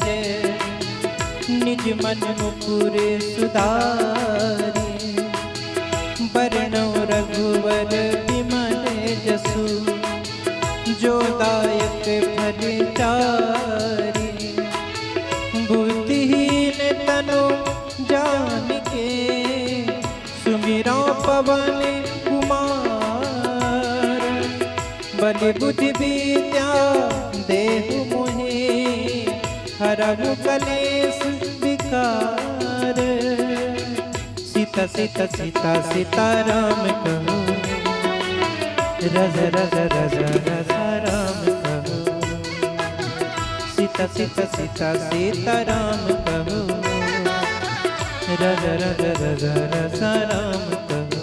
जय निज मन मुकुर सुधारी बरनौ रघुवर विमल जसु जो दायक फल चारी बुद्धिहीन तनु जानिके सुमिरौ पवन कुमार बलि बुद्धि विद्या देहु मोहि हरहु कलेश विकार सीता सीता सीता सीताराम कहो रज रज रज रज राम कहो सीता सीता सीता सीताराम कहो रज रज रज रज राम कहो।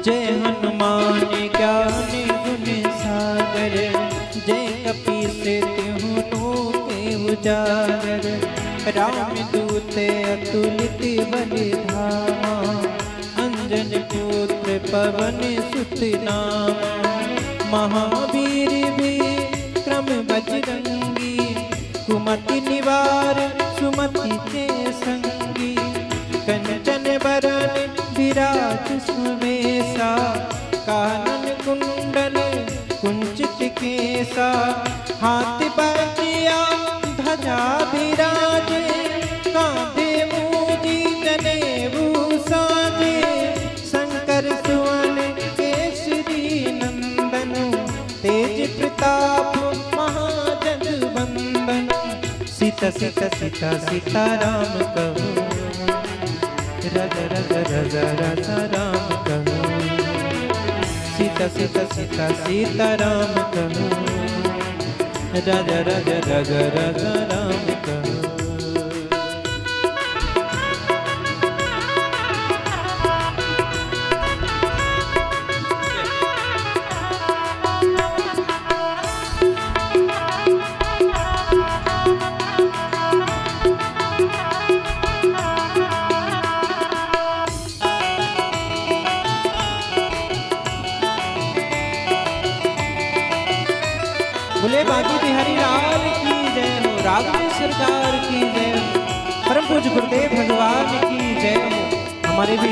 जय हनुमान ज्ञान गुण सागर जय कपीस तिहुँ लोके उजागर राम दूत अतुलित बल धामा अंजन पुत्र पवन सुत नामा महावीर विक्रम बजरंगी कुमति निवार सुमति के संगी कंचन बरन विराज सुवेशा कानन कुंडल कुंचित केसा हाथ बजिया ध्वजा विराजे कांधे मूजी जनेऊ साजे शंकर सुवन केसरी नंदन तेज प्रताप महाजगवंदन सीता सीता सीता सीताराम कहो रज रज रज रज राम कहो सीता सीता सीता सीताराम कहो रज रज रज रज राम कहो। बोले बाकी बिहारी लाल की जय हो, राघव सरकार की जय हो, परम पूज्य गुरुदेव भगवान की जय हो। हमारे भी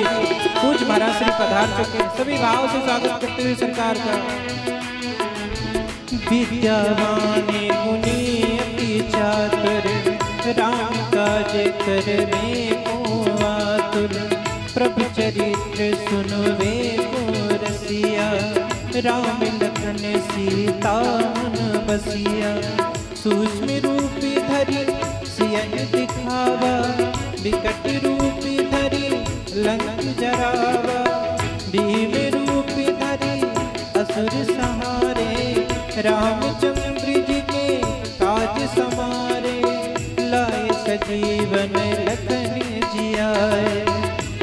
पूज्य महाराज श्री पधार चुके, सभी भाव से स्वागत करते हुए सरकार का। विद्यावान गुणी अति चातुर राम काज करने को आतुर प्रभु चरित्र सुनवे को रसिया राम लखन सीता बसिया सूक्ष्म रूपी धरि सियन दिखावा विकट रूपी धरि लंक जरावा भीम रूपी धरि असुर सहारे रामचंद्र जी के काज समारे लाए सजीवन लखन जियाए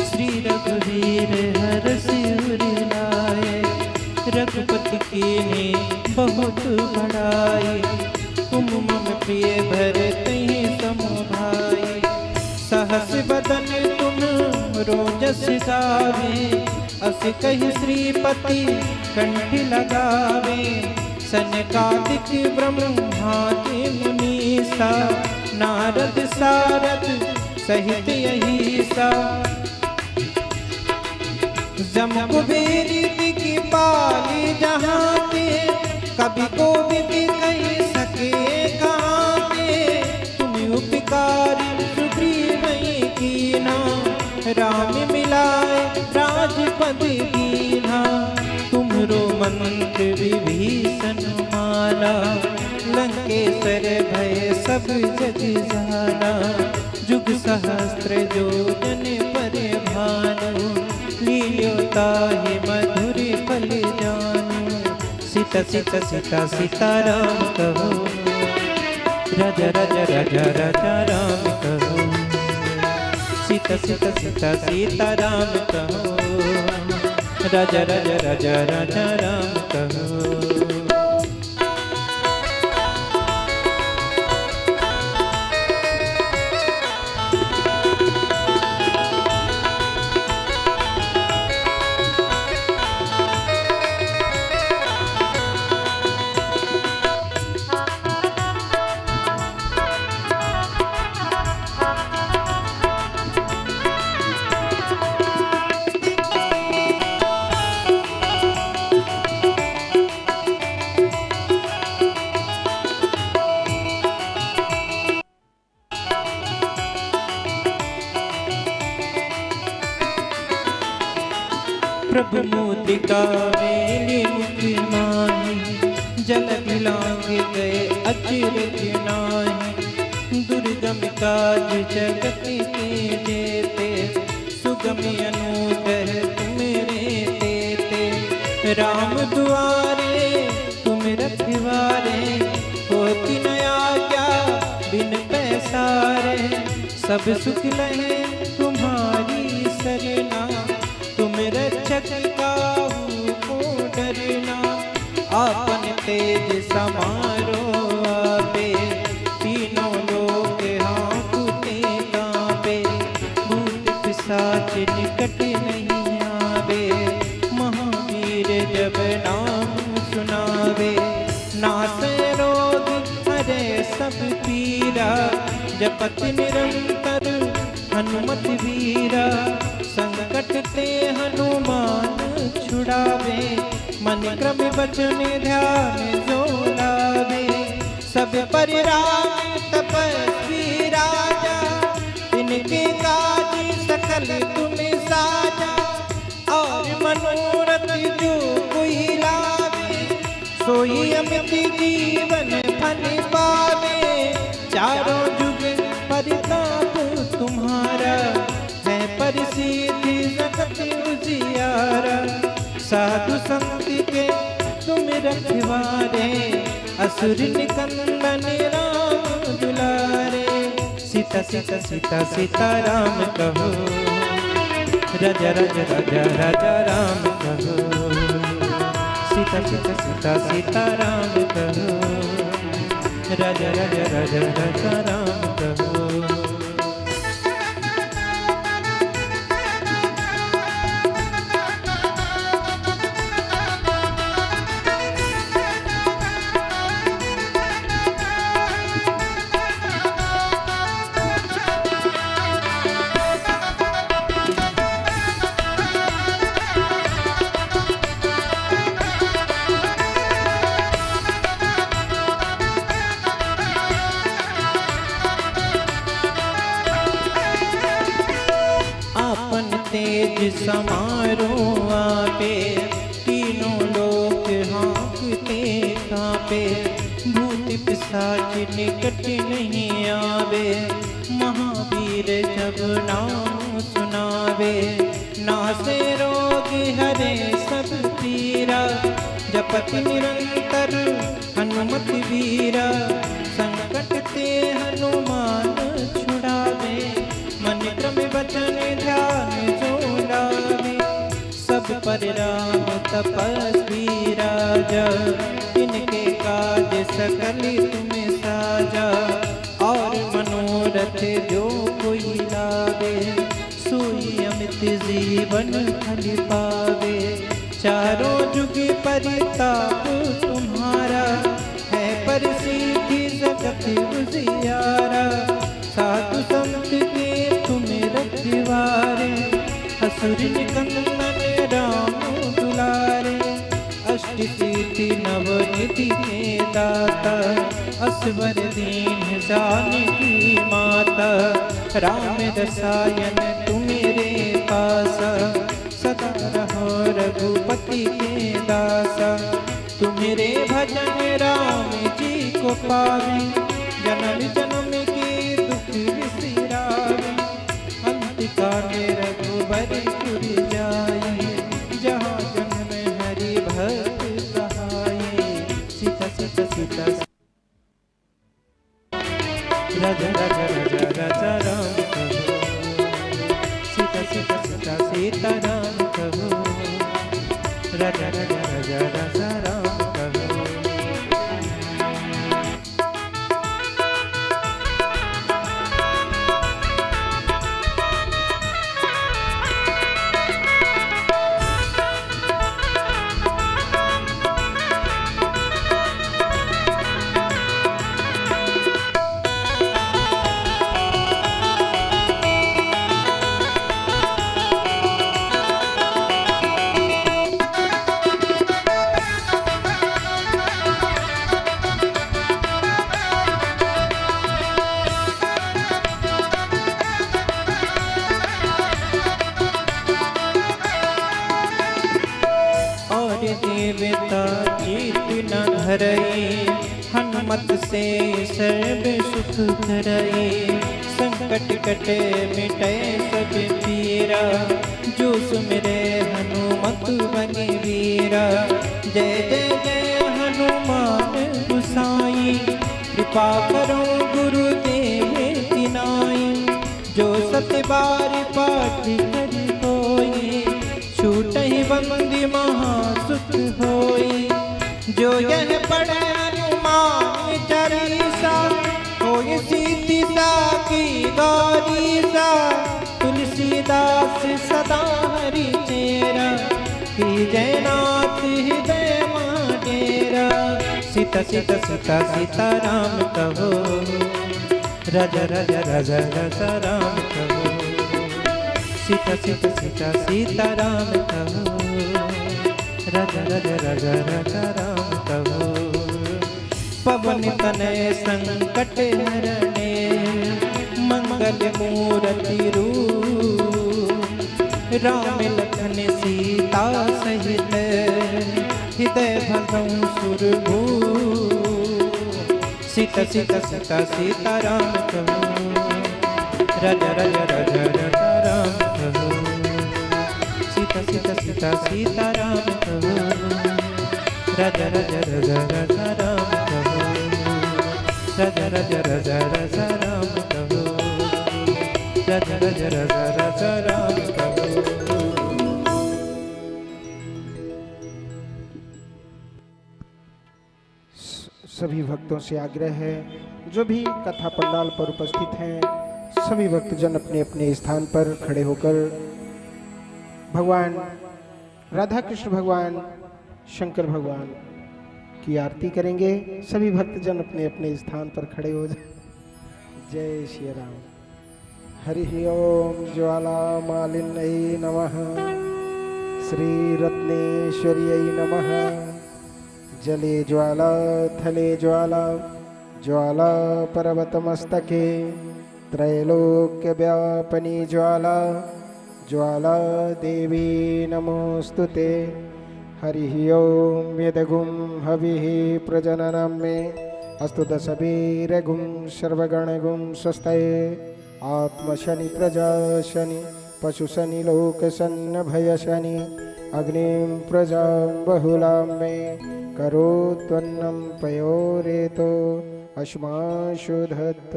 श्री रघुवीर हरषि उर लाए रघुपति कीन्ही बहुत बड़ाई तुम मम प्रिय भरतहि सम भाई सहस बदन तुम रोजस गावे अस कहि श्रीपति कंठ लगावे सनकादिक ब्रह्मादि मुनीसा नारद सारद सहित अहिसा जम कुबेर की पाली जहाँ के कभी को भी कह सके कहाँ के तुम उपकार सुग्रीव कीना राम मिलाए राजपद दीना तुमरो सुमंत विभीषण माला, लंकेश्वर भय सब जग जाना। जुग सहस्त्र योजन पर भानु, लील्यो ताहि मधुर फल जानु। सीता सीता सीता सीताराम कहो, राजा राजा राजा राजा राम कहो। सीता सीता सीता सीताराम कहो, राजा राजा राजा राजा राम कहो। प्रभु मुद्रिका मेली मुख माही, जल लांग गए अचरज नाही। दुर्गम काज जगत के जेते, सुगम अनुग्रह तुमरे तेते। राम दुआरे तुम रखवारे, होती न आज्ञा बिन पैसारे। सब सुख लहे तुम्हारी सरना, तुम रक्षक काहू को डरना। आपन तेज समारो आपे, तीनों लोक हाँफते कांपे। भूत पिशाच निकट नहीं आवे, महावीर जब नाम सुनावे। नासै रोग हरे सब पीरा, जपत निरंतर हनुमत वीरा। संकट ते हनुमान छुड़ावे, मन क्रम वचन ध्यान जो लावे। सब पर राम तपस्वी राजा, इनके काज सकल तुम साजा। और मनोरथ जो कोई लावे, सोई अमित जीवन फल पावे। चारों जुग परिताप तुम्हारा, परिसिद्धि जगत उजियारा। साधु संत के तुम रखवारे, असुर निकंदन राम दुलारे। सीता सीता सीता सीताराम कहो, राजा राजा राजा राजा राम कहो। सीता सीता सीता सीताराम कहो, राजा राजा राजा राजा राम कहो। तेज समारो आपे, तीनों लोक हाँकते कांपे। भूत पिशाच निकट नहीं आवे, महावीर जब नाम सुनावे। नासे रोग हरे सब पीरा, जपत निरंतर हनुमत वीरा। संकट ते हनुमान छुड़ावे, मन क्रम वचन ध्यान जो लावे। सब पर राम तपस्वी राजा, इनके काज सकल तुम साजा। और मनोरथ जो कोई लावे, सोई अमित जीवन फल पावे। चारों जुग परिताप तुम्हारा, है परिसिद्धि जगत उजियारा। साधु संत के तुम रखवारे, असुर निकंदन राम दुलारे। अष्ट सिद्धि नवनिधि के दाता, असवर दीन जानकी माता। राम रसायन तुम्हारे पासा, सदा रहो रघुपति के दासा। तुम्हारे भजन राम जी को पावे, जन्म जन्म की दुख बिसरावे। अंत काटे रघुबर पुर जाए, जहाँ जन्म हरि भक्त कहाए। सीता सीता सीता राजा राजा राजा राजा राम कहो, सीता सीता सीता सीता राम कहो, राजा राजा राजा राजा राम कहो। देवता जीत न धरई, हनुमत से सर्व सुख करई। संकट कटे मिटे सब पीरा, जो सुमिरे हनुमत बने वीरा। जय जय जय हनुमान गोसाई, कृपा करो गुरुदेव की नाई। जो सत्य बार पाठ कर कोई, छूटहि बंदी महासुख होई। जो यह पढ़े हनुमान चालीसा, होय सीता की गौरीसा। तुलसीदास सदा हरि चेरा, की जयनाथ हृदय डेरा। सीता सीता सीता सीता राम कहो, राजा राजा राजा राजा राम कहो। सीता सीता सीता सीता राम कहो, राजा राजा राजा राजा राम कहो। पवन तनय संकट हरणे, मंगल मूर्ति रूप। राम लखन सीता सहित, हृदय भजऊं सुरभूप। सीता सीता सीता सीता राम कहो, राजा राजा राजा राजा राम कहो। सीता सीता सीता सीता राम कहो, राजा राजा राजा राजा राम कहो। राजा राजा राजा राजा राम कहो, राजा राजा राजा राजा राम कहो। सभी भक्तों से आग्रह है, जो भी कथा पंडाल पर उपस्थित हैं, सभी भक्तजन अपने अपने स्थान पर खड़े होकर भगवान राधा कृष्ण भगवान, शंकर भगवान की आरती करेंगे। सभी भक्तजन अपने अपने स्थान पर खड़े हो जाए। जय श्री राम। हरि ओम ज्वाला मालिन्यै नमः, श्री रत्नेश्वर्यै नमः। जले ज्वाला थले ज्वाला, ज्वाला पर्वतमस्तके। त्रैलोक्य व्यापनी ज्वाला, ज्वाला देवी नमोस्तुते। हरि ओम यदगुं हविः प्रजननं मे, अस्तु दशवीरगुं सर्वगणगुं स्वस्तये। आत्मशनि प्रजाशनि, पशुशनि लोकशन्नभयशनि। अग्निं प्रजां बहुलां मे, करोत्वन्नं पयोरेतो अश्माशु धत्त।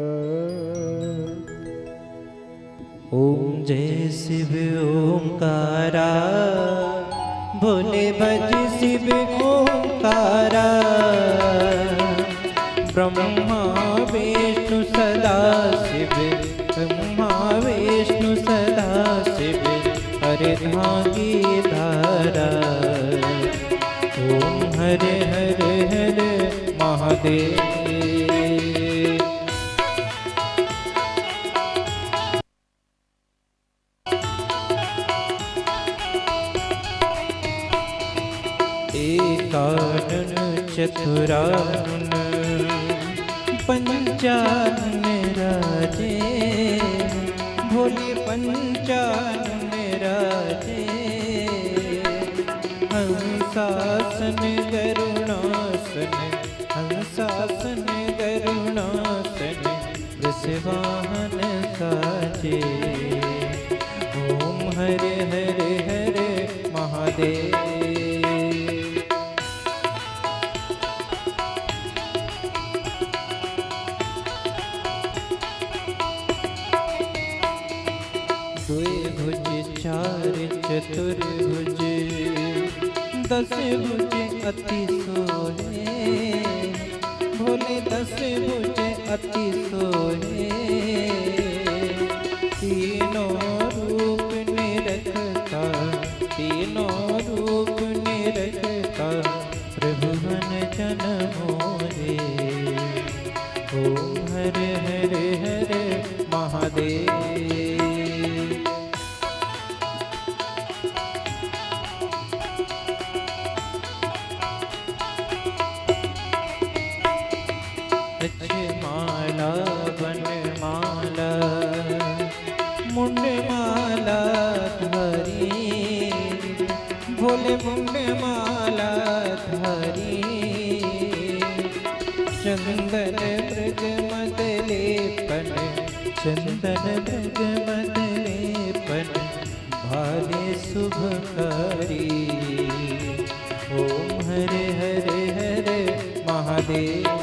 ओम जय शिव ओंकारा, भोले भज शिव ओंकारा। ब्रह्मा विष्णु सदा शिव, ब्रह्मा विष्णु सदा शिव। हरे धागी धारा, ओम हरे हरे हरे महादेव। एकानन चतुरानन, पंचानन राजे। भोले पंचानन राजे, हंसासन गरुणा सन हंसासन गरुणासन वृषवाहन साजे। ओम हरे हरे हरे महादेव। भुज चार चतुर्भुज दस भुज अति सोहे। भोले दस भुज अति सोहे। तीनों रूप निरखता तीनों रूप निरखता प्रभुवन जन मोरे। ओम हरे हरे हरे महादेव। माला बनमाला मुंडमाला धारी। भोले मुंडमाला धारी। चंदन मृग मदलेपन चंदन मृग मदलेपन भाले शुभकारी। ओम हरे हरे हरे महादेव।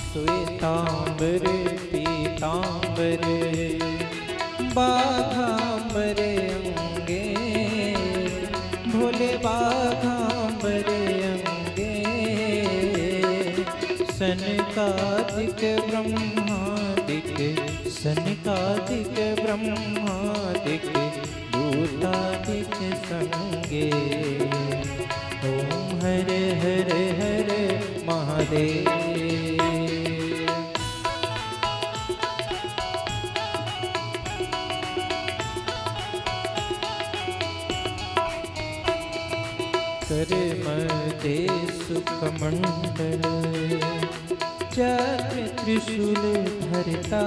श्वेतांबर पीतांबर बाघांबर अंगे। भोले बाघांबर अंगे। सनकादिक ब्रह्मादिक सनकादिक ब्रह्मादिक भूतादिक संगे। ओम हरे हरे हरे महादेव। करमदेशु कमंडल चक्र त्रिशूल धरता।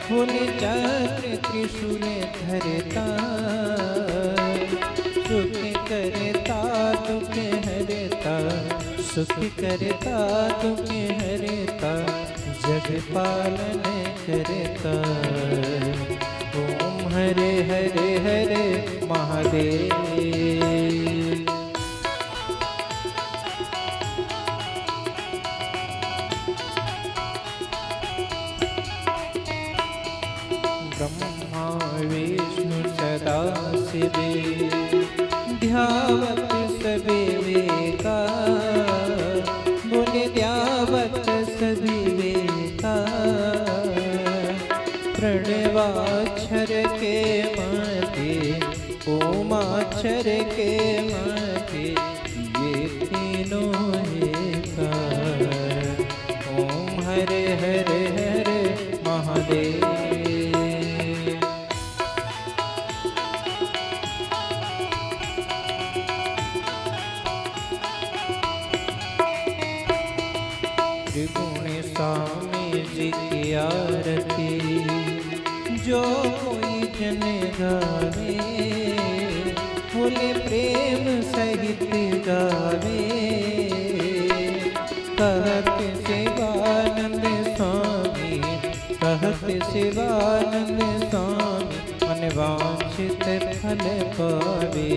भोले चक्र त्रिशूल धरता। सुख करता दुख हरता सुख करता दुख हरता जग पालन करता। ओम हरे हरे हरे महादेव। ब्रह्मा विष्णु सदा शिवे ध्यावत सभी वेका। बोले ध्यावत सभी वेका। प्रणवाक्षर के मध्य ओमाक्षर के मध्य ये तीनों एका। ओम हरे हरे हरे महादेव। त्रिगुण स्वामी जी की आरती जो कोई जन गावे। भोले प्रेम सहित गावे। कहत शिवानंद स्वामी कहत शिवानंद स्वामी मन वांछित फल पावे।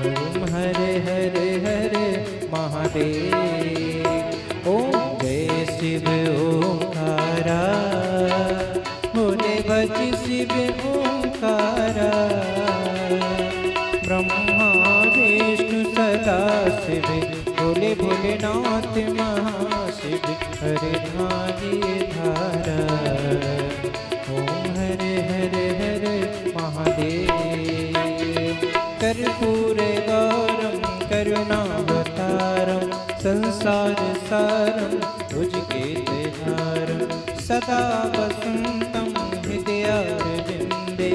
ओम हरे हरे हरे महादेव। ओम जय शिव ओंकारा। भोले भज शिव ओंकारा। ब्रह्मा विष्णु सदा शिव भोले भोलेनाथ महाशिव हरे धारी धारा। ओम हरे हरे हरे महादेव। कर्पूर गौरम करुणावतारम संसार सारम भुजगेतहारम सदा वसंतम हृदयारविंदे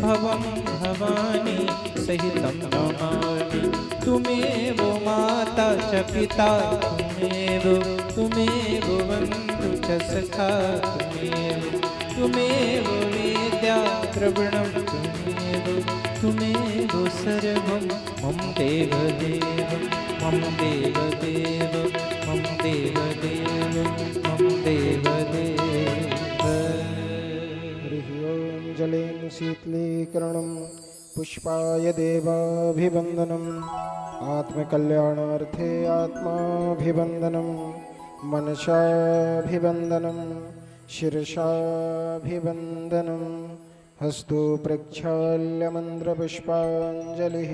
भवम भवानी सहितं नमामि। तुमेव माता च पिता तुमेव बन्धु च सखा तुमेव वेद्या द्रविणं तुमेव सर्वं मम देवदेव मम देवदेव मम देवदेव मम देवदेव। हरिः ओं जलेन शीतलीकरणं पुष्पाय देवाभिवन्दनम् आत्मकल्याणार्थे आत्माभिवन्दनं मनसाभिवन्दनं शिरसाभिवन्दनं हस्तो प्रक्षाल्य मन्त्रपुष्पाञ्जलिः।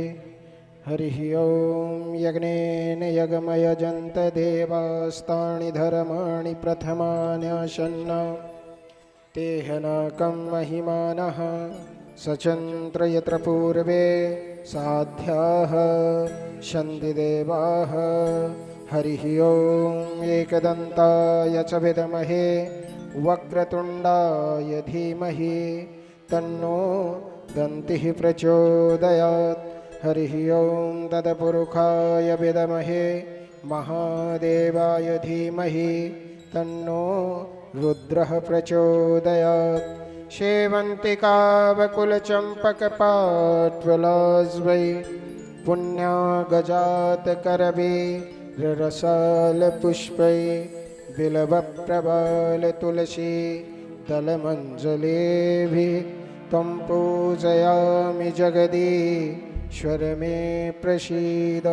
हरिः ओं यज्ञेन यज्ञमयजन्त देवास्तानि धर्माणि प्रथमान्यासन्न तेहनाकं महिमानः सचन्द्र यत्र पूर्वे साध्याः सन्ति देवाः। हरिः ओं एकदन्ताय च विद्महे वक्रतुण्डाय धीमहि तन्नो दन्तिः प्रचोदयात्। हरिः ओं तत्पुरुषाय विद्महे महादेवाय धीमहि तन्नो रुद्रः प्रचोदयात्। शेवन्तिकावकुलचम्पकपाट्वलाज्वै पुण्यागजातकरवे रसालपुष्पै बिल्वप्रबालतुलसी दलमञ्जलेभिः त्वं पूजयामि जगदीश्वर मे प्रसीद।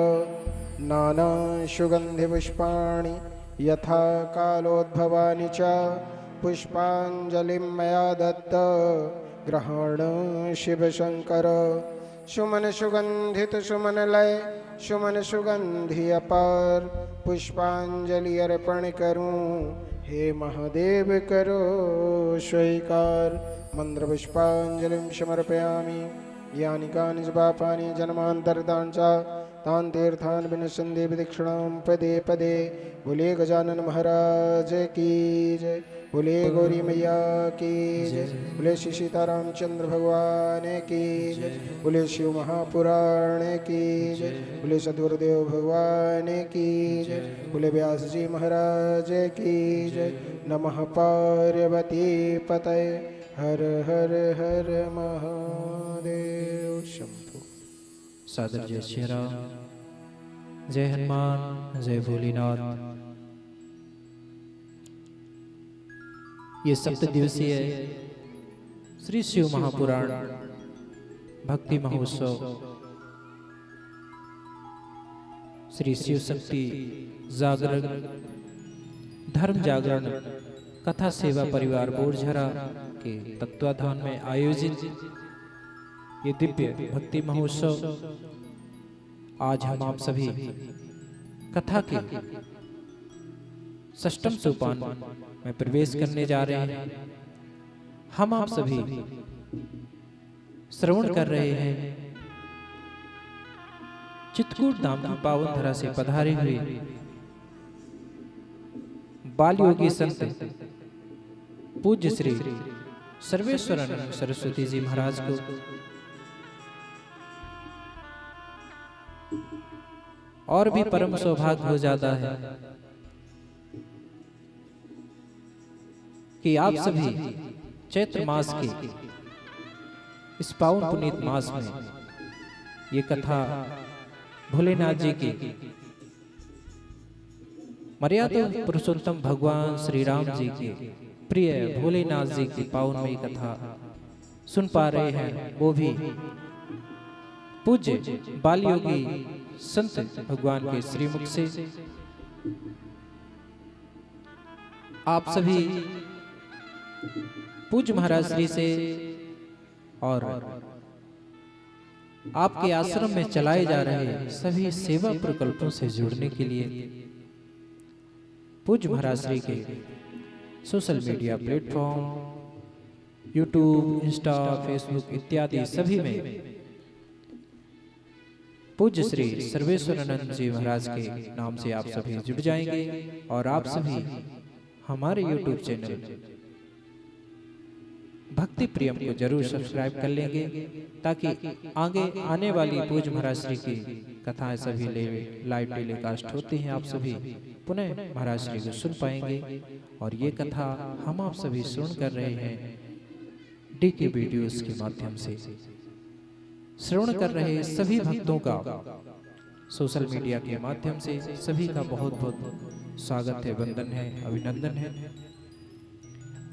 नानासुगन्धिपुष्पाणि यथा कालोद्भवानि च पुष्पाञ्जलिं मया दत्त ग्रहण शिवशङ्कर। सुमन सुगन्धित सुमनलय सुमन सुगन्धि अपार पुष्पाञ्जलि अर्पण करूं हे महादेव करो स्वीकार। मंत्र पुष्पाञ्जलिं समर्पयामि यानि कानि च पापानि जन्मान्तरतानि च तान् तीर्थान् विनश्यन्ति विदक्षिणां पदे पदे। बोले गजानन महाराज की जय, बोले गौरी मैया की जय, बोले श्री सीतारामचंद्र भगवान की जय, बोले शिव महापुराण की जय, बोले सद्गुरुदेव भगवान की जय, बोले व्यास जी महाराज की जय। नमः पार्वती पतये हर हर हर महादेव शंभो। सादर जय श्री राम, जय हनुमान, जय भोलेनाथ। ये सप्त दिवसीय श्री शिव महापुराण भक्ति महोत्सव श्री शिव शक्ति जागरण धर्म जागरण कथा सेवा परिवार बोरझरा के तत्वाधान में आयोजित ये दिव्य भक्ति महोत्सव आज हम आप सभी कथा के षष्ठम सोपान में प्रवेश करने जा रहे हैं। हम आप सभी श्रवण कर रहे हैं चित्रकूट धाम की पावन धरा से पधारे हुए बाल योगी संत पूज्य श्री सर्वेश्वरानंद सरस्वती जी महाराज को और भी परम सौभाग्य हो जाता है कि आप सभी चैत्र मास के इस पावन पुनीत मास में ये कथा भोलेनाथ जी की मर्यादा पुरुषोत्तम भगवान श्री राम जी के प्रिय भोलेनाथ जी की पावनमयी कथा सुन पा रहे हैं, वो भी पूज्य बाल योगी संत भगवान के श्रीमुख से। आप सभी पूज्य महाराज श्री से और आपके आश्रम में चलाए जा रहे सभी सेवा प्रकल्पों से जुड़ने के लिए पूज्य महाराज श्री के social media platform YouTube, Insta, Facebook इत्यादि सभी में पूज्य श्री सर्वेश्वरानंद जी महाराज के नाम से आप सभी जुड़ जाएंगे और आप सभी हमारे यूट्यूब चैनल भक्ति प्रियम को जरूर सब्सक्राइब कर लेंगे, ताकि आगे आने वाली पूज महाराज श्री की कथाएं सभी लाइव टेलीकास्ट होती हैं, आप सभी पुनः महाराज श्री को सुन पाएंगे। और ये कथा हम आप सभी सुन कर रहे हैं DK वीडियोस के माध्यम से। श्रवण कर रहे सभी भक्तों का सोशल मीडिया के माध्यम से सभी का बहुत बहुत स्वागत है, वंदन है, अभिनंदन है।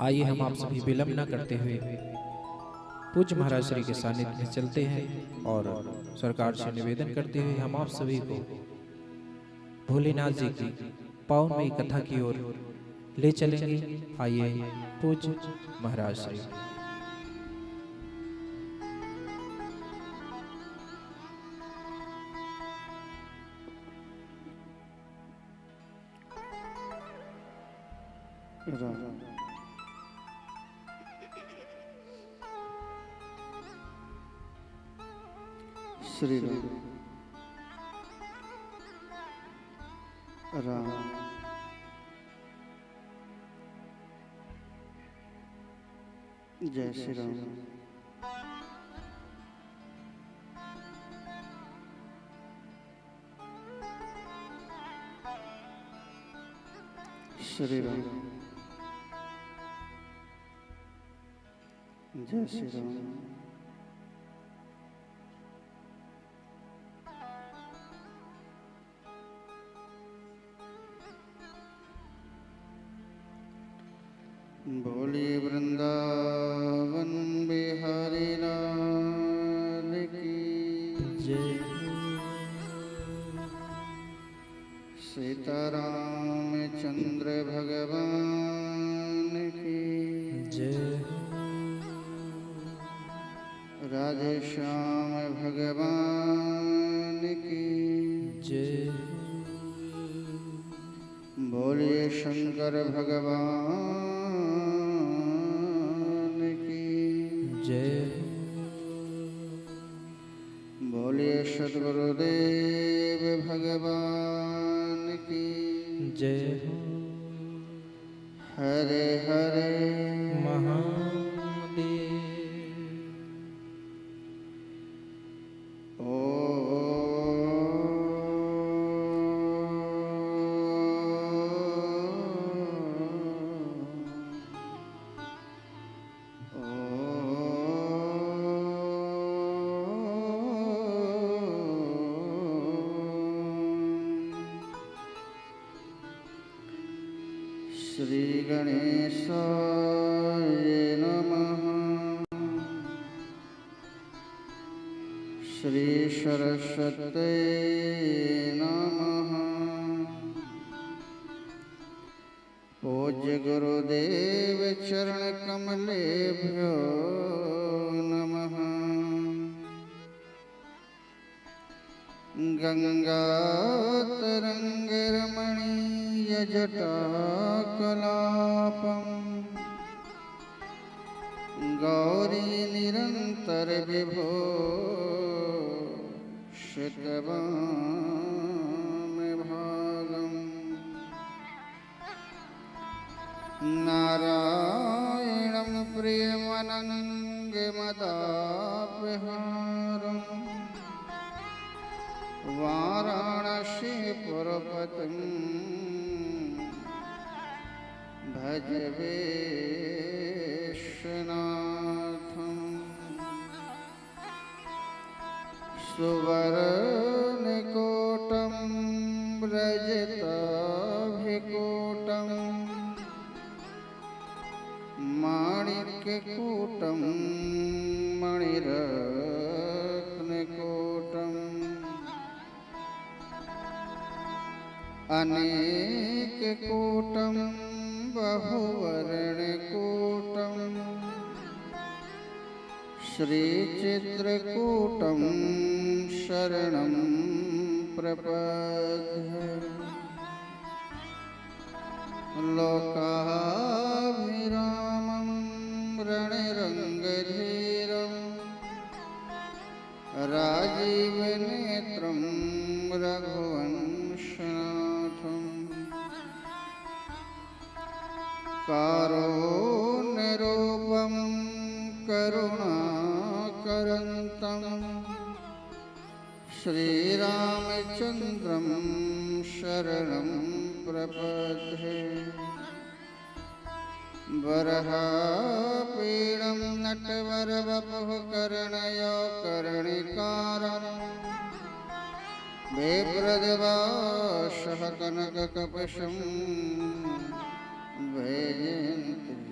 आइए हम आप सभी विलंब न करते हुए पूज्य महाराज श्री के सानिध्य में चलते हैं और सरकार से निवेदन करते हुए हम आप सभी को भोलेनाथ जी की पावनमयी कथा की ओर ले चलेंगे। आइए पूज्य महाराज श्री। श्री राम जय श्री राम। श्री राम जय श्री राम। बोले वृंदावन बिहारी लाल की जय। सीताराम चंद्र भगवान की जय। राधे श्याम भगवान की जय। बोलिए शंकर भगवान जय। बोलिए सद्गुरुदेव भगवान की जय। हरे हरे महादेव। श्री गणेशाय नमः। श्री सरस्वते नमः। पूज्य गुरुदेव चरण कमलेभ्यो नमः। गंगा तरंग रमणीय जटाकलापम् गौरी निरंतर विभो शितवाम भागम् नारायणं प्रियमनङ्गमदापहारम् वाराणसीपुरपतिं भज विश्वनाथं। सुवर्णकोटं रजताभिकोटं माणिक्यकूटं मणिरत्नकूटम् अनेककूटं बहुवर्णकूटं श्रीचित्रकूटं शरणं प्रपद्ये। लोकाभिरामं रणरङ्गधीरं राजीवनेत्रं रघुवंशनाथम् कारुण्यरूपं करुणाकरन्तं श्रीरामचन्द्रं शरणं प्रपद्ये। वरहापीडं नटवरवपुः कर्णयो कर्णिकारं बिभ्रद्वासः कनककपशं वैजयन्तीं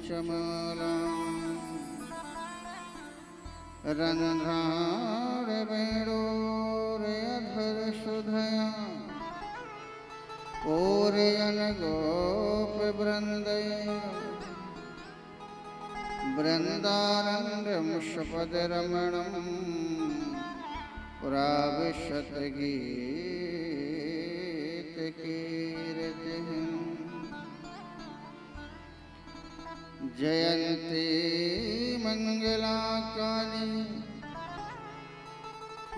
चमालाम्। रन्ध्राणवेणोरधरसुधया पूरयन्गोपवृन्दैः वृन्दारण्यं शपदरमणं प्राविशतगीतकीर्तिः। जयन्ती मङ्गलाकाली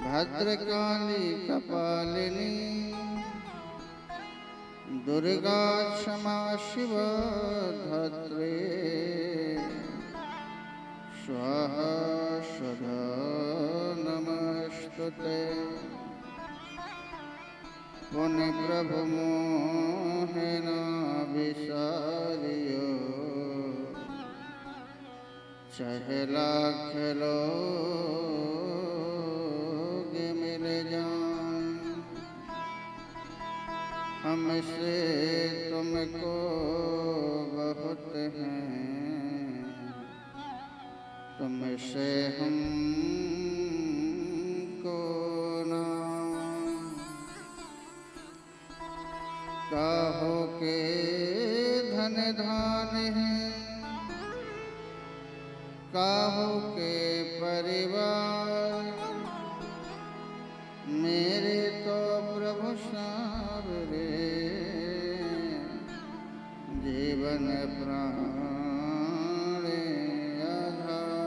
भद्रकाली कपालिनी दुर्गा क्षमा शिवा धात्री स्वाहा स्वधा नमस्तुते। पुण्य प्रभु मोहना विसारियो चाहे लाख लोग मिल जाएं, हमसे तुमको बहुत हैं, तुमसे हमको ना। काहो के धन धान हैं, काहो के परिवार, मेरे तो प्रभु सावरे जीवन प्राण आधार।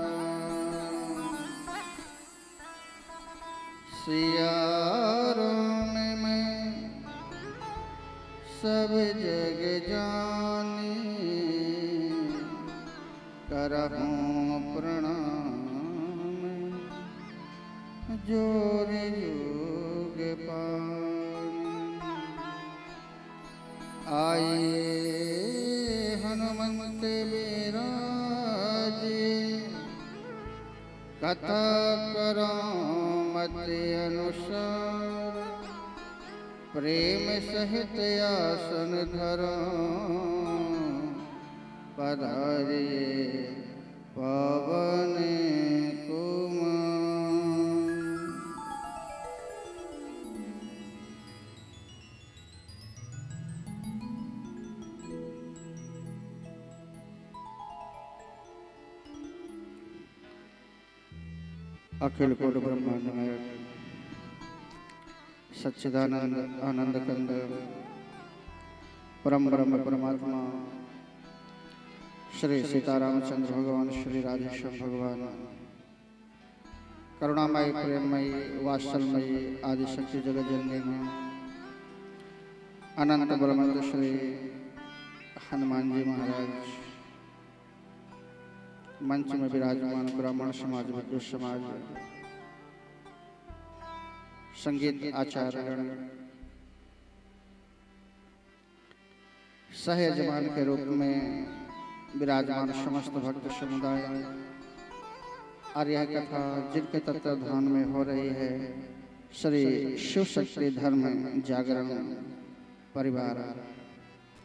सिया राम में सब जग जानी, करहूँ प्रणाम जोर युग पानी। आइए हनुमंत विराजे, कथा करो मति अनुसार, प्रेम सहित आसन धरो पधारिए पवन कुमार। अखिल कोटि ब्रह्मांड नायक सच्चिदानंद आनंद कंद परम ब्रह्म परमात्मा श्री सीतारामचंद्र भगवान, श्री राधेश्वर भगवान, करुणामयी प्रेममयी वात्सलमयी आदिशक्ति जगत जननी में अनंत बलवंत श्री हनुमान जी महाराज, मंच में विराजमान ब्राह्मण समाज, विद्युत समाज, संगीत आचार्य, सह यजमान के रूप में विराजमान समस्त भक्त समुदाय और यह कथा जिनके तत्वाधान में हो रही है श्री शिव शक्ति धर्म जागरण परिवार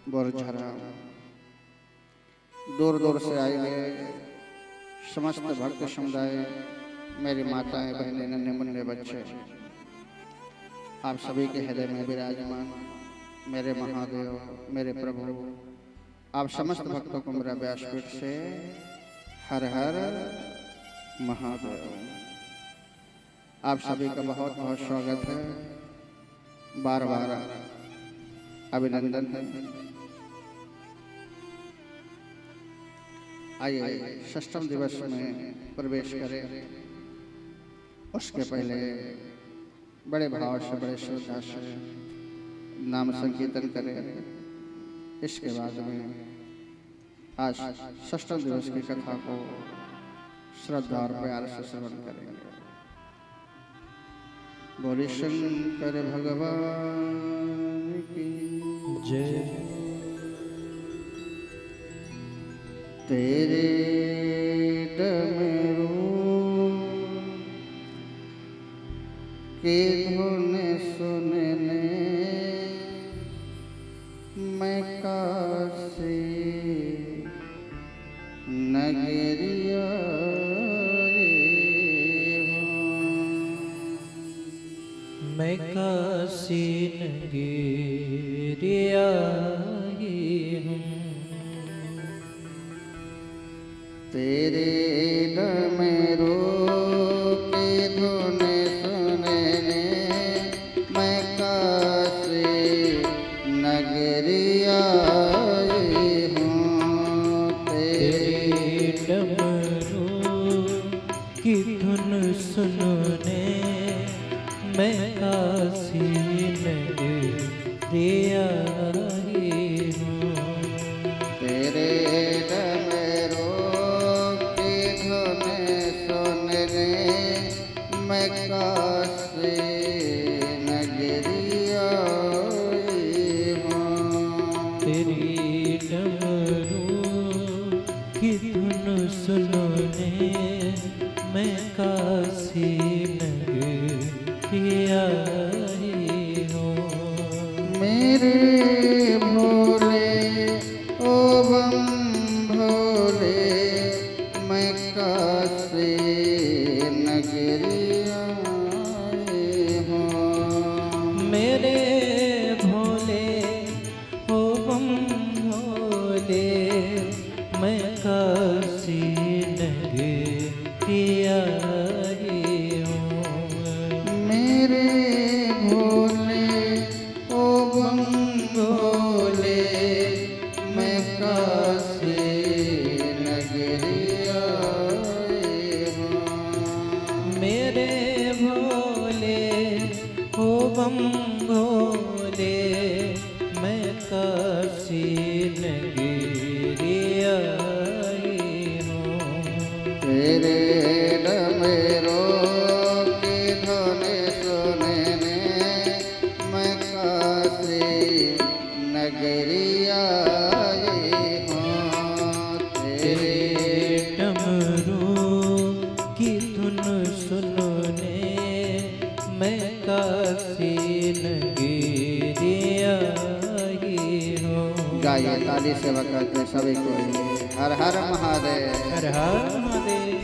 बोरझरा, दूर दूर से आए हुए समस्त भक्त समुदाय, मेरी माताएं बहनें नन्हे मुन्ने बच्चे, आप सभी के हृदय में विराजमान मेरे महादेव, मेरे प्रभु, आप समस्त भक्तों को मेरा व्यासपीठ से हर हर महादेव। आप सभी का बहुत बहुत स्वागत है, बार बार अभिनंदन है। आइए षष्ठम दिवस में प्रवेश करें, उसके पहले बड़े भाव से, बड़े श्रद्धा से नाम संकीर्तन करें। इसके बाद में आज षष्ठ दिवस की कथा को श्रद्धा और प्यार से श्रवण करेंगे। बोले शंकर भगवान की जय। तेरे डमरू की धुन सुनने मैं काशी नगरिया मैं काशी नगरिया हूँ। तेरे डमरू की धुन सुनने मैं काशी नगरिया हूँ। तेरे डमरू की धुन सुनने मैं काशी नगरिया हूँ। तेरे डमरू की धुन सुनने मैं काशी नगरिया हूँ। तेरी डमरू की धुन सुनने मैं काशी नगरिया हूँ। मेरे भोले ओ बम भोले मैं काशी नगरिया हूँ। मेरे भोले ओ बम भोले मैं काशी नगरिया हूँ। मेरे भोले ओ बम भोले मैं काशी नगरिया हूँ। मेरे भोले ओ बम भोले मैं काशी नगरिया हूँ। तेरे डमरू की धुन सुनने मैं काशी नगरिया हूँ। तेरे डमरू की धुन सुनने मैं काशी नगरिया हूँ। गाइए ताली से वक्त सभी को हर हर महादेव। हर हर महादेव।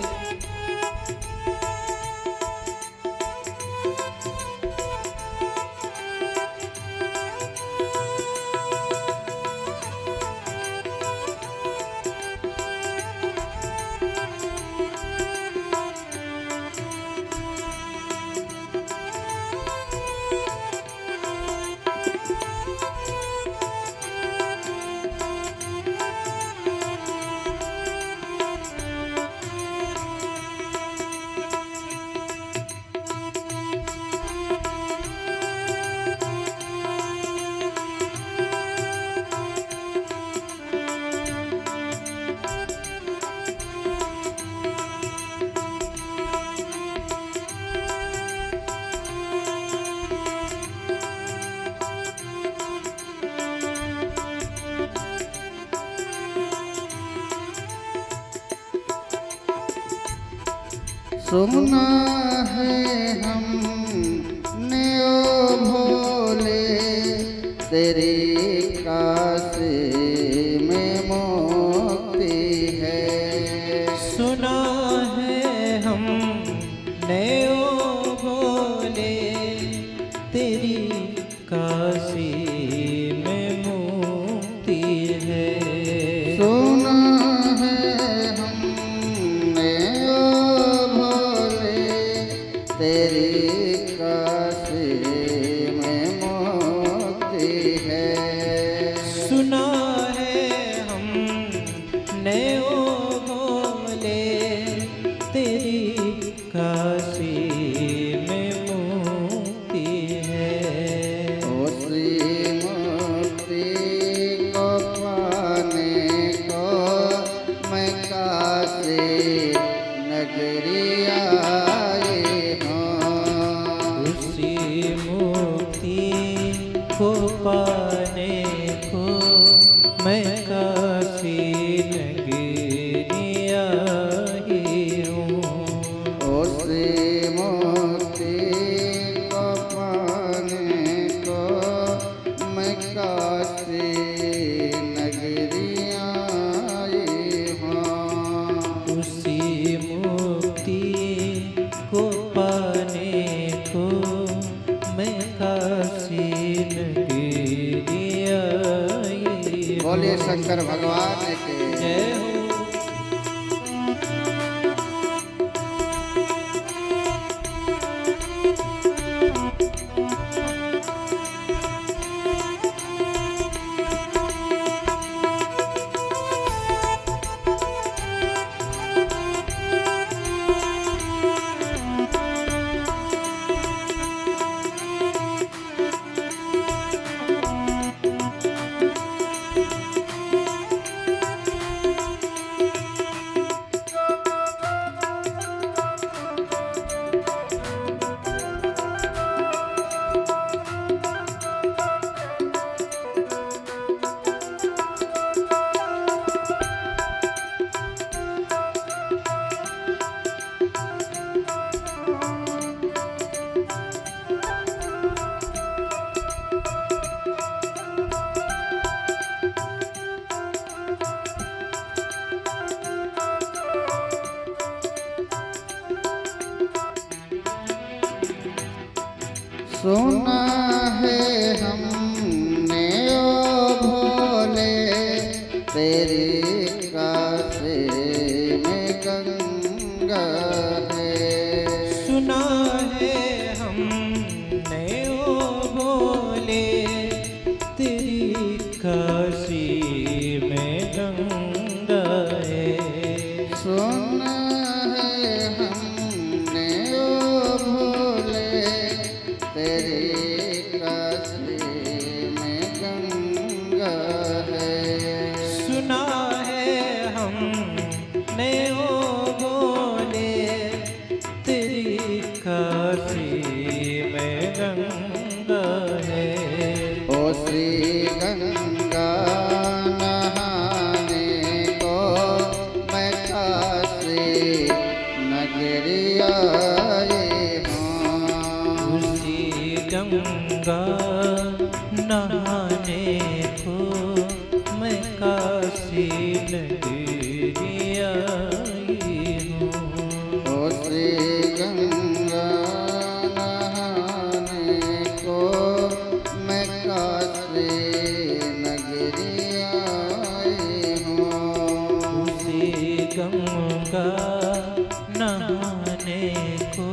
सुना है हमने ओ भोले तेरी काशी में मुक्ति है। सुना है हमने ओ भोले तेरी काशी में मुक्ति है। सुना है हमने ओ भोले तेरी काशी में मुक्ति है। सुना है हमने ओ भोले तेरी काशी में मुक्ति है। उसी मुक्ति को पाने मैं काशी नगरी आई हूँ। ओ श्री मोती को पाने को मैं काशी नगरी आई हूँ। उसी मुक्ति को पाने को मैं काशी नगरी आई हूँ। बोलिए शंकर भगवान के जय हो। सुना है हमने ओ भोले तेरी काशी में गंगा है। सुना है हमने ओ भोले तेरी काशी में गंगा है। सुना है हमने ओ भोले तेरी काशी में गंगा है। सुना है हमने ओ भोले तेरी काशी में गंगा है। ओ श्री गंगा नहाने को मैं काशी नगरी आई हूँ। उसी गंगा नहाने को मैं काशी नगरी आई हूँ। ओ श्री गंगा नहाने को मैं काशी नगरी आई हूँ। उसी गंगा नहाने को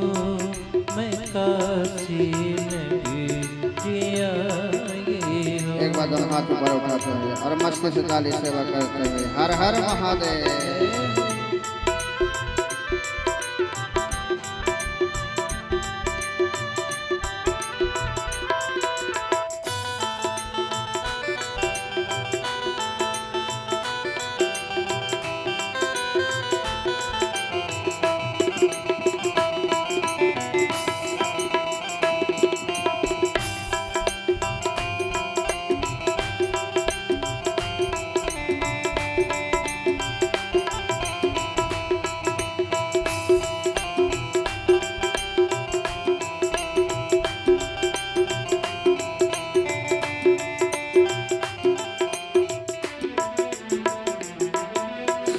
मैं काशी नगरी आई हूँ। एक बार दोनों हाथ ऊपर उठाते हुए और मस्त से ताली सेवा करते हुए हर हर महादेव।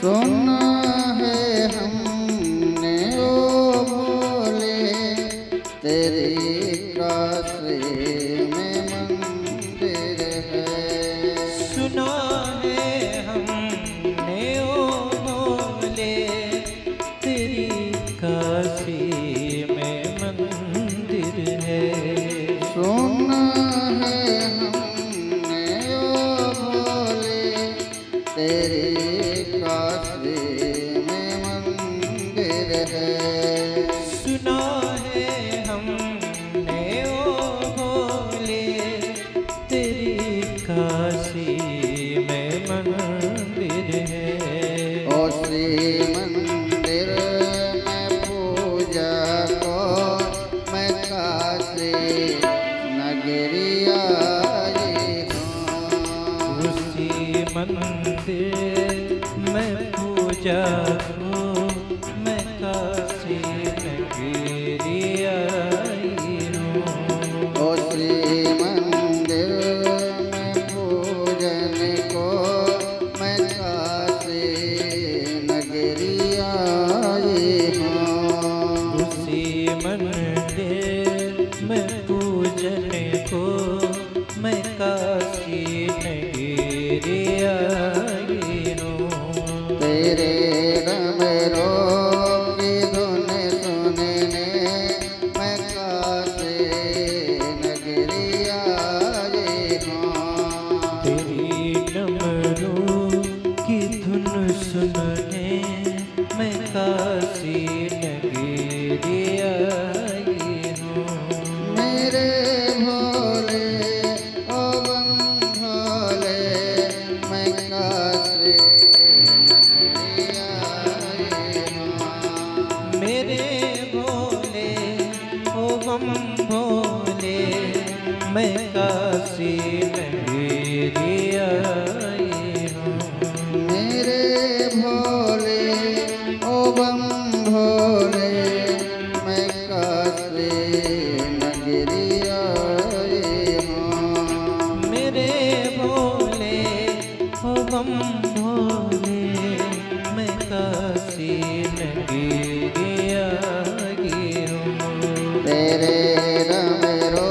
सुना है हमने ओ भोले तेरी काशी में मंदिर है। सुना है हमने ओ भोले तेरी काशी में मंदिर है। सुना है हमने ओ भोले तेरी काशी में मंदिर है। सुना है हमने ओ भोले तेरी काशी में मंदिर है। ओ श्री मंदिर में पूजा को मैं काशी नगरी आई हूँ। उसी मंदिर मंदिर में पूजा को मैं काशी नगरी आई हूँ। ओ श्री मंदिर में पूजन को मैं काशी नगरी आई हूँ। उसी मंदिर में पूजन को मैं काशी नगरी आई हूँ। तेरे डमरू की धुन सुनने मैं काशी नगरी आई हूँ। तेरी डमरू की धुन सुनने मैं काशी नगरी आई हूँ। मेरे भोले ओ बम भोले मैं काशी नगरी आई हूँ। मेरे भोले ओ बम भोले मैं काशी नगरी आई हूँ। मेरे भोले ओ बम भोले मैं काशी नगरी आई हूँ। मेरे भोले ओ बम भोले मैं काशी नगरी आई हूँ। तेरे डमरू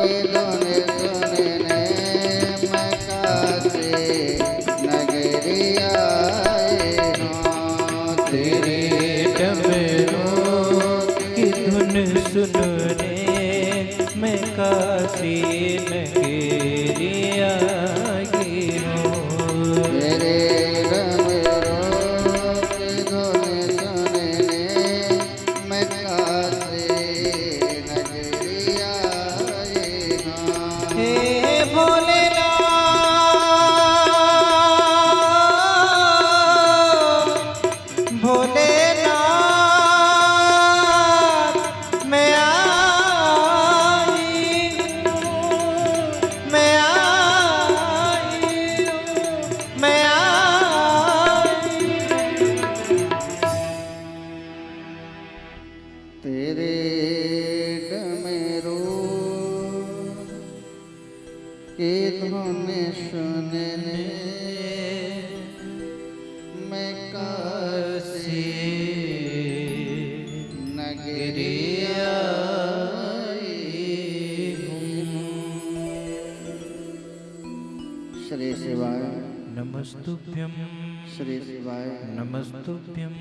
की धुन सुनने मैं काशी नगरी आई हूँ। तेरे डमरू की धुन सुनने मैं काशी नगरी आई हूँ। तेरे डमरू की धुन सुनने मैं काशी नगरी आई हूँ। हे भोलेनाथ भोलेनाथ मैं आई हूँ, मैं आई हूँ, मैं आई तेरे डमरू की धुन सुनने मैं काशी नगरी आई हूँ। श्री शिवाय नमस्तुभ्यं श्री शिवाय नमस्तुभ्यं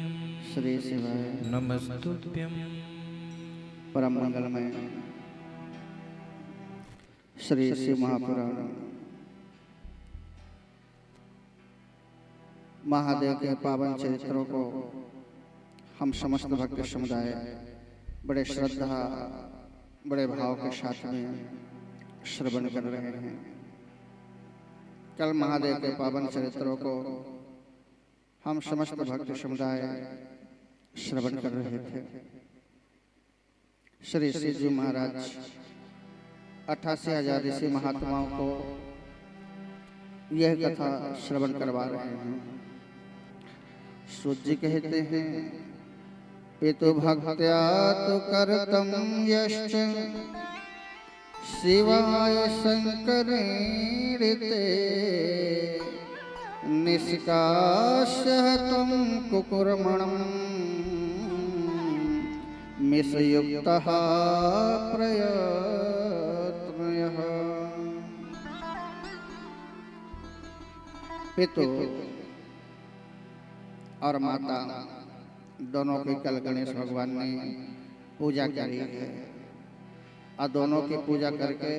श्री शिवाय। नमस्तुभ्यं। परम मंगलमय श्री शिव महापुराण महादेव के पावन चरित्रों को हम समस्त भक्त समुदाय बड़े श्रद्धा बड़े भाव के साथ में श्रवण कर रहे हैं। कल महादेव के पावन चरित्रों को हम समस्त भक्त समुदाय श्रवण कर रहे थे। श्री श्री जी महाराज 88,000 ऋषि महात्माओं को यह कथा श्रवण करवा रहे हैं। सूत जी कहते हैं पितु भक्त्या तु करतम यश्च शिवाय शंकरेणिते निष्काश्यहतं कुकुरमणं मिषयुक्तः प्रयत्नयः। पितु और माता दोनों की कल गणेश भगवान ने पूजा करी है और दोनों की पूजा करके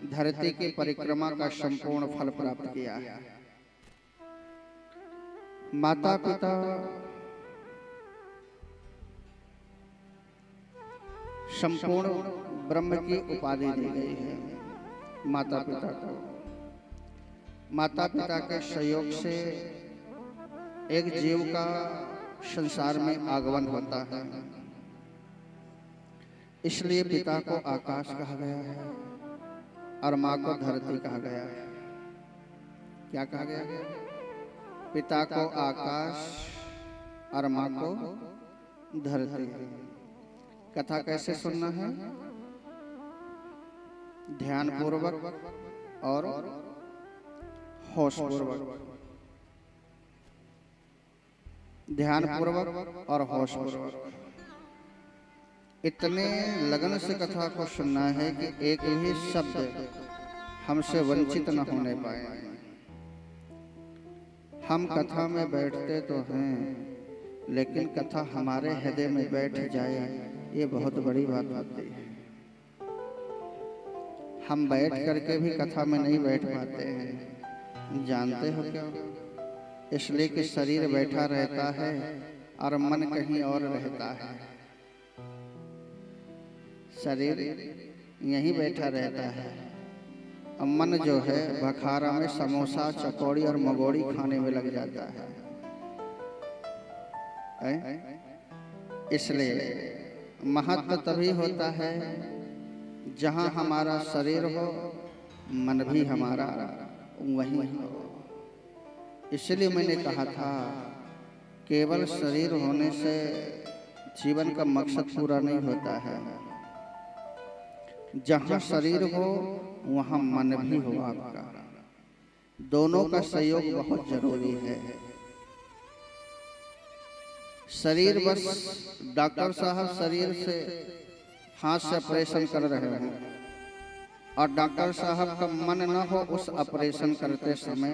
धरती की परिक्रमा का संपूर्ण फल प्राप्त किया है। माता पिता संपूर्ण ब्रह्म की उपाधि दी गई है। माता पिता को माता पिता के सहयोग से एक जीव का संसार में आगमन होता है। इसलिए पिता को आकाश कहा गया है और माँ को धरती कहा गया है क्या कहा गया? पिता को आकाश और माँ को धरती। कथा कैसे सुनना है? ध्यान पूर्वक और होश पूर्वक। ध्यान पूर्वक और होश पूर्वक। इतने लगन से कथा को सुनना है कि एक भी शब्द हमसे वंचित न होने पाए। हम कथा में बैठते तो हैं, लेकिन कथा हमारे हृदय में बैठ जाए, ये बहुत बड़ी बात होती है। हम बैठ करके भी कथा में नहीं बैठ पाते हैं, जानते हो क्या? इसलिए कि शरीर बैठा रहता है और मन कहीं और रहता है। शरीर यहीं बैठा रहता है और मन जो है भखारा में समोसा, चकौड़ी और मगोड़ी खाने में लग जाता है। इसलिए महत्व तभी होता है जहाँ हमारा शरीर हो, मन भी हमारा वहीं हो। इसलिए मैंने कहा था, केवल शरीर होने से जीवन का मकसद पूरा नहीं होता है। जहाँ शरीर हो वहाँ मन भी हो आपका। दोनों का सहयोग बहुत जरूरी है। शरीर बस डॉक्टर साहब शरीर से हाथ से ऑपरेशन कर रहे हैं और डॉक्टर साहब का मन न हो उस ऑपरेशन करते समय,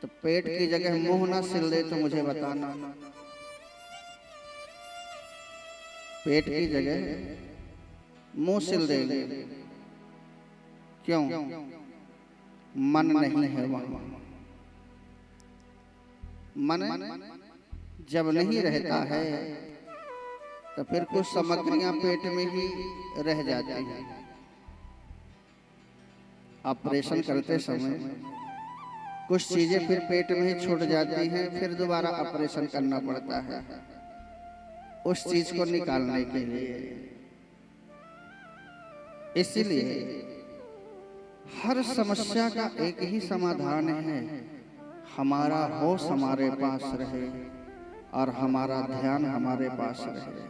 तो पेट की जगह मुंह ना सिल दे तो मुझे बताना। पेट की जगह मुंह सिल देंगे, क्यों? मन नहीं है वहां। मन जब नहीं रहता है तो फिर कुछ सामग्रियां पेट में ही रह जाती हैं। ऑपरेशन करते समय कुछ चीजें फिर पेट में ही छूट जाती हैं, फिर दोबारा ऑपरेशन करना पड़ता है उस चीज को निकालने के लिए। इसलिए हर समस्या का एक ही समाधान है, हमारा होश हमारे पास रहे और हमारा ध्यान हमारे पास रहे।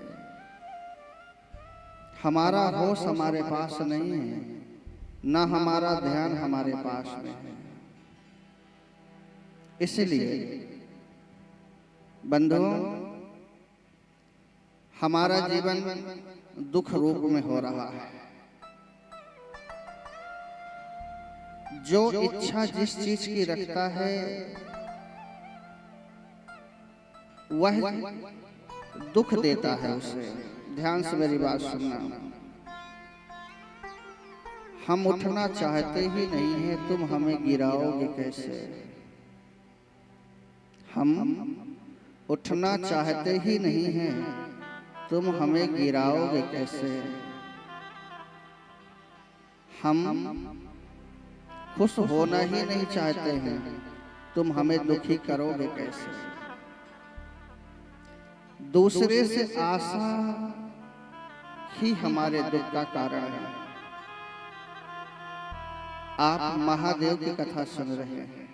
हमारा होश हमारे पास नहीं है, ना हमारा ध्यान हमारे पास में है। इसलिए बंधुओं, हमारा जीवन दुख रूप में हो रहा है। जो इच्छा जिस चीज की रखता है वह दुख देता है उसे। ध्यान से मेरी बात सुनना। हम उठना चाहते ही नहीं है, तुम हमें गिराओगे कैसे? हम उठना चाहते ही नहीं है, तुम हमें गिराओगे कैसे? हम खुश होना ही नहीं चाहते हैं, तुम हमें दुखी करोगे कैसे? दूसरे से आशा ही हमारे दुख का कारण है। आप महादेव की कथा सुन रहे हैं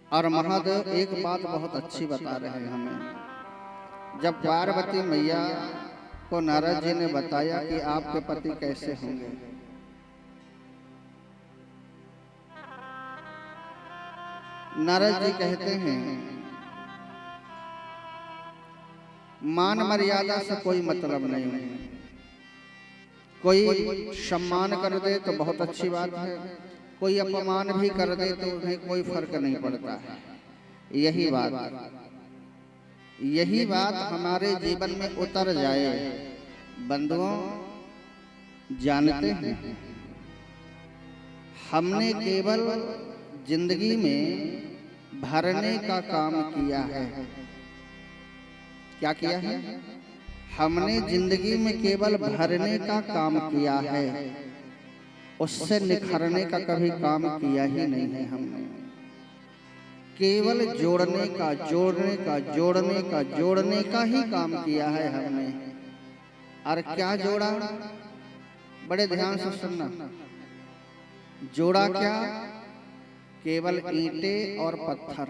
और महादेव एक बात बहुत अच्छी बता रहे हैं हमें। जब पार्वती मैया को नारद जी ने बताया कि आपके पति कैसे होंगे, नारद जी कहते हैं मान मर्यादा से कोई मतलब नहीं है। कोई सम्मान कर दे तो बहुत अच्छी बात है, कोई अपमान भी कर दे तो उन्हें कोई फर्क नहीं पड़ता है। यही बात हमारे जीवन में उतर जाए। बंधुओं, जानते हैं हमने केवल जिंदगी में भरने का काम किया है। क्या किया है? हमने जिंदगी में केवल भरने का काम किया है, उससे निखरने का कभी काम किया ही नहीं है। हमने केवल जोड़ने का जोड़ने का ही काम किया है हमने। और क्या जोड़ा? बड़े ध्यान से सुनना। जोड़ा क्या? केवल ईंटें और पत्थर।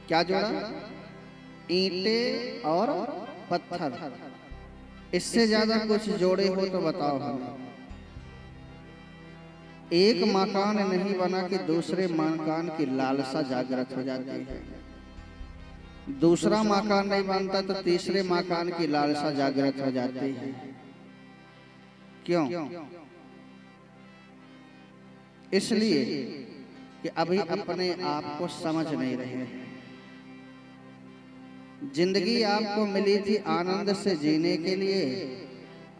क्या जोड़ा? ईंटें और पत्थर। इससे ज्यादा कुछ जोड़े हो तो बताओ हमें। एक मकान नहीं बना कि दूसरे मकान की लालसा जागृत हो जाती है। दूसरा मकान नहीं बनता तो तीसरे मकान की लालसा जागृत हो जाती है। क्यों? इसलिए कि अभी अपने आप को समझ नहीं रहे। जिंदगी आपको मिली थी आनंद से जीने के लिए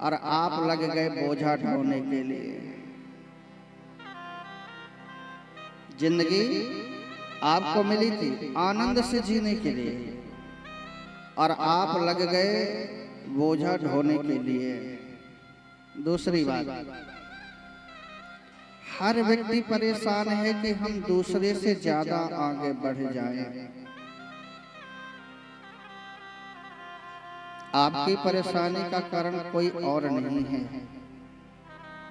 और आप लग गए बोझा ढोने के लिए। जिंदगी आपको मिली थी आनंद से जीने के लिए और आप लग गए बोझा ढोने के लिए। दूसरी बात, हर व्यक्ति परेशान है कि हम दूसरे से ज्यादा आगे बढ़ जाएं। आपकी परेशानी का कारण कोई और नहीं है।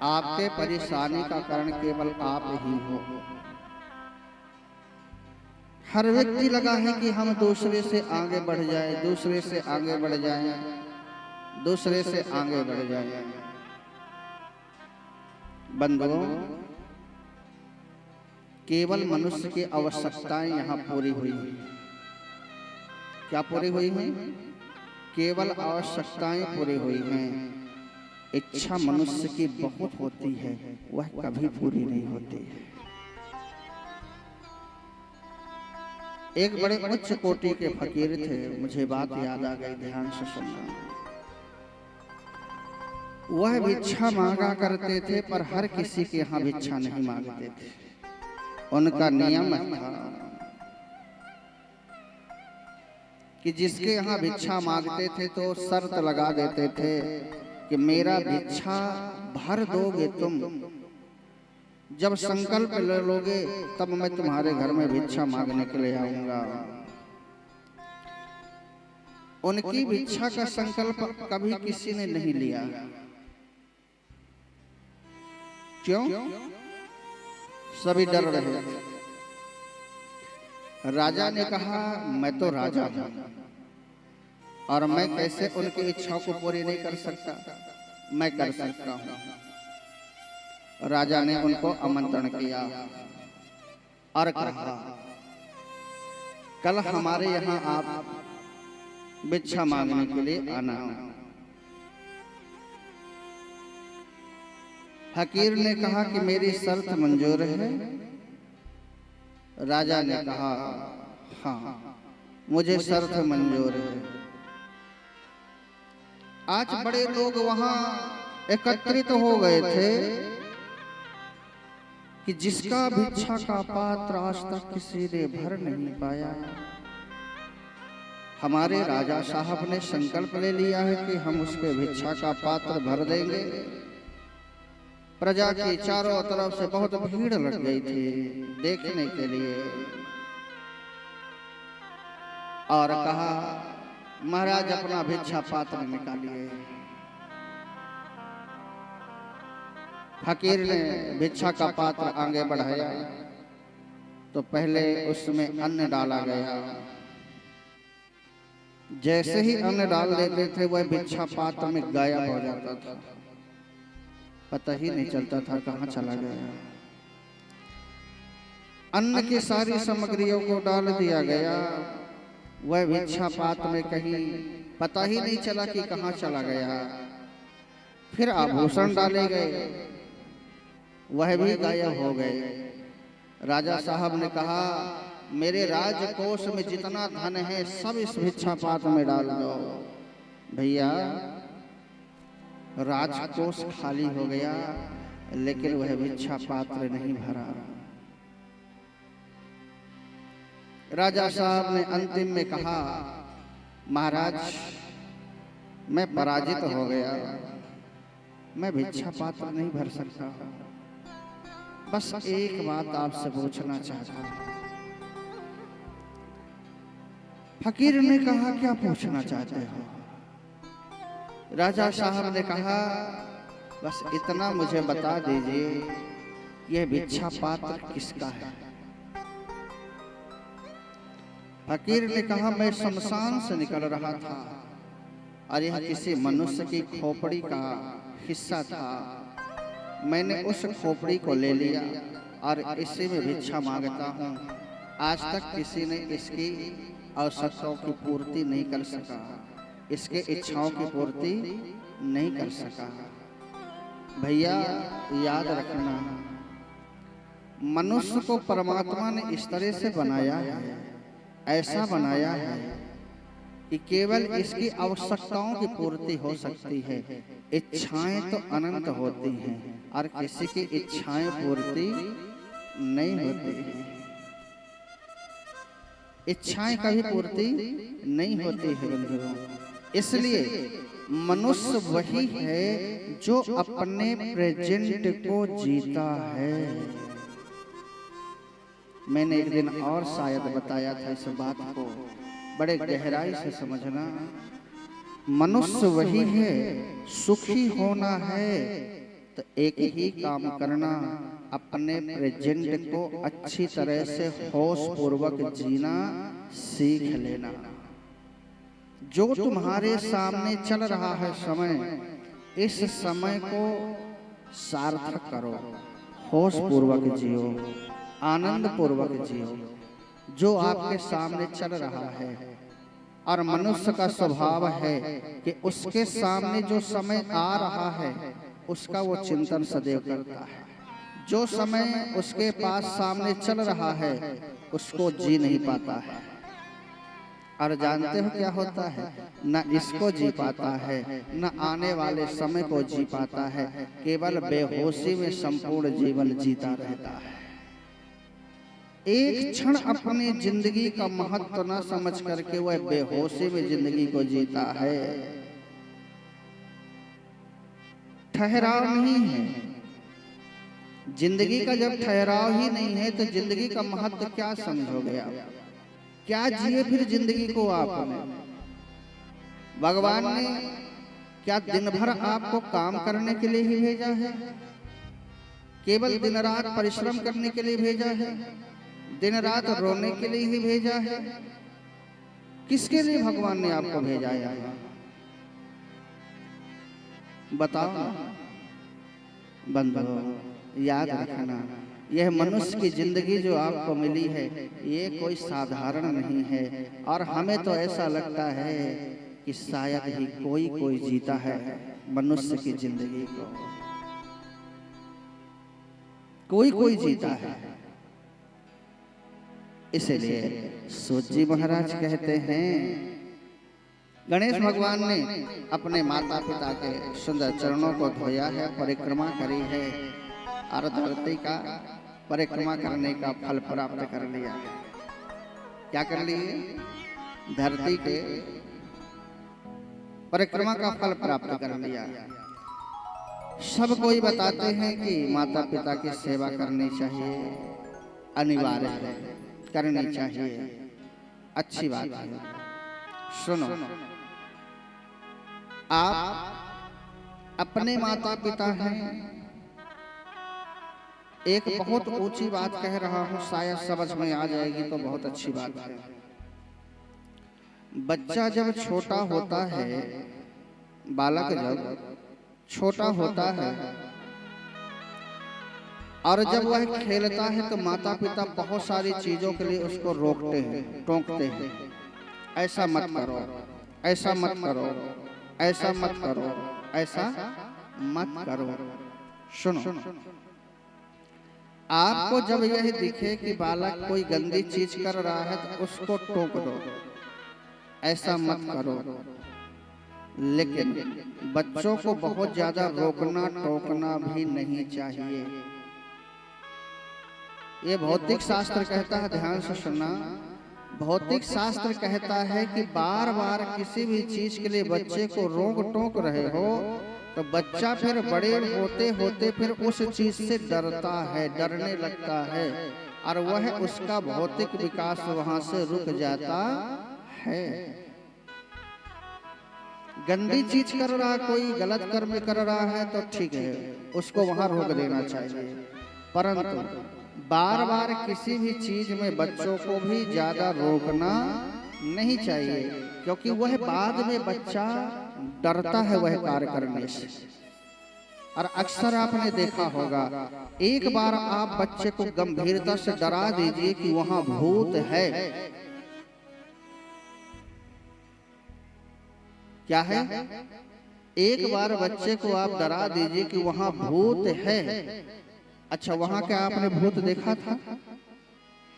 आपके परेशानी का कारण केवल आप ही हो। हर व्यक्ति लगा है कि हम दूसरे से आगे बढ़ जाए, दूसरे से आगे बढ़ जाए, दूसरे से आगे बढ़ जाए। बंधुओं, केवल मनुष्य की आवश्यकताएं यहाँ पूरी हुई हैं। क्या पूरी हुई हैं? केवल आवश्यकताएं पूरी हुई हैं। इच्छा मनुष्य की बहुत होती है, वह कभी पूरी नहीं होती है। एक बड़े उच्च कोटि के फकीर थे, मुझे बात याद आ गई, ध्यान से सुनना। वह भिक्षा मांगा करते थे पर हर किसी के यहाँ भिक्षा नहीं मांगते थे। उनका नियम था कि जिसके यहाँ भिक्षा मांगते थे तो शर्त लगा देते थे कि मेरा भिक्षा भर दोगे तुम, जब संकल्प ले लोगे तब मैं तुम्हारे घर में भिक्षा मांगने के लिए आऊंगा। उनकी भिक्षा का संकल्प कभी किसी ने नहीं लिया। क्यों? सभी डर रहे थे। राजा ने कहा मैं तो राजा हूं और मैं कैसे उनकी इच्छाओं को पूरी नहीं कर सकता? मैं कर सकता हूं। राजा ने उनको आमंत्रण किया और कहा कल हमारे यहाँ आप भिक्षा मांगने के लिए आना। फकीर ने कहा कि मेरी शर्त मंजूर है। राजा ने कहा हाँ, मुझे शर्त मंजूर है। आज बड़े लोग वहां एकत्रित हो गए थे कि जिसका भिक्षा का पात्र आज तक किसी ने भर नहीं पाया। हमारे राजा साहब ने संकल्प ले लिया है कि हम उसके भिक्षा का पात्र भर देंगे। प्रजा की चारों तरफ से बहुत भीड़ लग गई थी देखने के लिए और कहा महाराज अपना भिक्षा पात्र निकालिए। फकीर ने भिक्षा का पात्र आगे बढ़ाया तो पहले उसमें अन्न डाला गया। जैसे ही अन्न डाल देते थे वह भिक्षा पात्र में गायब हो जाता था, पता ही नहीं चलता था कहाँ चला गया। अन्न की सारी सामग्रियों को डाल दिया गया, वह भिक्षा पात्र में कहीं पता ही नहीं चला कि कहाँ चला गया। फिर आभूषण डाले गए, वह भी गायब हो गए। राजा साहब ने कहा मेरे राजकोष में जितना धन है सब इस भिक्षा पात्र में डाल दो। भैया राजकोष खाली हो गया लेकिन वह भिक्षा पात्र नहीं भरा। राजा साहब ने अंतिम में कहा महाराज मैं पराजित हो गया, मैं भिक्षा पात्र नहीं भर सकता। बस एक बात आपसे पूछना चाहता हूं। फकीर ने कहा क्या पूछना चाहते हो? राजा साहब ने कहा बस इतना मुझे बता दीजिए, यह भिक्षा पात्र किसका है? फकीर ने कहा, मैं शमशान से निकल रहा था और यह किसी मनुष्य की खोपड़ी का हिस्सा था। मैंने उस खोपड़ी को ले लिया और इसी में भिक्षा मांगता हूँ। आज तक किसी ने इसकी आवश्यकताओं की पूर्ति नहीं कर सका, इसके इच्छाओं की पूर्ति नहीं कर सका। भैया याद रखना, मनुष्य को परमात्मा ने इस तरह से बनाया है, ऐसा बनाया है कि केवल इसकी आवश्यकताओं की पूर्ति हो सकती है। इच्छाएं तो अनंत होती हैं और किसी की इच्छाएं पूर्ति नहीं होती हैं। इच्छाएं कभी पूर्ति नहीं होती है बंधुओं। इसलिए मनुष्य वही है जो अपने प्रेजेंट को जीता है। मैंने एक दिन और शायद बताया था इस बात को, बड़े गहराई से समझना। मनुष्य वही है, सुखी होना है तो एक ही काम करना, अपने प्रेजेंट को अच्छी तरह से होश पूर्वक जीना सीख लेना। जो तुम्हारे सामने चल रहा है समय, इस समय को सार्थक करो, होश पूर्वक जियो, आनंद पूर्वक जियो जो आपके सामने चल रहा है। और मनुष्य का स्वभाव है कि उसके सामने जो समय आ रहा है उसका वो चिंतन सदैव करता है। जो समय उसके पास सामने चल रहा है उसको जी नहीं पाता है। और जानते हो क्या होता है? न इसको जी पाता है, न आने वाले समय को जी पाता है। केवल बेहोशी में संपूर्ण जीवन जीता रहता है। एक क्षण अपनी जिंदगी का महत्व न समझ करके वह बेहोशी में जिंदगी को जीता है। ठहराव नहीं है जिंदगी का। जब ठहराव ही नहीं है तो जिंदगी का महत्व क्या समझोगे आप? क्या जिए फिर जिंदगी को आपने? भगवान ने क्या दिन भर आपको काम करने के लिए ही भेजा है? केवल दिन रात परिश्रम करने के लिए भेजा है? दिन रात रोने के लिए ही भेजा है? किसके लिए भगवान ने आपको भेजा है? बताओ बंधुओं, याद रखना, यह मनुष्य की जिंदगी जो आपको मिली है ये कोई साधारण नहीं है। और हमें तो ऐसा लगता है कि शायद ही कोई जीता है मनुष्य की जिंदगी को। कोई जीता है। इसलिए सूत जी महाराज कहते हैं, गणेश भगवान ने अपने माता पिता के सुंदर चरणों को धोया है, परिक्रमा करी है और धरती का परिक्रमा करने का फल प्राप्त कर लिया। क्या कर लिए? धरती के परिक्रमा का फल प्राप्त कर लिया। सब कोई बताते हैं कि माता पिता की सेवा करनी चाहिए, अनिवार्य है, करनी चाहिए, अच्छी बात है। सुनो, आप अपने माता पिता हैं। एक बहुत ऊंची बात कह रहा हूं, शायद समझ में आ जाएगी तो बहुत अच्छी बात है। बच्चा जब छोटा होता है, बालक जब छोटा होता है और जब वह खेलता है तो माता पिता बहुत सारी चीजों के लिए उसको रोकते हैं, टोकते हैं। ऐसा मत करो, ऐसा मत करो, ऐसा मत करो, ऐसा मत करो। सुनो, आपको जब यह दिखे कि बालक कोई गंदी चीज कर रहा है तो उसको टोक दो, ऐसा मत करो। लेकिन बच्चों को बहुत ज्यादा रोकना टोकना भी नहीं चाहिए। ये भौतिक शास्त्र कहता है, ध्यान से सुनना, भौतिक शास्त्र कहता है कि बार बार किसी भी चीज के लिए बच्चे को रोक टोक रहे हो तो बच्चा फिर बड़े होते होते फिर उस चीज से डरता है, डरने लगता है और वह उसका भौतिक विकास वहां से रुक जाता है। गंदी चीज कर रहा, कोई गलत कर्म कर रहा है तो ठीक है, उसको वहां रोक देना चाहिए। परंतु बार बार किसी भी चीज में बच्चों को भी ज्यादा रोकना नहीं चाहिए, क्योंकि वह बाद में बच्चा डरता है वह कार्य करने से। और अक्सर आपने देखा होगा, एक बार आप बच्चे को गंभीरता से डरा दीजिए कि वहां भूत है। क्या है? एक बार बच्चे को आप डरा दीजिए कि वहां भूत है। अच्छा, वहां क्या आपने भूत देखा था?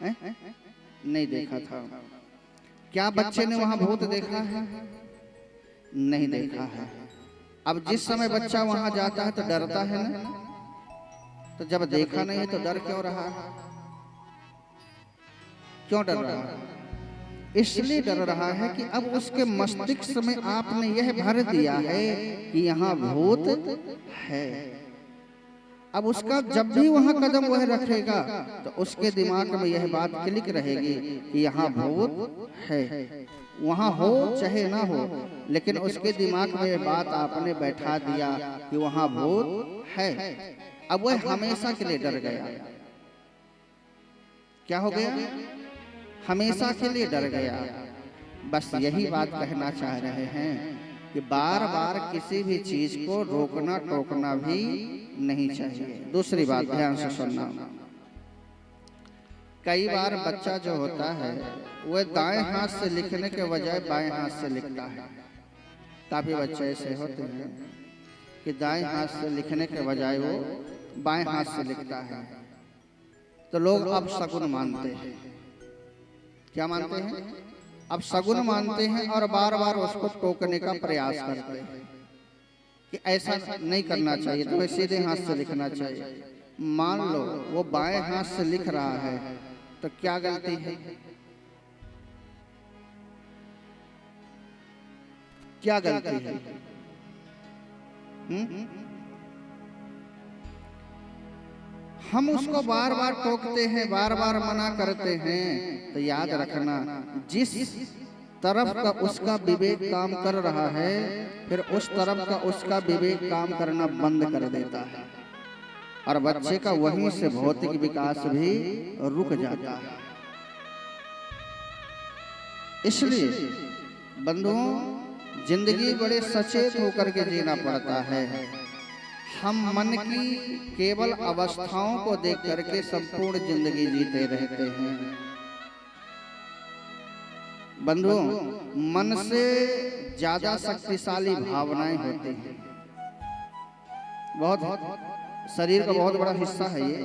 नहीं देखा था। क्या बच्चे ने वहां भूत देखा है? नहीं देखा है। अब जिस समय बच्चा वहां जाता है तो डरता है ना, तो जब देखा नहीं है तो डर क्यों रहा है? क्यों डर रहा है? इसलिए डर रहा है कि अब उसके मस्तिष्क में आपने यह भर दिया है कि यहाँ भूत है। अब उसका जब भी वहां कदम वह रखेगा तो उसके दिमाग में यह बात क्लिक रहेगी कि यहाँ भूत है। वहां हो चाहे ना हो, लेकिन उसके दिमाग में यह बात आपने बैठा दिया कि वहां भूत है। अब वह हमेशा के लिए डर गया। क्या हो गया? हमेशा के लिए डर गया। बस यही बात कहना चाह रहे हैं कि बार बार किसी भी चीज को रोकना टोकना भी नहीं चाहिए। दूसरी बात ध्यान से सुनना, कई बार बच्चा जो होता है वह दाएं हाथ से लिखने के बजाय बाएं हाथ से लिखता है। काफी बच्चे ऐसे होते हैं कि दाएं हाथ से लिखने के बजाय वो बाएं हाथ से लिखता है, तो लोग अब शगुन मानते हैं। क्या मानते हैं? अब शगुन मानते हैं और बार बार उसको टोकने का प्रयास करते हैं कि ऐसा नहीं करना चाहिए, तुम्हें सीधे हाथ से लिखना चाहिए। मान लो वो बाएं हाथ से लिख रहा है तो क्या गलती है? क्या गलती है? हम उसको बार बार टोकते हैं, बार बार मना करते हैं, तो याद रखना जिस तरफ का उसका विवेक काम कर रहा है, फिर उस तरफ का उसका विवेक काम करना बंद कर देता है और बच्चे का वहीं से भौतिक विकास भी रुक जाता है। इसलिए बंधुओं, जिंदगी बड़े सचेत होकर के जीना पड़ता है। हम मन की केवल अवस्थाओं को देख करके संपूर्ण जिंदगी जीते रहते हैं। बंधुओं, मन से ज्यादा शक्तिशाली भावनाएं होती हैं। बहुत शरीर का बहुत बड़ा हिस्सा है ये।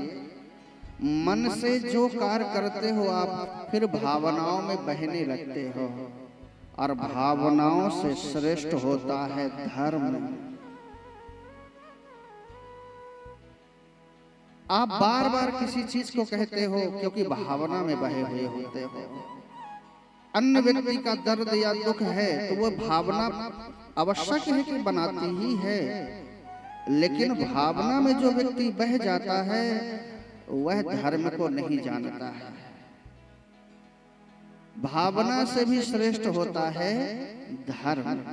मन से जो कार्य करते हो आप, फिर भावनाओं में बहने लगते हो और भावनाओं से श्रेष्ठ होता है धर्म। आप बार बार किसी चीज को कहते हो क्योंकि भावना में बहे हुए होते हो। अन्य व्यक्ति का दर्द या दुख है तो वो भावना आवश्यक है कि बनाती ही है, लेकिन भावना में जो व्यक्ति बह जाता है वह धर्म को नहीं जानता है। भावना से भी श्रेष्ठ होता है धर्म।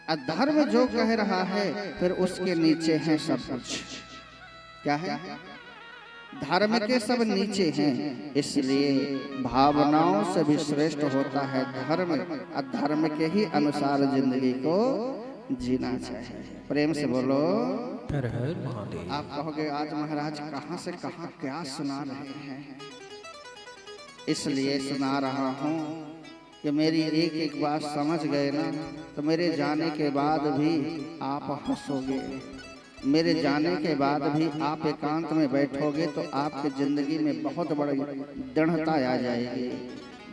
अधर्म जो कह रहा है फिर उसके नीचे है सब कुछ। क्या है? धर्म के सब नीचे हैं। इसलिए भावनाओं से भी श्रेष्ठ होता है धर्म। अधर्म के ही अनुसार जिंदगी को जीना चाहिए। प्रेम से बोलो हर हर महादेव। आप कहोगे आज महाराज कहां से कहां क्या सुना रहे हैं? इसलिए सुना रहा हूं कि मेरी एक एक बात समझ गए ना, तो मेरे जाने के बाद भी आप हंसोगे। मेरे जाने के बाद भी आप एकांत में बैठोगे तो आपकी जिंदगी में बहुत बड़ी दृढ़ता आ जाएगी।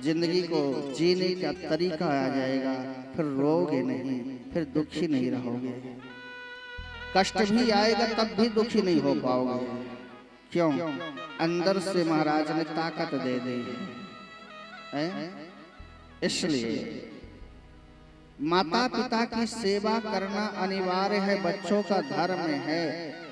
जिंदगी को जीने का तरीका आ जाएगा। फिर रोगे नहीं, फिर दुखी नहीं रहोगे। कष्ट भी आएगा तब भी दुखी नहीं हो पाओगे। क्यों? अंदर से महाराज ने ताकत दे दी है। इसलिए माता पिता की सेवा करना अनिवार्य है, बच्चों का धर्म है।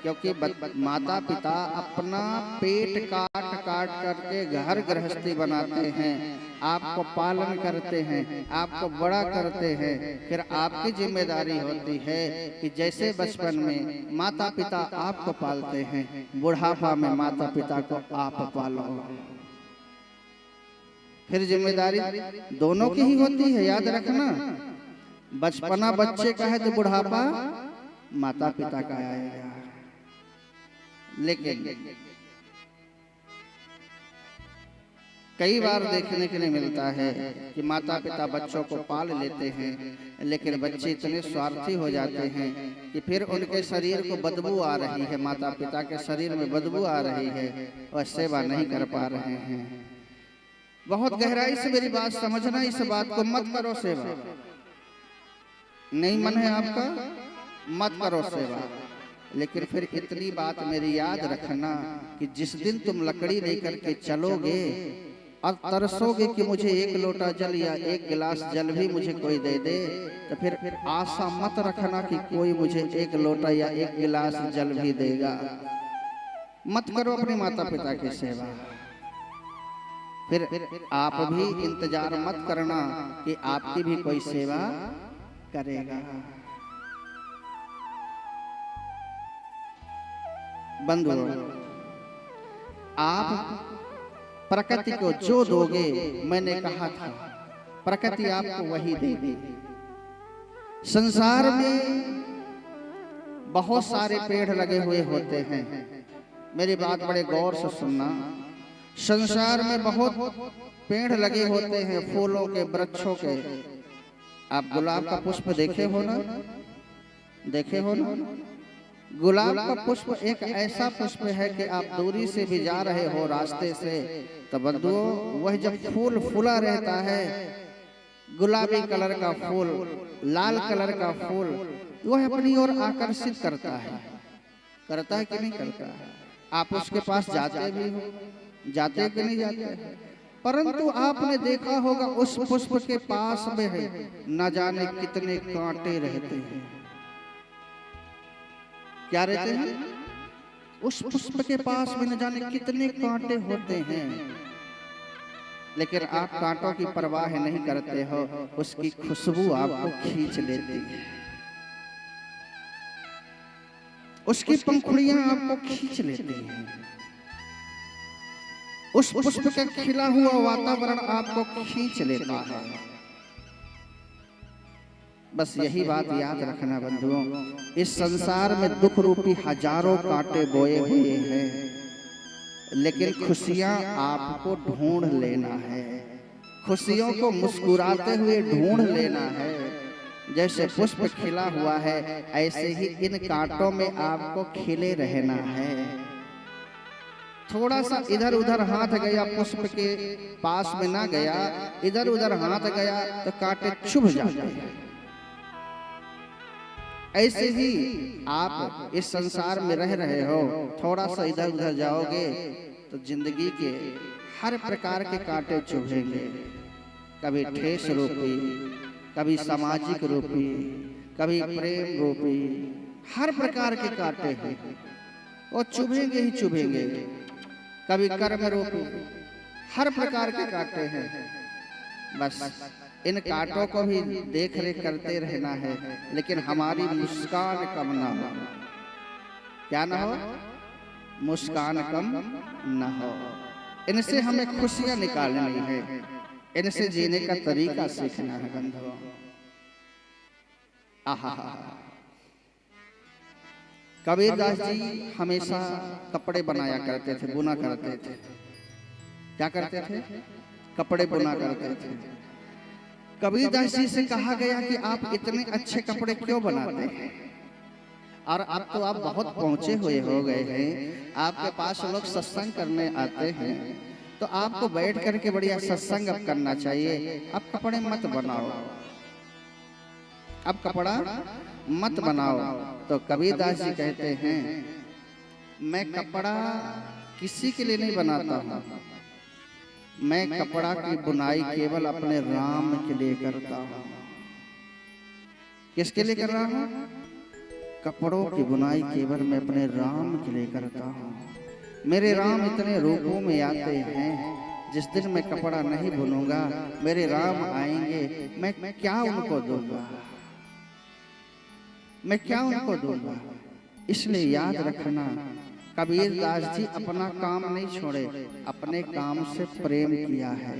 क्योंकि माता पिता अपना पेट काट काट करके घर गृहस्थी बनाते हैं, आपको पालन करते हैं, आपको बड़ा करते हैं, फिर आपकी जिम्मेदारी होती है कि जैसे बचपन में माता पिता आपको पालते हैं, बुढ़ापा में माता पिता को आप पालो। फिर जिम्मेदारी दोनों की ही होती है, याद रखना। बचपना बच्चे का है तो बुढ़ापा माता पिता का आएगा। लेकिन कई बार देखने के लिए मिलता है कि माता पिता बच्चों को पाल लेते हैं, लेकिन बच्चे इतने स्वार्थी हो जाते हैं कि फिर उनके शरीर को बदबू आ रही है, माता पिता के शरीर में बदबू आ रही है और सेवा नहीं कर पा रहे हैं। बहुत गहराई से मेरी बात समझना, इस बात को मत करो सेवा। नहीं मन है आपका, मत करो सेवा। लेकिन फिर इतनी बात मेरी याद रखना कि जिस दिन तुम लकड़ी लेकर के चलोगे और तरसोगे कि मुझे एक लोटा जल या एक गिलास जल भी मुझे कोई दे दे, तो फिर आशा मत रखना कि कोई मुझे एक लोटा या एक गिलास जल भी देगा। मत करो अपने माता पिता की सेवा। फिर आप भी इंतजार मत करना कि आपकी भी कोई सेवा करेगा। बंधुओं, आप प्रकृति को जो दोगे, मैंने कहा था प्रकृति आपको वही देगी। संसार में बहुत सारे पेड़ लगे हुए होते हैं, मेरी बात बड़े गौर से सुनना। संसार में बहुत पेड़ लगे होते हैं, फूलों के, वृक्षों के। आप गुलाब का पुष्प देखे हो ना, देखे हो ना? गुलाब का पुष्प एक ऐसा पुष्प है कि आप दूरी से भी जा रहे हो रास्ते से, तो बंधुओं वह जब फूल फूला रहता है, गुलाबी कलर का फूल, लाल कलर का फूल, वह अपनी ओर आकर्षित करता है। करता है कि नहीं करता है? आप उसके पास जाते भी हो, जाते कि नहीं जाते? परंतु आपने देखा होगा उस पुष्प के पास में है न जाने कितने कांटे रहते हैं। क्या रहते हैं? उस पुष्प के पास में न जाने कितने कांटे होते हैं, लेकिन आप कांटों की परवाह नहीं करते हो, उसकी खुशबू आपको खींच लेती है, उसकी पंखुड़ियां आपको खींच लेती हैं, उस पुष्प का खिला हुआ वातावरण आपको खींच लेता है। बस यही बात याद रखना बंधुओं, इस संसार में दुख रूपी हजारों कांटे बोए हुए हैं, लेकिन खुशियां आपको ढूंढ लेना है। खुशियों को मुस्कुराते हुए ढूंढ लेना है। जैसे पुष्प खिला हुआ है, ऐसे ही इन कांटों में आपको खिले रहना है। थोड़ा सा इधर उधर हाथ गया, पुष्प के पास में ना गया, इधर उधर हाथ गया तो कांटे चुभ जाते हैं। ऐसे ही आप इस संसार में रह रहे हो, थोड़ा सा इधर उधर जाओगे तो जिंदगी के हर प्रकार के कांटे चुभेंगे। कभी ठेस रूपी, कभी सामाजिक रूपी, कभी प्रेम रूपी, हर प्रकार के कांटे हैं, वो चुभेंगे ही चुभेंगे। कभी कर्म रूपी, हर प्रकार के कांटे हैं। बस इन कांटों को भी देख रेख करते रहना है, लेकिन हमारी मुस्कान कम ना हो। क्या ना हो? मुस्कान कम ना हो। इनसे हमें खुशियां निकालनी है, इनसे जीने का तरीका सीखना है बंधुओं। आहा, कबीरदास जी हमेशा कपड़े बनाया करते थे, बुना करते थे। क्या करते थे? कपड़े बुना करते थे। कबीरदास जी से कहा गया कि आप इतने अच्छे कपड़े क्यों बनाते हैं? और अब तो आप बहुत पहुंचे हुए हो गए हैं, आपके पास लोग सत्संग करने आते हैं, तो आपको बैठ करके बढ़िया सत्संग अब करना चाहिए। अब कपड़े मत बनाओ, अब कपड़ा मत बनाओ। तो कबीरदास जी कहते हैं, मैं कपड़ा किसी के लिए नहीं बनाता हूँ, मैं कपड़ा की बुनाई केवल अपने राम के लिए करता हूँ। किसके लिए कर रहा हूँ? कपड़ों की बुनाई केवल मैं अपने राम के लिए करता हूँ। मेरे राम इतने रूपों में आते हैं, जिस दिन मैं कपड़ा नहीं बुनूंगा मेरे राम आएंगे, मैं क्या उनको दूंगा, मैं क्या उनको दूंगा। इसलिए याद रखना, कबीर दास जी अपना काम नहीं छोड़े, अपने काम से प्रेम किया है।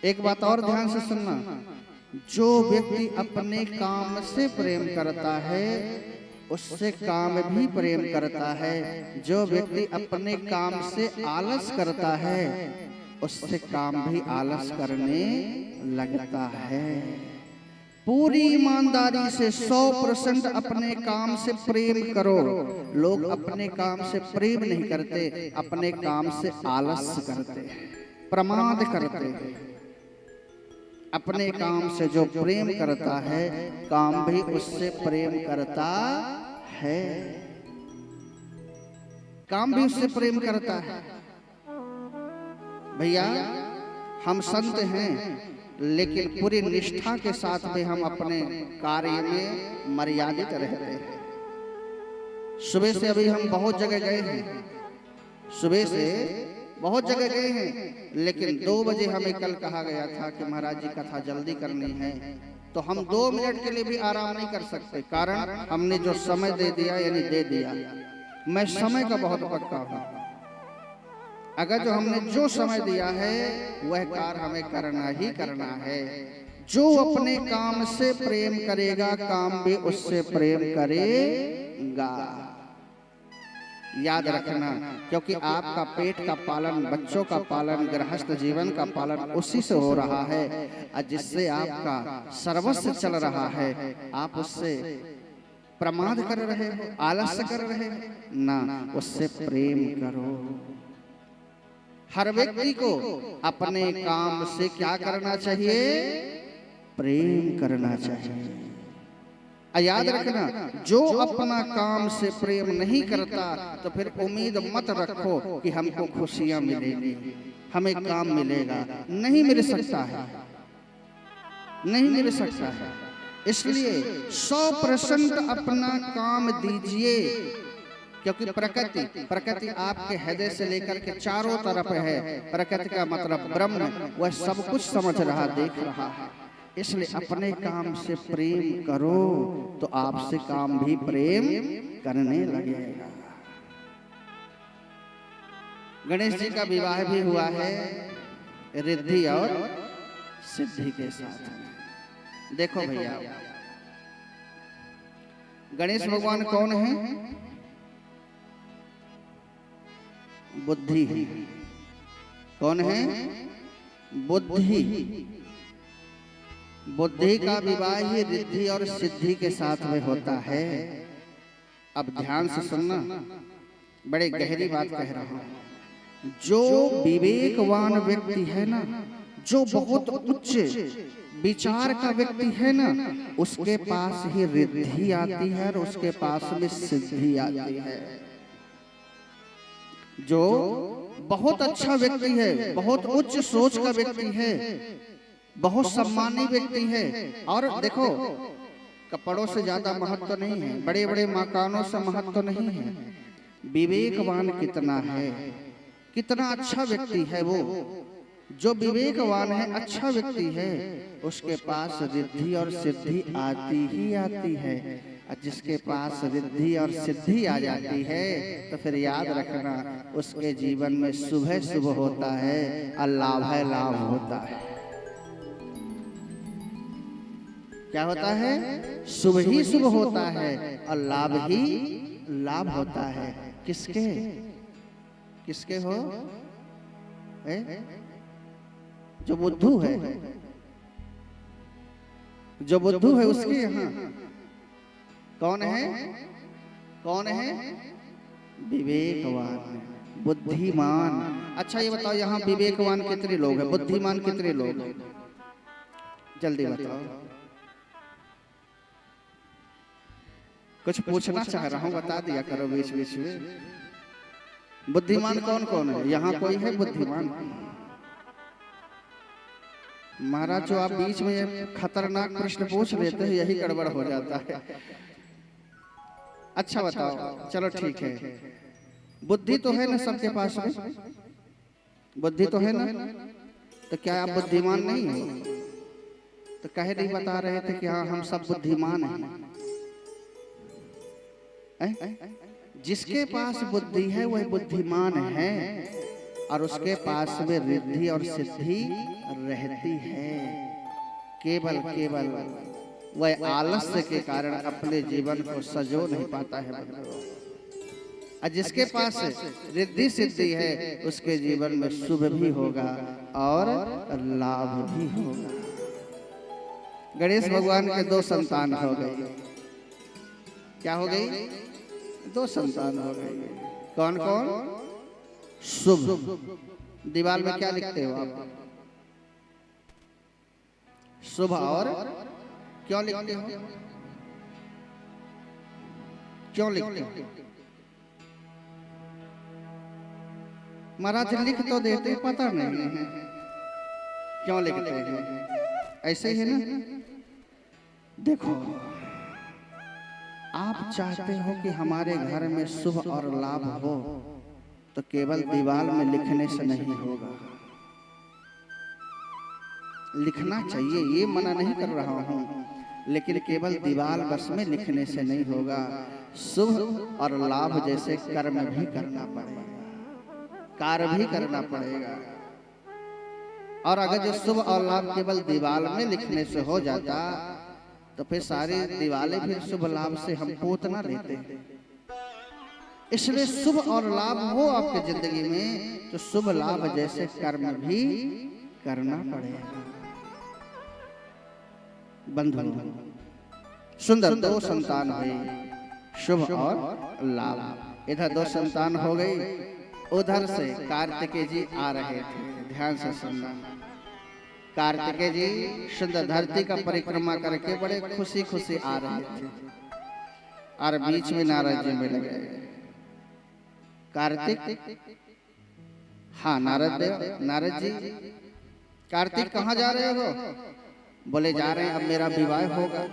एक बात और ध्यान से सुनना, जो व्यक्ति अपने काम से प्रेम करता है उससे काम भी प्रेम करता है। जो व्यक्ति अपने काम से आलस करता है उससे काम भी आलस करने लगता है। पूरी ईमानदारी से 100% अपने काम से प्रेम करो। लोग अपने काम से प्रेम नहीं करते, अपने काम से आलस करते, प्रमाद करते। अपने काम से जो प्रेम करता है काम भी उससे प्रेम करता है, काम भी उससे प्रेम करता है। भैया हम संत हैं लेकिन पूरी निष्ठा के साथ में हम अपने कार्य में मर्यादित रहते हैं। सुबह से अभी हम बहुत जगह गए हैं, सुबह से बहुत जगह गए हैं, लेकिन 2 बजे हमें कल कहा गया था कि महाराज जी कथा जल्दी करनी है, तो हम 2 मिनट के लिए भी आराम नहीं कर सकते, कारण हमने जो समय दे दिया यानी दे दिया। मैं समय का बहुत पक्का हूं, अगर जो हमने जो समय दिया है वह कार्य हमें करना ही करना है। जो अपने काम से प्रेम करेगा काम भी उससे प्रेम करेगा। याद रखना, क्योंकि आपका पेट का पालन, बच्चों का पालन, गृहस्थ जीवन का पालन उसी से हो रहा है, और जिससे आपका सर्वस्व चल रहा है आप उससे प्रमाद कर रहे हो, आलस्य कर रहे हो ना, उससे प्रेम करो। हर व्यक्ति को अपने काम से क्या करना चाहिए? प्रेम करना चाहिए। याद रखना, जो अपना काम से प्रेम नहीं करता तो फिर उम्मीद मत रखो कि हमको खुशियां मिलेंगी, हमें काम मिलेगा। नहीं मिल सकता है, नहीं मिल सकता है। इसलिए 100% अपना काम दीजिए, क्योंकि प्रकृति आपके हृदय से लेकर के चारों तरफ है। प्रकृति का मतलब ब्रह्म, वह सब कुछ समझ रहा, देख रहा है। इसलिए अपने काम से प्रेम करो तो आपसे काम भी प्रेम करने लगेगा। गणेश जी का विवाह भी हुआ है रिद्धि और सिद्धि के साथ। देखो भैया, गणेश भगवान कौन है? बुद्धि है। कौन है? बुद्धि। बुद्धि का विवाह ही रिद्धि और सिद्धि के साथ में होता है। अब ध्यान से सुनना, बड़े गहरी बात कह रहा हूं। जो विवेकवान व्यक्ति है ना, जो बहुत उच्च विचार का व्यक्ति है ना, उसके पास ही रिद्धि आती है और उसके पास में सिद्धि आती है। जो बहुत अच्छा व्यक्ति है, बहुत उच्च सोच का व्यक्ति है, बहुत सम्मानी व्यक्ति है, और देखो कपड़ों से ज्यादा महत्व नहीं है, बड़े बड़े मकानों से महत्व नहीं है। विवेकवान कितना है, कितना अच्छा व्यक्ति है वो। जो विवेकवान है, अच्छा व्यक्ति है, उसके पास रिद्धि और सिद्धि आती ही आती है। और जिसके पास रिद्धि और सिद्धि आ जाती है तो फिर याद रखना, उसके जीवन में शुभ शुभ होता है और लाभ है लाभ होता है। क्या होता है? शुभ ही शुभ होता है और लाभ ही लाभ होता है। किसके? किसके हो? जो बुद्धू है, जो बुद्धू है उसके यहाँ। कौन है? कौन है? विवेकवान, बुद्धिमान। अच्छा ये बताओ, यहाँ विवेकवान कितने लोग हैं, बुद्धिमान कितने लोग हैं? जल्दी बताओ। कुछ पूछना चाह रहा हूँ, बता दिया करो बीच बीच में। बुद्धिमान कौन कौन है? यहाँ कोई है बुद्धिमान? महाराज जो आप बीच में खतरनाक प्रश्न पूछ लेते हैं, यही गड़बड़ हो जाता है। अच्छा बताओ, चलो ठीक है। बुद्धि तो है ना सबके पास में? बुद्धि तो है ना, तो क्या आप बुद्धिमान नहीं हो? तो कहे नहीं बता रहे थे कि हाँ हम सब बुद्धिमान हैं। जिसके पास बुद्धि है वह बुद्धिमान है और उसके पास में रिद्धि और सिद्धि रहती है। केवल केवल वह आलस्य के कारण अपने जीवन को सजो नहीं पाता है। और जिसके पास रिद्धि सिद्धि है उसके जीवन में शुभ भी होगा और लाभ भी होगा। गणेश भगवान के 2 संतान हो गई। क्या हो गई? 2 संतान हो गई। कौन कौन? शुभ। दीवार में क्या लिखते हो आप? शुभ। और क्यों लिखते हो? क्यों लिखते हो? महाराज लिख तो देते, पता नहीं है क्यों लिखते हैं। ऐसे ही है ना। देखो, आप चाहते हो कि हमारे घर में शुभ और लाभ हो, तो केवल दीवार में लिखने से नहीं होगा। लिखना चाहिए, ये मना नहीं कर रहा हूं, लेकिन केवल दीवार बस में लिखने से नहीं होगा। शुभ और लाभ जैसे कर्म भी करना पड़ेगा, कार्य भी करना पड़ेगा। और अगर जो शुभ और लाभ केवल दीवार में लिखने से हो जाता तो फिर सारी दीवारें फिर शुभ लाभ से हम पोत ना लेते। इसलिए शुभ और लाभ हो आपकी जिंदगी में तो शुभ लाभ जैसे कर्म भी करना पड़ेगा। बंधु सुंदर 2 संतान हुई, शुभ और लाभ। इधर 2 संतान हो गई, उधर से कार्तिकेय जी आ रहे थे। ध्यान से सुनना। कार्तिकेय जी सुंदर धरती का परिक्रमा करके बड़े खुशी खुशी आ रहे थे और बीच में नारद जी मिल गए। कार्तिक, हाँ नारद देव, नारद जी कार्तिक कहाँ जा रहे हो? बोले जा रहे हैं अब मेरा विवाह होगा।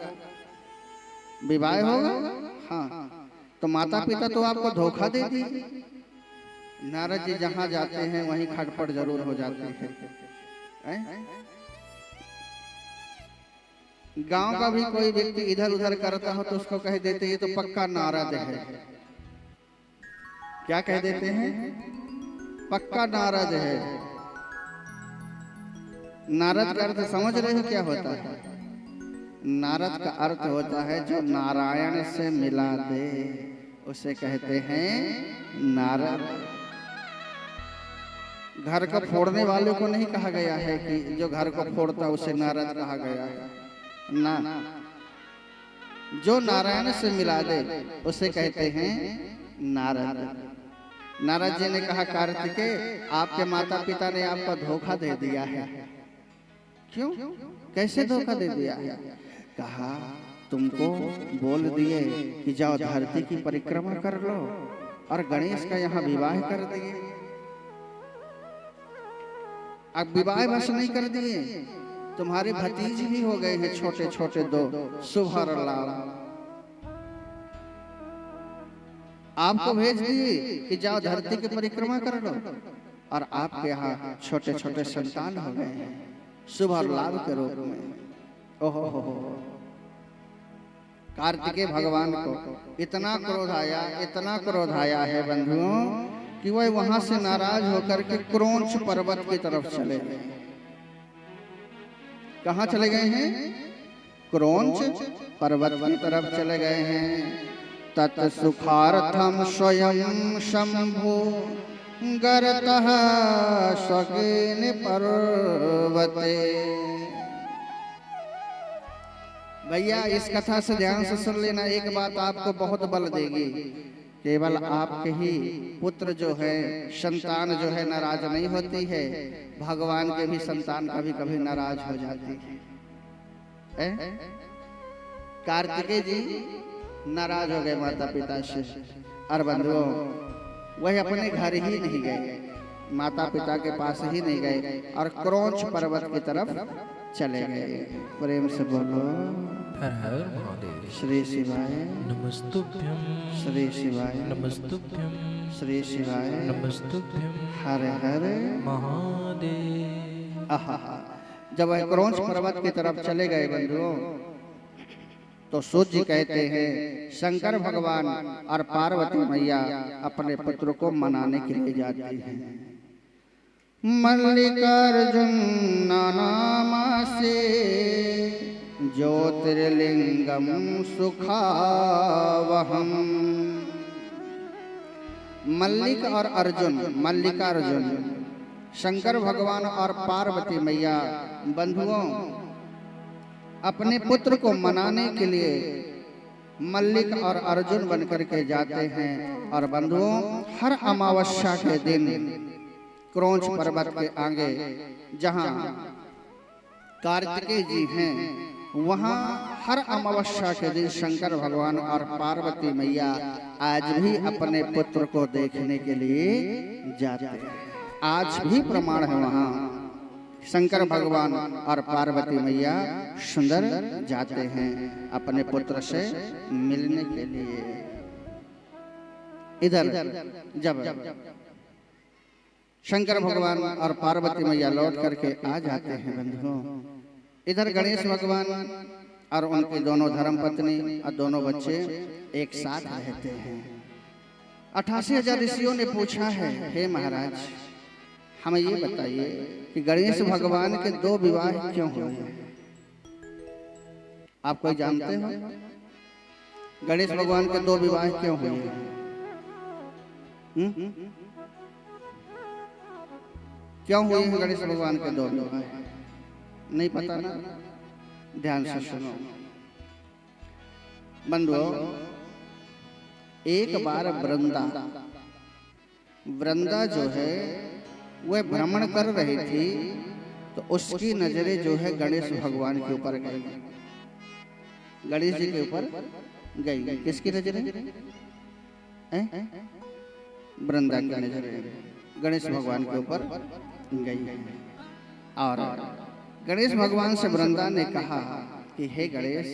विवाह होगा? हाँ। तो माता पिता तो आपको धोखा दे दी। नारद जी जहां जाते हैं वहीं खटपट जरूर हो जाती है। गांव का भी कोई व्यक्ति इधर उधर करता हो तो उसको कह देते ये तो पक्का नारद है। क्या कह देते हैं? पक्का नारद है। नारद का अर्थ समझ रहे हो क्या होता है? नारद का अर्थ होता है जो नारायण से मिला दे, उसे कहते हैं नारद। घर को फोड़ने वाले को नहीं कहा गया है कि जो घर को फोड़ता उसे नारद कहा गया है ना। जो नारायण से मिला दे उसे कहते हैं नारद। नारद जी ने कहा कार्तिकेय आपके माता पिता ने आपको धोखा दे दिया है। क्यों? कैसे धोखा दे दिया है? कहा तुमको बोल दिए कि जाओ धरती की परिक्रमा कर लो और गणेश का यहाँ विवाह कर दिए। अब विवाह बस नहीं कर दिए, तुम्हारे भतीज भी हो गए हैं छोटे छोटे 2, शुभ और लाभ। आपको भेज दिए कि जाओ धरती की परिक्रमा कर लो और आपके यहाँ छोटे छोटे संतान हो गए हैं शुभ और लाभ के रूप में। ओहो हो। कार्तिकेय भगवान को इतना क्रोध आया, इतना क्रोध आया है बंधुओं कि वह वहां से नाराज होकर के क्रौंच पर्वत की तरफ चले गए। कहां चले गए हैं? क्रौंच पर्वत की तरफ चले गए हैं। तत् सुखार्थम स्वयं शंभु गरतः स्वकेन पर्वते। भैया इस कथा से ध्यान से सुन लेना, एक बात आपको बहुत बल देगी। केवल आपके ही पुत्र जो है, संतान जो है नाराज नहीं होती है, भगवान के भी संतान कभी कभी नाराज हो जाती है। कार्तिकेय जी नाराज हो गए माता पिता से। और बंधुओं वह अपने घर ही नहीं गए, माता पिता के पास ही नहीं गए और क्रौंच पर्वत की तरफ चले गए। प्रेम से बोलो हर हर महादेव। श्री शिवाय नमस्तुभ्यं श्री शिवाय नमस्तुभ्यं श्री शिवाय नमस्तुभ्यं हर हर महादेव। आहा। जब वह क्रौंच पर्वत की तरफ चले गए बंधुओं, तो सूर्य जी कहते हैं शंकर भगवान और पार्वती मैया अपने पुत्र को मनाने के लिए जाती हैं। मल्लिकार्जुन नामासे ज्योतिर्लिंगम सुखावहम। मल्लिक और अर्जुन, मल्लिकार्जुन शंकर भगवान और पार्वती मैया बंधुओं अपने पुत्र को मनाने के लिए मल्लिक और अर्जुन बनकर के जाते हैं। और बंधुओं हर अमावस्या के दिन क्रौंच पर्वत के आगे जहां कार्तिकेय जी हैं, वहां हर अमावस्या के दिन शंकर भगवान और पार्वती मैया आज भी अपने पुत्र को देखने के लिए जाते हैं। आज भी प्रमाण है, वहां शंकर भगवान और पार्वती मैया सुंदर जाते हैं अपने पुत्र से मिलने के लिए। इधर जब शंकर भगवान और पार्वती मैया लौट करके आ जाते हैं बंधुओं, इधर गणेश भगवान और उनके दोनों धर्मपत्नी और दोनों बच्चे एक साथ रहते हैं। 88,000 ऋषियों ने पूछा है, हे महाराज हमें ये बताइए कि गणेश भगवान के 2 विवाह क्यों हुए? आप कोई जानते हो गणेश भगवान के 2 विवाह क्यों हुए? क्यों हुए हैं गणेश भगवान के 2 विवाह? नहीं पता ना? ध्यान से सुनो बंधुओं। एक बार वृंदा जो है वह भ्रमण कर रही थी, तो उसकी नजरें जो है गणेश भगवान के ऊपर गई, गणेश जी के ऊपर गई। किसकी नजरें? वृंदा की नजरें गणेश भगवान के ऊपर गई। और गणेश भगवान से वृंदा ने कहा कि हे गणेश,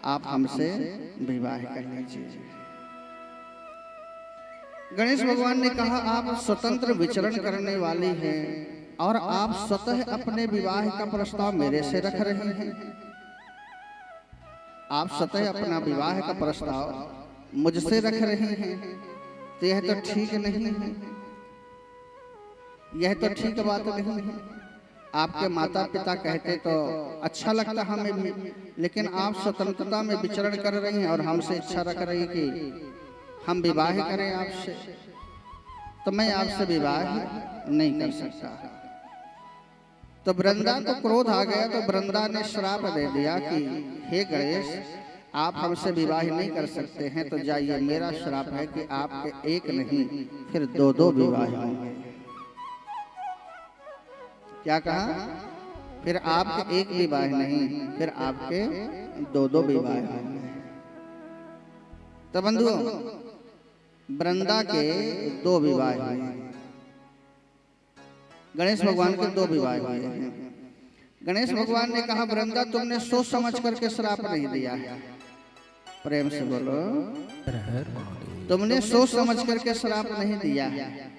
आप हमसे विवाह कर लीजिए। गणेश भगवान ने कहा, आप स्वतंत्र विचरण करने वाली हैं और आप स्वतः अपने विवाह का प्रस्ताव मेरे से रख रहे हैं। आप स्वतः अपना विवाह का प्रस्ताव मुझसे रख रहे हैं, तो यह तो ठीक नहीं है, यह तो ठीक बात नहीं है। आपके माता पिता कहते तो अच्छा लगता हमें भी, लेकिन आप स्वतंत्रता में विचरण कर रही हैं और हमसे इच्छा रख रही कि हम विवाह करें आपसे, तो मैं आपसे विवाह नहीं कर सकता। तो वृंदा को क्रोध आ गया, तो वृंदा ने श्राप दे दिया कि हे गणेश, आप हमसे विवाह नहीं कर सकते हैं, तो जाइए, मेरा श्राप है कि आपके एक नहीं फिर 2-2 विवाह होंगे। क्या कहा? फिर आपके एक विवाह नहीं फिर आपके 2-2 विवाह होंगे। तो बंधुओं वृंदा के 2 विवाह हुए, गणेश भगवान के 2 विवाह हुए हैं। गणेश भगवान ने कहा, वृंदा तुमने सोच समझ करके श्राप नहीं दिया है। प्रेम से बोलो, तुमने सोच समझ करके श्राप नहीं दिया है,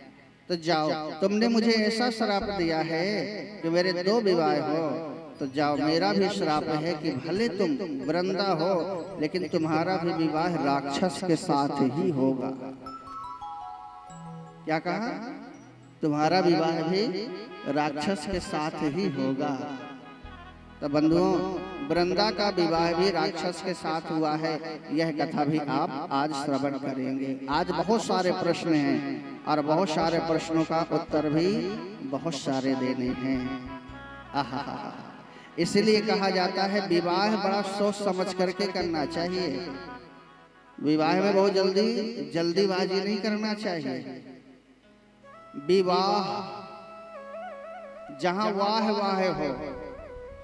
तो जाओ, तुमने मुझे ऐसा श्राप दिया है कि मेरे 2 विवाह हो, तो जाओ, मेरा भी श्राप है कि भले तुम वृंदा हो लेकिन तुम्हारा भी विवाह राक्षस के साथ ही होगा। क्या कहा? तुम्हारा विवाह भी राक्षस के साथ ही होगा। तो बंधुओं वृंदा का विवाह भी राक्षस के साथ हुआ है, यह कथा भी आप आज श्रवण करेंगे। आज बहुत सारे प्रश्न हैं और बहुत सारे प्रश्नों का उत्तर भी बहुत सारे देने हैं। आहा, इसलिए कहा जाता है विवाह बड़ा सोच समझ करके करना चाहिए। विवाह में बहुत जल्दीबाजी नहीं करना चाहिए। विवाह जहां वाह वाह हो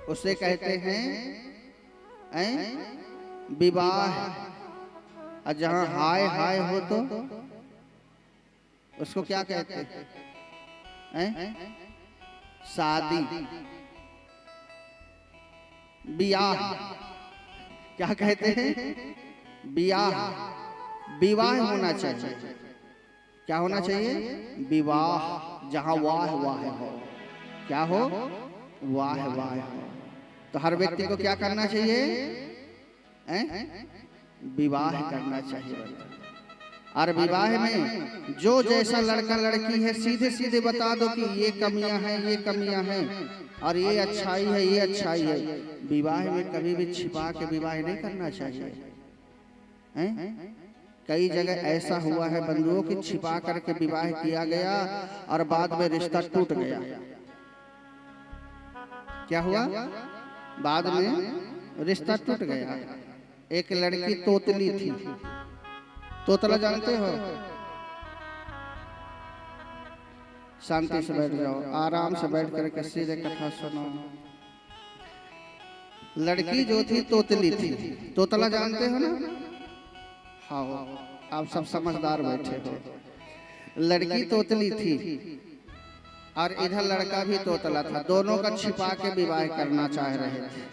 उसे कहते हैं विवाह, और जहां हाय हाय हो तो उसको क्या कहते हैं? शादी। बियाह क्या कहते हैं? बियाह। विवाह होना चाहिए। क्या होना चाहिए? विवाह, जहां वाह वाह हो। क्या हो? वाह वाह हो। तो हर व्यक्ति को क्या करना चाहिए? विवाह करना चाहिए। और विवाह में जो जैसा लड़का लड़की है सीधे सीधे बता दो कि ये कमियां हैं, ये कमियां हैं, और ये अच्छाई है, ये अच्छाई है। विवाह में कभी भी छिपा के विवाह नहीं करना चाहिए। कई जगह ऐसा हुआ है बंधुओं कि छिपा करके विवाह किया गया और बाद में रिश्ता टूट गया। क्या हुआ? बाद में रिश्ता टूट गया। एक लड़की तोतली थी। तोतला जानते हो? शांति से बैठ जाओ, आराम से बैठ करके सीधे कथा सुनो। लड़की जो थी तोतली थी। तोतला जानते हो ना? हाँ, आप सब समझदार बैठे हो। लड़की तोतली थी और इधर लड़का भी तोतला था। दोनों का छिपा के विवाह करना चाह रहे थे।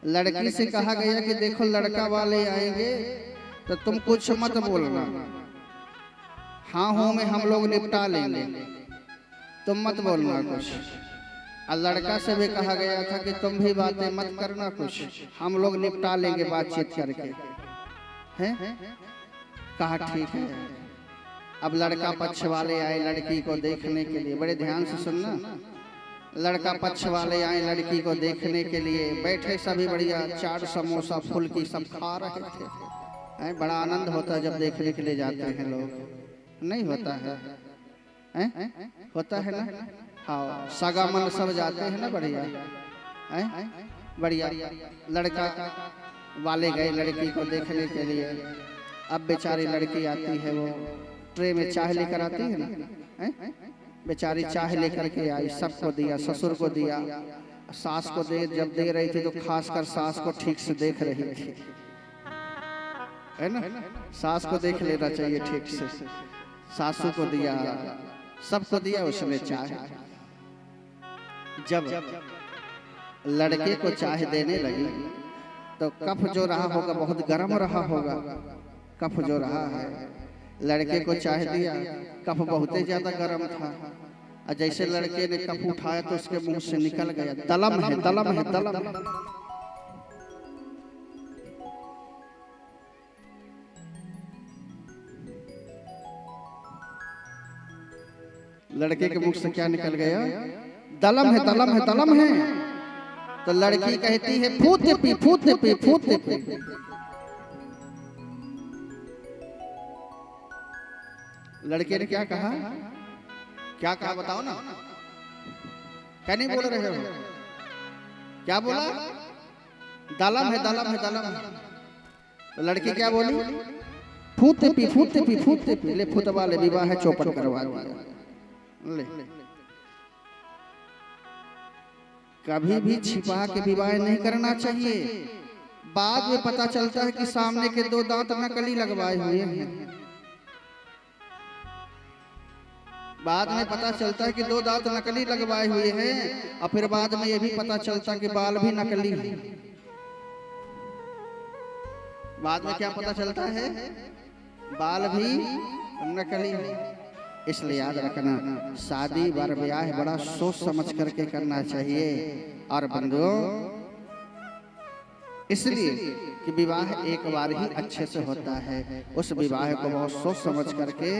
लड़की से कहा गया कि देखो लड़का वाले आएंगे तो तुम कुछ मत बोलना, हाँ हूं में हम लोग निपटा लेंगे, तुम मत बोलना कुछ। और लड़का से भी कहा गया था कि तुम भी बातें मत करना कुछ, हम लोग निपटा लेंगे बातचीत करके। हैं? कहा ठीक है। अब लड़का पक्ष वाले आए लड़की को देखने के लिए। बड़े ध्यान से सुनना। लड़का पक्ष वाले आए लड़की को देखने के लिए। बैठे सभी बढ़िया, चाट समोसा फुल्की सब खा रहे थे। बड़ा आनंद होता है जब देखने के लिए जाते हैं लोग। नहीं होता है? होता है ना? हाँ, सगामन सब जाते हैं ना। बढ़िया बढ़िया। लड़का वाले गए लड़की को देखने के लिए। अब बेचारी लड़की आती है, वो ट्रे में चाय लेकर आती है ना। बेचारी चाय लेकर के आई, सबको दिया, ससुर को दिया, सास को जब दे रही थी तो खासकर सास को ठीक से देख रही थी, है ना? सास को देख लेना चाहिए ठीक से। सासू को दिया, सबको दिया उसने चाय। जब लड़के को चाय देने लगी तो कफ जो रहा होगा बहुत गर्म रहा होगा। कफ जो रहा है, लड़के को चाय दिया, कफ बहुत ही ज्यादा गर्म था। और जैसे लड़के ने कफ उठाया तो उसके मुंह से निकल गया, दलम है, दलम है, दलम है। लड़के के मुख से क्या निकल गया? दलम है, दलम है, दलम है। तो लड़की कहती है फूट पी, फूट पी, फूट पी। लड़के ने क्या कहा? क्या कहा बताओ ना? क्या नहीं बोल रहे हो? क्या बोला? दलम है, दलम है, दलम है। तो लड़की क्या बोली? फूट पी, फूट पी, फूट पी। ले फूट वाले विवाह चौपट करवा दिया। ले कभी भी छिपा के विवाह नहीं करना चाहिए। बाद में पता चलता है कि सामने के दो दांत नकली लगवाए हुए हैं। बाद में पता चलता है कि दो दांत नकली लगवाए हुए हैं, और फिर बाद में ये भी पता चलता है कि बाल भी नकली है। बाद में क्या पता चलता है? बाल भी नकली है। इसलिए याद रखना, शादी बर ब्याह बड़ा सोच समझ करके करना चाहिए। और बंधुओं, इसलिए कि विवाह एक बार ही अच्छे से होता है, उस विवाह को बहुत सोच समझ करके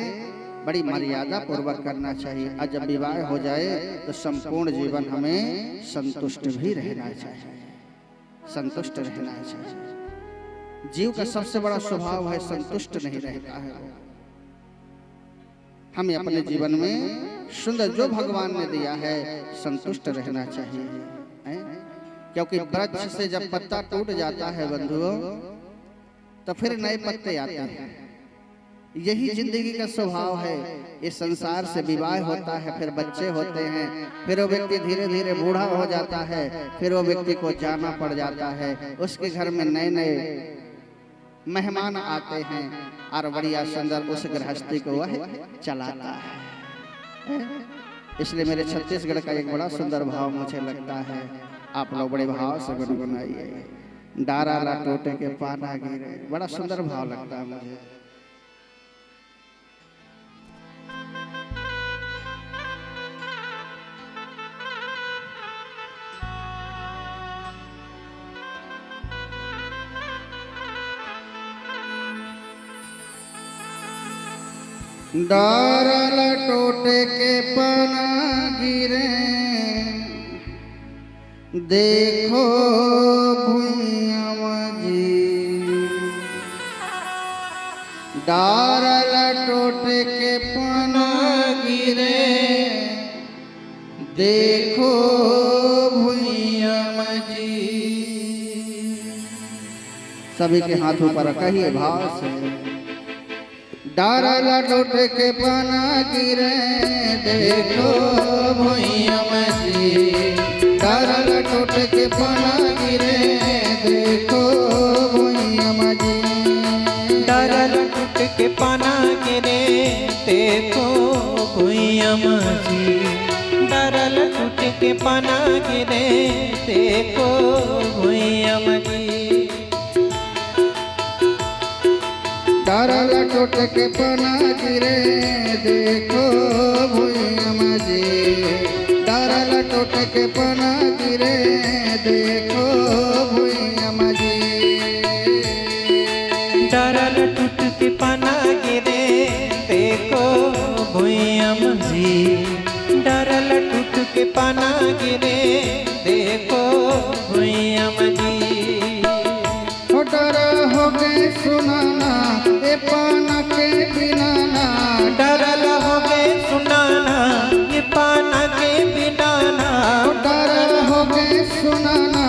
बड़ी मर्यादा पूर्वक करना चाहिए। और जब विवाह हो जाए तो संपूर्ण जीवन हमें संतुष्ट भी रहना चाहिए, संतुष्ट रहना चाहिए। जीव का सबसे बड़ा स्वभाव है संतुष्ट नहीं रहता है। हमें अपने जीवन में सुंदर जो भगवान ने दिया है संतुष्ट रहना चाहिए। क्योंकि वृक्ष से जब पत्ता टूट जाता है बंधुओं, तो फिर नए पत्ते आते हैं। यही जिंदगी का स्वभाव है। इस संसार से विवाह होता है, फिर बच्चे होते हैं, फिर वो व्यक्ति धीरे धीरे बूढ़ा हो जाता है, फिर वो व्यक्ति को जाना पड़ जाता है। उसके घर में नए नए मेहमान आते हैं और बढ़िया सुंदर उस गृहस्थी को वह चलाता है। इसलिए मेरे छत्तीसगढ़ का एक बड़ा सुंदर भाव मुझे लगता है, आप लोग बड़े भाव से गुनगुनाइए। डारा ला टोटे के पाना गिरे, बड़ा सुंदर भाव लगता है मुझे। डारल टोटे के पना गिरे देखो भुइयाँ जी। डारल टोटे के पना गिरे देखो भुइयाँ जी। सभी के हाथ ऊपर कहिए भाव से। डारल टोटे के पना गिरे देखो भुइयाँ जी। डारल टोटे के पना गिरे देखो भुइयाँ जी। डारल टूट के पना गिरे देखो भुइयाँ जी। डारल टूट के पना गिरे देखो भुइयाँ जी। डारल टोटे के पना गिरे देखो भुइयाँ जी। डारल टोटे के पना गिरे देखो भुइयाँ जी। डारल टूट के पना गिरे देखो भुइयाँ जी। डारल टूट के पना गिरे देखो भुइयाँ जी। डर हो गए सुनाना ए पाना के बिना ना। डरल हो गए सुनाना ये पाना के बिना ना। डर हो गए सुनाना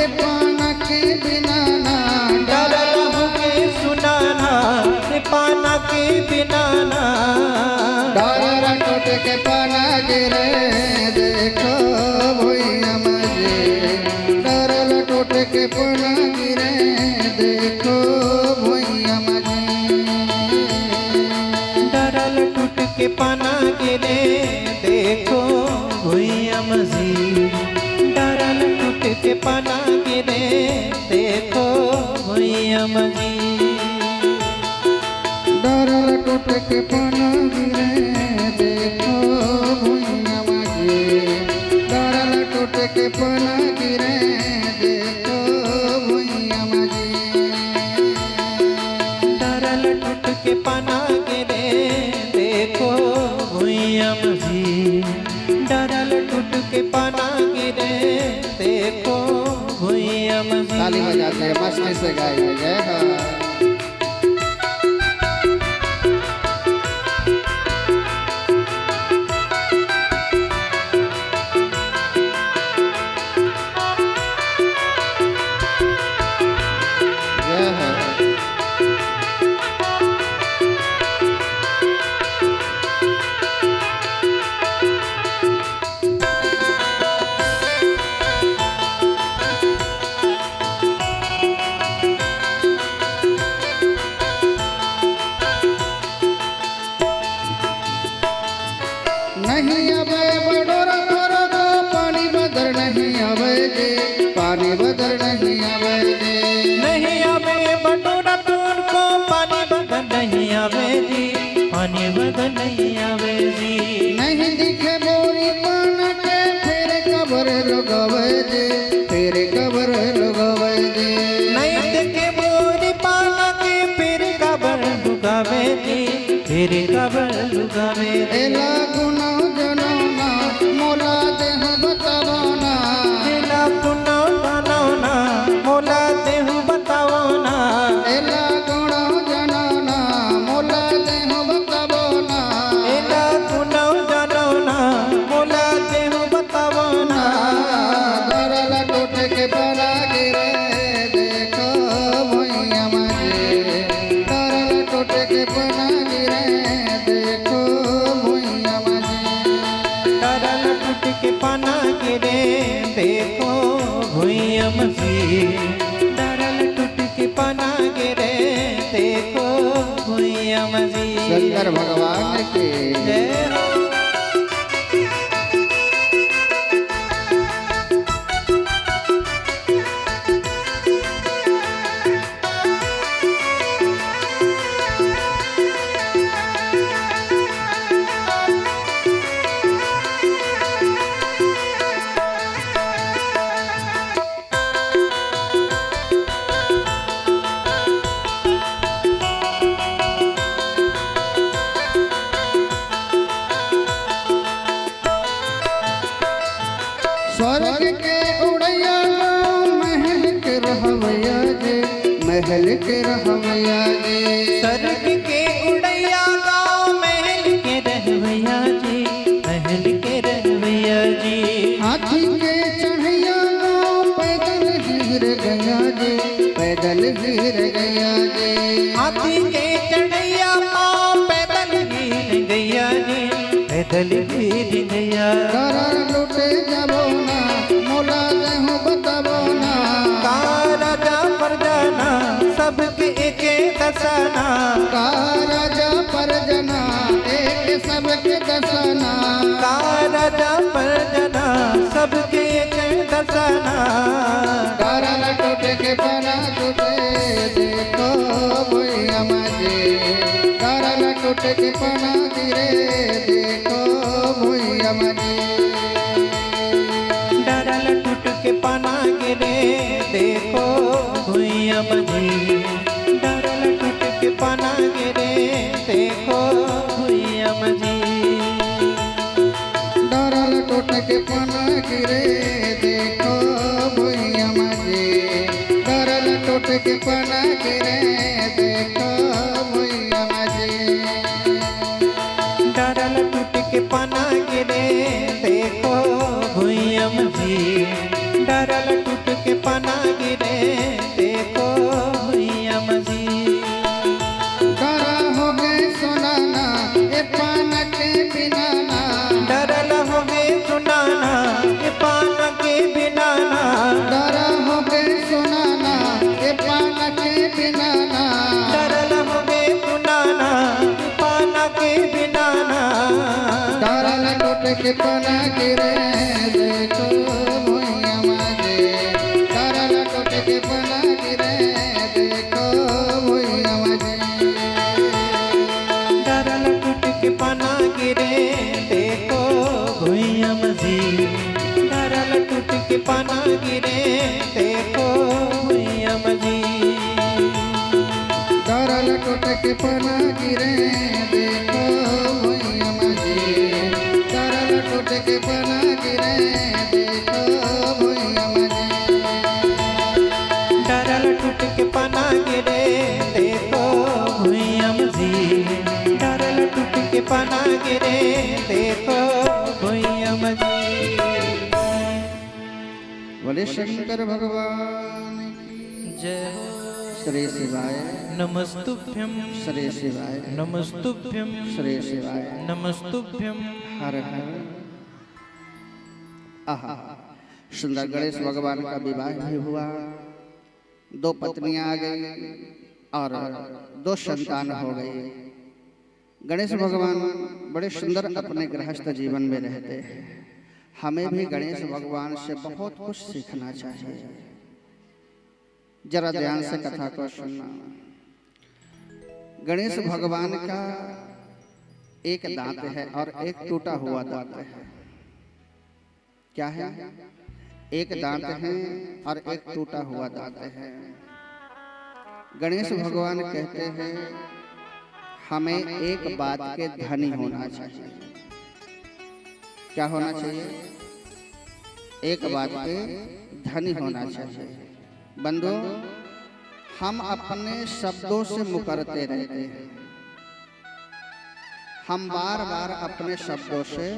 ए पाना के बिना ना। डरल हो गए सुनाना ये पाना के बिना ना। डारल टोटे के पना गिरे देखो भुइयाँ जी। डारल टोटे के पना गिरे देखो भुइयाँ जी। डारल टूट के पना गिरे देखो भुइयाँ जी। डारल टूट के पना गिरे देखो भुइयाँ जी। डारल टोटे के पना गिरे देखो भुइयाँ जी। डारल टोटे के पना गिरे देखो भुइयाँ जी। डारल टूट के पना गिरे देखो भुइयाँ जी। डारल टूट के पना गिरे देखो भुइयाँ ताली जी। बजाते हैं मस्ती से गाइए जय हो। जय हो। नहीं अबे बडोरा थोड़ा दो पानी बदर नहीं अबे जे। पानी बदर नहीं अबे जे। नहीं आवे बटोरा तोड़ को पानी बदल नहीं आवे जी। पानी बदल नहीं आवे जी। नहीं दिखे बोरी पान के फिर कबर लगवे जे। फिर कबर लगवे जे। नहीं देखे मोरी पाना के फिर कबर लुगावे जी। फिर कबर लुगावे जी। एला गुना जनना मोला देह बतावना। एला गुना बनाना मोला देहु बताओ ना। एला गुना जनना मोला देह बतावना। एला गुना जानना मोला देहु बताओ ना। डारल टोटे के पना गिरे देखो भुइयाँ जी। डारल टोटे के पना गिरे देखो भुइयाँ जी। डारल टूट के पना गिरे देखो भुइयाँ जी। डारल टूट के पना गिरे देखो भुइयाँ जी। शंकर भगवान के जय हो। महल के रहवैया जी। स्वर्ग के उड़ैया गाँव महल के रहवैया जी, महल के रहवैया जी। हाथी के चढ़ैया गाँव पैदल गिर गया जी, पैदल गिर गया जी। हाथी के चढ़ैया गाँव पैदल गिर गया जी, पैदल गिर गया। कर लुटे जबो ना मोला जहूँ बताबो ना। का राजा परजना सबके एके दसना, का राजा परजना एक सबके दसना। का राजा परजना सबके एके दसना। करल टूट के पना टूटे देखो भैया मजे। करल टूट के पना गिरे देखो भैया मजे। डरल टूट के पना गिरे देखो भुइया मजी। डरल टूट के पना गिरे देखो भुइया मजी। डरल टूट के पना गिरे देखो भैया मजे। डरल टूट के पना गिरे देखो भैया मजे। डरल टूट के पना गिरे देखो भुइया मजी। डरल टूट के पना गिरे देखो भुइया मजी। डरा हो गए सुनाना ए पान के बिना ना। डरल हो गए सुनाना ये पान के बिना ना। डरा हो गए सुनाना ए पान के बिना ना। डरल हो गए सुनाना ये पान के बिना ना। डरल टूट के पना गिरे देखो भुइया मजे। डरल टूट के पना गिरे देखो भुइया मजे। डरल टूट के पना गिरे देखो भुइया मजी। डरल टूट के पना गिरे देखो भुइया मजी। डरल टूट के पना गिरे देखो भुइया मजे। डरल टूट के पना गिरे देखो भुइया मजे। डरल टूट के पना गिरे देखो भुइया मजी। डरल टूट के पना गिरे देखो भुइया मजी। बोले शंकर भगवान की जय हो। श्री शिवाय नमस्तुभ्यं श्री शिवाय नमस्तुभ्यं श्री शिवाय नमस्तुभ्यं। हर हर। आहा, सुंदर गणेश भगवान का विवाह भी हुआ। दो पत्नियां आ गई और दो संतान हो गई। गणेश भगवान बड़े सुंदर अपने गृहस्थ जीवन में रहते हैं। हमें भी गणेश भगवान से बहुत कुछ सीखना चाहिए। जरा ध्यान से कथा को सुनना। गणेश भगवान का एक दांत है और एक टूटा हुआ दांत है। क्या है? एक दांत है और एक टूटा हुआ दांत है। गणेश भगवान कहते हैं हमें एक बात के धनी होना चाहिए। क्या होना चाहिए? एक बात के धनी होना चाहिए। बंधु, हम अपने शब्दों से मुकरते रहते हैं। हम बार बार अपने शब्दों से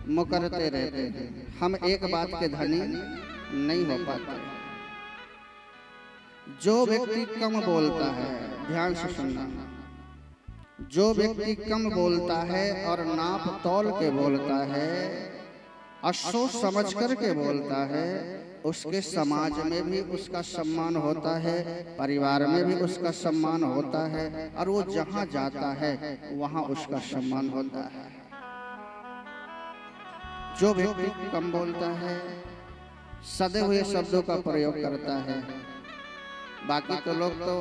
मुकरते रहते हैं। हम एक बात के धनी नहीं हो पाते। जो व्यक्ति कम बोलता है, ध्यान से सुनना, जो व्यक्ति कम बोलता है और नाप तौल के बोलता है और सोच समझ कर के बोलता है, उसके समाज में भी उसका सम्मान होता है, परिवार में भी उसका सम्मान होता है और वो जहाँ जाता है वहाँ उसका सम्मान होता है। जो व्यक्ति कम बोलता है, सदे हुए शब्दों का प्रयोग करता है, बाकी तो लोग तो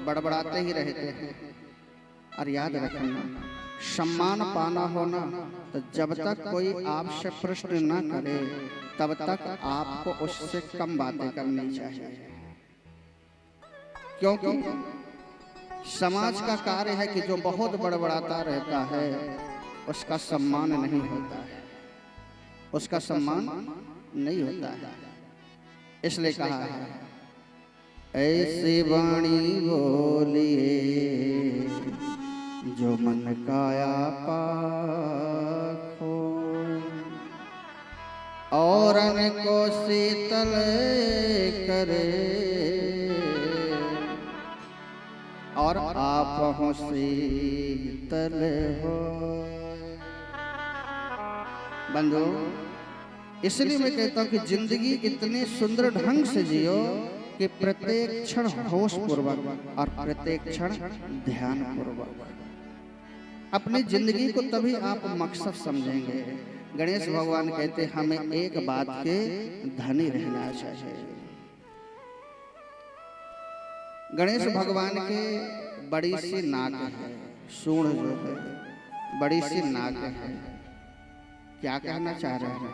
बड़बड़ाते ही रहते हैं। और याद रखना, सम्मान पाना होना तो जब तक कोई आपसे प्रश्न न करे तब तक आपको उससे कम बातें करनी चाहिए। क्योंकि समाज का कार्य है कि जो बहुत बड़बड़ाता रहता है उसका सम्मान नहीं होता है, उसका सम्मान नहीं होता है। इसलिए कहा है ऐसी वाणी बोलिए जो मन काया पाखो, और को शीतल करे, और आप हो शीतल हो। बंधु, इसलिए मैं कहता हूं कि जिंदगी इतने सुंदर ढंग से जियो कि प्रत्येक क्षण होश पूर्वक और प्रत्येक क्षण ध्यान पूर्वक। अपनी जिंदगी को तभी आप मकसद समझेंगे। गणेश भगवान कहते हमें एक बात के धनी रहना चाहिए। गणेश भगवान के बड़ी सी नाक है, सूंड जो है बड़ी सी नाक है। क्या कहना चाह रहे हैं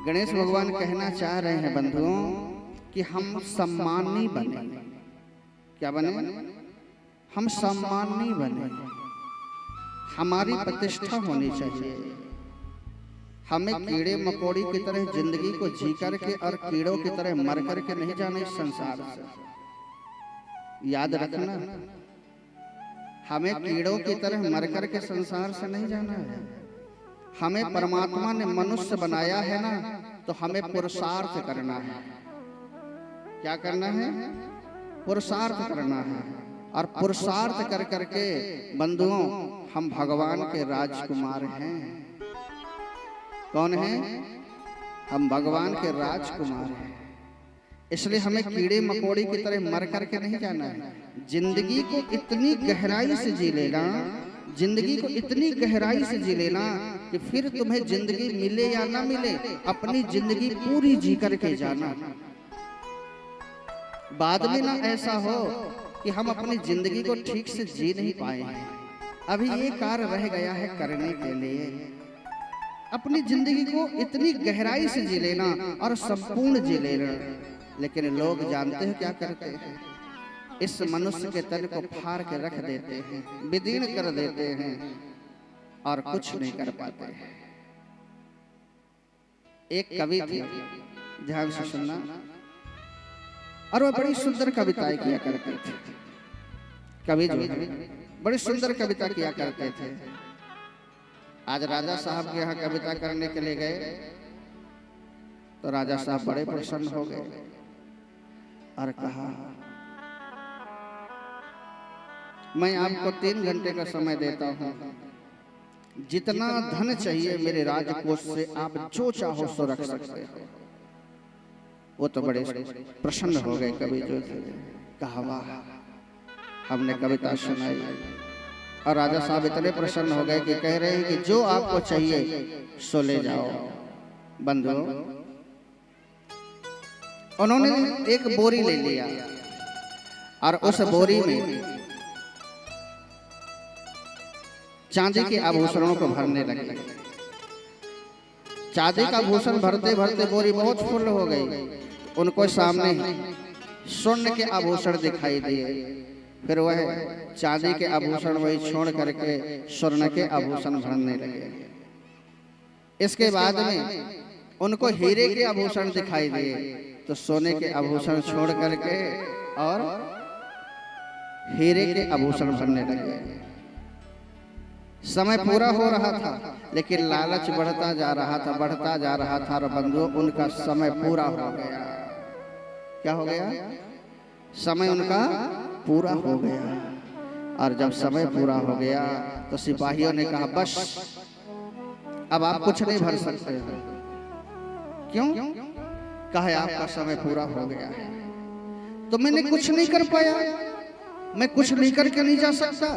गणेश भगवान? कहना चाह रहे हैं बंधुओं कि हम सम्मानी बने। क्या बने? हम सम्मानी बने। हमारी प्रतिष्ठा होनी चाहिए। हमें कीड़े मकोड़ी की तरह जिंदगी को जी करके और कीड़ों की तरह मर करके नहीं जाना इस संसार से। याद रखना, हमें कीड़ों की तरह मर करके संसार से नहीं जाना है। हमें परमात्मा ने मनुष्य बनाया है ना, तो हमें पुरुषार्थ करना है। क्या करना है? पुरुषार्थ करना है। और पुरुषार्थ कर करके बंधुओं हम भगवान के राजकुमार हैं। कौन है? हम भगवान के राजकुमार हैं। इसलिए हमें कीड़े मकोड़ी की तरह मर करके नहीं जाना है। जिंदगी को इतनी गहराई से जी लेना, जिंदगी को इतनी गहराई से जी लेना कि फिर तुम्हें जिंदगी मिले या ना मिले, अपनी जिंदगी पूरी जी करके जाना। बाद में ना ऐसा हो कि हम अपनी जिंदगी को ठीक से जी नहीं पाए। अभी ये कार्य रह गया है करने के लिए। अपनी जिंदगी को इतनी गहराई से जी लेना और संपूर्ण जी लेना। लेकिन लोग जानते हैं क्या करते हैं? इस मनुष्य के तन को फाड़ के रख देते हैं, विदीर्ण कर देते हैं और कुछ नहीं कर पाते। एक कवि थे, ध्यान से सुनना, और वह बड़ी सुंदर कविताएं किया करते थे। कवि जो है बड़ी सुंदर कविता किया करते थे। आज राजा साहब के यहाँ कविता करने के लिए गए तो राजा साहब बड़े प्रसन्न हो गए और कहा, मैं आपको 3 घंटे का समय देता हूँ, जितना धन चाहिए मेरे राजकोष से आप जो चाहो सो रख सकते हो। वो तो बड़े प्रसन्न हो गए कवि जो थे। कहा वाह, हमने कविता सुनाई और राजा साहब इतने प्रसन्न हो गए कि कह रहे हैं कि जो आपको चाहिए सो ले जाओ। बंधु, उन्होंने एक बोरी ले लिया और उस बोरी में चांदी के आभूषणों को भरने लगे। चांदी का आभूषण भरते भरते बोरी बहुत फुल हो गई। उनको सामने स्वर्ण के आभूषण दिखाई दिए। फिर वह चांदी के आभूषण वही छोड़ करके स्वर्ण के आभूषण भरने लगे। इसके बाद में उनको हीरे के आभूषण दिखाई दिए तो सोने के आभूषण छोड़ करके और हीरे के आभूषण भरने लगे। समय पूरा हो रहा था लेकिन लालच बढ़ता जा रहा था, बढ़ता जा रहा था। और बंधुओं, उनका समय पूरा हो गया। क्या हो गया? समय उनका पूरा हो गया। और जब समय पूरा हो गया तो सिपाहियों ने कहा, बस अब आप कुछ नहीं भर सकते हो। क्यों? कहा आपका समय पूरा हो गया है। तो मैंने कुछ नहीं कर पाया, मैं कुछ लेकर के नहीं जा सकता।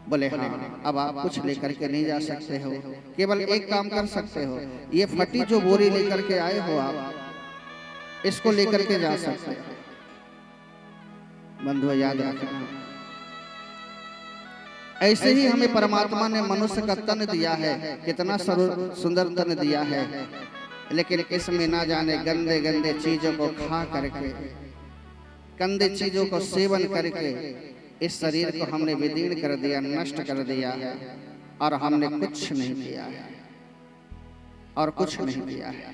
बोले हाँ, अब आप कुछ लेकर के नहीं जा सकते हो, केवल एक काम कर सकते हो, ये फटी जो बोरी लेकर के आए हो आप, इसको लेकर के जा सकते हो। बंधुओं, याद रखना, ऐसे ही हमें परमात्मा ने मनुष्य का तन दिया है, कितना सुंदर तन दिया है, लेकिन इसमें ना जाने गंदे गंदे चीजों को खा करके, गंदे चीजों को सेवन करके इस शरीर को हमने विदीर्ण कर दिया, नष्ट कर दिया है। और हमने कुछ नहीं किया है, और कुछ नहीं किया है।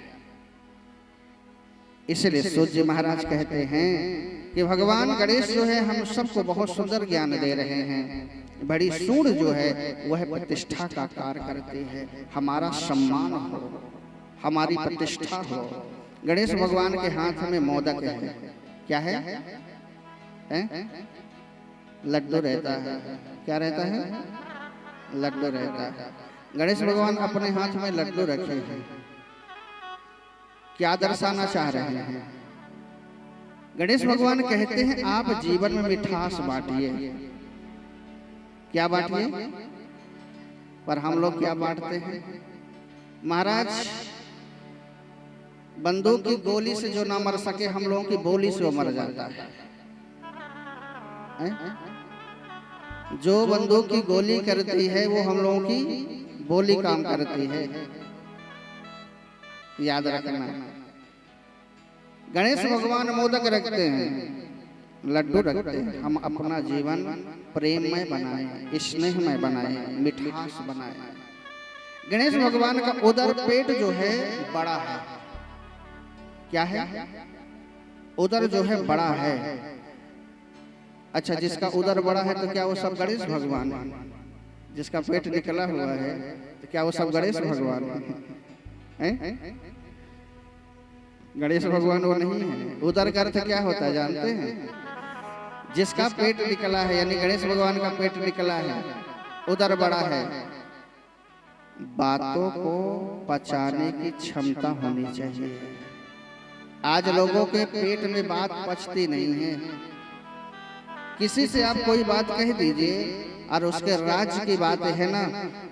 इसलिए सूर्य जी महाराज कहते हैं कि भगवान गणेश जो है हम सबको बहुत सुंदर ज्ञान दे रहे हैं। बड़ी सूंड जो है वह प्रतिष्ठा का कार्य करती है, हमारा सम्मान हो, हमारी प्रतिष्ठा हो। गणेश भगवान के हाथ में मोदक है, क्या है? लड्डू रहता है। क्या रहता है? लड्डू रहता है। गणेश भगवान अपने हाथ में लड्डू रखे हैं, क्या दर्शाना चाह रहे हैं? गणेश भगवान कहते हैं आप जीवन में मिठास बांटिए। क्या बांटिए? पर हम लोग क्या बांटते हैं? महाराज बंदूक की गोली से जो ना मर सके, हम लोगों की बोली से वो मर जाता है। जो बंदूक की गोली करती है वो हम लोगों की बोली काम करती है, याद रखना। गणेश भगवान मोदक रखते हैं, लड्डू रखते हैं। हम अपना जीवन प्रेममय बनाएं, स्नेहमय बनाएं, मिठास बनाएं। गणेश भगवान का उदर पेट जो है बड़ा है। क्या है? उदर जो है बड़ा है। अच्छा, जिसका उदर बड़ा है तो क्या वो सब गणेश भगवान है? जिसका पेट निकला हुआ है तो क्या वो सब गणेश भगवान है? गणेश भगवान वो नहीं है। उदर का अर्थ क्या होता है जानते हैं? जिसका पेट निकला है, यानी गणेश भगवान का पेट निकला है, उदर बड़ा है। बातों को पचाने की क्षमता होनी चाहिए। आज लोगों के पेट में बात पचती नहीं है। किसी से आप कोई बात कह दीजिए और उसके राज्य की बात है ना,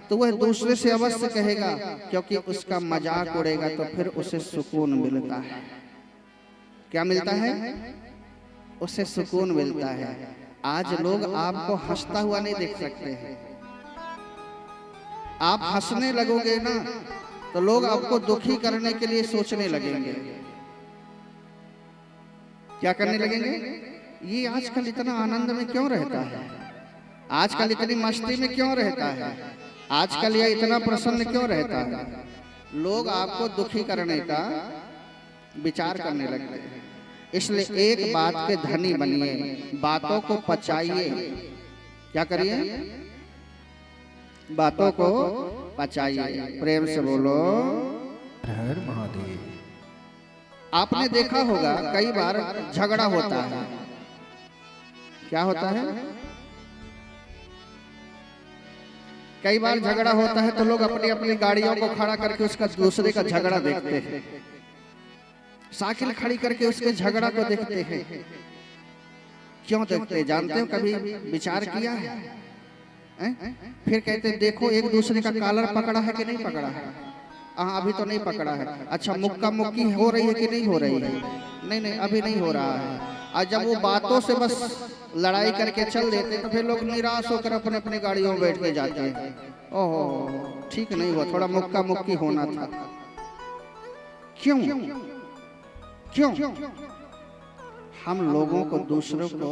तो वह दूसरे से अवश्य कहेगा, क्योंकि उसका मजाक उड़ेगा तो फिर उसे सुकून मिलता है। क्या मिलता है? उसे सुकून मिलता है। आज लोग आपको हंसता हुआ नहीं देख सकते हैं। आप हंसने लगोगे ना तो लोग आपको दुखी करने के लिए सोचने लगेंगे। क्या करने लगेंगे? ये आजकल इतना आनंद में क्यों रहता है? आजकल इतनी मस्ती में क्यों रहता है? आजकल ये इतना प्रसन्न क्यों रहता है? लोग आपको दुखी करने का विचार करने लगते हैं। इसलिए एक बात के धनी बनिए, बातों को पचाइए। क्या करिए? बातों को पचाइए। प्रेम से बोलो हर हर महादेव। आपने देखा होगा कई बार झगड़ा होता है। क्या होता है? कई बार झगड़ा होता है तो लोग अपनी अपनी गाड़ियों को खड़ा करके उसका दूसरे का झगड़ा देखते हैं। साइकिल खड़ी करके उसके झगड़ा को देखते हैं। क्यों देखते हैं जानते हो? कभी विचार किया है? फिर कहते हैं देखो एक दूसरे का कॉलर पकड़ा है कि नहीं पकड़ा है? हाँ, अभी तो नहीं पकड़ा है। अच्छा, मुक्का मुक्की हो रही है कि नहीं हो रही है? नहीं नहीं, अभी नहीं हो रहा है। और जब वो बातों से बस लड़ाई करके चल देते तो फिर लोग निराश होकर अपने अपनी गाड़ियों में बैठ के जाते हैं। ओहो, ठीक नहीं हुआ, थोड़ा मुक्का मुक्की होना था। क्यों? क्यों? हम लोगों को दूसरों को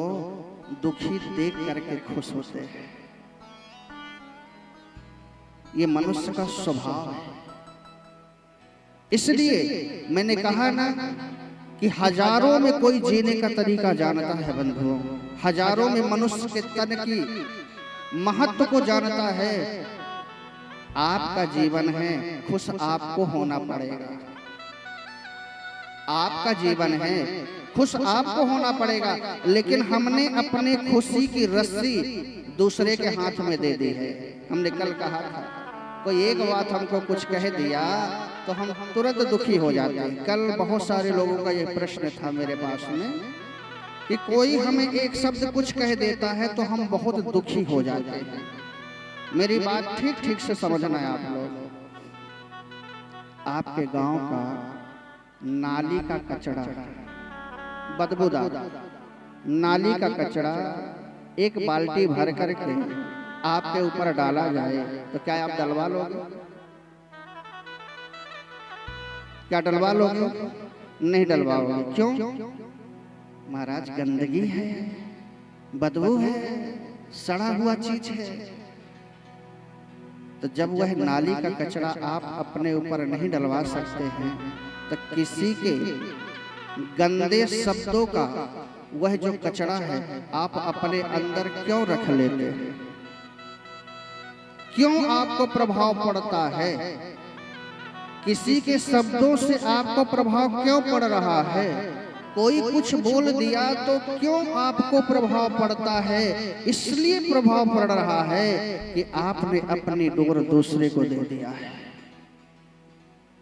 दुखी देख करके खुश होते हैं। ये मनुष्य का स्वभाव है। इसलिए मैंने कहा ना कि हजारों में कोई जीने का तरीका जानता है बंधुओं। हजारों में मनुष्य के तन की महत्व को जानता है। आपका जीवन है, खुश आपको होना पड़ेगा। आपका जीवन है, खुश आपको होना पड़ेगा। लेकिन हमने अपने खुशी की रस्सी दूसरे के हाथ में दे दी है। हमने कल कहा था, कोई एक बात हमको कुछ कह दिया तो हम तुरंत दुखी हो जाते हैं। कल बहुत सारे लोगों का ये प्रश्न था मेरे पास में कि कोई हमें एक शब्द कुछ कह देता है तो हम बहुत दुखी हो जाते हैं। मेरी बात ठीक ठीक से समझना है आप लोग। आपके गांव का नाली का कचरा, बदबूदार नाली का कचरा एक बाल्टी भर करके आपके ऊपर डाला जाए तो क्या आप डलवा लोगे? क्या डलवा लोगे? नहीं डलवाओगे। क्यों? महाराज गंदगी है, बदबू है, सड़ा हुआ चीज है। तो जब वह नाली का कचरा आप अपने ऊपर नहीं डलवा सकते हैं तो किसी के गंदे शब्दों का वह जो कचरा है आप अपने अंदर क्यों रख लेते हैं? क्यों आपको प्रभाव पड़ता है? किसी के शब्दों से आपको प्रभाव क्यों पड़ रहा है? कोई कुछ बोल दिया तो क्यों आपको प्रभाव पड़ता है? इसलिए प्रभाव पड़ रहा है कि आपने अपनी डोर दूसरे को दे दिया है।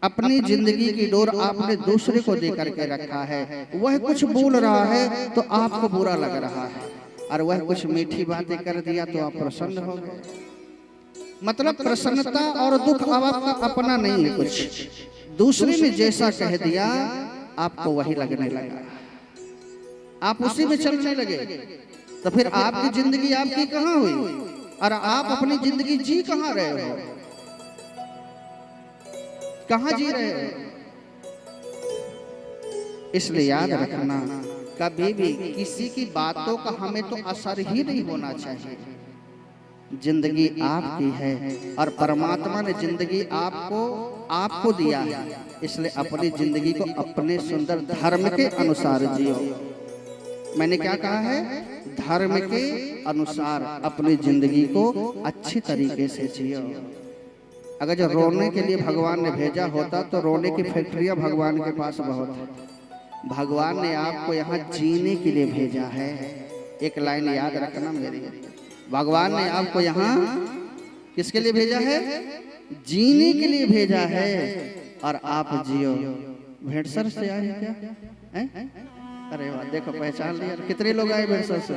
अपनी जिंदगी की डोर आपने दूसरे को दे करके रखा है। वह कुछ बोल रहा है तो आपको बुरा लग रहा है, और वह कुछ मीठी बातें कर दिया तो आप प्रसन्न हो गए। मतलब प्रसन्नता और दुख अब आपका अपना नहीं है, कुछ दूसरे ने जैसा कह दिया आपको वही लगने लगा, आप उसी में चलने लगे। तो फिर आपकी जिंदगी आपकी कहाँ हुई, और आप अपनी जिंदगी जी कहाँ रहे हो? कहाँ जी रहे हो? इसलिए याद रखना, कभी भी किसी की बातों का हमें तो असर ही नहीं होना चाहिए। जिंदगी आपकी है और परमात्मा ने जिंदगी आपको दिया है, इसलिए अपनी जिंदगी को अपने सुंदर धर्म के अनुसार जियो। मैंने क्या कहा है? धर्म के अनुसार अपनी जिंदगी को अच्छी तरीके से जियो। अगर जो रोने के लिए भगवान ने भेजा होता तो रोने की फैक्ट्रियां भगवान के पास बहुत है। भगवान ने आपको यहाँ जीने के लिए भेजा है। एक लाइन याद रखना मेरी, भगवान ने आपको यहाँ किसके लिए भेजा है? जीने के लिए भेजा है, और आप जियो। भेड़सर से आए हैं क्या? हैं? अरे वाह, देखो पहचान लिया। कितने लोग आए भेड़सर से?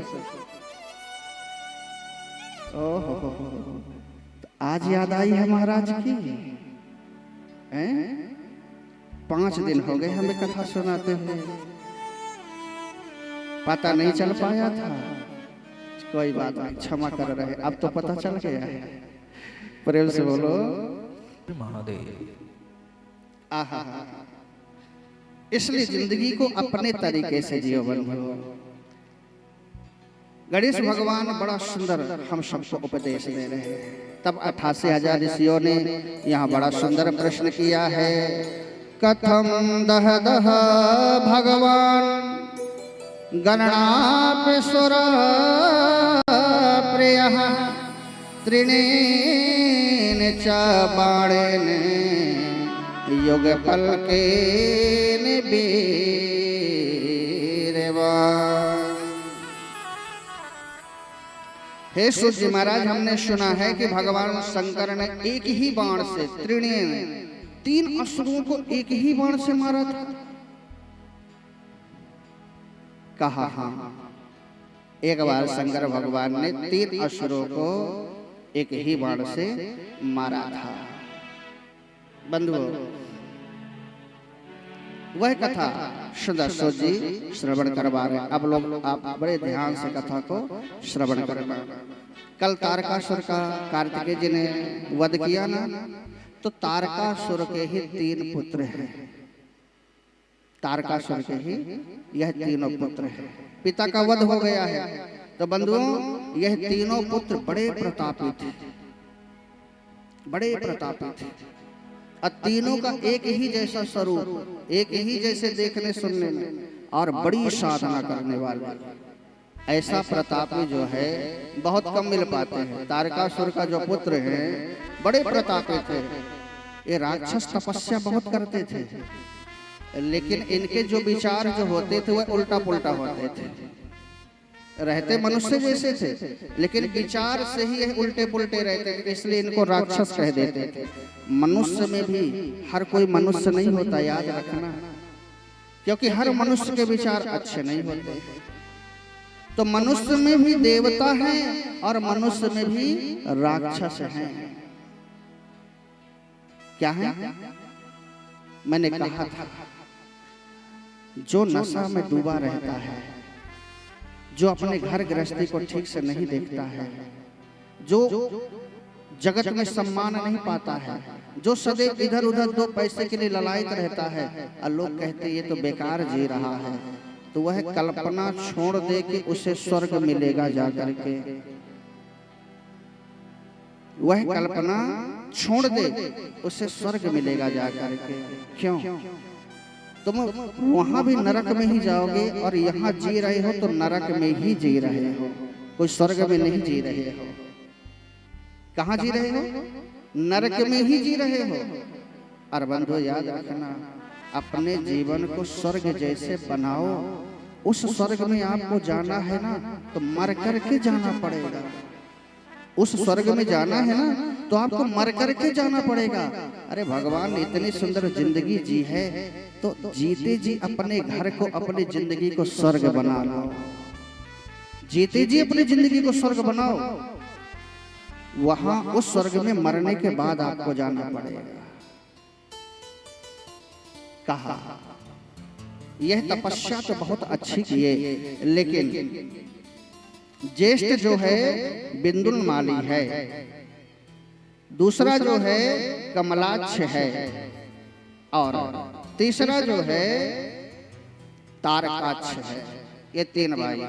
ओहो, आज याद आई है महाराज की। 5 दिन हो गए हमें कथा सुनाते हुए, पता नहीं चल पाया था। कोई बात नहीं, क्षमा कर रहे, अब तो पता चल गया है। प्रेम से बोलो महादेव। आहा, इसलिए जिंदगी को अपने तरीके से जियो बंधुओं। गणेश भगवान बड़ा सुंदर हम सबको उपदेश दे रहे हैं। तब 88,000 ऋषियों ने यहाँ बड़ा सुंदर प्रश्न किया है। कथम दह दह भगवान गणनापेश्वर प्रिय त्रिनेन च बाणेन युगपल के हे सूर्य जी महाराज, हमने सुना है कि भगवान शंकर ने एक ही बाण से 3 असुरों को एक ही बाण से मारा था। कहा हाँ, एक बार शंकर भगवान ने 3 असुरों को एक ही बाण से मारा था। बंधुओं, वह कथा सदस्य जी श्रवण करवा रहे। अब लोग आप बड़े ध्यान से कथा को श्रवण करना। कल तारकासुर का कार्तिकेय जी ने वध किया ना, तो तारकासुर के ही 3 पुत्र हैं। तारकासुर के ही यह 3 पुत्र हैं। पिता का वध हो गया है, तो बंधुओं यह 3 पुत्र बड़े प्रतापी थे, बड़े प्रतापी थे, और तीनों का एक ही जैसा स्वरूप, एक ही जैसे देखने सुनने में, और बड़ी साधना करने वाले। ऐसा प्रतापी जो है बहुत कम मिल पाते हैं। तारकासुर का जो पुत्र है बड़े प्रतापी थे। ये राक्षस तपस्या बहुत करते थे, लेकिन इनके जो विचार जो होते थे वह उल्टा पुल्टा होते थे। रहते मनुष्य जैसे थे, लेकिन विचार से ही यह उल्टे पुल्टे रहते थे, इसलिए इनको राक्षस कह देते थे। मनुष्य में भी हर कोई मनुष्य नहीं होता, याद रखना, क्योंकि हर मनुष्य के विचार अच्छे नहीं होते। तो मनुष्य में भी देवता हैं और मनुष्य में भी राक्षस हैं। क्या है? मैंने कहा था, जो नशा में डूबा रहता है, जो अपने घर गृहस्थी को ठीक से नहीं देखता है, जो जगत में सम्मान नहीं पाता है, जो सदैव इधर उधर 2 पैसे के लिए ललायत रहता है, और लोग कहते ये तो बेकार जी रहा है, तो वह कल्पना छोड़ दे कि उसे स्वर्ग मिलेगा जाकर के। वह कल्पना छोड़ दे, उसे स्वर्ग मिलेगा जाकर के। क्यों? तुम वहां भी नरक में ही जाओगे और यहाँ जी रहे हो तो नरक में ही जी रहे हो, कोई स्वर्ग में नहीं जी रहे हो। कहाँ जी रहे हो? नरक में ही जी रहे हो। और बंधु याद रखना, अपने जीवन को स्वर्ग जैसे बनाओ। उस स्वर्ग में आपको जाना है ना तो मर करके जाना पड़ेगा। उस स्वर्ग में जाना है ना तो आपको मर करके जाना पड़ेगा। अरे भगवान ने इतनी सुंदर जिंदगी जी है तो जीते जी अपने घर को, अपनी जिंदगी को स्वर्ग बना लो। जीते जी अपनी जिंदगी को स्वर्ग बनाओ। वहां उस स्वर्ग में मरने के बाद आपको जाना पड़ेगा। कहा यह तपस्या तो बहुत अच्छी किए, लेकिन ज्येष्ठ जो है बिंदुल माली है, दूसरा जो है कमलाक्ष है, और तीसरा जो है तारकाक्ष है। ये तीन भाई,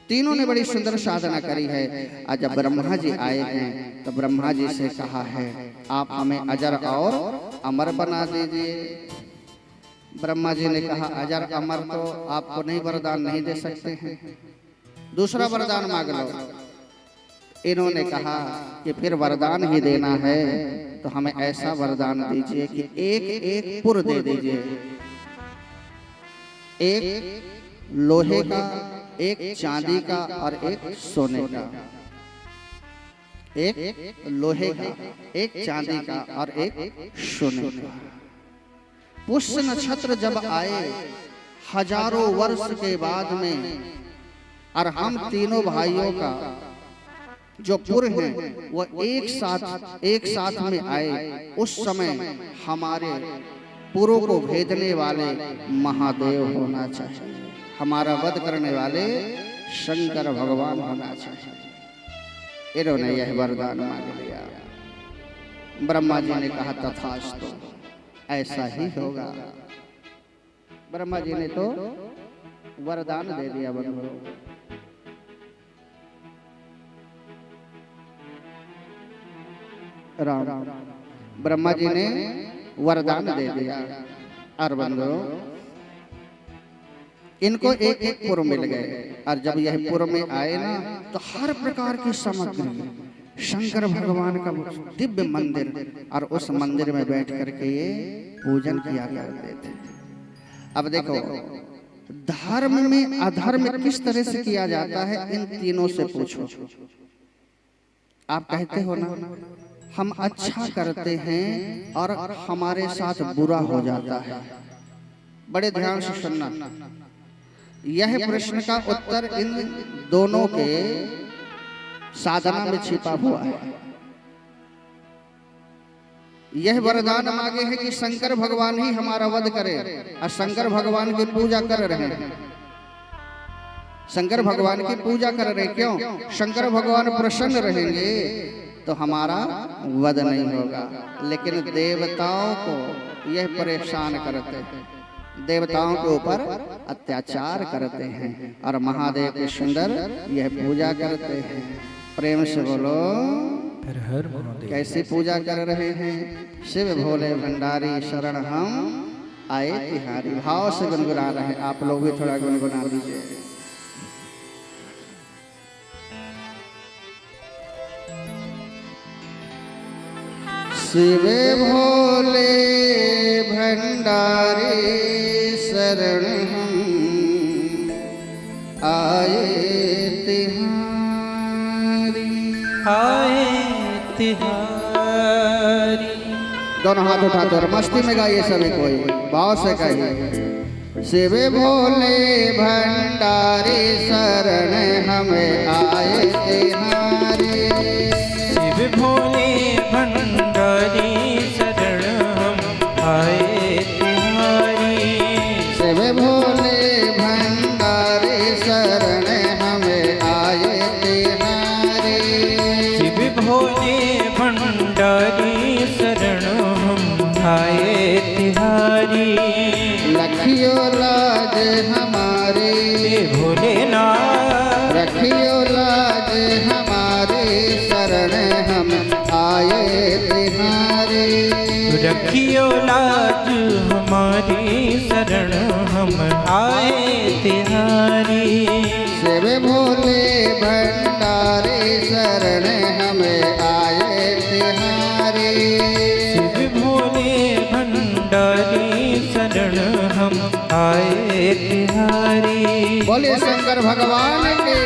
तीनों ने बड़ी सुंदर साधना करी है। आज जब ब्रह्मा जी आए हैं तो ब्रह्मा जी से कहा है आप हमें अजर और अमर बना दीजिए। ब्रह्मा जी ने कहा अजर अमर तो आपको नहीं, वरदान नहीं दे सकते हैं, दूसरा वरदान मांग लो। इन्होंने कहा कि फिर वरदान ही देना है तो हमें ऐसा वरदान दीजिए कि एक एक पुर दे दीजिए, एक लोहे का, एक चांदी का और एक सोने का। एक लोहे का, एक चांदी का और एक सोने का। पुष्य नक्षत्र जब आए हजारों वर्ष के बाद में, और हम तीनों भाइयों का जो पुर हैं वो एक साथ में आए, उस समय हमारे पुरों को भेदने वाले महादेव होना चाहिए, हमारा वध करने वाले शंकर भगवान होना चाहिए। इन्होंने यह वरदान मांग लिया। ब्रह्मा जी ने कहा तथास्तु, ऐसा ही होगा। ब्रह्मा जी ने तो वरदान दे दिया। बंधु राम, ब्रह्मा जी ने वरदान दे दिया। और बंधु इनको एक एक पुर मिल गए, और जब यह पुर में आए ना तो हर प्रकार की सामग्री, शंकर भगवान का दिव्य मंदिर, और उस मंदिर में बैठ करके ये पूजन किया करते थे। अब देखो धर्म में अधर्म किस तरह से किया जाता है, इन तीनों से पूछो। आप कहते हो ना हम अच्छा करते हैं और हमारे साथ बुरा हो जाता है। बड़े ध्यान से सुनना, यह प्रश्न का उत्तर इन दोनों के साधना में छिपा हुआ है। यह वरदान मांगे है कि शंकर भगवान ही हमारा वध करे, और शंकर भगवान की पूजा कर रहे हैं। शंकर भगवान की पूजा कर रहे, क्यों? शंकर भगवान प्रसन्न रहेंगे तो हमारा वध नहीं होगा। लेकिन देवताओं को यह परेशान करते हैं, देवताओं के ऊपर अत्याचार करते हैं, और महादेव के सुंदर यह पूजा करते हैं। प्रेम से बोलो हर हर महादेव। कैसी पूजा कर रहे हैं? शिव भोले भंडारी शरण हम आए तिहारी, भाव से गुनगुना रहे हैं। आप लोग भी थोड़ा गुनगुना दीजिए। शिव भोले भंडारी शरण हम आए तिहारी, आए तिहारी। दोनों हाथ उठाते और मस्ती में गाइए सभी, कोई भाव से गाइए। शिव भोले भंडारी शरण हमें आए तिहारी, शिव भोले भंडारी शरण हम आए तिहारी, शिव भोले भंडारी शरण हमें आए तिहारी, शिव भोले भंडारी शरण हम आए तिहारी। रखियो लाज हमारे भोलेनाथ, रखियो लाज हमारे शरण हम आए तिहारी, रखियो लाज हमारी शरण हम आए तिहारी। शिव भोले भंडारी शरण हमें आए तिहारी। शिव भोले भंडारी शरण हम आए तिहारी। बोले शंकर भगवान के।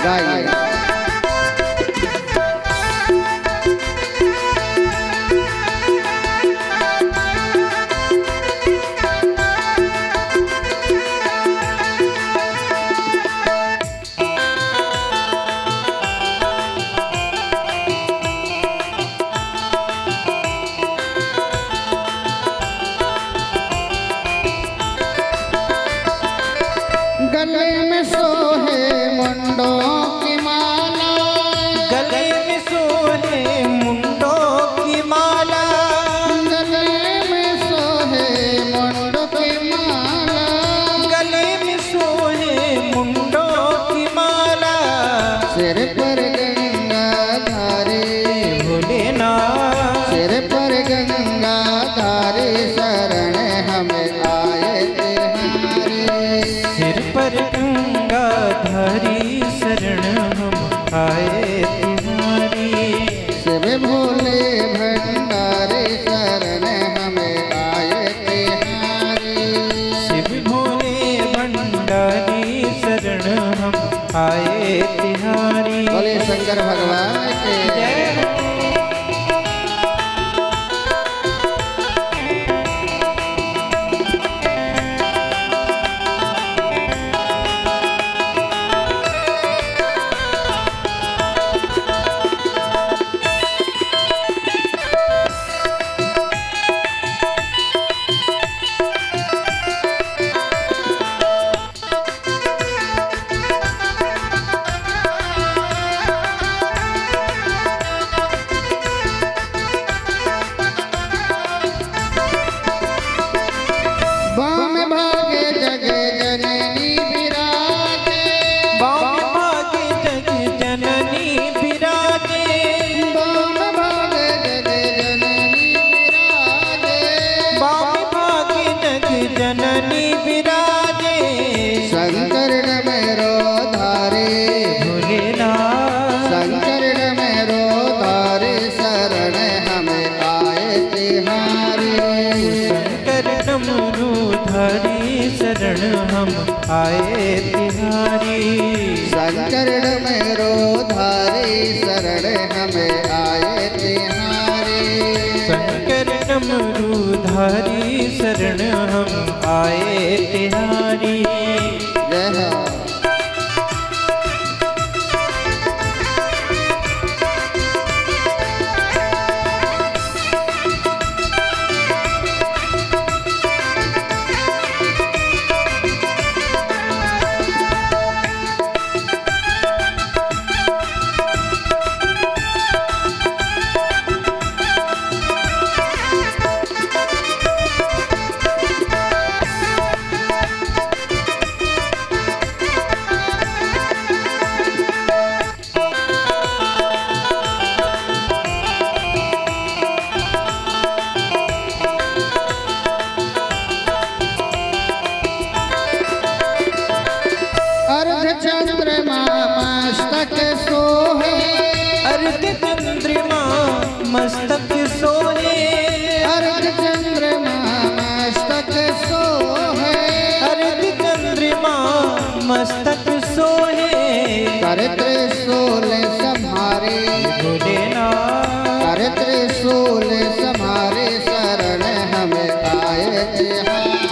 गाइए गले में सोहे मुंडों की माला। गले में सोहे मुंडों की माला। गले में सोहे मुंडों की माला। गले में सोहे मुंडों की माला। सिर पर गंगाधारी भोलेनाथ। सिर पर गंगाधारी शरण हमें आए तिहारी। सिर पर गंगाधारी शरण हम आए तिहारी। शिव भोले भंडारी शरण हमें आए तिहारी। शिव भोले भंडारी शरण हम आए तिहारी। बोले शंकर भगवान के। जय हो। बाम भागे जग जननी विराजे। बाम भागे जग जननी विराजे। बाम भागे जग जननी विराजे। बाम भागे जग जननी विराजे। शंकर मेरो धारे भोलेनाथ। शंकर मेरो धारे शरण हमें आए तिहारी। शंकर डमरूधारी शरण हम आए तिहारी। शंकर मेरो धारी शरण हमें आए तिहारी। शंकर डमरूधारी शरण हम आए तिहारी। जय हो। चंद्रमा मस्तक सोहे। अर्ध चंद्रमा मस्तक सोहे। अर्ध चंद्रमा मस्तक सोहे। अर्ध चंद्रमा मस्तक सोहे। कर त्रिशूल संहारे भोलेनाथ। कर त्रिशूल संहारे शरण हमें आए तिहारी।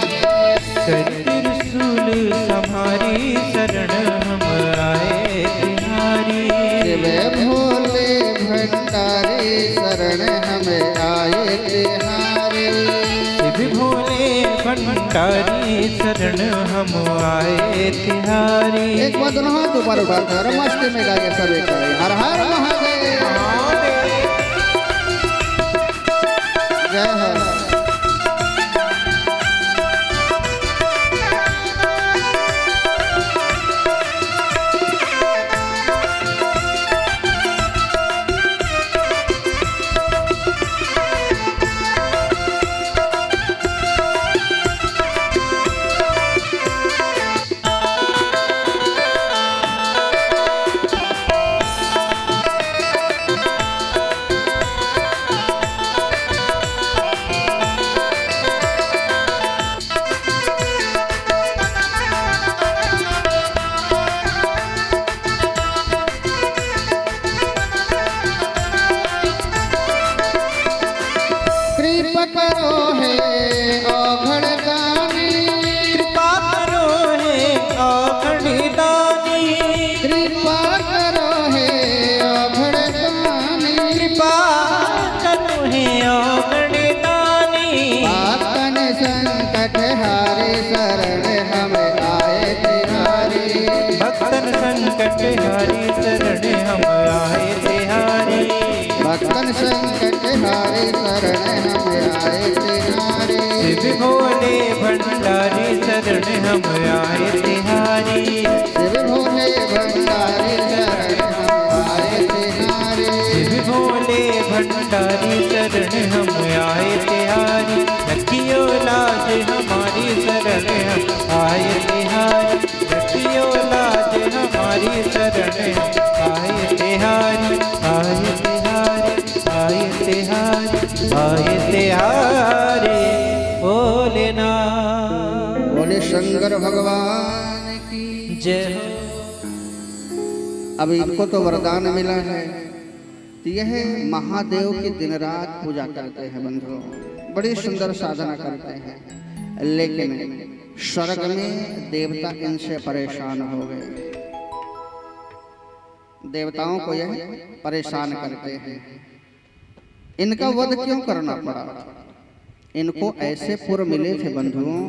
कर त्रिशूल संहारी शरण हम आए तिहारी। शिव भोले भंडारी शरण हमें आए तिहारी। शिव भोले भंडारी शरण हम आए तिहारी। एक बार दोनों हाथ ऊपर उठाते और मस्ती में गाके सभी कहे हर हर महादेव जय हो। हरि शरण हम आए तिहारी। भक्तन संकट हारे शरण हम आए तिहारी। शिव भोले भंडारी शरण हम आए तिहारी। शिव भोले भंडारी शरण हम आए तिहारी। शिव भोले भंडारी शरण हम आए तिहारी। रखियो लाज हमारी शरण हम आए तिहारी। रखियो लाज हमारी शरण आए तिहारी। आए तिहारी आए तिहारी आए तिहारी भोलेनाथ। बोले शंकर भगवान की जय हो। अब इनको तो वरदान मिला है, यह महादेव की दिन रात पूजा करते हैं बंधुओं, बड़ी सुंदर साधना करते हैं। लेकिन स्वर्ग में देवता इनसे परेशान हो गए। देवताओं को यह परेशान करते हैं। इनका वध क्यों करना पड़ा? इनको ऐसे पुर मिले थे बंधुओं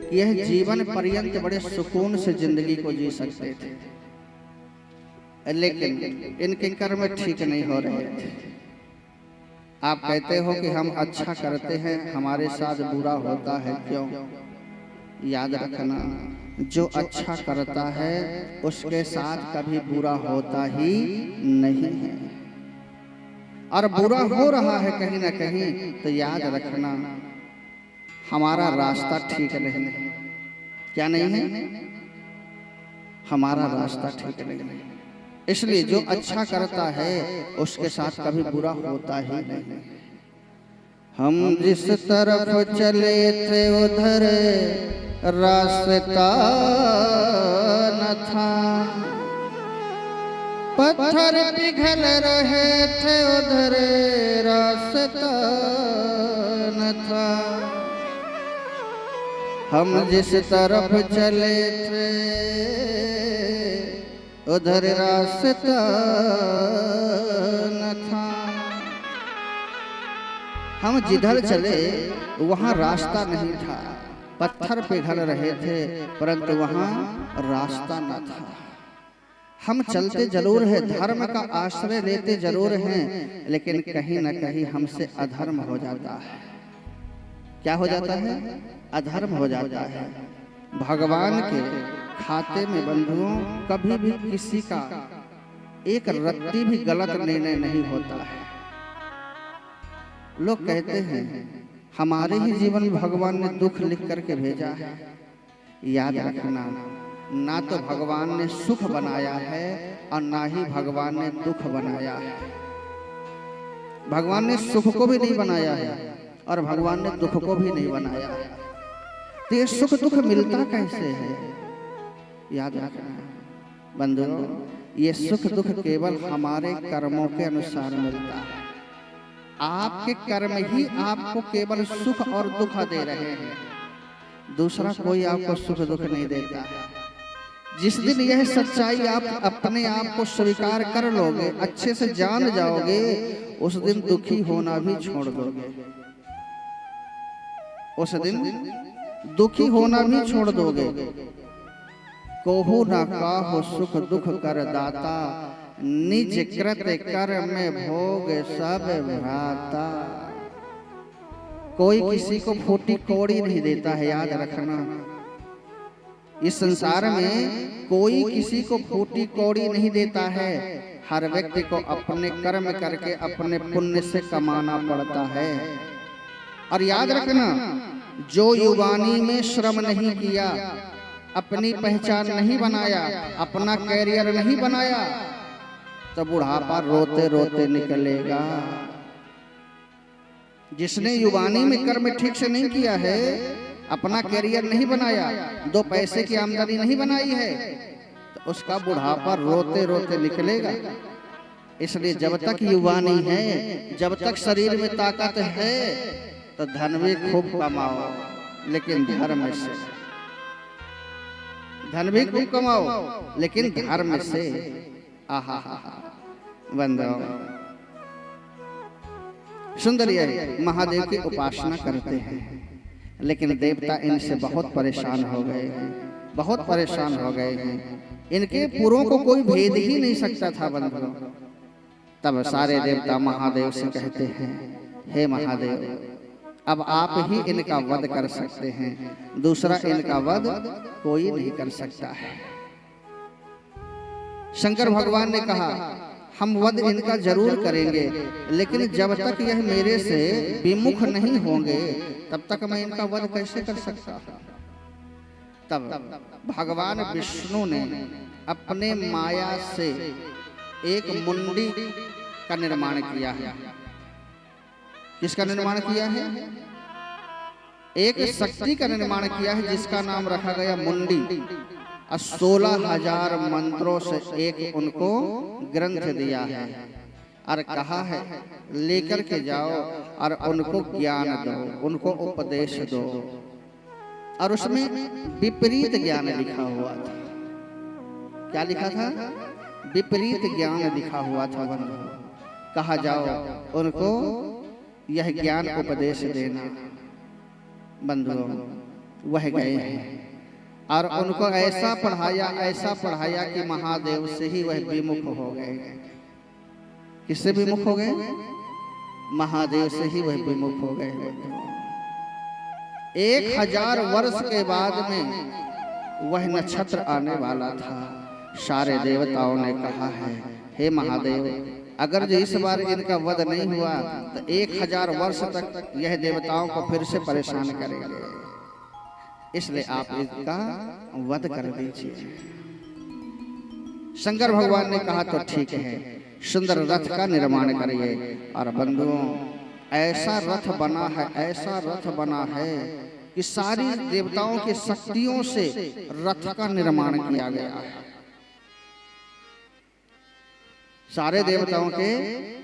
कि यह जीवन पर्यंत बड़े सुकून से जिंदगी को जी सकते थे, लेकिन इनके कर्म ठीक नहीं हो रहे थे। आप कहते हो कि हम अच्छा करते हैं, हमारे साथ बुरा होता है क्यों? याद रखना, जो अच्छा करता है उसके साथ कभी बुरा होता ही नहीं है। और बुरा हो रहा है कहीं ना कहीं तो याद रखना हमारा रास्ता ठीक नहीं है। क्या नहीं है? हमारा रास्ता ठीक नहीं है। इसलिए जो अच्छा करता है उसके साथ कभी बुरा होता ही नहीं। हम जिस तरफ चले थे उधर रास्ता न था, पत्थर पिघल रहे थे उधर रास्ता न था। हम जिस तरफ चले थे उधर रास्ता न था। हम जिधर चले वहाँ रास्ता नहीं था, पत्थर पिघल रहे थे परंतु वहाँ रास्ता न था। हम चलते जरूर है, धर्म का आश्रय लेते जरूर हैं, लेकिन कहीं न कहीं हमसे अधर्म हो जाता है। क्या हो जाता है? अधर्म हो जाता है। भगवान के खाते में बंधुओं कभी भी किसी का एक रत्ती भी गलत निर्णय नहीं होता है। लोग कहते हैं हमारे ही जीवन में भगवान ने दुख लिख करके भेजा है। याद रखना, ना तो भगवान ने सुख बनाया है और ना ही भगवान ने दुख बनाया है। भगवान ने सुख को भी नहीं बनाया है और भगवान ने दुख को भी नहीं बनाया है। तो ये सुख दुख मिलता कैसे है? याद रखना बंधुओं, ये सुख दुख केवल हमारे कर्मों के अनुसार मिलता है। आपके कर्म ही आपको केवल सुख और दुख दे रहे हैं, दूसरा कोई आपको सुख दुख नहीं देता है। जिस दिन यह सच्चाई आप अपने आप को स्वीकार कर लोगे, अच्छे से जान जाओगे, उस दिन दुखी होना भी छोड़ दोगे। उस दिन दुखी होना भी छोड़ दोगे। कोहू न काहू सुख दुख कर दाता, निज कृत कर में भोग सब भ्राता। कोई किसी को फूटी कौड़ी नहीं देता है, याद रखना। इस संसार में कोई किसी को फूटी कौड़ी नहीं देता है। हर व्यक्ति को अपने कर्म करके अपने पुण्य से कमाना पड़ता है। और याद रखना, जो युवानी में श्रम नहीं किया, अपनी पहचान नहीं बनाया, अपना कैरियर नहीं बनाया, तो बुढ़ापा रोते रोते निकलेगा। जिसने युवानी में कर्म ठीक से नहीं किया है, अपना कैरियर नहीं बनाया, दो पैसे की आमदनी नहीं बनाई है, तो उसका बुढ़ापा रोते रोते निकलेगा। इसलिए जब तक युवानी है, जब तक शरीर में ताकत है, तो धन भी खूब कमाओ, लेकिन धर्म से। धन भी खूब कमाओ, लेकिन धर्म से। आहा बंदो, सुंदर महादेव की उपासना करते हैं, लेकिन देवता इनसे बहुत परेशान हो गए हैं, बहुत परेशान हो गए हैं। इनके पुरों को कोई भेद ही नहीं सकता था बंधुओं। तब सारे देवता महादेव से कहते हैं, हे महादेव, अब आप ही इनका वध कर सकते हैं, दूसरा इनका वध कोई नहीं कर सकता है। शंकर भगवान ने कहा, हम वध इनका जरूर करेंगे, लेकिन जब तक यह मेरे से विमुख नहीं होंगे, तब तक मैं इनका वध कैसे कर सकता। तब भगवान विष्णु ने अपने माया से एक मुंडी का निर्माण किया है। किसका निर्माण किया है? एक शक्ति का निर्माण किया है, जिसका नाम रखा गया मुंडी। 16,000 मंत्रों से एक उनको ग्रंथ दिया है और कहा है, लेकर के जाओ और उनको ज्ञान दो, उनको उपदेश दो। और उसमें विपरीत ज्ञान लिखा हुआ था। क्या लिखा था? विपरीत ज्ञान लिखा हुआ था। कहा जाओ उनको यह ज्ञान उपदेश देना। बंधुओं, वह गए हैं और उनको ऐसा पढ़ाया कि महादेव से ही वह विमुख हो गए। किससे विमुख हो गए? महादेव से ही वह विमुख हो गए। 1000 वर्ष के बाद में वह नक्षत्र आने वाला था। सारे देवताओं ने कहा है, हे महादेव, अगर जो इस बार इनका वध नहीं हुआ तो 1000 वर्ष तक यह देवताओं को फिर से परेशान करेंगे, इसलिए आप इसका वध कर दीजिए। शंकर भगवान ने कहा, तो ठीक है, सुंदर रथ का निर्माण करिए। और बंधुओं, ऐसा रथ बना है, ऐसा रथ बना है कि सारी देवताओं की शक्तियों से रथ का निर्माण किया गया है। सारे देवताओं के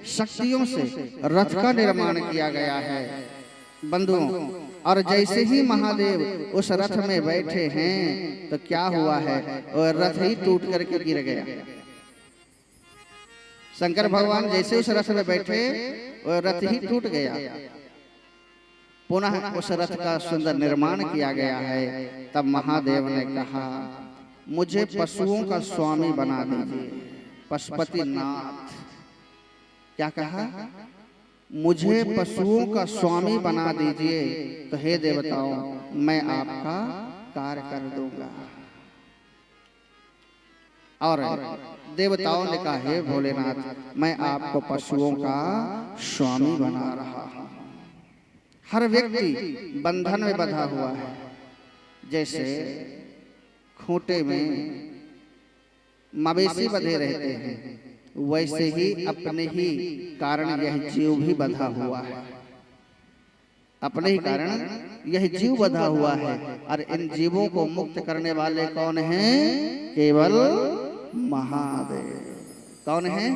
शक्तियों से रथ का निर्माण किया गया है बंधुओं। और जैसे ही महादेव उस रथ में बैठे हैं तो क्या हुआ है, और रथ ही टूट करके गिर गया। शंकर भगवान जैसे उस रथ में बैठे, और रथ ही टूट गया। पुनः उस रथ का सुंदर निर्माण किया गया है। तब महादेव ने कहा, मुझे पशुओं का स्वामी बना दीजिए। पशुपतिनाथ। क्या कहा? मुझे पशुओं का स्वामी बना दीजिए, तो हे देवताओं, मैं आपका कार्य कर दूंगा। और देवताओं ने कहा, हे भोलेनाथ, मैं आपको पशुओं का स्वामी बना रहा हूं। हर व्यक्ति बंधन में बंधा हुआ है। जैसे खूंटे में मवेशी बंधे रहते हैं, वैसे ही अपने ही कारण यह जीव भी बंधा हुआ है। अपने ही कारण यह जीव बंधा हुआ है। और इन जीवों को मुक्त करने वाले कौन हैं? केवल महादेव। कौन है?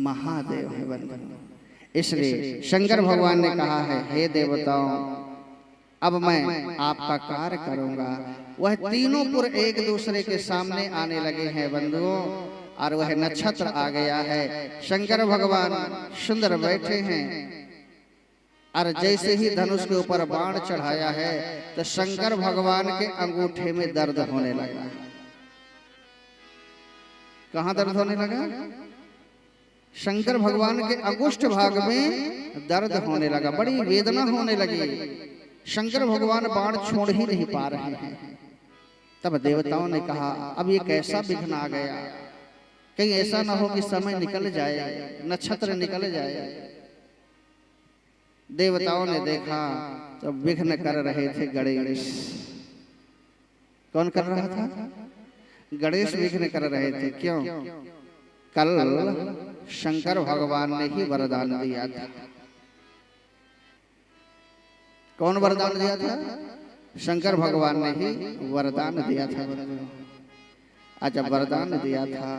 महादेव है बंधु। इसलिए शंकर भगवान ने कहा है, हे देवताओं, अब मैं आपका कार्य करूंगा। वह तीनों पुर एक दूसरे के सामने आने लगे हैं बंधुओं, और वह नक्षत्र आ गया है। शंकर भगवान सुंदर बैठे हैं और जैसे ही धनुष के ऊपर बाण चढ़ाया है तो शंकर भगवान के अंगूठे में दर्द होने लगा। कहां दर्द होने लगा? शंकर भगवान के अंगुष्ठ भाग में दर्द होने लगा, बड़ी वेदना होने लगी। शंकर भगवान बाण छोड़ ही नहीं पा रहे हैं। तब देवताओं ने कहा अब ये कैसा विघ्न आ गया, कहीं ऐसा ना हो कि समय निकल जाए, नक्षत्र निकल जाए। देवताओं ने देखा तो विघ्न कर रहे थे गणेश। कौन कर रहा था? गणेश विघ्न कर रहे थे। क्यों? कल शंकर भगवान ने ही वरदान दिया था। कौन वरदान दिया था? शंकर भगवान ने ही वरदान दिया था। आज जब वरदान दिया था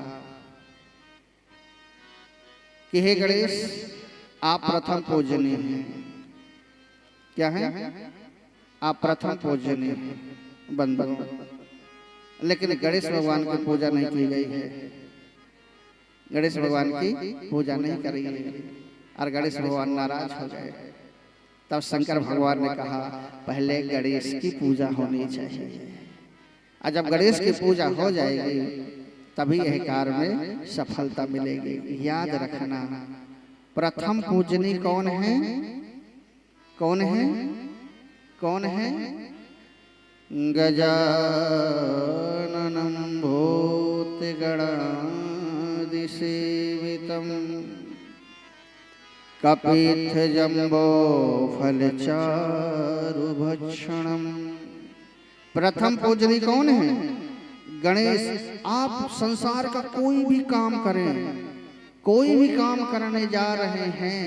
कि हे गणेश आप प्रथम पूजनीय हैं। क्या है? आप प्रथम पूजनीय हैं बंधुओं। लेकिन गणेश भगवान की पूजा नहीं की गई है। गणेश भगवान की पूजा नहीं करी गई और गणेश भगवान नाराज हो गए। तब शंकर भगवान ने कहा पहले गणेश की पूजा होनी चाहिए, और जब गणेश की पूजा हो जाएगी तभी यह कार्य में सफलता मिलेगी। याद रखना, प्रथम पूजनी कौन है? कौन है? कौन है? गजाननं भूतगणादिसेवितं कपित्थजम्बो फलचारुभक्षणम्। प्रथम पूजनी कौन है? गणेश। आप संसार का कोई भी काम करें, कोई भी काम करने जा रहे हैं,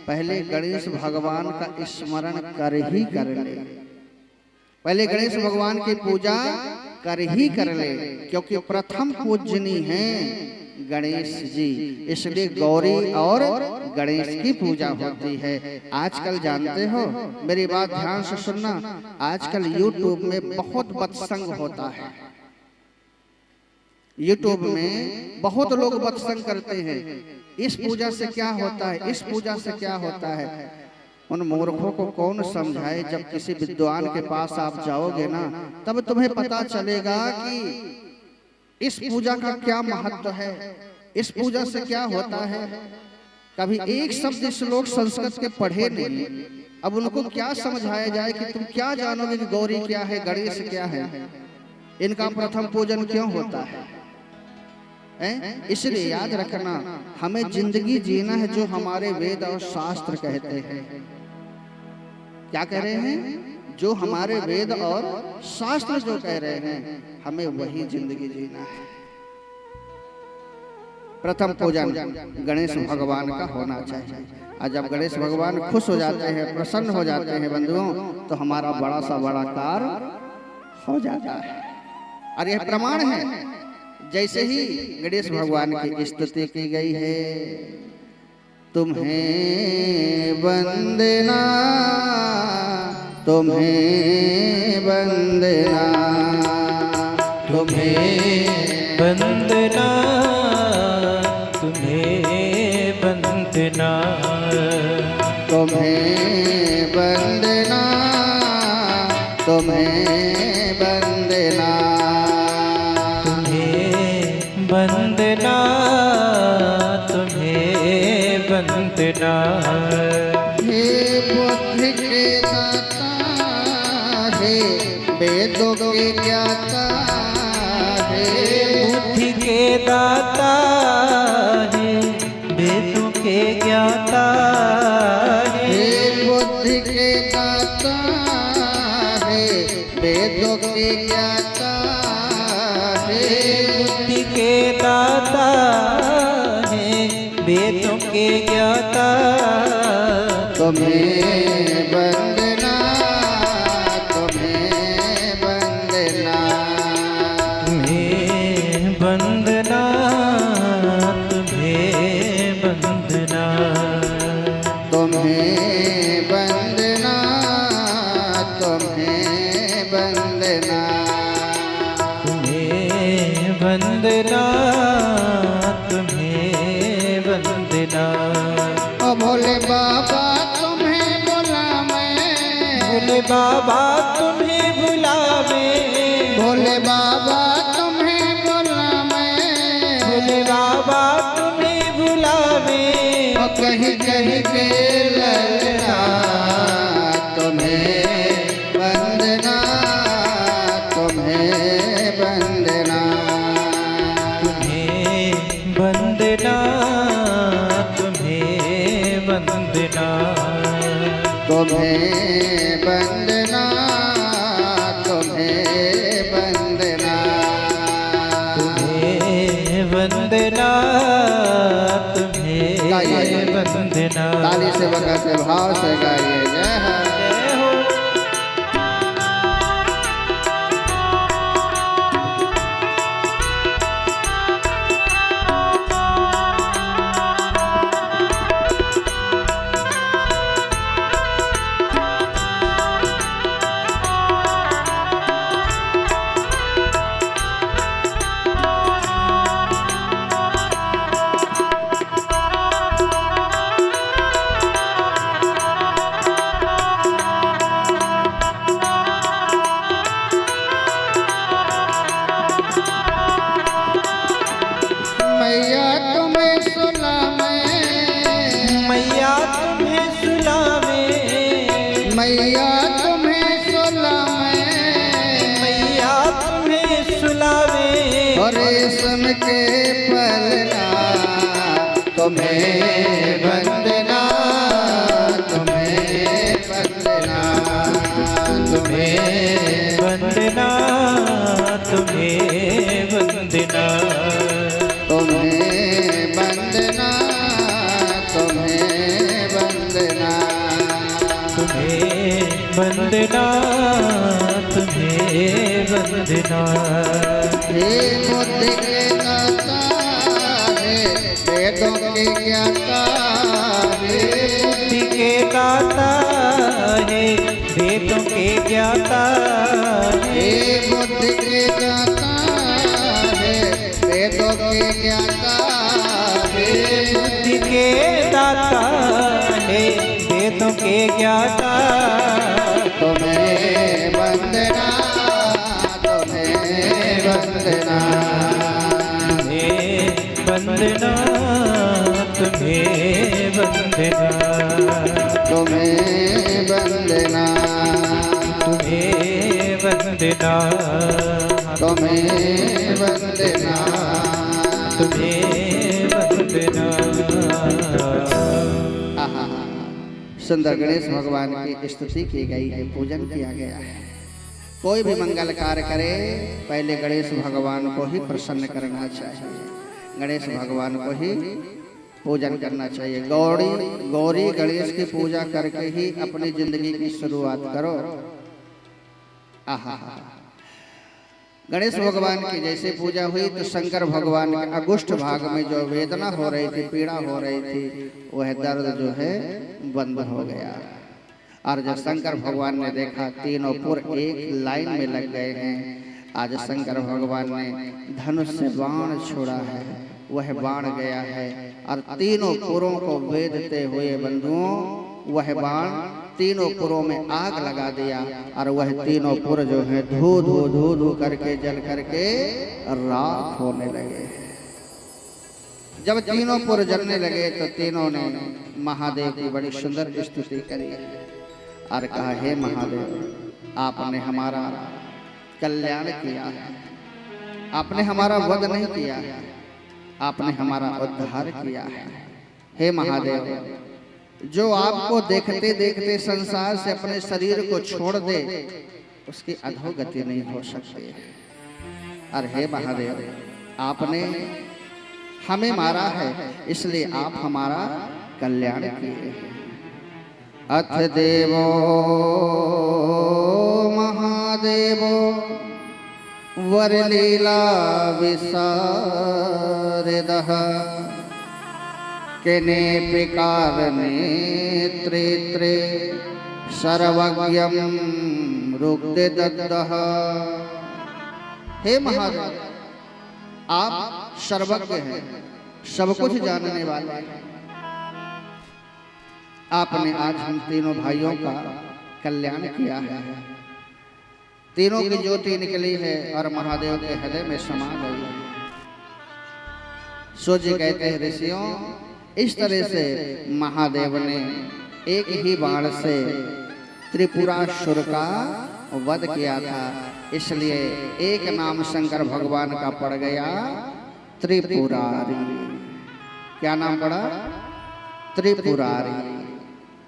पहले गणेश भगवान का स्मरण कर ही कर ले। पहले गणेश भगवान की पूजा कर ही कर ले, क्योंकि प्रथम पूजनी है गणेश जी। इसलिए गौरी और गणेश की पूजा होती है। आजकल जानते हो, मेरी बात ध्यान से सुनना, आजकल यूट्यूब में बहुत बत्संग होता है। यूट्यूब में बहुत लोग बत्संग करते हैं। इस पूजा से क्या होता है, इस पूजा से क्या होता है। उन मूर्खों को कौन समझाए। जब किसी विद्वान के पास आप जाओगे ना, तब तुम्हें पता चलेगा कि इस पूजा का क्या महत्व है, इस पूजा से क्या होता है। कभी एक शब्द श्लोक संस्कृत के पढ़े नहीं, अब उनको क्या समझाया जाए कि तुम क्या जानोगे कि गौरी क्या है, गणेश क्या है, इनका प्रथम पूजन क्यों होता है। इसलिए याद रखना, हमें जिंदगी जीना है जो हमारे वेद और शास्त्र कहते हैं। क्या कह रहे हैं? जो हमारे वेद और शास्त्र जो कह रहे हैं, हमें वही जिंदगी जीना है। प्रथम पूजन गणेश भगवान का होना चाहिए। और जब गणेश भगवान खुश हो जाते हैं, प्रसन्न हो जाते हैं बंधुओं, तो हमारा बड़ा सा बड़ा कार्य हो जाता है। और यह प्रमाण है, जैसे ही गणेश भगवान की स्तुति की गई है, तुम्हें वंदना, तुम्हें वंदना, तुम्हें वंदना, तुम्हें वंदना, तुम्हें वंदना, तुम्हें वंदना, वंदना, तुम्हें वंदना। हे बुद्धि के दाता, हे वेदों के ज्ञाता, हे बुद्धि के दाता, हे वेदों के ज्ञाता, हे बुद्धि के दाता, हे वेदों के ज्ञाता, बुद्धि के दाता है वेदों के ज्ञाता। तुम्हें वंदना, तुम्हें वंदना, तुम्हें वंदना, तुम्हें वंदना, तुम्हें वंदना, तुम्हें वंदना, वंदना, तुम्हें वंदना। ओ भोले बाबा तुम्हें बुला बाबा तुम्हें बुलावे, भोले बाबा तुम्हें बुलावे, भोले बाबा तुम्हें बुलावे। और कहीं कहीं के ललना तुम्हें वंदना, तुम्हें वंदना, तुम्हें वंदना, तुम्हें वंदना, तुम्हें वंदना, तुम्हें वंदना, तुम्हें वंदना, तुम्हें वंदना। ताली से बजाते भाव से गाइए जय हो। जय हो। मैया तुम्हें सुलावे, मैया तुम्हें सुलावे, मैया तुम्हें सुलावे, मैया तुम्हें सुलावे। और रेशम के पलना तुम्हें वंदना, तुम्हें वंदना, तुम्हें वंदना, तुम्हें वंदना, तुम्हें वंदना, तुम्हें वंदना, तुम्हें वंदना, तुम्हें वंदना। हे बुद्ध के दाता, हे वेदों के ज्ञाता, हे बुद्धि के दाता है, वेदों के ज्ञाता हे है। बुद्ध के दाता, हे वेदों के ज्ञाता, हे बुद्धि के दाता है, वेदों के ज्ञाता। तुम्हें वंदना, तुम्हें वंदना, तुम्हें वंदना, तुम्हें वंदना, तुम्हें वंदना, तुम्हें वंदना, तुम्हें वंदना, तुम्हें वंदना। आहा, सुंदर गणेश भगवान की स्तुति की गई है, पूजन किया गया है। कोई भी मंगल कार्य करे पहले गणेश भगवान को ही प्रसन्न करना चाहिए, गणेश भगवान को ही पूजन करना चाहिए। गौरी गणेश की पूजा करके ही अपनी जिंदगी की शुरुआत करो। आहा, गणेश भगवान की जैसे पूजा हुई तो शंकर भगवान के अगुष्ठ भाग में जो वेदना हो रही थी, पीड़ा हो रही थी, वह दर्द जो है बंद हो गया। और जब शंकर भगवान ने देखा तीनों पुर एक लाइन में लग गए हैं, आज शंकर भगवान ने धनुष से बाण छोड़ा है, वह बाण गया है और तीनों पुरों को वेदते हुए बंधुओं वह बाण तीनों पुरों में आग लगा दिया और वह तीनों पुर जो है धू धू धू धू करके जल करके राख होने लगे। जब तीनों पुर जलने लगे तो तीनों ने महादेव की बड़ी सुंदर स्तुति करी और कहा, हे महादेव, आपने हमारा कल्याण किया है, आपने हमारा वध नहीं किया है, आपने हमारा उद्धार किया है। हे महादेव, जो आपको देखते देखते संसार से अपने शरीर को छोड़ दे उसकी अधोगति नहीं हो सकती। और हे महादेव, आपने हमें मारा है इसलिए आप हमारा कल्याण किए। अथ देवो महादेवो वरलीला विसारदः केने प्रकार नेत्रे सर्वज्ञं रुग्ददः। हे महादेव, आप सर्वज्ञ हैं, सब कुछ जानने वाले हैं। आपने आज हम तीनों भाइयों का कल्याण किया है। तीनों की ज्योति निकली है और महादेव के हृदय में समा गई है। सो जी कहते हैं ऋषियों, इस तरह से महादेव ने एक ही बाण से त्रिपुरासुर का वध किया था, इसलिए एक नाम शंकर भगवान का पड़ गया त्रिपुरारी। क्या नाम पड़ा? त्रिपुरारी।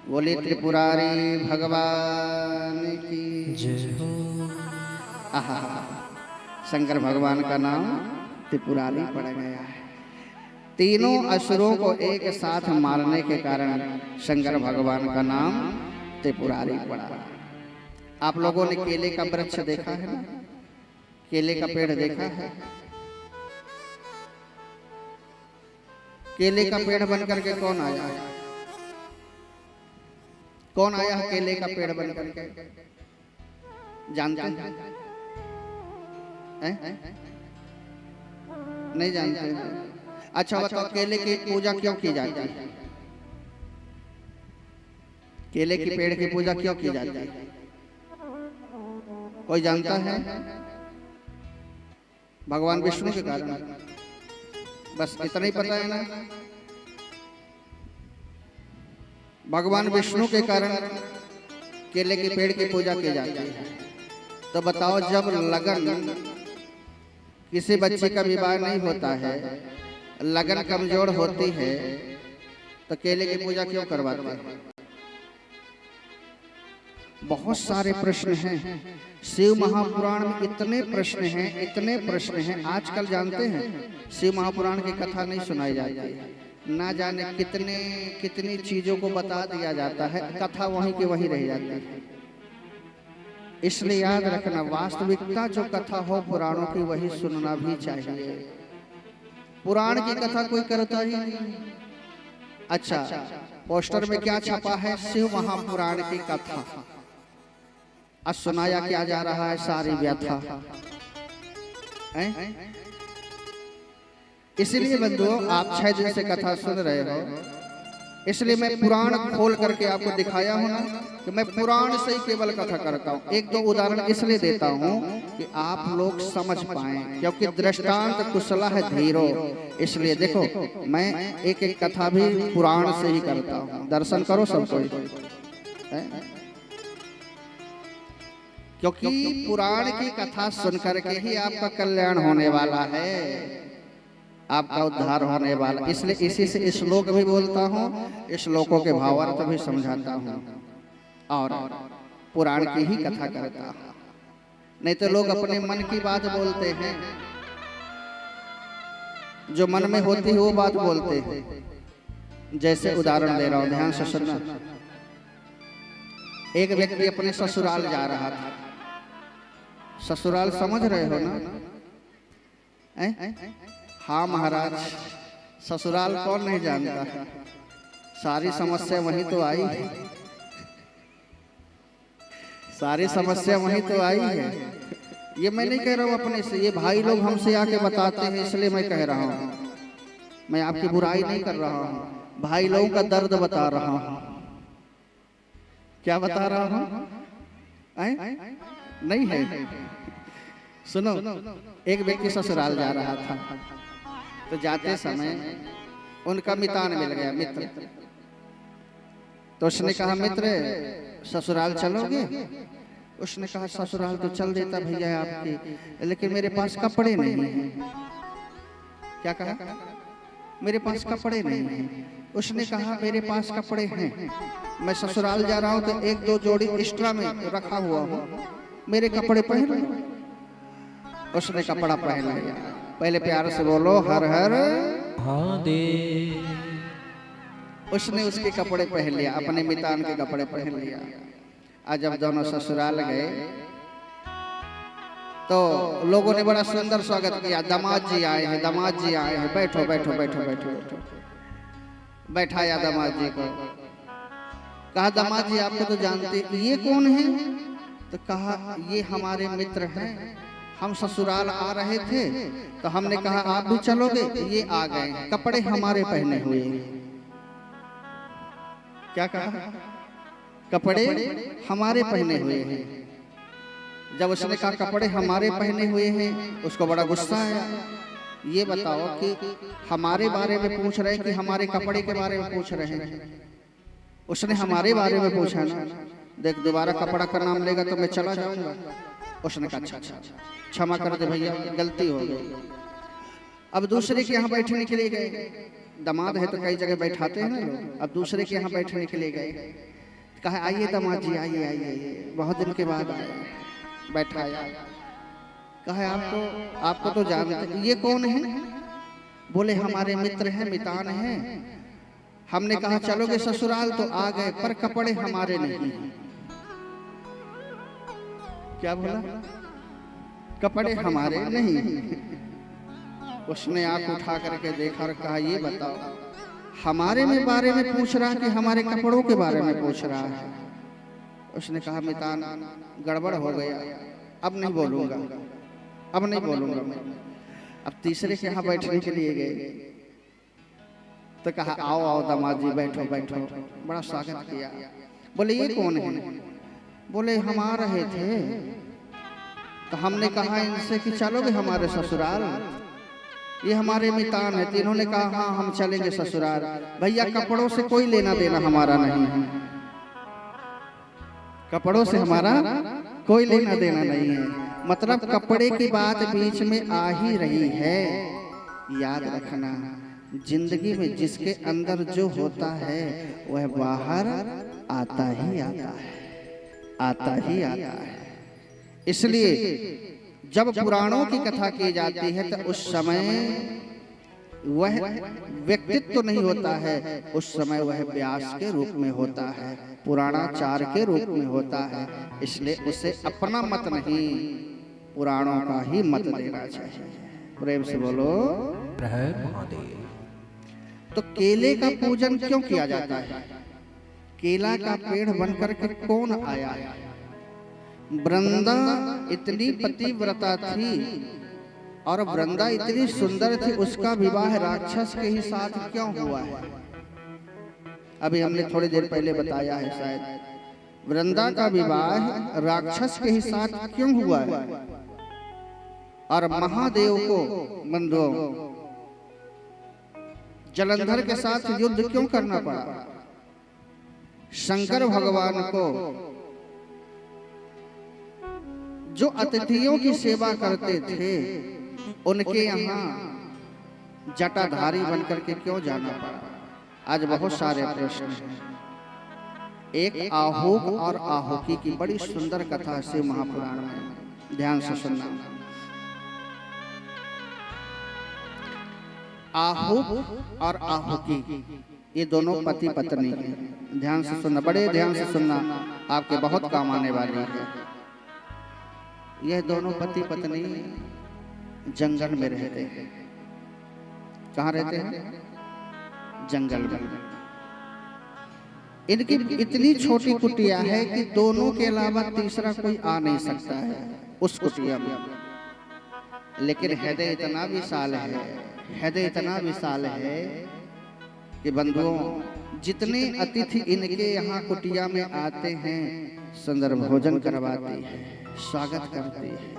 बोली त्रिपुरारी भगवान की जय हो। आहा, शंकर भगवान का नाम त्रिपुरारी पड़ गया है। तीनों असुरों को एक साथ मारने के कारण शंकर भगवान का नाम त्रिपुरारी पड़ा। आप लोगों ने केले का वृक्ष देखा है ना? केले का पेड़ देखा है? केले का पेड़ बन करके कौन आया है? कौन आया है केले का पेड़ बन करके? जानते हैं? नहीं जानते? अच्छा बताओ, केले की पूजा क्यों की जाती है? केले की पेड़ की पूजा क्यों की जाती है? कोई जानता है? भगवान विष्णु के कारण। बस इतना ही पता है ना? भगवान विष्णु के कारण केले के पेड़ की पूजा की जाती है। तो बताओ, जब लगन किसी बच्चे का विवाह नहीं होता है, लगन कमजोर होती है, तो केले की पूजा क्यों करवाते हैं? बहुत सारे प्रश्न हैं। शिव महापुराण में इतने प्रश्न हैं, इतने प्रश्न हैं। आजकल जानते हैं शिव महापुराण की कथा नहीं सुनाई जाती है, ना जाने कितनी चीजों को बता दिया जाता है, कथा वहीं की वहीं रह जाती है। इसलिए याद रखना, वास्तविकता जो कथा हो पुराणों की, वही सुनना भी चाहिए। पुराण की कथा कोई करता ही नहीं। अच्छा, पोस्टर में क्या छपा है? शिव महापुराण की कथा। आज सुनाया क्या जा रहा है? सारी व्यथा। इसलिए बंधुओं, आप 6 दिन से कथा सुन रहे हो, इसलिए मैं पुराण खोल करके आपको दिखाया हूं ना कि मैं पुराण से ही केवल कथा करता हूं। एक दो उदाहरण इसलिए देता हूं कि आप लोग समझ पाएं, क्योंकि दृष्टांत कुशला है धीरो। इसलिए देखो, मैं एक एक कथा भी पुराण से ही करता हूं। दर्शन करो सब कोई, क्योंकि पुराण की कथा सुन करके ही आपका कल्याण होने वाला है, आपका उद्धार होने वाला। इसलिए इसी से श्लोक भी बोलता हूँ, श्लोकों के भावार्थ भी समझाता हूँ और पुराण की ही कथा करता हूँ। नहीं तो लोग अपने मन की बात बोलते हैं, जो मन में होती है वो बात बोलते हैं। जैसे उदाहरण दे रहा हूँ, ध्यान से सुनना। एक व्यक्ति अपने ससुराल जा रहा था। ससुराल समझ रहे हो ना? हाँ महाराज, ससुराल कौन नहीं जानता है? सारी समस्या वहीं तो आई है, सारी समस्या वहीं तो आई है। ये मैं नहीं कह रहा हूँ अपने से, ये भाई लोग हमसे आके बताते हैं, इसलिए मैं कह रहा हूँ। मैं आपकी बुराई नहीं कर रहा हूँ, भाई लोगों का दर्द बता रहा हूँ। क्या बता रहा हूँ? नहीं है? सुनो, एक व्यक्ति ससुराल जा रहा था, तो जाते समय उनका मितान मिल गया, मित्र। तो उसने कहा, मित्र ससुराल चलोगे? उसने कहा, ससुराल तो चल देता भैया आपकी, लेकिन मेरे पास कपड़े नहीं हैं। क्या कहा? मेरे पास कपड़े नहीं हैं। उसने कहा, मेरे पास कपड़े हैं, मैं ससुराल जा रहा हूँ तो एक दो जोड़ी एक्स्ट्रा में रखा हुआ हूँ, मेरे कपड़े पहन लो। उसने कपड़ा पहन लिया। पहले प्यार से बोलो हर हर महादेव। उसने उसके कपड़े पहन लिया, अपने मितान के कपड़े पहन लिया। आज जब दोनों ससुराल गए तो लोगों ने बड़ा सुंदर स्वागत किया। दामाद जी आए हैं, दामाद जी आए हैं, बैठो बैठो बैठो बैठो बैठो। बैठाया दामाद जी को। कहा, दामाद जी आपको तो जानते, ये कौन है? तो कहा, ये हमारे मित्र हैं, हम ससुराल आ रहे थे तो हमने कहा आप भी चलोगे, ये आ गए, कपड़े हमारे पहने हुए। क्या कहा? कपड़े हमारे पहने हुए हैं। जब उसने कहा कपड़े हमारे पहने हुए हैं, उसको बड़ा गुस्सा आया। ये बताओ कि हमारे बारे में पूछ रहे हैं कि हमारे कपड़े के बारे में पूछ रहे हैं? उसने हमारे बारे में पूछा ना, देख दोबारा कपड़ा का नाम लेगा तो मैं चला जाऊंगा। उसने कहा अच्छा अच्छा क्षमा कर दे भैया, गलती हो गई। अब दूसरे के यहाँ बैठने के लिए गए, दामाद है तो कई जगह बैठाते हैं ना लोग। अब दूसरे के यहाँ बैठने के लिए गए, कहा आइए दामाद जी, आइए आइए, बहुत दिन के बाद आए। बैठाया, कहा आपको तो जानते, ये कौन है? बोले हमारे मित्र हैं, मितान हैं। हमने कहा चलोगे ससुराल तो आ गए, पर कपड़े हमारे नहीं। क्या बोला? कपड़े हमारे नहीं। उसने आंख उठा करके देखा और कहा ये बताओ, हमारे में बारे में पूछ रहा है कि हमारे कपड़ों के बारे में पूछ रहा है? उसने कहा मितान गड़बड़ हो गया, अब नहीं बोलूंगा, अब नहीं बोलूंगा मैं। अब तीसरे के यहाँ बैठने के लिए गए तो कहा आओ आओ दामाद जी बैठो बैठो, बड़ा स्वागत किया। बोले ये कौन है? बोले हम आ रहे थे तो हमने कहा इनसे कि चलोगे हमारे ससुराल? ये हमारे मितान है। तीनों ने कहा हाँ हम चलेंगे ससुराल। भैया कपड़ों से कोई लेना देना हमारा नहीं है, कपड़ों से हमारा कोई लेना देना नहीं है। मतलब कपड़े की बात बीच में आ ही रही है। याद रखना, जिंदगी में जिसके अंदर जो होता है वह बाहर आता ही आता है, आता ही आता है। इसलिए जब पुराणों की कथा की जाती है तो उस समय वह व्यक्तित्व तो नहीं होता है, उस समय वह व्यास के रूप में होता है, पुराणाचार के रूप में होता है। इसलिए उसे अपना मत नहीं, पुराणों का ही मत देना चाहिए। प्रेम से बोलो प्रहर महादेव। तो केले का पूजन क्यों किया जाता है? केला का पेड़ बनकर के कौन आया? वृंदा इतनी पतिव्रता थी और वृंदा इतनी सुंदर थी, उसका विवाह राक्षस के ही साथ क्यों हुआ है? अभी हमने थोड़ी देर पहले बताया है शायद। वृंदा का विवाह राक्षस के ही साथ क्यों हुआ है? और महादेव को बंधुओं जलंधर के साथ युद्ध क्यों करना पड़ा? शंकर भगवान को जो अतिथियों की सेवा करते थे उनके यहाँ जटाधारी बनकर के क्यों जाना पड़ा? आज बहुत सारे प्रश्न हैं। एक आहुक और आहुकी की बड़ी सुंदर कथा से महापुराण में, ध्यान से सुनना। आहुक और आहुकी ये दोनों पति पत्नी हैं। ध्यान से सुनना, बड़े ध्यान से सुनना, आपके बहुत काम आने वाली है। यह दोनों पति पत्नी जंगल में रहते हैं। कहाँ रहते हैं? जंगल में। इनकी इतनी छोटी कुटिया है कि दोनों के अलावा तीसरा कोई आ नहीं सकता है उस कुटिया में। लेकिन हृदय इतना विशाल है, हृदय इतना विशाल है कि बंधुओं जितने अतिथि इनके यहाँ कुटिया में आते हैं सुंदर भोजन करवाती है, स्वागत करती है,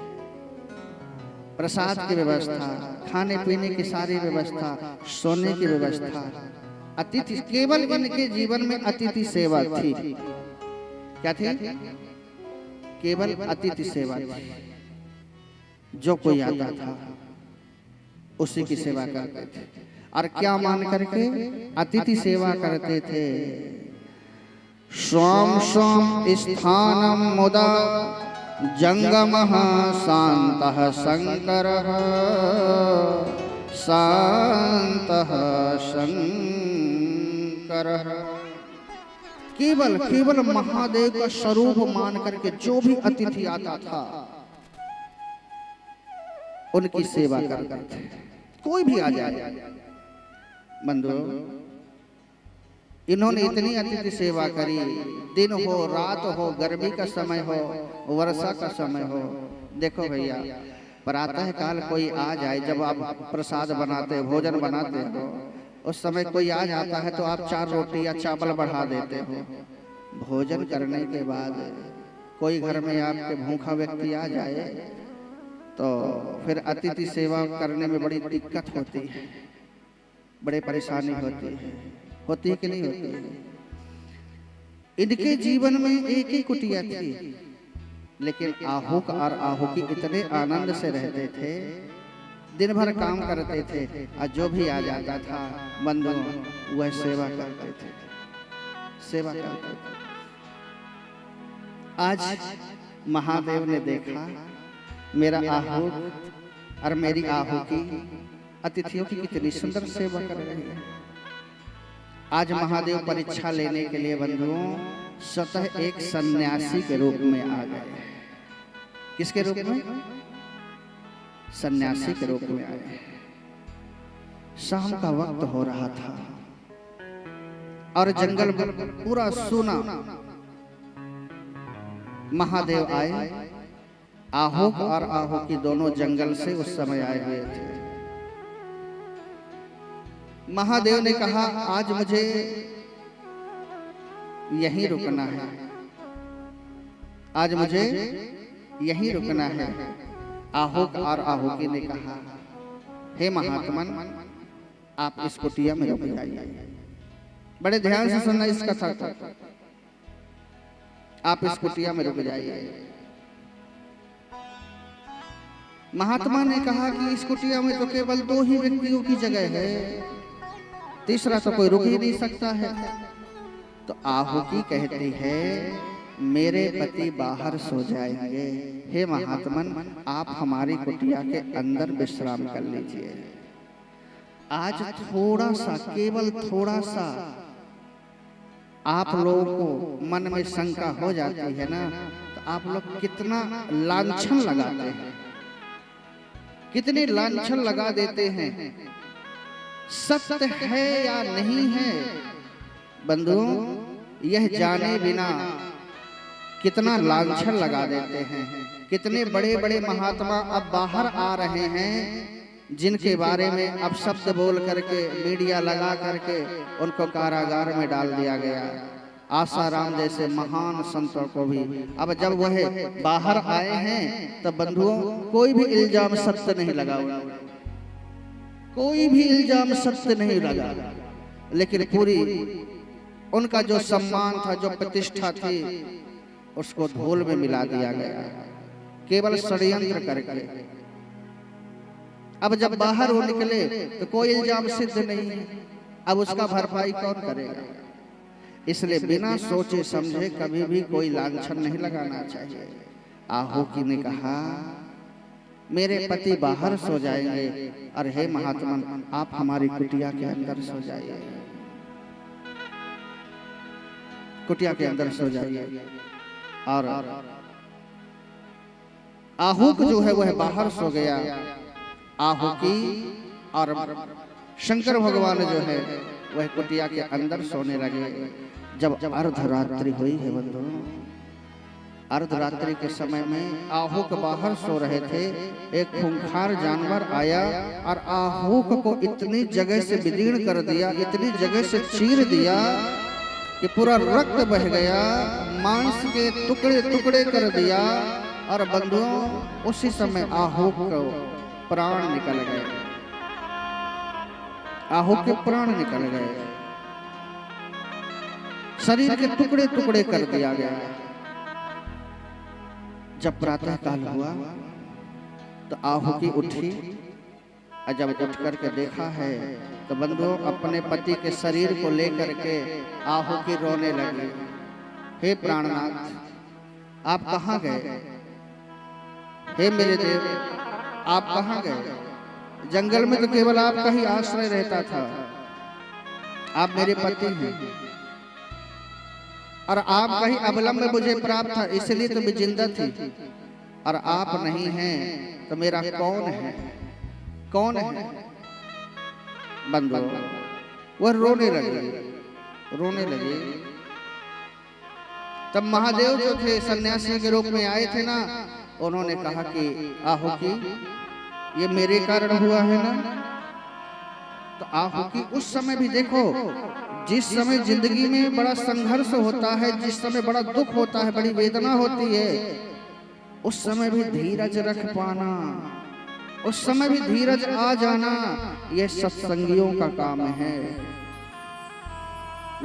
प्रसाद की व्यवस्था, खाने पीने की सारी व्यवस्था, सोने की व्यवस्था। अतिथि केवल इनके जीवन में अतिथि सेवा थी। क्या थी? केवल अतिथि सेवा थी। जो कोई आता था उसी की सेवा करते थे। और क्या मान करके अतिथि सेवा करते थे? स्वाम स्वाम स्थानम मुदा जंगमः शान्तः शंकरः शान्तः शंकरः। केवल केवल महादेव का स्वरूप मान करके जो भी अतिथि आता था उनकी सेवा करते थे। कोई भी आ जाए बंधु, इन्होंने इतनी अतिथि सेवा करी। दिन हो, रात हो, गर्मी का समय हो, वर्षा का समय हो। देखो भैया, प्रातः काल कोई आ जाए, जब आप प्रसाद बनाते हो, भोजन बनाते हो, उस समय कोई आ जाता है तो आप 4 रोटी या चावल बढ़ा देते हो। भोजन करने के बाद कोई घर में आपके भूखा व्यक्ति आ जाए तो फिर अतिथि सेवा करने में बड़ी दिक्कत होती है, बड़े परेशानी होती है कि नहीं होती है। इनके जीवन में एक ही कुटिया थी, लेकिन आहुक और आहुकी इतने आनंद से रहते थे, दिन भर काम करते थे और जो भी आ जाता था बंधु वह सेवा करते थे, सेवा करते थे। आज महादेव ने देखा मेरा आहुक और मेरी आहुकी अतिथियों की कितनी सुंदर सेवा कर रही है। आज महादेव परीक्षा लेने के लिए बंधुओं स्वतः एक सन्यासी के रूप में आ गए। किसके रूप में? सन्यासी के रूप में आए। शाम का वक्त हो रहा था और जंगल पूरा सूना। महादेव आए, आहुक और आहुकी दोनों जंगल से उस समय आए हुए थे। महादेव ने कहा आज मुझे यहीं रुकना है, आज मुझे यहीं रुकना है। आहुक और आहुकी ने कहा हे महात्मन आप इस कुटिया में रुक जाइए। बड़े ध्यान से सुनना इस कथा को। आप इस कुटिया में रुक जाइए। महात्मा ने कहा कि इस कुटिया में तो केवल 2 ही व्यक्तियों की जगह है, तीसरा तो कोई रुक ही नहीं सकता है। तो आहुकी कहती है मेरे पति बाहर सो जाएंगे, हे महात्मन आप हमारी कुटिया के अंदर विश्राम कर लीजिए। आज थोड़ा सा, केवल थोड़ा सा आप लोगों को मन में शंका हो जाती है ना, तो आप लोग कितना लांछन लगाते हैं, कितने लांछन लगा देते हैं। सत्य है या नहीं है बंधुओं यह जाने बिना कितना लांछन लगा देते हैं। कितने बड़े बड़े महात्मा अब बाहर आ रहे हैं जिनके बारे में अब शब्द बोल करके मीडिया लगा करके उनको कारागार में डाल दिया गया। आसाराम जैसे महान संतों को भी अब जब वह बाहर आए हैं तब बंधुओं कोई भी इल्जाम सत्य नहीं लगा, कोई भी इल्जाम सत्य नहीं लगा, लेकिन पूरी उनका जो सम्मान था, जो प्रतिष्ठा थी, उसको धूल में मिला दिया गया केवल षड्यंत्र करके। अब जब बाहर वो निकले तो कोई इल्जाम सिद्ध नहीं है, अब उसका भरपाई कौन करेगा? इसलिए बिना सोचे समझे कभी भी कोई लांछन नहीं लगाना चाहिए। आहुकी ने कहा मेरे पति बाहर सो जाएंगे और हे महात्मन आप हमारी कुटिया के अंदर सो जाइए, कुटिया के अंदर सो जाइए। और आहुक जो है वह बाहर सो गया। आहुकी और शंकर भगवान जो है वह कुटिया के अंदर सोने लगे। जब अर्धरात्रि हुई है बंधुओं, अर्धरात्रि के समय में आहुक बाहर सो रहे थे, एक खूंखार जानवर आया और आहुक को इतनी जगह से विदीर्ण कर दिया, इतनी जगह से चीर दिया कि पूरा रक्त बह गया, मांस के टुकड़े टुकड़े कर दिया। और बंधुओं उसी समय आहुक को प्राण निकल गए, आहुक के प्राण निकल गए, शरीर के टुकड़े टुकड़े कर दिया गया। जब प्रातः काल हुआ तो आहुकी उठी और जब उठ करके देखा है तो बंधुओं अपने पति के शरीर को लेकर के आहुकी रोने लगी। हे प्राणनाथ आप कहाँ गए? हे मेरे देव आप कहाँ गए? जंगल में तो केवल आपका ही आश्रय रहता था, आप मेरे पति हैं और आपका ही अवलंब मुझे प्राप्त था, इसलिए तो मैं जिंदा थी। और आप नहीं हैं तो मेरा कौन है? कौन है? बंधुओं वह रोने लगे, रोने लगे। तब महादेव जो थे सन्यासी के रूप में आए थे ना, उन्होंने कहा कि आहुकी ये मेरे कारण हुआ है ना। तो आहुकी उस समय भी देखो जिस समय जिंदगी में बड़ा संघर्ष होता है, जिस समय बड़ा दुख होता है, बड़ी वेदना होती है, उस समय भी धीरज रख पाना, उस समय भी धीरज आ जाना, यह सत्संगियों का काम है।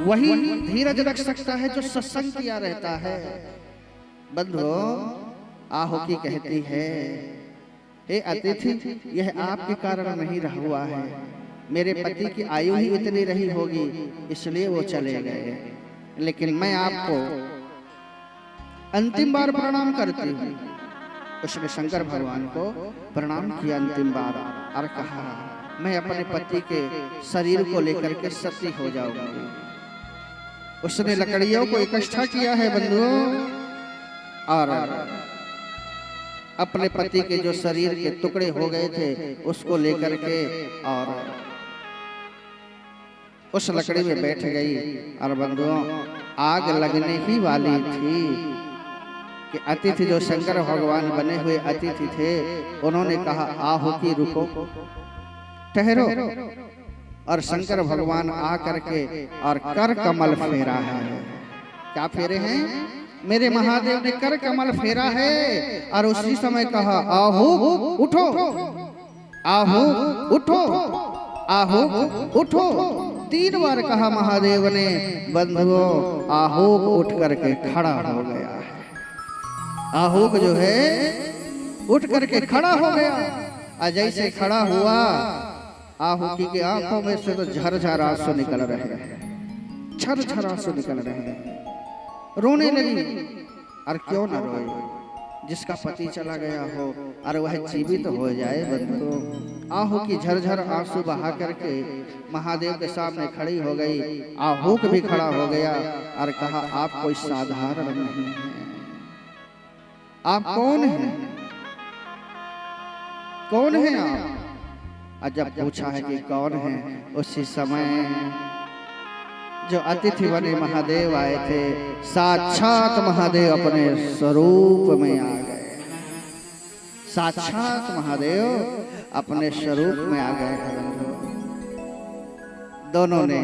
वही धीरज रख सकता है जो सत्संग किया रहता है। बंधुओं, आहुति कहती है, हे अतिथि, यह आपके कारण नहीं रहा हुआ है, मेरे पति की आयु ही इतनी रही होगी, इसलिए वो चले गए, लेकिन मैं आपको अंतिम बार प्रणाम करती हूँ। उसने शंकर भगवान को प्रणाम किया अंतिम बार और कहा, मैं अपने पति के शरीर को लेकर के सती हो जाऊंगी। उसने लकड़ियों को इकट्ठा किया है बंधुओं, और अपने पति के जो शरीर के टुकड़े हो गए थे उसको लेकर के और उस लकड़ी में बैठ गई। और बंधुओं, आग लगने ही वाली थी कि अतिथि जो शंकर भगवान बने हुए अतिथि थे, उन्होंने कहा, आहुति रुको, ठहरो। और शंकर भगवान आ करके और कर कमल फेरा है। क्या फेरे हैं? मेरे महादेव ने कर कमल फेरा है। और उसी समय कहा, आहू उठो, आहू उठो, आहू उठो। 3 बार कहा महादेव ने। बंधुओं, आहूक उठ करके खड़ा हो गया है। आहूक जो है उठ करके खड़ा हो गया। और जैसे खड़ा हुआ, आहुति की आंखों में से तो झरझर आंसू निकल रहे हैं, झरझर आंसू निकल रहे हैं। रोने लगी। और क्यों न रोए, जिसका पति चला गया हो और वह जीवित हो जाए। बंधुओं, आहुति झरझर आंसू बहा करके महादेव के सामने खड़ी हो गई। आहुक भी खड़ा हो गया और कहा, आप कोई साधारण नहीं है, आप कौन हैं? कौन हैं आप? और जब पूछा है कि कौन है, उसी समय जो अतिथि बने महादेव आए थे, साक्षात महादेव अपने स्वरूप में आ गए। साक्षात महादेव अपने स्वरूप में आ गए। दोनों ने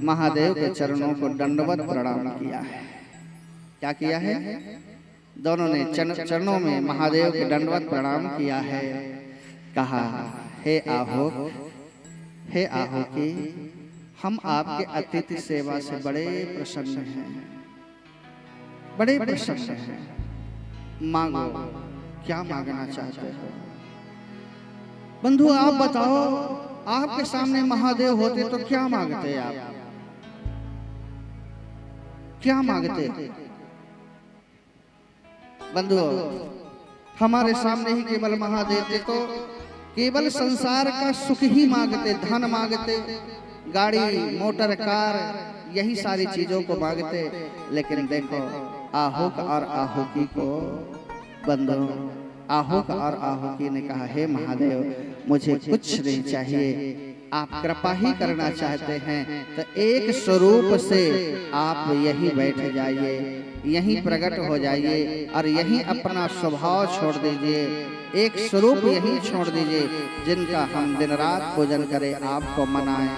महादेव के चरणों को दंडवत प्रणाम किया है। क्या किया है? दोनों ने चरणों में महादेव के दंडवत प्रणाम किया है। कहा, हे आहुक, हे आहुति, हम आपके अतिथि सेवा से बड़े प्रसन्न हैं, बड़े प्रसन्न हैं। मांगो, क्या मांगना चाहते हो? बंधु, आप बताओ, आपके सामने महादेव होते तो क्या मांगते आप? क्या मांगते? बंधुओं, हमारे सामने ही केवल महादेव थे तो केवल संसार का सुख ही मांगते, धन मांगते, गाड़ी मोटर कार, यही सारी चीजों को मांगते। लेकिन देखो, आहुक और आहुति को, बंधुओं, आहुक और आहुति ने कहा, हे महादेव, मुझे कुछ नहीं चाहिए, आप कृपा ही करना चाहते हैं तो एक स्वरूप से आप यहीं बैठ जाइए, यहीं प्रकट हो जाइए और यहीं अपना स्वभाव छोड़ दीजिए। एक स्वरूप यहीं छोड़ दीजिए जिनका हम दिन रात पूजन करें, आपको मनाएं,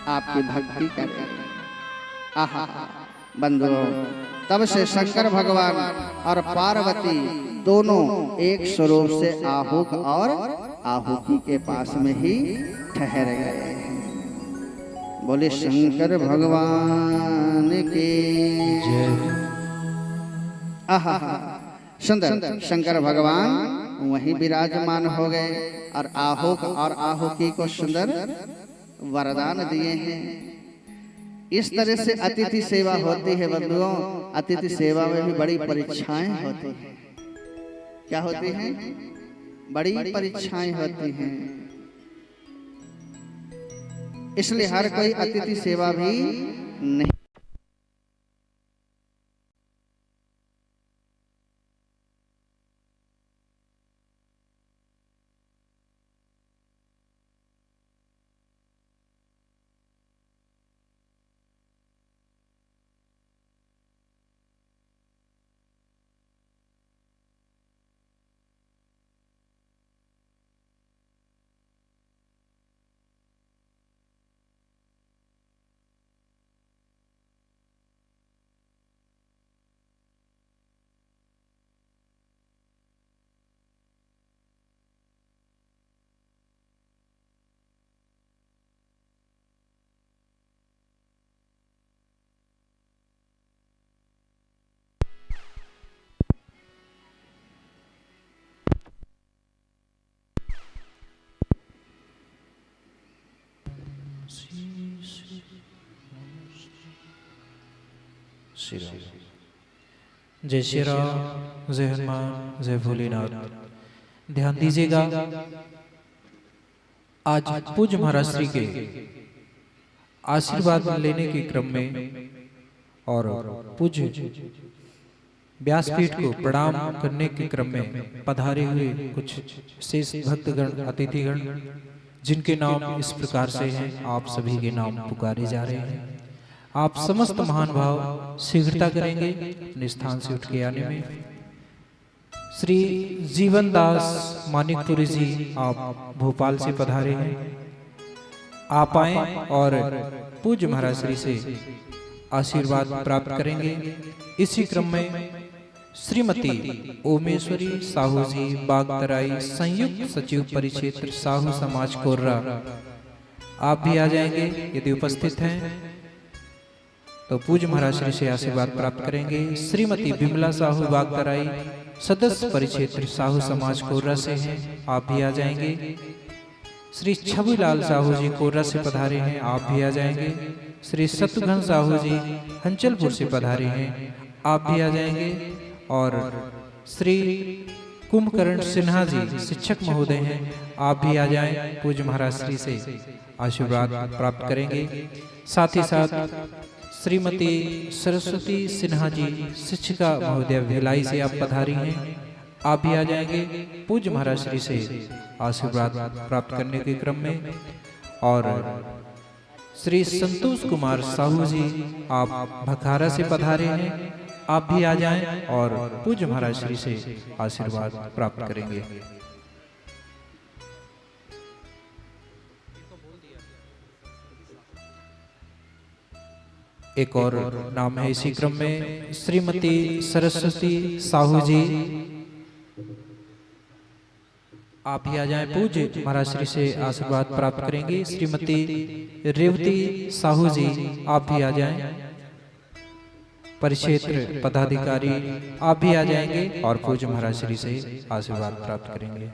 आपकी भक्ति करें। आहा बंधुओं, तब से शंकर भगवान और पार्वती दोनों एक स्वरूप से आहुक और आहुति के पास में ही ठहर गए। बोले शंकर भगवान की जय। आहा सुंदर शंकर भगवान वहीं विराजमान हो गए और आहुक और आहुति को सुंदर वरदान दिए हैं। इस तरह से अतिथि सेवा होती है बंधुओं। अतिथि सेवा में भी बड़ी परीक्षाएं होती हैं। क्या होती हैं? बड़ी परीक्षाएं होती हैं। इसलिए हर कोई अतिथि सेवा भी नहीं श्री राम। जय श्री राम, जय हनुमान, जय भोलेनाथ। ध्यान दीजिएगा, आज पूज्य महाराज श्री के आशीर्वाद लेने के क्रम में और पूज्य व्यासपीठ को प्रणाम करने के क्रम में पधारे हुए कुछ शेष भक्तगण, अतिथिगण, जिनके नाम इस प्रकार से हैं, आप सभी के नाम पुकारे जा रहे हैं। आप समस्त महान भाव शीघ्रता करेंगे अपने स्थान से उठ के आने में। श्री जीवन दास मानिकपुरी जी, आप भोपाल से पधारे हैं। आप आए और पूज्य महाराज श्री से आशीर्वाद प्राप्त करेंगे। इसी क्रम में श्रीमती ओमेश्वरी साहू जी, बागतराई, संयुक्त सचिव परिक्षेत्र साहू समाज कोर्रा, आप भी आ जाएंगे। यदि उपस्थित हैं तो पूज्य महाराज श्री से आशीर्वाद प्राप्त करेंगे। श्रीमती बिमला साहू, बागतराई, सदस्य परिक्षेत्र साहू समाज कोर्रा से हैं, आप भी आ जाएंगे। श्री छविलाल साहू जी कोर्रा से पधारे हैं, आप भी आ जाएंगे। श्री शत्रुघ्न साहू जी हंचलपुर से पधारे हैं, आप भी आ जाएंगे। और श्री कुंभकर्ण सिन्हा जी शिक्षक महोदय हैं, आप भी आ जाएं, पूज्य महाराज श्री से आशीर्वाद प्राप्त करेंगे। साथ ही साथ श्रीमती सरस्वती सिन्हा जी शिक्षिका महोदय भिलाई से आप पधारी हैं, आप भी आ जाएंगे, पूज्य महाराज श्री से आशीर्वाद प्राप्त करने के क्रम में। और श्री संतोष कुमार साहू जी, आप भखारा से पधारे हैं, आप भी आ जाएं और पूज्य महाराज श्री से आशीर्वाद प्राप्त करेंगे। एक और नाम है इसी क्रम में, श्रीमती सरस्वती साहू जी, आप भी आ जाएं, पूज्य महाराज श्री से आशीर्वाद प्राप्त करेंगे। श्रीमती रेवती साहू जी, आप भी आ जाएं, परिक्षेत्र पदाधिकारी, आप भी आ जाएंगे और पूज्य महाराज श्री से आशीर्वाद प्राप्त करेंगे।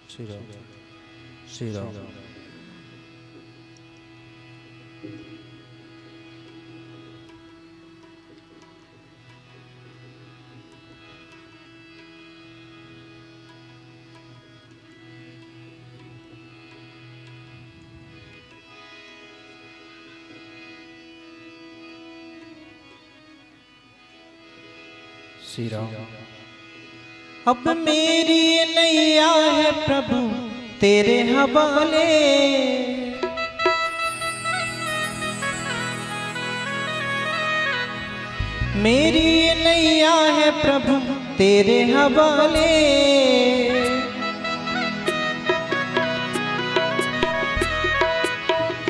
श्री राम, श्री राम। श्री राम। अब मेरी नैया है प्रभु तेरे हवाले, मेरी नैया है प्रभु तेरे हवाले।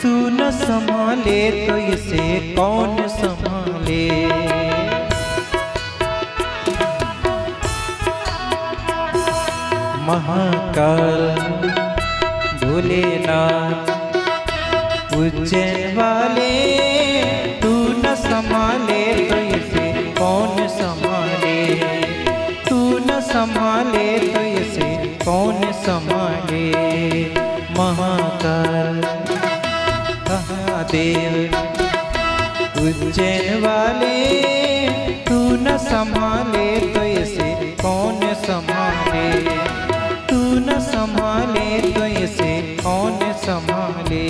तू न संभाले तो इसे कौन संभाले। महाकाल भोलेनाथ उज्जैन वाले, तू न संभाले तो इसे कौन संभाले। तू न संभाले तो इसे कौन संभाले। महाकाल महादेव उज्जैन वाले, तू न संभाले तो इसे कौन संभाले। तू न संभाले तो इसे कौन संभाले।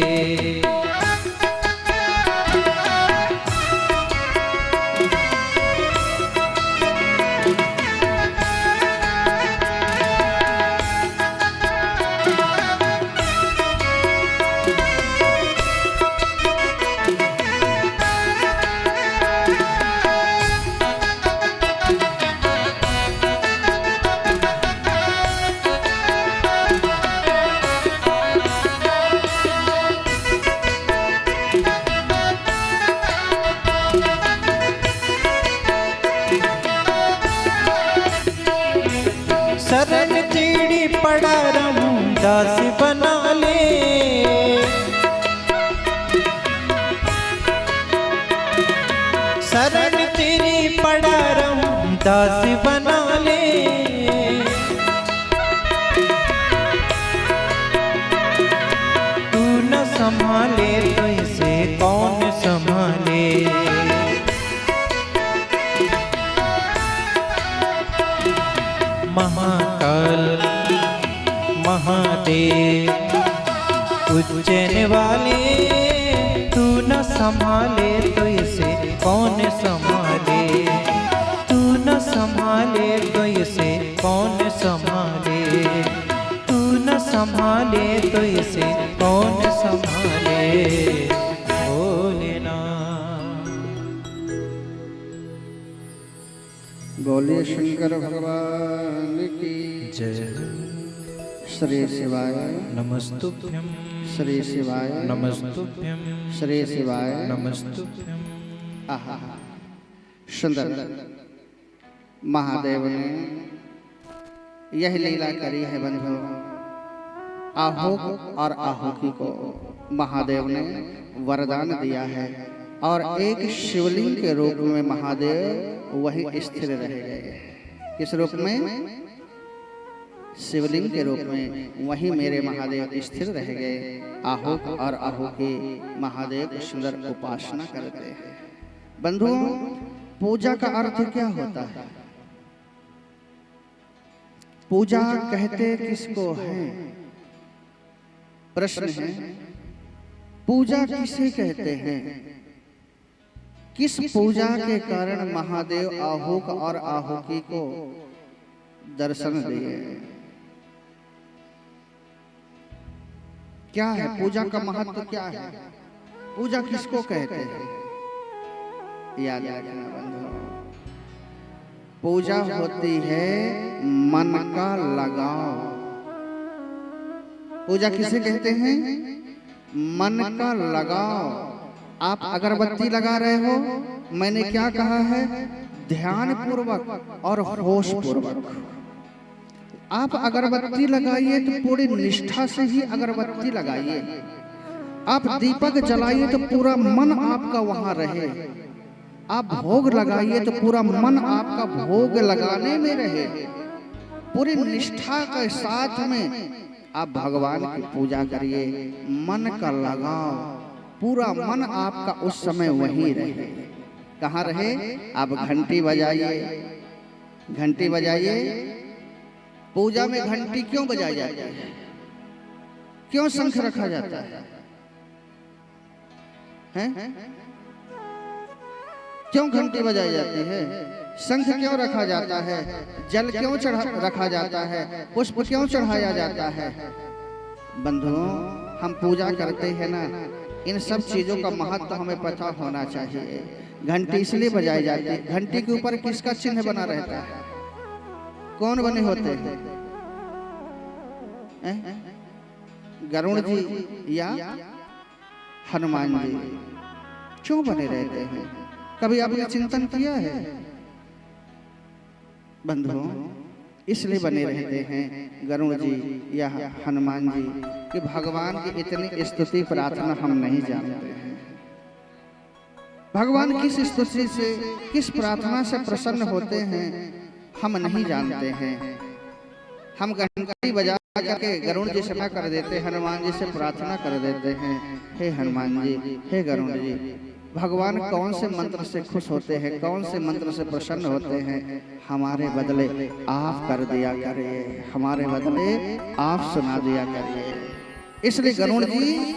दास बना ले। शरण तेरी पड़ा रहूं दास बना ले। तू न संभाले तो इसे कौन संभाले। महाकाल महादेव उज्जैन वाले, तू न संभाले तो इसे कौन संभाले। तू न संभाले तो इसे कौन संभाले। तू न संभाले तो इसे कौन संभाले। भोलेनाथ। बोलिए शंकर भगवान की जय। श्री शिवाय नमस्तुभ्यं। श्री शिवाय नमस्तुभ्यं। श्री शिवाय नमस्तुभ्यं। आहा सुंदर महादेव ने यह लीला करी है बंधु। आहुक और आहुकी को महादेव ने वरदान दिया है और एक शिवलिंग के रूप में महादेव वही स्थिर रह गए। किस रूप में? शिवलिंग के रूप में वही मेरे महादेव स्थिर रह गए। आहुक और आहुकी महादेव की सुंदर उपासना करते हैं। बंधुओं, पूजा का अर्थ क्या होता है? पूजा कहते किसको है? प्रश्न है, पूजा किसे कहते हैं? किस पूजा के कारण महादेव आहुक और आहुकी को दर्शन दिए? क्या है पूजा का महत्व? क्या है पूजा किसको कहते हैं? याद रखना बंधु, पूजा होती है मन का लगाव। पूजा किसे कहते हैं? मन का लगाव। आप अगरबत्ती लगा रहे हो, मैंने क्या कहा है? ध्यान पूर्वक और होश पूर्वक। आप अगरबत्ती लगाइए तो पूरी निष्ठा से ही अगरबत्ती लगाइए। आप दीपक जलाइए तो पूरा मन आपका वहां रहे। आप भोग लगाइए तो पूरा मन आपका भोग लगाने में रहे। पूरी निष्ठा के साथ में आप भगवान की पूजा करिए। मन का लगाव, पूरा मन आपका उस समय वहीं रहे। कहाँ रहे? आप घंटी बजाइए, घंटी बजाइए। पूजा में घंटी क्यों बजाई जाती है? क्यों शंख रखा जाता है? हैं? क्यों घंटी बजाई जाती है? शंख क्यों रखा जाता है? जल क्यों रखा जाता है? पुष्प क्यों चढ़ाया जाता है? बंधुओं, हम पूजा करते हैं ना, इन सब चीजों का महत्व हमें पता होना चाहिए। घंटी इसलिए बजाई जाती है, घंटी के ऊपर किसका चिन्ह बना रहता है? कौन बने होते हैं? गरुड़ जी या हनुमान जी क्यों बने रहते हैं? कभी आपने चिंतन किया है? बंधुओं, इसलिए बने रहते हैं गरुड़ जी या हनुमान जी कि भगवान की इतनी स्तुति प्रार्थना हम नहीं जानते हैं। भगवान किस स्तुति से, किस प्रार्थना से प्रसन्न होते हैं हम नहीं जानते हैं। हम घंटी बजा करके गरुड़ जी से क्या कर देते, हनुमान जी से प्रार्थना कर देते हैं, हे हनुमान जी, हे गरुड़ जी, भगवान कौन से मंत्र से खुश होते हैं, कौन से मंत्र से प्रसन्न होते हैं, हमारे बदले आप कर दिया करिए, हमारे बदले आप सुना दिया करिए। इसलिए गरुड़ जी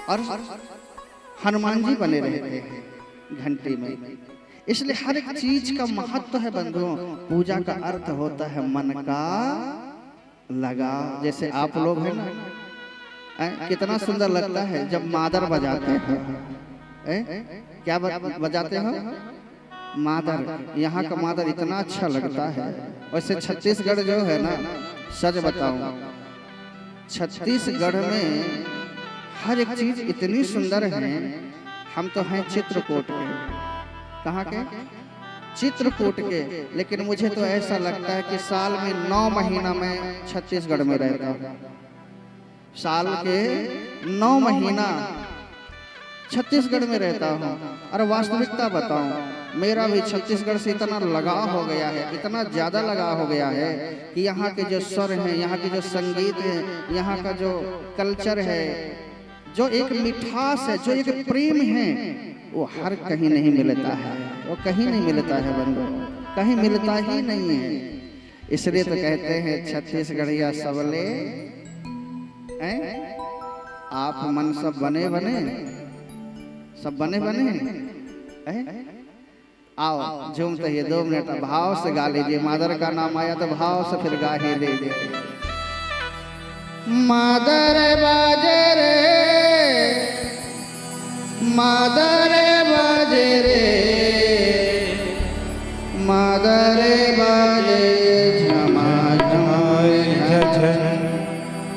और हनुमान जी बने रहते हैं घंटी में। इसलिए हर एक चीज का महत्व है बंधुओं। पूजा का अर्थ होता है मन का लगाव। जैसे आप लोग हैं ना, कितना सुंदर लगता है जब मादर बजाते हैं। क्या बजाते हो? मादर। यहाँ का मादर इतना अच्छा लगता है। वैसे छत्तीसगढ़ जो है ना, सच बताऊं, छत्तीसगढ़ में हर एक चीज इतनी सुंदर है। हम तो हैं चित्रकूट के। कहाँ के? चित्रकूट के। लेकिन मुझे तो ऐसा लगता है कि साल में 9 महीना में छत्तीसगढ़ में रहता हूँ। साल के 9 महीना छत्तीसगढ़ में रहता हूँ। और वास्तविकता बताऊं, मेरा भी छत्तीसगढ़ से इतना लगाव हो गया है, इतना ज़्यादा लगाव हो गया है कि यहाँ के जो स्वर हैं, यहाँ के जो संगीत है, यहाँ का जो कल्चर है, जो एक मिठास है, जो एक प्रेम है, वो हर कहीं नहीं मिलता है। वो कहीं नहीं मिलता है बंधु, कहीं मिलता ही नहीं है। इसलिए तो कहते हैं छत्तीसगढ़िया सबले हैं, आप मन सब बने बने, सब बने बने हैं। आओ झूमते ही 2 मिनट भाव से गा लीजिए। मादर का नाम आया तो भाव से फिर गा ही लीजिए। मादर बाजे रे, मादर बाजे रे, मादर बाजे झमा झम,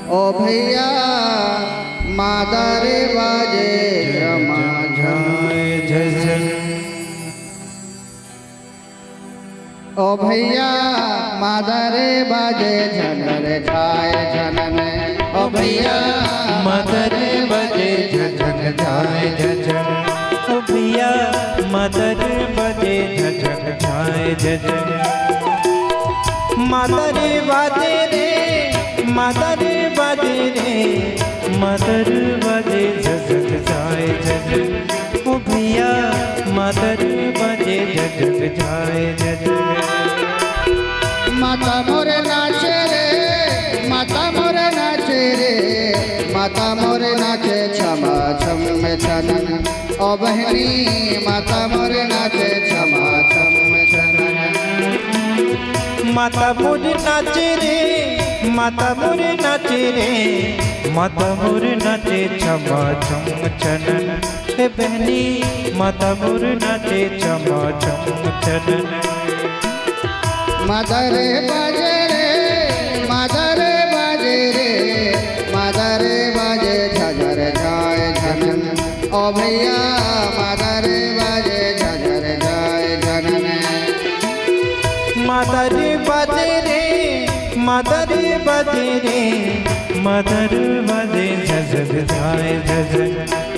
ओ भैया मादर बाजे झमा झम, ओ भैया मादर बाजे झनर छाए झनन, ओ भैया मदर बजे झझन जाए झझन, ओ भैया मदर बजे झझन जाए झझन। मदर बाजे रे, मदर बाजे रे, मदर बजे झझन जाए झझन, ओ भैया मदर बजे झझन जाए झझन। माता मोरे नाचे रे, माता मोरे नाचे रे, माता मोरे नाचे क्षमा छम में छनन, ओ बहनी माता मोरे नाचे क्षमा छम में छनन। माता मोरे नाचे रे, माता मोरे नाचे रे, माता मोरे नाचे क्षमा छम छनन, हे बहनी माता मोरे नाचे क्षमा छम छनन। मादर बाजे रे, मादर बाजे रे, मादर बाजे झझर जाए झनन, ओ भैया मादर बाजे झझर जाए झनन। मदर बजे रे, मदर बजे रे, मदर बजे झझक जाए झझक,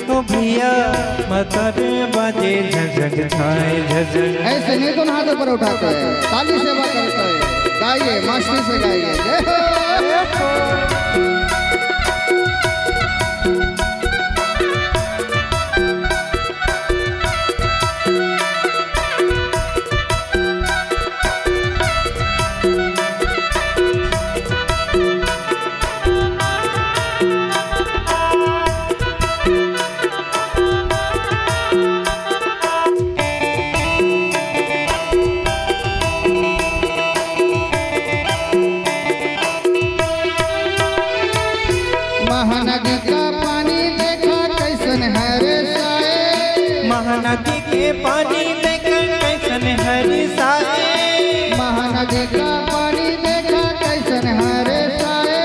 ओ भैया मदर बजे झझक जाए झझक। ऐसे नहीं दोनों हाथ ऊपर उठाते हैं, ताली सेवा करते हैं। गाइए मस्ती से गाइए, जय हो। महानदी का पानी देखा कैसन है रे साए, महानदी के पानी देखकर कैसन हरी साए, महानदी का पानी देखा कैसन है रे साए,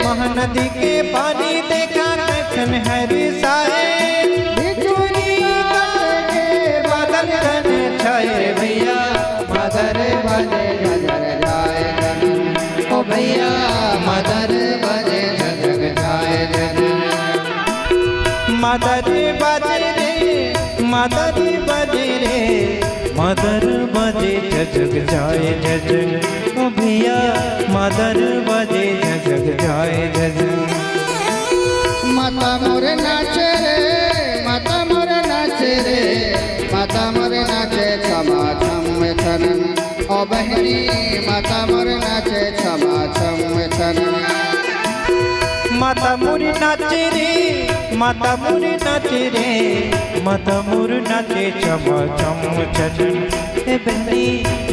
महानदी के पानी देखा कैसन हरी साए। बिजुली के बादल घन छाए भैया, मदर बजे झझर जाए झनन, ओ भैया मदर बजे झझर जाए झनन। मदर बजे रे, मदर बजे रे, मदर बजे झझक जाए झझक, ओ भैया मदर बजे झझक जाए झझक। माता मोरे नाचे रे, माता मोरे नाचे रे, माता मोरे नाचे क्षमा छम में छनन, ओ बहनी माता मोरे नाचे क्षमा छम में छनन। माता मोरी नाचे रे, माता मोरी नाचे रे, माता मोर नाचे क्षमा छम छनन, हे बहनी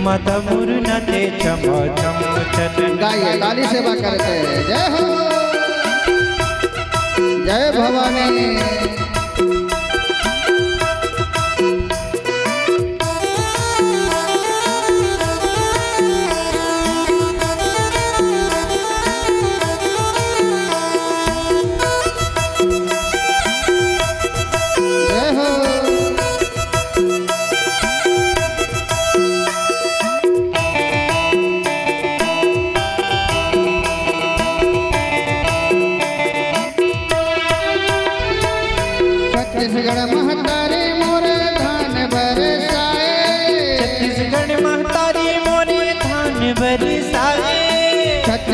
माता मोर नाचे क्षमा छम छनन। गाइए ताली सेवा करते हैं, जय हो जय भवानी।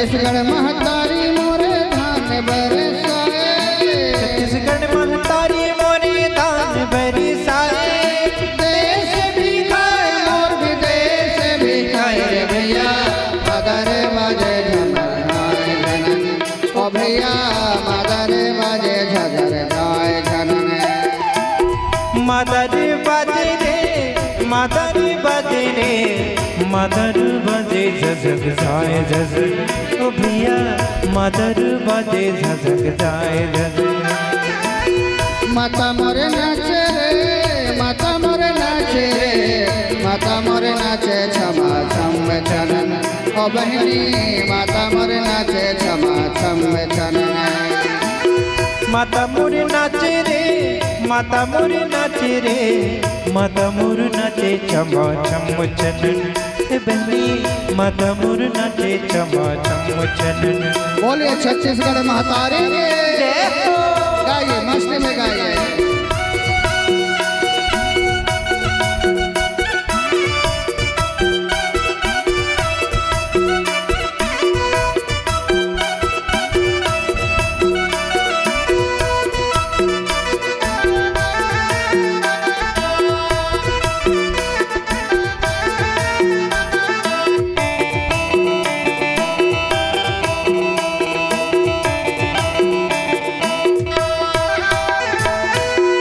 छत्तीसगढ़ महतारी मोरे धान बरसाए, छत्तीसगढ़ महतारी मोरे धान बरसाए, देश भी खाए मोर विदेश भी खाए रे भैया, मदर बाजे झमर गाए जनन, ओ भैया मदर बाजे झजर गाए जनन। मदर बजे रे, मदर बजे रे, मदर बजे झझक जाए झझक, ओ भैया मदर बजे झझक जाए झझक। माता मोरे नाचे रे, माता मोरे नाचे रे, माता मोरे नाचे क्षमा छम चनन, ओ बहनी माता मोरे नाचे क्षमा छम चनन। माता मोर नाचे रे, माता मोर नाचे रे, माता मोर नाचे क्षमा छम चनन, ए बहनी माता मोर नाचे क्षमा छम चनन। बोलिए छत्तीसगढ़ महतारी के जय हो। गाइए मस्ती में गाइए।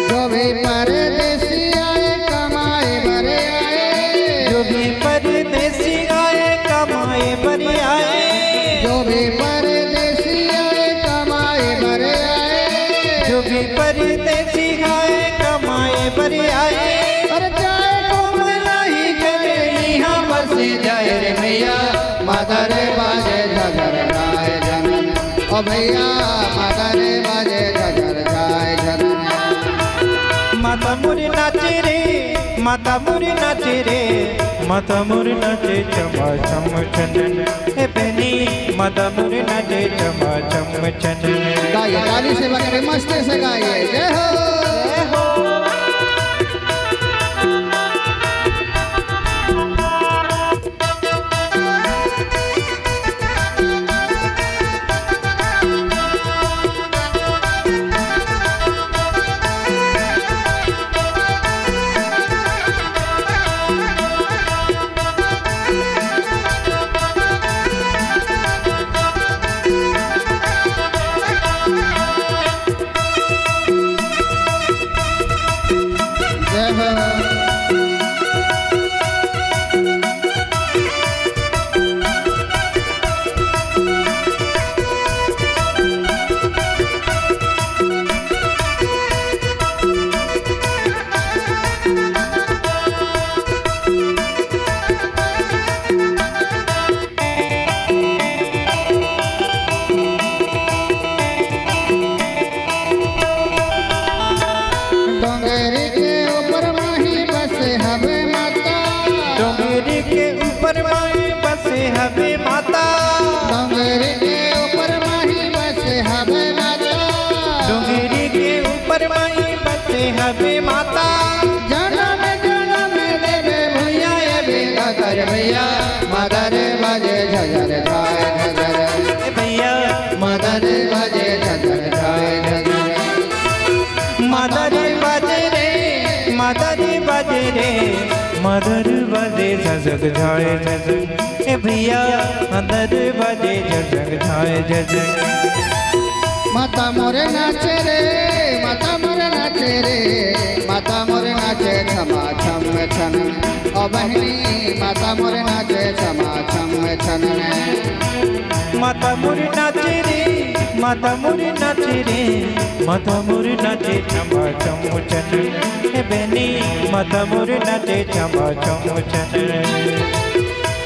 जो भी परदेसी आए कमाए बरे आए, जो भी परदेसी आए कमाए बरे आए, जो भी परदेसी आए कमाए बरे आए, जो भी परदेसी आए कमाए बरे आए, और जाए घूम नहीं करे यहाँ बसी जाए रे भैया, मदर बाजे झजर गाए जनन, ओ भैया मदर बाजे झजर गाए जनन। माता मोरी नाचे रे, माता मोरी नाचे रे, माता मोरी नाचे क्षमा छम चनन, ए बहनी माता मोरी नाचे क्षमा छम चनन। गाइए ताली से बगैर मस्ती से गाइए। जय हो जय हो। जय हो। डोंगरी के ऊपर माही बसे हवे माता, डोंगरी के ऊपर माई बसे हवे माता, डोंगरी के ऊपर माही बसे हवे माता, डोंगरी के ऊपर माई बसे हवे माता। जन्म जन्म देवे भैया ये बेगा कर भैया, मदर बाजे झजर गाए झजर, ए भैया मदर बाजे झजर गाए झजर। मदर बजे रे, मदर बजे रे, मदर बजे झझक जाए झझक, ए भैया मदर बजे झझक जाए झझक। माता मोरे नाचे रे, माता मोरे नाचे रे, माता मोरे नाचे क्षमा छम छनन, ओ बहनी माता मोरे नाचे क्षमा छम छनन। माता मोरी नाचे रे, माता मोरी नाचे रे, माता मोरी नाचे क्षमा छम चनन, ए बहनी माता मोरी नाचे क्षमा छम चनन।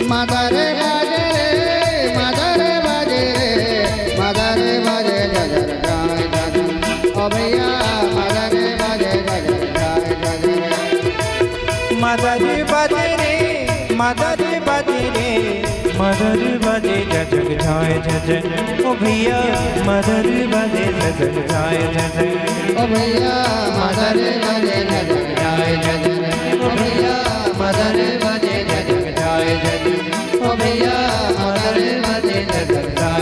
मदर बाजे रे, मदर बाजे रे, मदर बाजे झजर गाए झजर, ओ भैया मदर बाजे झजर गाए झजर। मदर बजे रे, मदर बजे रे, मदर बजे झझक जाए झझक, ओ भैया मदर बजे झझक जाए झझक। ओ भैया मदर बाजे झजर गाए झजर, ओ भैया मदर बाजे झजर गाए झजर, ओ भैया मदर बाजे झजर गाए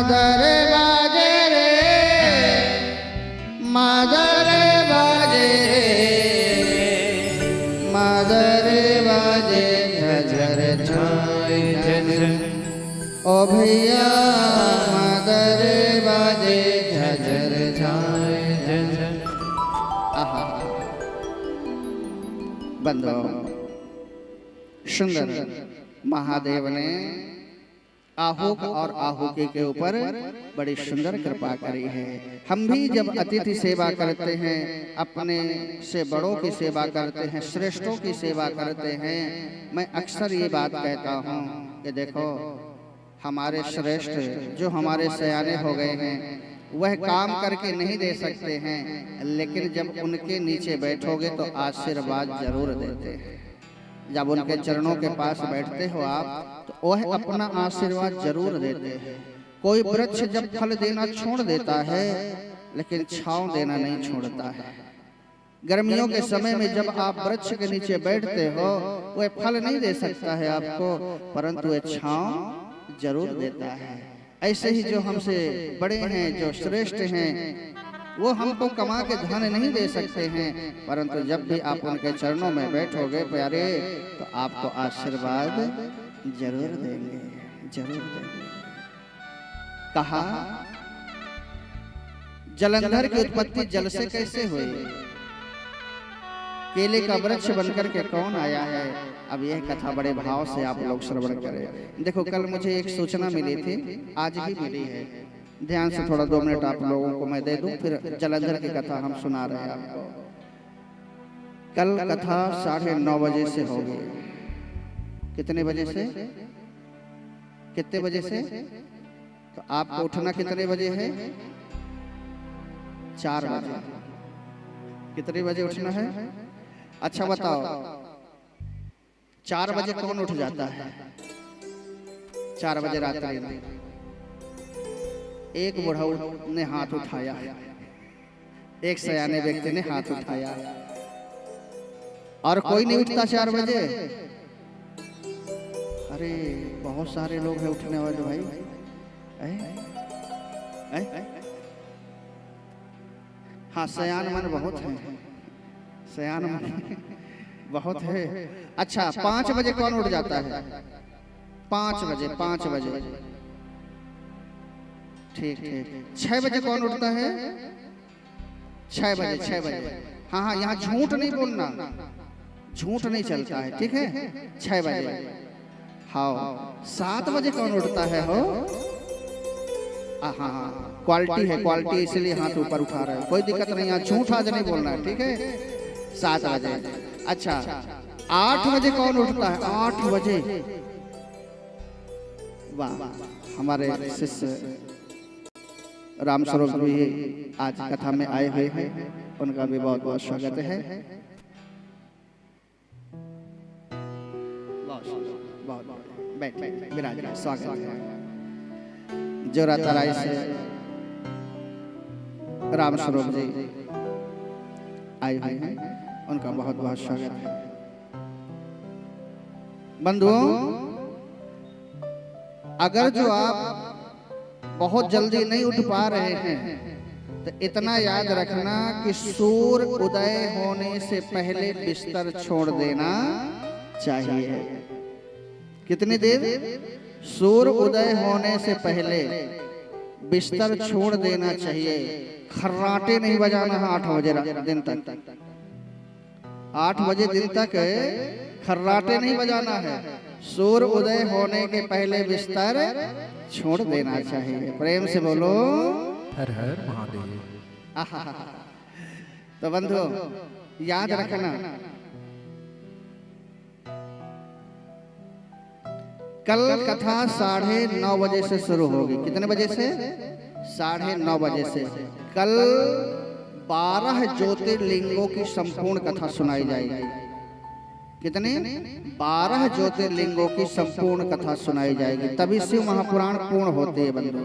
मादर बाजे रे, मादर बाजे रे, मादर बाजे झझर छाए झझर। ओ भैया मादर बाजे झझर छाए झझर। आहा बंधुओं, सुंदर महादेव ने आहुक और आहुकी के ऊपर बड़ी सुंदर कृपा करी है। हम भी जब अतिथि सेवा करते हैं, अपने से बड़ों की सेवा करते हैं, श्रेष्ठों की सेवा करते हैं, मैं अक्सर ये बात कहता हूँ कि देखो हमारे श्रेष्ठ जो हमारे सयाने हो गए हैं वह काम करके नहीं दे सकते हैं, लेकिन जब उनके नीचे बैठोगे तो आशीर्वाद जरूर देते हैं। जब उनके चरणों के पास बैठते हो आप तो वह अपना आशीर्वाद जरूर देते हैं। कोई वृक्ष जब फल देना छोड़ देता है लेकिन छांव देना नहीं छोड़ता है। गर्मियों के समय में जब आप वृक्ष के नीचे बैठते हो वह फल नहीं दे सकता है आपको, परंतु वह छांव जरूर देता है। ऐसे ही जो हमसे बड़े हैं, जो श्रेष्ठ हैं, वो हमको कमा के धन नहीं दे सकते हैं, परंतु जब भी आप उनके चरणों में बैठोगे प्यारे तो आपको आशीर्वाद जरूर देंगे, जरूर देंगे। कहा जलंधर की उत्पत्ति जल से कैसे हुई? केले का वृक्ष बनकर के कौन आया है? अब यह कथा बड़े भाव से आप लोग श्रवण करें। देखो कल मुझे एक सूचना मिली थी, आज ही मिली है, ध्यान से थोड़ा 2 मिनट आप लोगों को मैं दे दूं, फिर जलंधर की कथा हम सुना रहे हैं आपको। कल कथा 9:30 बजे से होगी। कितने बजे से? कितने बजे से? तो आपको उठना कितने बजे है? 4 बजे। कितने बजे उठना है? अच्छा बताओ, 4 बजे कौन उठ जाता है? 4 बजे रात्रि में एक बुढ़ऊ ने हाथ उठाया, एक सयाने व्यक्ति ने हाथ उठाया, और कोई नहीं उठता 4 बजे। अरे बहुत सारे लोग हैं उठने वाले भाई। हाँ, सयान मन बहुत है, सयान मन बहुत है। अच्छा 5 बजे कौन उठ जाता है? 5 बजे, 5 बजे, ठीक ठीक। 6 बजे कौन उठता है? 6 बजे, 6 बजे। हाँ हाँ, यहाँ झूठ नहीं बोलना, झूठ नहीं चलता है, ठीक है? 6 बजे। हाँ, 7 बजे कौन उठता है? हो हाँ, क्वालिटी है, क्वालिटी, इसलिए हाथ ऊपर उठा रहे हैं, कोई दिक्कत नहीं, यहाँ झूठ आज नहीं बोलना है, ठीक है? 7 बजे। अच्छा 8 बजे कौन उठता है? 8 बजे। वाह, हमारे शिष्य राम स्वरूप भी आज कथा में आए हुए हैं, उनका भी बहुत बहुत स्वागत है। बैठे विराज, स्वागत है। जोरा तराई से राम स्वरूप जी आए हुए हैं, उनका बहुत बहुत स्वागत है। बंधुओं, अगर जो आप बहुत जल्दी नहीं उठ पा रहे हैं तो इतना याद रखना कि सूर्य उदय होने से पहले बिस्तर छोड़ देना चाहिए। कितनी देर? सूर्य उदय होने से पहले बिस्तर छोड़ देना चाहिए। खर्राटे नहीं बजाना है 8 बजे दिन तक, 8 बजे दिन तक खर्राटे नहीं बजाना है। सूर्य उदय होने के पहले बिस्तर छोड़ देना चाहिए। प्रेम से बोलो हर हर महादेव। तो बंधु याद रखना, कल कथा 9:30 बजे से शुरू होगी। कितने बजे से? 9:30 बजे से। कल 12 ज्योतिर्लिंगों की संपूर्ण कथा सुनाई जाएगी। कितने? 12 ज्योतिर्लिंगों की संपूर्ण कथा सुनाई जाएगी, तभी शिव महापुराण पूर्ण होते हैं बंधु।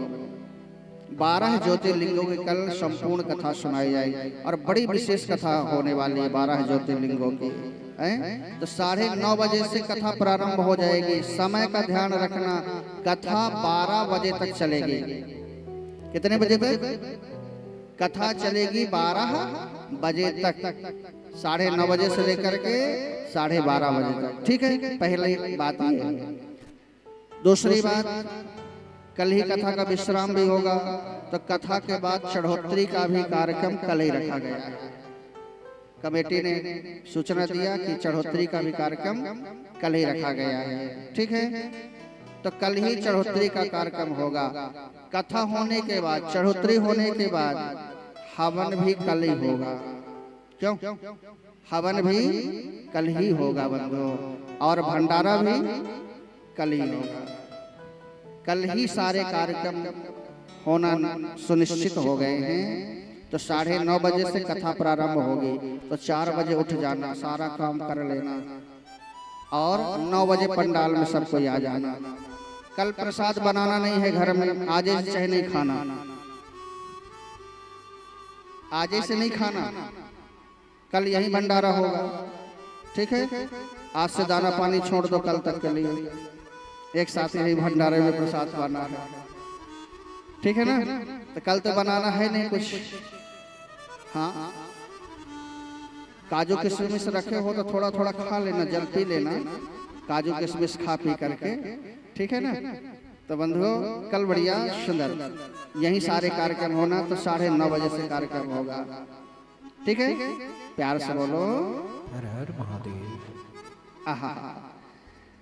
12 ज्योतिर्लिंगों की कल संपूर्ण कथा सुनाई जाएगी और बड़ी विशेष कथा होने वाली है 12 ज्योतिर्लिंगों की। तो 9:30 बजे से कथा प्रारंभ हो जाएगी। समय का ध्यान रखना, कथा 12 बजे तक चलेगी। कितने बजे तक? कथा चलेगी 12 बजे तक, 9:30 बजे से लेकर के 12:30 बजे तक। ठीक है, पहली बात ये है। दूसरी बात, कल ही कथा का विश्राम भी होगा, तो कथा के बाद चढ़ोतरी का भी कार्यक्रम कल ही रखा गया है। कमेटी ने सूचना दिया कि चढ़ोतरी का भी कार्यक्रम कल ही रखा गया है। ठीक है, तो कल ही चढ़ोतरी का कार्यक्रम होगा। कथा होने के बाद, चढ़ोतरी होने के बाद हवन भी कल ही होगा। क्यों? हवन भी कल ही होगा बंधुओं, और भंडारा भी कल ही होगा। कल ही सारे कार्यक्रम होना सुनिश्चित हो गए हैं। तो 9:30 बजे से कथा प्रारंभ होगी, तो 4 बजे उठ जाना, सारा काम कर लेना, और 9 बजे पंडाल में सब कोई आ जाना। कल प्रसाद बनाना नहीं है घर में, आज चाहे नहीं खाना, आज से नहीं खाना, कल यही भंडारा होगा। ठीक है, आज से दाना पानी छोड़ दो कल तक के लिए, एक साथ यही भंडारे में प्रसाद बना है। ठीक है ना? तो कल तो बनाना है नहीं कुछ। हाँ, काजू किशमिश रखे हो तो थोड़ा थोड़ा खा लेना, जल पी लेना, काजू किशमिश खा पी करके। ठीक है ना? तो बंधुओं, कल बढ़िया सुंदर यही सारे कार्यक्रम होना, तो 9:30 बजे से कार्यक्रम होगा। ठीक है, प्यार से बोलो हर हर महादेव। आहा,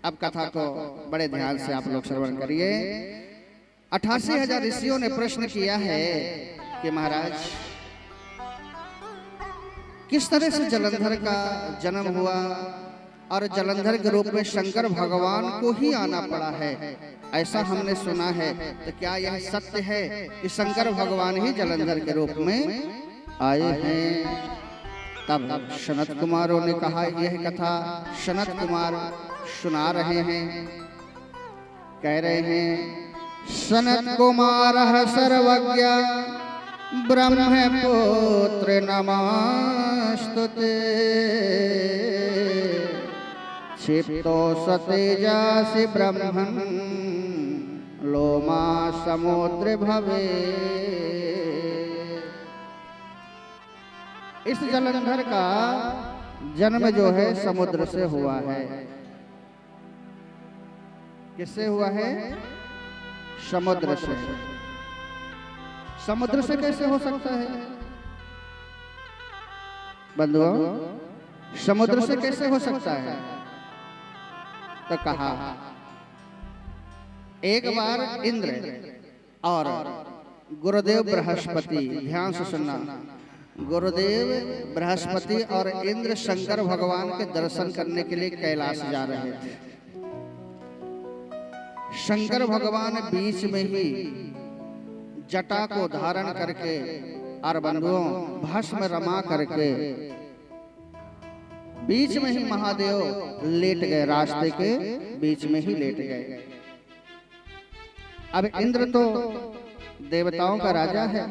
अब कथा को बड़े ध्यान से आप लोग श्रवण करिए। 88,000 ऋषियों ने प्रश्न किया है कि महाराज, किस तरह से जलंधर का जन्म हुआ और जलंधर के रूप में शंकर भगवान को ही आना पड़ा है, ऐसा हमने सुना है। तो क्या यह सत्य है कि शंकर भगवान ही जलंधर के रूप में आए हैं? तब सनत कुमारों ने कहा, यह कथा सनत कुमार सुना रहे हैं। कह रहे हैं, सनत कुमार सर्वज्ञ ब्रह्मपुत्र नमस्तुते, क्षिप्तो सतेजासि ब्रह्मन् लोमा समुद्र भवे। इस जलंधर का जन्म जो है समुद्र से हुआ है। किससे हुआ है? समुद्र से। समुद्र से कैसे हो सकता है बंधुओं? समुद्र से कैसे हो सकता है? तो कहा, एक बार इंद्र और गुरुदेव बृहस्पति, ध्यान से सुनना, गुरुदेव बृहस्पति और इंद्र शंकर भगवान के दर्शन करने के लिए कैलाश जा रहे थे। शंकर भगवान बीच में ही जटा को धारण करके और बंधुओं भस्म रमा करके बीच में ही महादेव लेट गए, रास्ते के बीच में ही लेट गए। अब इंद्र तो देवताओं का राजा है,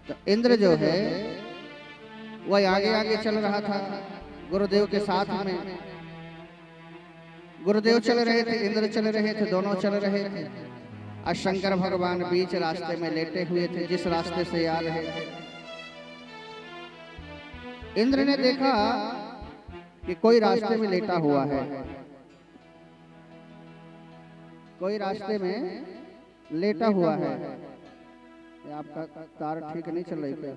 तो इंद्र जो है वह आगे आगे चल रहा था गुरुदेव के साथ में। गुरुदेव चल रहे थे, इंद्र चल रहे थे, दोनों चल रहे थे, और शंकर भगवान बीच रास्ते में लेटे हुए थे, जिस रास्ते से आ रहे थे। इंद्र ने देखा कि कोई रास्ते में लेटा हुआ है, कोई रास्ते में लेटा हुआ है। आपका तार ठीक नहीं चल रही क्या?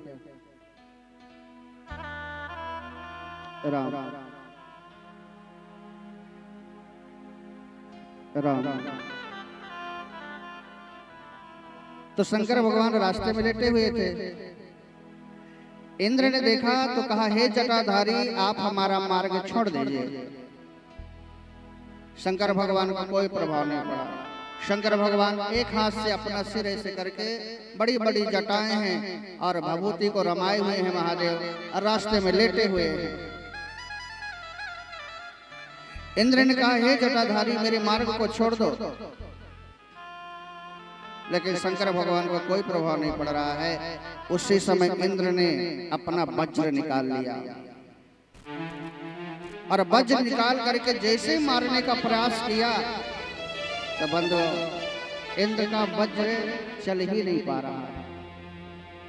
राम राम। तो शंकर भगवान रास्ते में लेटे हुए थे। इंद्र ने देखा तो कहा, हे जटाधारी, आप हमारा मार्ग छोड़ दीजिए। शंकर भगवान को कोई प्रभाव नहीं पड़ा। शंकर भगवान एक हाथ से अपना सिर ऐसे करके, बड़ी बड़ी जटाएं हैं और भभूति को रमाए हुए हैं महादेव, और रास्ते में लेटे हुए हैं। इंद्र ने कहा, हे जटाधारी, मेरे मार्ग को छोड़ दो। लेकिन शंकर भगवान को कोई प्रभाव नहीं पड़ रहा है। उसी समय इंद्र ने अपना वज्र निकाल लिया, और वज्र निकाल करके जैसे मारने का प्रयास किया, तो बंधु इंद्र का वज्र चल ही नहीं पा रहा है,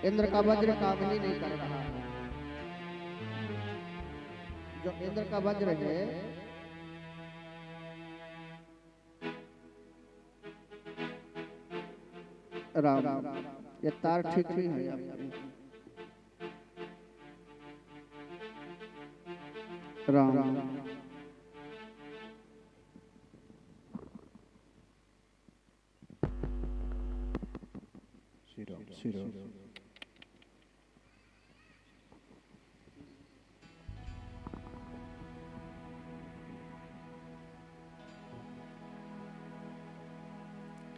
इंद्र का वज्र काम ही नहीं कर रहा है। जो इंद्र का वज्र है राम, ये तार ठीक नहीं है राम।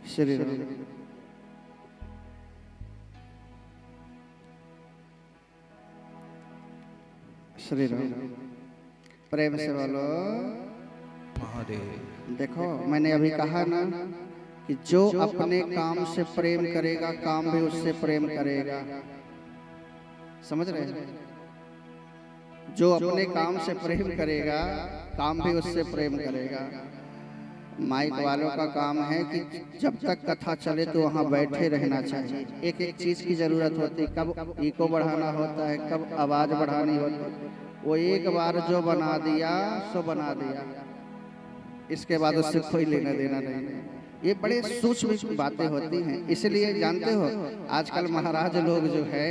श्री राम। श्री राम। प्रेम से बोलो महादेव। देखो मैंने अभी कहा ना कि जो अपने काम से प्रेम करेगा काम भी उससे प्रेम करेगा। समझ रहे हैं? जो अपने काम से प्रेम करेगा काम भी उससे प्रेम करेगा। माइक वालों का काम है कि जब तक कथा चले तो वहाँ बैठे रहना चाहिए। एक एक चीज की जरूरत होती है, कब इको बढ़ाना होता है, कब आवाज बढ़ानी होती है। वो एक बार जो बना दिया सो बना दिया, इसके बाद उससे कोई लेना देना नहीं है। ये बड़े सूक्ष्म बातें होती हैं। इसलिए जानते हो आजकल महाराज लोग जो है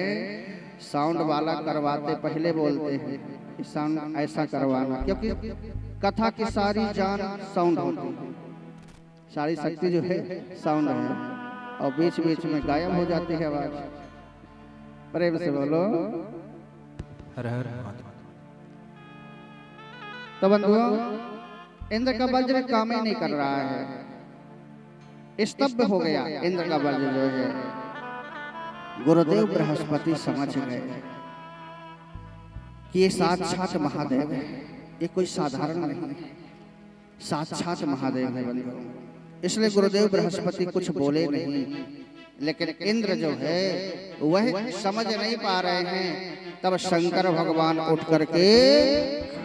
साउंड वाला करवाते पहले बोलते हैं साउंड ऐसा करवाना, क्योंकि कथा की सारी जान साउंड होती है, सारी शक्ति जो है साउंड है, और बीच बीच में गायब हो जाती है आवाज। प्रेम से बोलो हर हर महादेव। तो बंधुओं इंद्र का वज्र काम ही नहीं कर रहा है, स्तब्ध हो गया इंद्र का वज्र जो है। गुरुदेव बृहस्पति समझ गए कि ये साक्षात महादेव है, ये कोई साधारण नहीं है, साक्षात महादेव है बंधुओं। इसलिए गुरुदेव बृहस्पति कुछ बोले नहीं, लेकिन इंद्र जो है वह समझ नहीं पा रहे हैं। तब शंकर भगवान उठ करके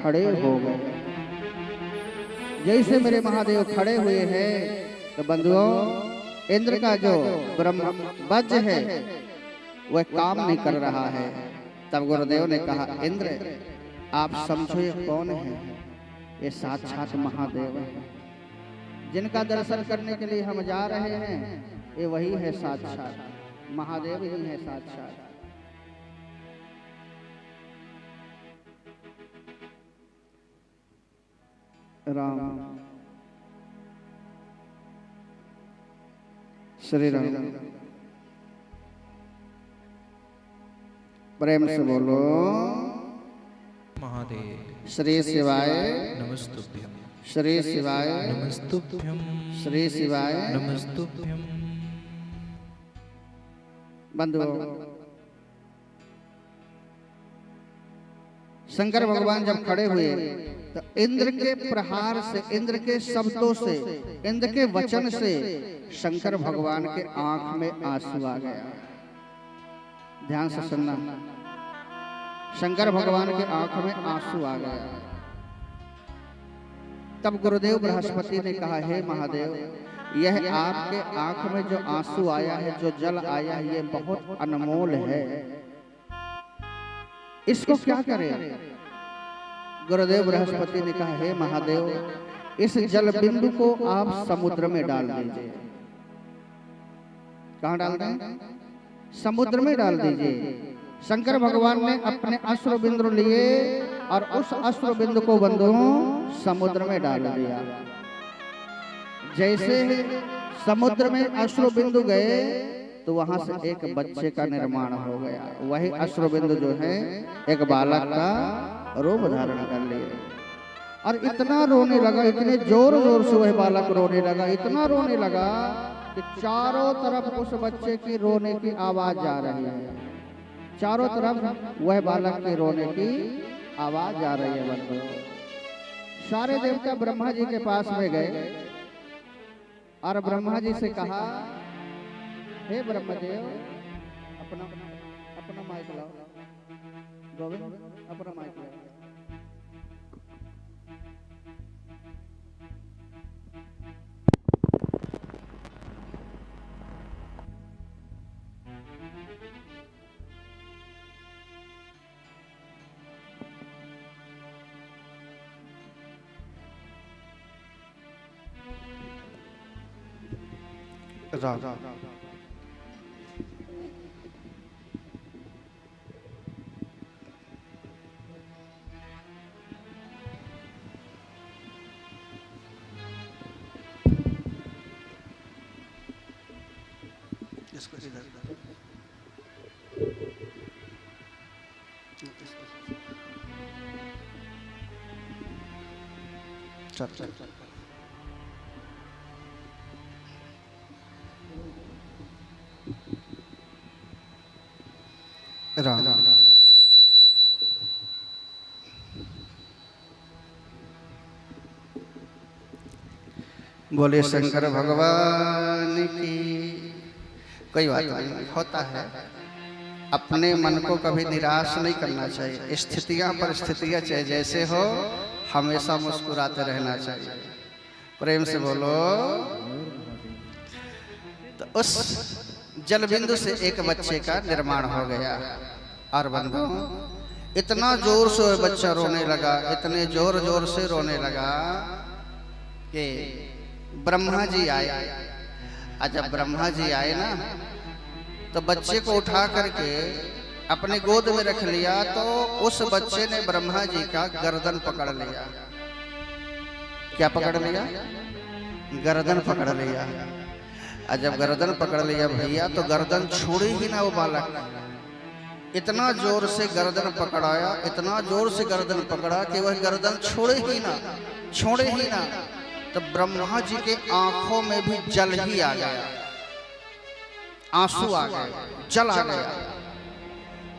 खड़े हो गए। जैसे मेरे महादेव खड़े हुए हैं तो बंधुओं इंद्र का जो ब्रह्म वज्र है वह काम नहीं कर रहा है। तब गुरुदेव ने कहा इंद्र आप समझो ये कौन है? ये साक्षात महादेव है, जिनका दर्शन करने के लिए हम जा रहे हैं ये वही है, साक्षात महादेव ही है साक्षात। राम। श्री राम। प्रेम से बोलो महादेव। श्री शिवाय नमस्तुभ्यम। श्री शिवाय नमस्तुभ्यम। श्री शिवाय नमस्तुभ्यम। बंधुओं शंकर भगवान जब खड़े हुए तो इंद्र के प्रहार से, इंद्र के शब्दों से, इंद्र के वचन से शंकर भगवान के आंख में आंसू आ गया। ध्यान से सुनना, शंकर भगवान के आंख में आंसू आ गया। तब गुरुदेव बृहस्पति ने कहा हे महादेव, यह आपके आंख में जो आंसू आया है, जो जल आया है, ये बहुत अनमोल है, इसको क्या करें? गुरुदेव बृहस्पति ने कहा हे महादेव, इस जल बिंदु को आप समुद्र में डाल दीजिए। कहाँ डाल दें? समुद्र में डाल दीजिए। शंकर भगवान ने अपने अश्रु बिंदु लिए और उस अश्रु बिंदु को बंधुओं समुद्र में डाल दिया। जैसे समुद्र में अश्रु बिंदु गए तो वहां से एक बच्चे का निर्माण हो गया। वही अश्रु बिंदु जो है एक बालक का रूप धारण कर लिए और इतना रोने लगा, इतने जोर जोर से वह बालक रोने लगा, इतना रोने लगा कि चारों तरफ उस बच्चे की रोने की आवाज जा रही है। चारों तरफ वह बालक के रोने की आवाज जा रही है। बंधुओं सारे देवता ब्रह्मा जी के पास में गए और ब्रह्मा जी से कहा हे ब्रह्मदेव, अपना अपना माइक लाओ, गोविंद अपना माइक लाओ। राम इसको इधर चल चल राम बोले शंकर भगवान की। कोई बात नहीं, होता है। अपने मन को कभी निराश नहीं करना चाहिए। स्थितियां परिस्थितियां चाहे जैसे हो, हमेशा मुस्कुराते रहना चाहिए। प्रेम से बोलो। तो उस जल बिंदु से एक बच्चे का निर्माण हो गया। और बंधु, इतना जोर से बच्चा रोने लगा, इतने जोर जोर से रोने लगा कि ब्रह्मा जी आए। और जब ब्रह्मा जी आए ना, तो बच्चे को उठा करके अपने गोद में रख लिया। तो उस बच्चे ने ब्रह्मा जी का गर्दन पकड़ लिया। क्या पकड़ लिया? गर्दन पकड़ लिया। और जब गर्दन पकड़ लिया भैया, तो गर्दन छोड़े ही ना वो बालक। इतना जोर से गर्दन पकड़ाया, इतना जोर से गर्दन पकड़ा कि वह गर्दन छोड़े ही ना। तो ब्रह्मा जी के आंखों में भी जल ही आ गया, आंसू आ गए, जल आ गया।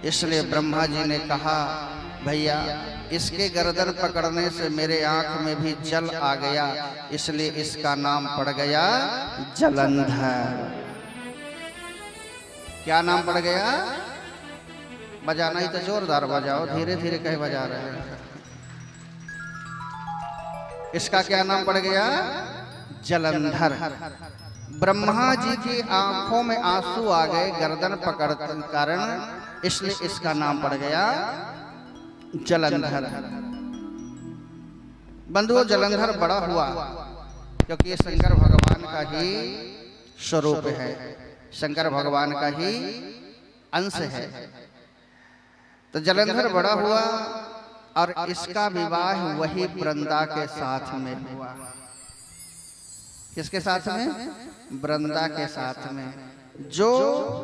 इसलिए ब्रह्मा जी ने कहा, भैया इसके गर्दन पकड़ने से मेरे आंख में भी जल आ गया, इसलिए इसका नाम पड़ गया जलंधर। क्या नाम पड़ गया? बजाना ही तो जोरदार बजाओ, धीरे धीरे कहीं बजा रहे हैं। इसका क्या नाम पड़ गया? जलंधर। ब्रह्मा जी की आंखों में आंसू आ गए गर्दन पकड़ने के कारण, इसलिए इसका नाम पड़ गया जलंधर। बंधुओं, जलंधर बड़ा हुआ क्योंकि ये शंकर भगवान का ही स्वरूप है, शंकर भगवान का ही अंश है। तो जलंधर बड़ा हुआ और इसका विवाह वही वृंदा के साथ में हुआ। किसके साथ में? वृंदा के साथ में, जो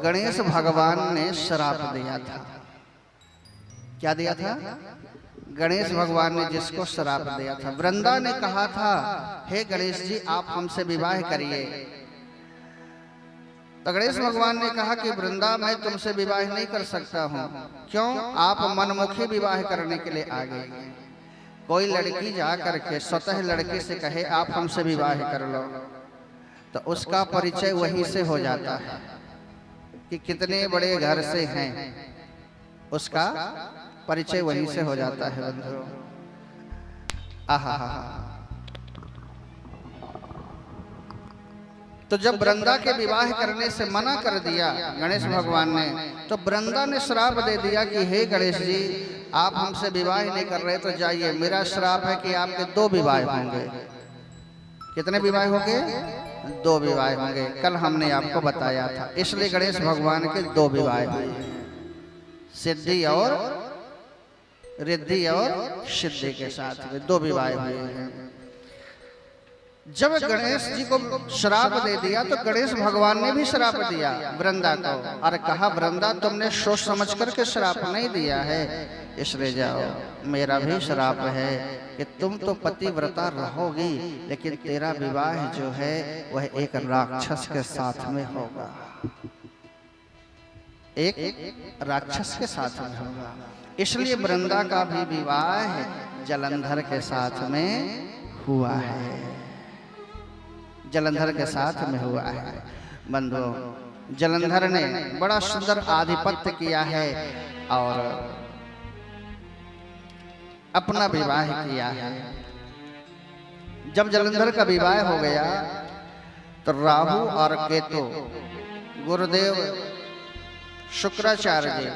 गणेश भगवान ने श्राप दिया था। क्या दिया था? गणेश भगवान ने जिसको श्राप दिया था। वृंदा ने कहा था, हे गणेश जी आप हमसे विवाह करिए। तो गणेश भगवान ने कहा कि वृंदा मैं तुमसे विवाह नहीं कर सकता हूँ। क्यों? आप मनमुखी विवाह करने के लिए आ गए। कोई लड़की जा करके स्वतः लड़के से कहे आप हमसे विवाह कर लो, तो उसका परिचय वहीं से हो जाता है कि कितने बड़े घर से हैं, उसका परिचय वहीं से हो जाता है। बंधुओं, आहा। तो जब वृंदा के विवाह करने से मना कर दिया गणेश भगवान ने, तो वृंदा ने श्राप दे दिया कि हे गणेश जी आप हमसे विवाह नहीं कर रहे तो जाइए, मेरा श्राप है कि आपके 2 विवाह होंगे। कितने विवाह होंगे? 2 विवाह होंगे। कल हमने आपको बताया था। इसलिए गणेश भगवान के 2 विवाह हुए, सिद्धि और रिद्धि और सिद्धि के साथ में 2 विवाह हुए हैं। जब गणेश जी को श्राप दे दिया तो गणेश भगवान ने भी श्राप दिया वृंदा को और कहा, वृंदा तुमने सोच समझ करके श्राप नहीं दिया है, इसलिए जाओ। मेरा भी श्राप है कि तुम तो पतिव्रता रहोगी, लेकिन तेरा विवाह जो है वह एक राक्षस के साथ में होगा, एक राक्षस के साथ में होगा। इसलिए वृंदा का भी विवाह जलंधर के साथ में हुआ है, जलंधर के साथ में हुआ है। बंधुओं, जलंधर ने बड़ा सुंदर आधिपत्य किया है और अपना विवाह किया है। जब जलंधर का विवाह हो गया तो राहु और केतु, गुरुदेव शुक्राचार्य जी,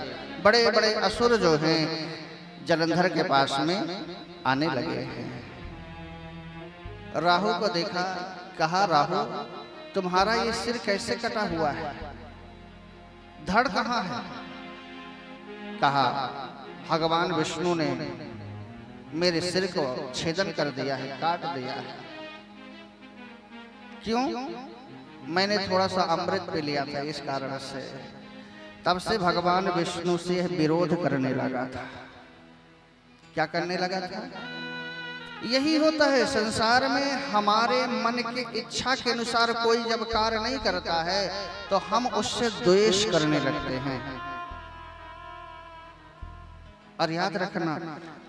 बड़े बड़े असुर जो हैं जलंधर के पास में आने लगे हैं। राहु को देखा, कहा राहु तुम्हारा ये सिर कैसे कटा हुआ है, धड़ कहाँ है? कहा भगवान विष्णु ने मेरे सिर को छेदन कर दिया है, काट दिया है। क्यों? मैंने थोड़ा सा अमृत पी लिया था, इस कारण से। तब से भगवान विष्णु से विरोध करने लगा था। क्या करने लगा था? यही होता है संसार में, हमारे मन की इच्छा के अनुसार कोई जब कार्य नहीं करता है तो हम उससे द्वेष करने लगते हैं। और याद रखना,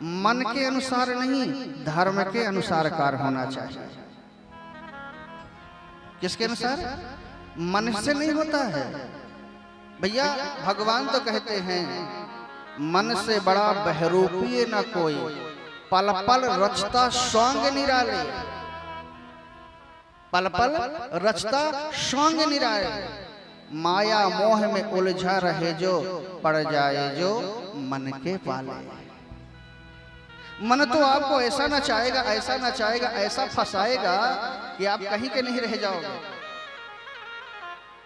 मन के अनुसार नहीं, धर्म के अनुसार कार्य होना चाहिए। किसके अनुसार? मन से नहीं होता है भैया। भगवान तो कहते हैं मन से बड़ा बहरूपीय न कोई, पल पल रचता स्वांग निराले। पल पल रचता स्वांग निराले। माया मोह में उलझा रहे जो, पड़ जाए जो मन के पाले। मन तो आपको ऐसा ना चाहेगा, ऐसा ना चाहेगा, ऐसा फंसाएगा कि आप कहीं के नहीं रह जाओगे।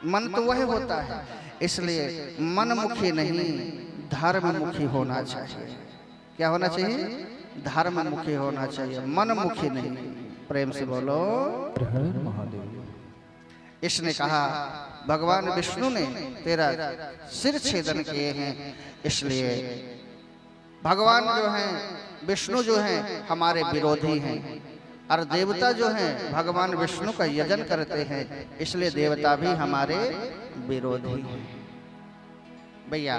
मन तो वह होता है। इसलिए मनमुखी नहीं, धर्ममुखी होना चाहिए। क्या होना चाहिए? धर्ममुखी होना चाहिए, मनमुखी नहीं। प्रेम से बोलो महादेव। इसने कहा भगवान विष्णु ने तेरा सिर छेदन किए हैं, इसलिए भगवान जो हैं विष्णु जो हैं हमारे विरोधी हैं। और देवता जो हैं भगवान विष्णु का यजन करते हैं, इसलिए देवता भी हमारे विरोधी हैं। भैया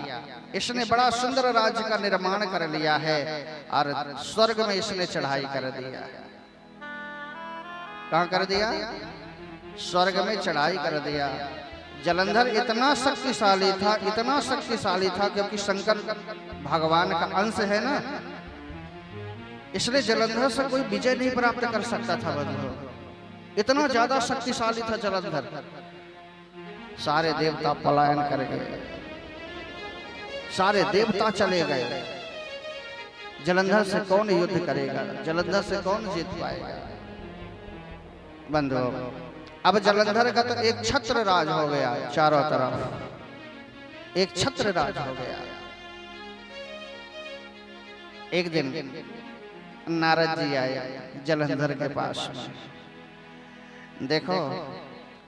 इसने बड़ा सुंदर राज्य का निर्माण कर लिया है और स्वर्ग में इसने चढ़ाई कर दिया। कहां कर दिया? स्वर्ग में चढ़ाई कर दिया। जलंधर इतना शक्तिशाली था, इतना शक्तिशाली था, क्योंकि शंकर भगवान का अंश है ना, इसलिए जलंधर से कोई विजय नहीं प्राप्त कर सकता था बंधु। इतना ज्यादा शक्तिशाली था जलंधर। सारे देवता पलायन कर गए, सारे देवता चले गए। जलंधर से कौन युद्ध करेगा? जलंधर से कौन जीत पाएगा? बंधु अब जलंधर का तो एक छत्र राज हो गया, चारों तरफ एक छत्र राज हो गया। एक दिन नारद जी आए जलंधर के पास में। देखो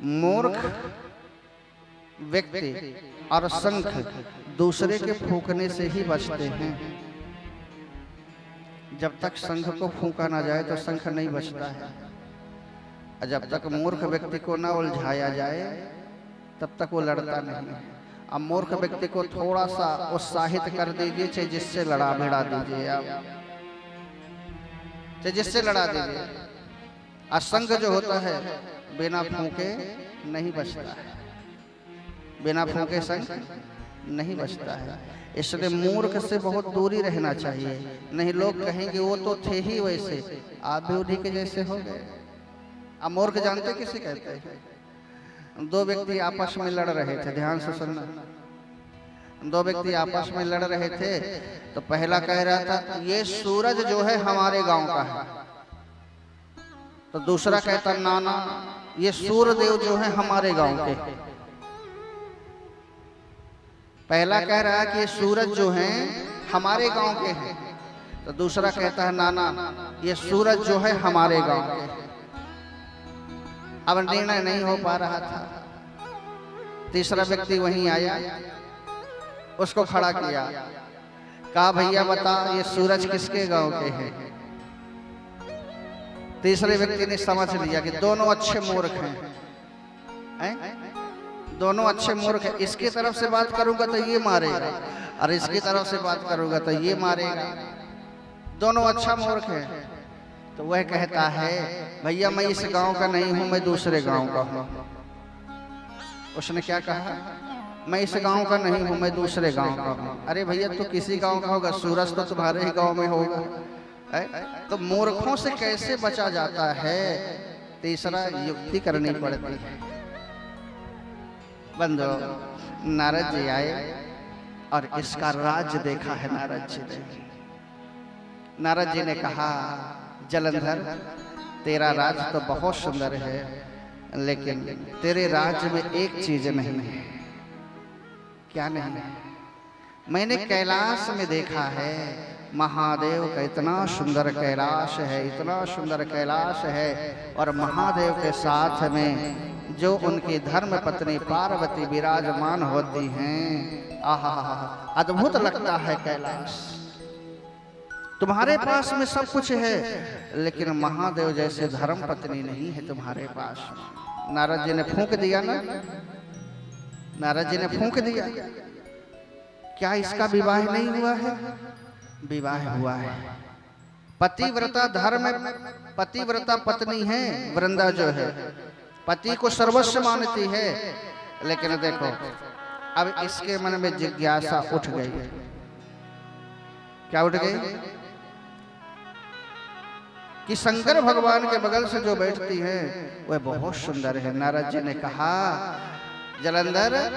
मूर्ख व्यक्ति और शंख दूसरे के फूंकने से ही बचते हैं। जब तक शंख को फूंका ना जाए तो शंख नहीं बचता है। जब तक मूर्ख व्यक्ति को ना उलझाया जाए तब तक वो लड़ता नहीं। अब मूर्ख व्यक्ति को थोड़ा सा उत्साहित कर दीजिए, चाहे जिससे लड़ा भिड़ा दीजिए, आप चाहे जिससे लड़ा दीजिए। और शंख जो होता है बिना फूंके नहीं बचता है, बिना फूंके शंख नहीं बचता है। इसलिए मूर्ख से बहुत दूरी रहना चाहिए, नहीं लोग कहेंगे वो तो थे ही वैसे, आप भी उन्हीं के जैसे हो गए। अब मूर्ख जानते किसे कहते हैं? दो व्यक्ति आपस में लड़ रहे थे, ध्यान से सुनना। दो व्यक्ति आपस में लड़ रहे थे तो पहला कह रहा था ये सूरज जो है हमारे गांव का है, तो दूसरा कहता ना ना ये सूर्य देव जो है हमारे गांव के। पहला कह रहा है कि ये सूरज जो है हमारे गांव के हैं, तो दूसरा कहता है ना ना ये सूरज जो है हमारे गांव के। अब निर्णय नहीं हो पा रहा था। तीसरा व्यक्ति वहीं आया, उसको खड़ा किया, कहा भैया बता ये सूरज किसके गांव के हैं? तीसरे व्यक्ति ने समझ लिया कि दोनों अच्छे मूर्ख हैं, दोनों अच्छे मूर्ख हैं। इसकी तरफ से बात करूंगा तो ये मारेगा और इसकी तरफ से बात करूंगा तो ये मारेगा, दोनों अच्छा मूर्ख है। तो वह कहता है भैया मैं इस गांव का नहीं हूं, मैं दूसरे गांव का हूं। उसने क्या कहा? मैं इस गांव का नहीं हूं, मैं दूसरे गांव का हूं। अरे भैया तो किसी गांव का होगा, सूरज तो तुम्हारे ही गांव में होगा। तो मूर्खों से कैसे बचा जाता है? तीसरा युक्ति करनी पड़ती है। बंधु नारद जी आए और इसका राज देखा है नारद जी ने। नारद जी ने कहा जलंधर तेरा राज तो बहुत सुंदर है, लेकिन तेरे राज्य में एक चीज नहीं है। क्या नहीं है? मैंने कैलाश में देखा है, महादेव का इतना सुंदर कैलाश है, इतना सुंदर कैलाश है, और महादेव के साथ में जो उनकी धर्म पत्नी पार्वती विराजमान होती हैं, आहा अद्भुत लगता है कैलाश। तुम्हारे पास में सब कुछ है, लेकिन महादेव जैसे धर्म पत्नी नहीं है तुम्हारे पास। नारद जी ने फूंक दिया ना, नारद जी ने फूंक दिया। क्या इसका विवाह नहीं हुआ है? विवाह हुआ है। पतिव्रता धर्म, पतिव्रता पत्नी है वृंदा जो है, पति को सर्वस्व मानती है। लेकिन देखो अब इसके मन में जिज्ञासा उठ गई। क्या उठ गई? कि शंकर भगवान के बगल से जो बैठती है वह बहुत सुंदर है। नारद जी ने कहा, जलंधर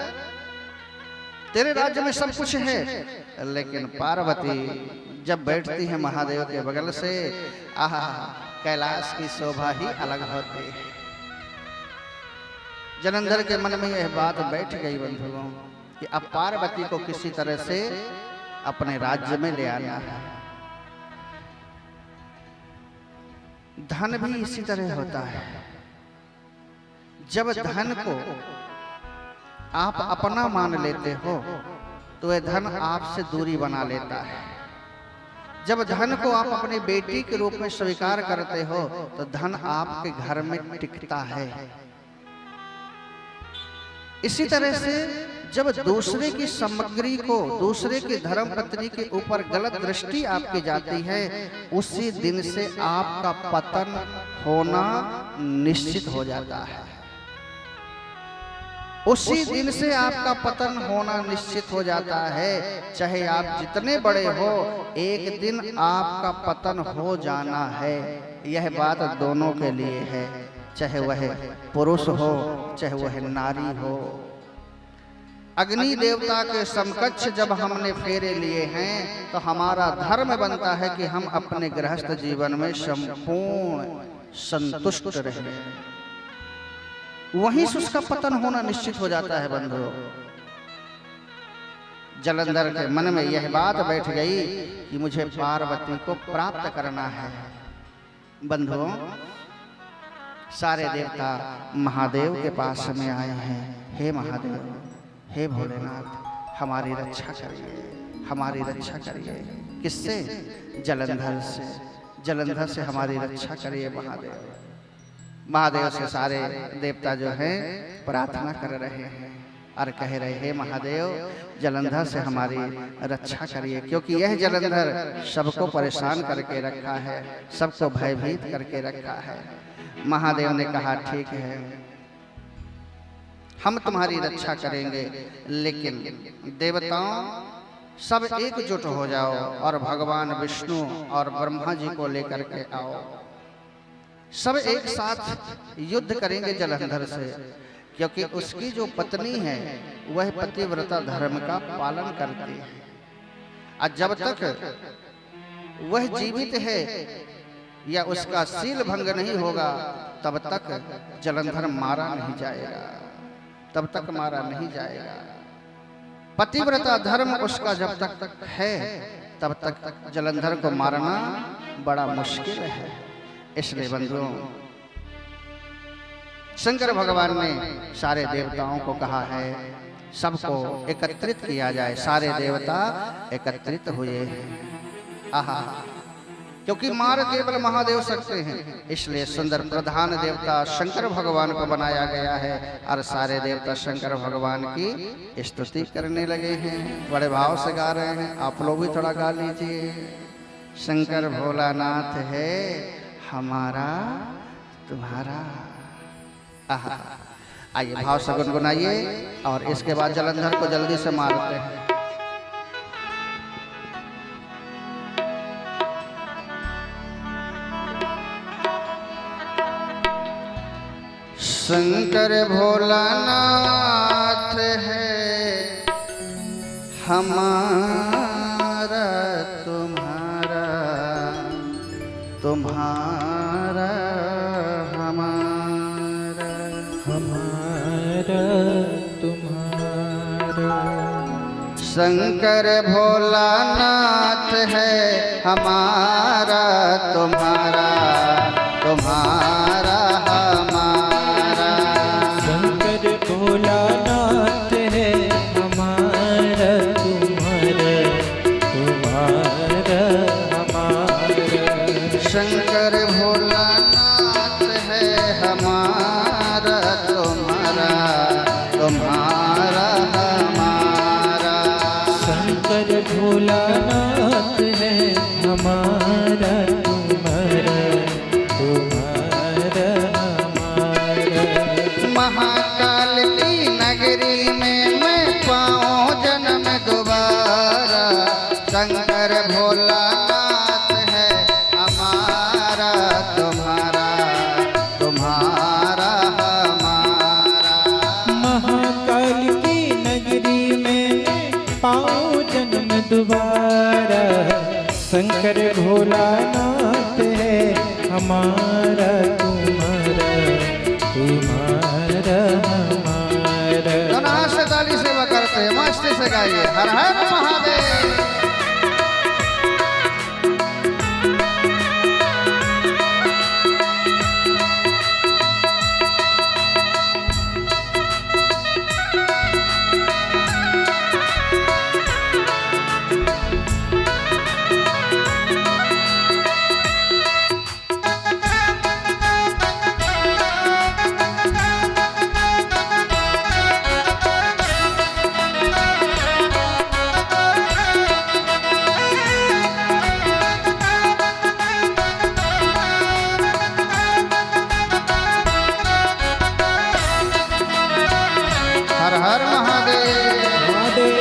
तेरे राज्य में सब कुछ है, लेकिन पार्वती जब बैठती है महादेव के बगल से, आहा कैलाश की शोभा ही अलग होती है। जलंधर के मन में यह बात बैठ गई बंधुओं कि अब पार्वती को किसी तरह से अपने राज्य में ले आना है। धन भी इसी तरह होता है। जब धन को आप अपना मान लेते हो तो वह धन आपसे दूरी बना लेता है। जब धन को आप अपनी बेटी के रूप में स्वीकार करते हो तो धन आपके घर में टिकता है। इसी तरह से जब दूसरे की सामग्री को, दूसरे की धर्म पत्नी के ऊपर गलत दृष्टि आपकी जाती है, उसी दिन से आपका पतन होना निश्चित हो जाता है। उसी दिन से आपका पतन होना निश्चित हो जाता है। चाहे आप जितने बड़े हो, एक दिन आपका पतन हो जाना है। यह बात दोनों के लिए है, चाहे वह पुरुष हो चाहे वह नारी हो। अग्नि देवता के समकक्ष जब हमने फेरे लिए हैं तो हमारा धर्म बनता है कि हम अपने गृहस्थ जीवन में संपूर्ण संतुष्ट रहें। वहीं से उसका पतन होना निश्चित हो जाता है बंधुओं। जलंधर के मन में यह बात बैठ गई कि मुझे पार्वती को प्राप्त करना है। बंधुओं, सारे देवता महादेव के पास में आए हैं। हे महादेव, हे भोलेनाथ, हमारी रक्षा करिए, हमारी रक्षा करिए। किससे? जलंधर से। जलंधर से हमारी रक्षा करिए महादेव। महादेव से सारे देवता जो हैं प्रार्थना कर रहे हैं और कह रहे हैं, महादेव जलंधर से हमारी रक्षा करिए, क्योंकि यह जलंधर सबको परेशान करके रखा है, सबको भयभीत करके रखा है। महादेव ने कहा, ठीक है, हम तुम्हारी रक्षा करेंगे, लेकिन देवताओं सब एकजुट हो जाओ और भगवान विष्णु और ब्रह्मा जी को लेकर के आओ। सब एक साथ युद्ध करेंगे जलंधर से, क्योंकि उसकी जो पत्नी है वह पतिव्रता धर्म का पालन करती है। और जब तक वह जीवित है या उसका शील भंग नहीं होगा, तब तक जलंधर मारा नहीं जाएगा, तब तक मारा नहीं जाएगा। पतिव्रता धर्म उसका जब तक है तब तक जलंधर को मारना बड़ा मुश्किल है। इसलिए बंधुओं, शंकर भगवान ने सारे देवताओं को कहा है सबको एकत्रित किया जाए। सारे देवता एकत्रित हुए हैं। आहा, क्योंकि मार केवल महादेव सकते हैं, इसलिए सुंदर प्रधान देवता शंकर भगवान को बनाया गया है और सारे देवता शंकर भगवान की स्तुति करने लगे हैं। बड़े भाव से गा रहे हैं, आप लोग भी थोड़ा गा लीजिए। शंकर भोलानाथ है हमारा तुम्हारा। आहा, आइए भाव से गुनगुनाइए और इसके बाद जलंधर को जल्दी से मारते हैं। शंकर भोलानाथ है हमारा तुम्हारा, तुम्हारा हमारा। हमारा तुम्हारा। शंकर भोलानाथ है हमारा तुम्हारा, तुम्हारा हमारा। शंकर भोलानाथ है हमारा तुम्हारा, तुम्हारा हमारा। शंकर भोलानाथ है हमारा तुम्हारा, तुम्हारा हमारा। शंकर भोलानाथ है हमारा तुम्हारा, तुम्हारा हमारा। महाकाल की नगरी में मैं पाऊं जन्म दोबारा। शंकर भोलानाथ है हमारा तुम्हारा, तुम्हारा हमारा। महाकाल की नगरी में पाऊं जन्म दोबारा। शंकर भोलानाथ है हमारा तुम्हारा, तुम्हारा हमारा। दोनों हाथ से ताली सेवा करते हैं, मस्ती से गाइए हर हर महादेव। हर हर महादेव। महादेव।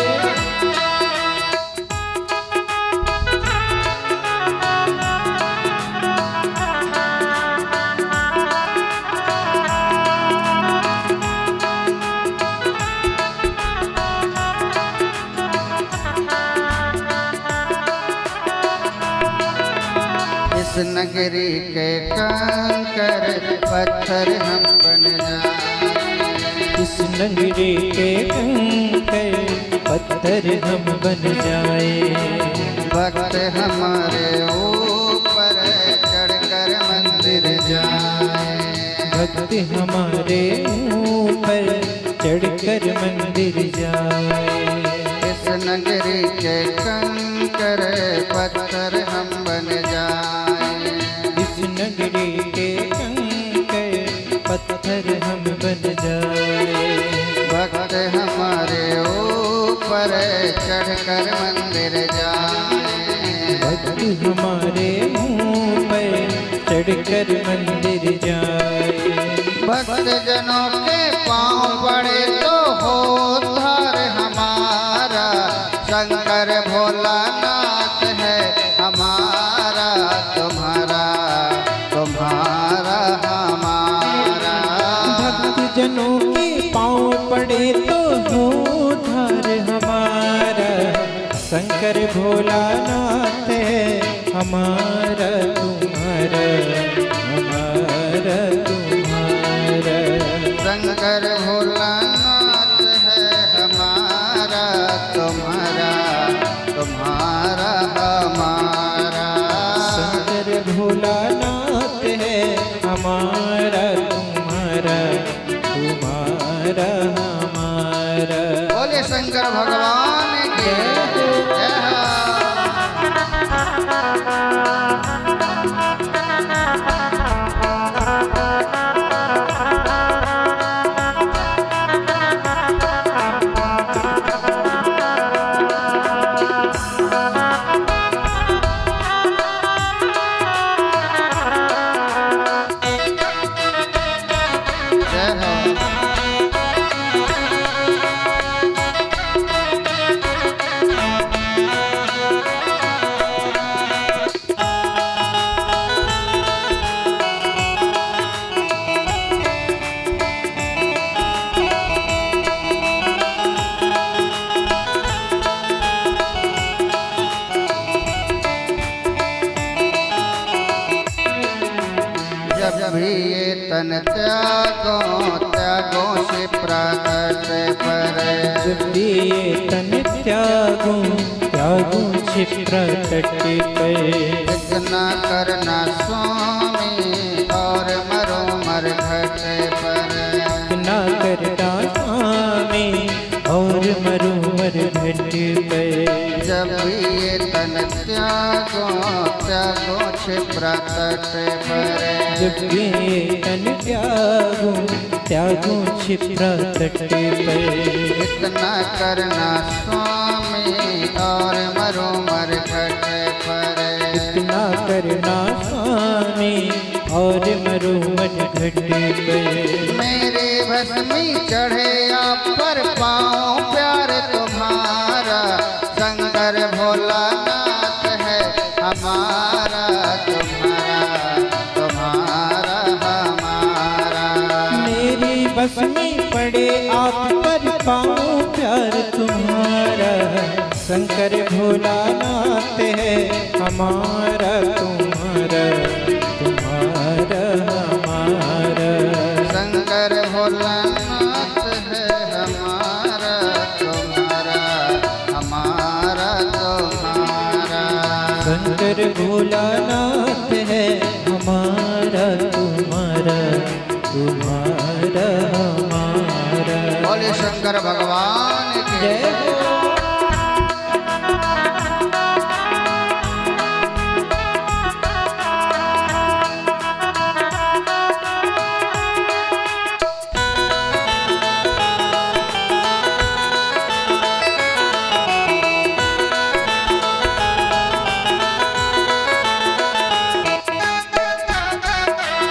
इस नगरी के कंकर पत्थर हम बन जाए। इस नगरी के कंकर पत्थर हम बन जाए। भक्त हमारे ऊपर चढ़कर मंदिर जाए। भक्त हमारे ऊपर चढ़कर मंदिर जाए। इस नगरी के कंकर पत्थर हम बन जाए। इस नगरी के कंकर पत्थर हम बन जाए। भक्त हमारे ऊपर चढ़कर मंदिर जाए। भक्त हमारे ऊपर चढ़कर मंदिर जाए। भक्त जनों के पाँव पड़े तो हो उद्धार हमारा। शंकर भोलानाथ है हमारा तुम्हारा, तुम्हारा हमारा। भक्त जनों के पाँव पड़े तो हो उद्धार हमारा। शंकर भोलानाथ है हमारा तुम्हारा, हमारा तुम्हारा। शंकर भोलानाथ है हमारा तुम्हारा, तुम्हारा हमारा। शंकर भोलानाथ है हमारा तुम्हारा, तुम्हारा हमारा। बोले शंकर भगवान की जय हो। जय हो। जब भी ये तन त्याग त्यागों से प्रकट पर। जब भी ये तन त्यागों क्षिप्र तट पर। इतना करना स्वामी और मरो मर घट पर। इतना करना स्वामी और मरो मर घट पर। जब ये तन त्यागों क्षिप्र तट पर। जब ये तन त्यागों क्षिप्र तट पर। इतना करना स्वामी और मरो मर घट पर। इतना करना स्वामी और मरो मर घट पर। मेरे भस्मी चढ़े आप पर पाँव प्यार तुम्हारा। शंकर भोलानाथ है हमारा तुम्हारा तुम्हारा हमारा। मेरी भस्मी पड़े आप पर पाँव प्यार तुम्हारा। शंकर भोलानाथ है हमारा तुम्हारा तुम्हारा हमारा। शंकर भोलानाथ है हमारा तुम्हारा हमारा तुम्हारा। शंकर भोलानाथ है हमारा तुम्हारा तुम्हारा हमारा। बोले शंकर भगवान की जय हो।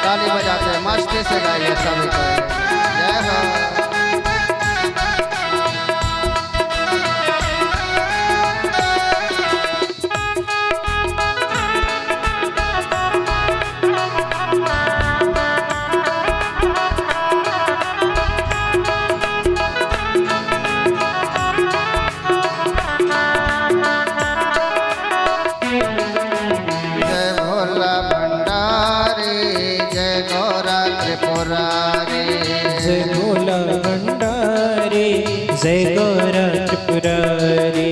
ताली बजाते मस्ती से गाइए सभी को। जय हो। जय भोला भंडारी जय गौरा त्रिपुरारी। जय भोला भंडारी जय गौरा त्रिपुरारी।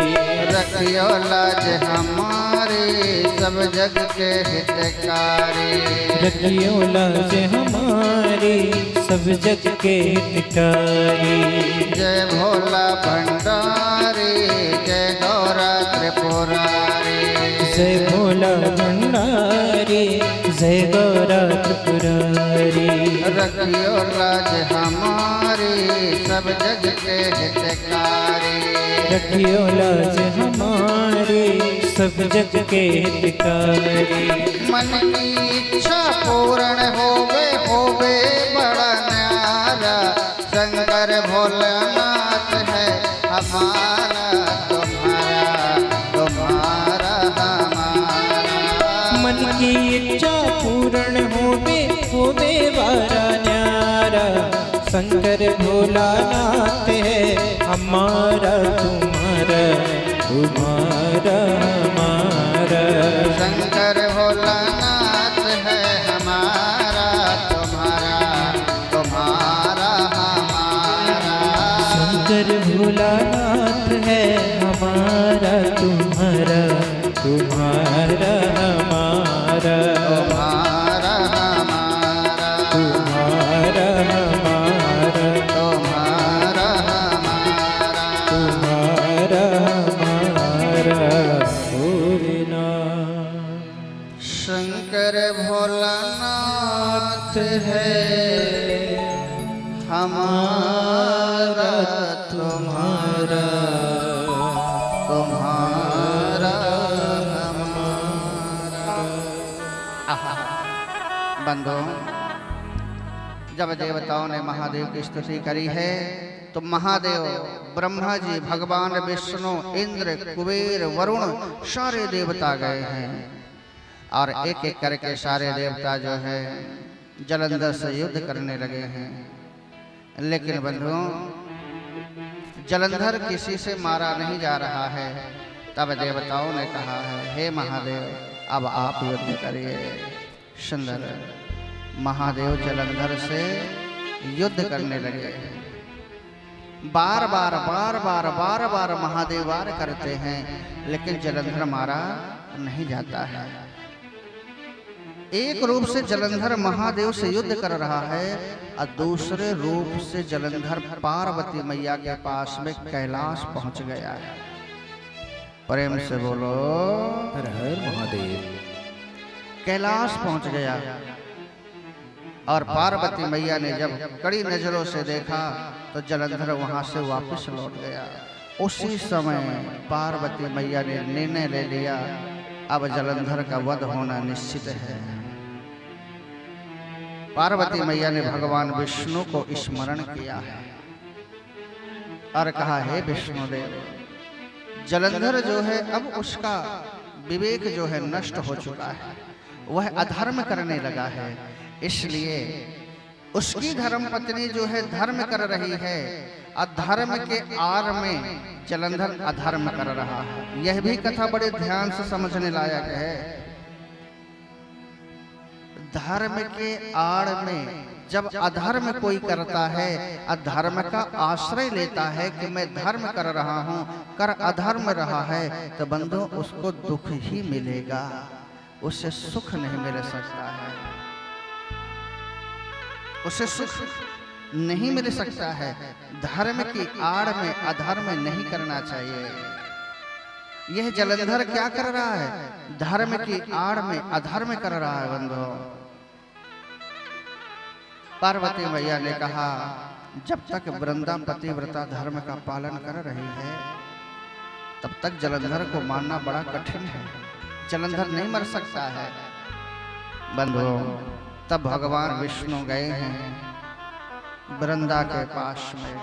रखियो लाज हमारी सब जग के हितकारी। रखियो लाज हमारी सब जग के हितकारी। जय भोला भंडारी जय गौरा त्रिपुरारी। जय भोला भंडारी जय गौरा त्रिपुरारी। रखियो लाज हमारी सब जग के हितकारी। रखियो लाज हमारी सब जग के हितकारी। मन की इच्छा पूर्ण होवे बड़ा न्यारा। शंकर भोलानाथ है हमारा तुम्हारा तुम्हारा हमारा। मन की इच्छा पूर्ण होवे वारा न्यारा। शंकर भोलानाथ है हमारा तुम्हारा तुम्हारा हमारा। शंकर भोलानाथ है हमारा तुम्हारा तुम्हारा हमारा। शंकर भोलानाथ है हमारा तुम्हारा तुम्हारा हमारा तुम्हारा हमारा तुम्हारा हमारा तुम्हारा हमारा। तुम्हारा हमारा भोलेनाथ। शंकर भोलानाथ है हमारा तुम्हारा तुम्हारा हमारा। बंधु, जब देवताओं ने महादेव की स्तुति करी है तो महादेव ब्रह्मा जी भगवान विष्णु इंद्र कुबेर वरुण सारे देवता गए हैं और एक एक करके सारे देवता जो है जलंधर से युद्ध करने लगे हैं। लेकिन बंधुओं, जलंधर किसी से मारा नहीं जा रहा है। तब देवताओं ने कहा है, हे महादेव अब आप युद्ध करिए। सुंदर महादेव जलंधर से युद्ध करने लगे। बार बार बार बार बार बार महादेव वार करते हैं, लेकिन जलंधर मारा नहीं जाता है। एक रूप से जलंधर महादेव से युद्ध कर रहा है और दूसरे रूप से जलंधर पार्वती मैया के पास में कैलाश पहुंच गया है। प्रेम से बोलो हर हर महादेव। कैलाश पहुंच गया और पार्वती मैया ने जब कड़ी नजरों से देखा तो जलंधर वहां से वापस लौट गया। उसी समय पार्वती मैया ने निर्णय ले लिया, अब जलंधर का वध होना निश्चित है। पार्वती मैया ने भगवान विष्णु को स्मरण किया है और कहा, हे विष्णुदेव, जलंधर जो है अब उसका विवेक जो है नष्ट हो चुका है, वह अधर्म करने लगा है, इसलिए उसकी धर्मपत्नी जो है धर्म कर रही है, अधर्म के आड़ में जलंधर अधर्म कर रहा है। यह भी कथा बड़े ध्यान से समझने लायक है। धर्म के आड़ में जब अधर्म कोई करता है, अधर्म का आश्रय लेता है कि मैं धर्म कर रहा हूं, कर अधर्म रहा है, तो बंधु उसको दुख ही मिलेगा, उसे सुख नहीं मिल सकता है, उसे सुख नहीं मिल सकता है। धर्म की आड़ में अधर्म नहीं करना चाहिए। यह जलंधर क्या कर रहा है? धर्म की आड़ में अधर्म कर रहा है। बंधु, पार्वती मैया ने कहा, जब तक वृंदा पतिव्रता धर्म का पालन कर रही है, तब तक जलंधर को मारना बड़ा कठिन है। जलंधर नहीं मर सकता है। बंधुओं, तब भगवान विष्णु गए हैं वृंदा के पास में।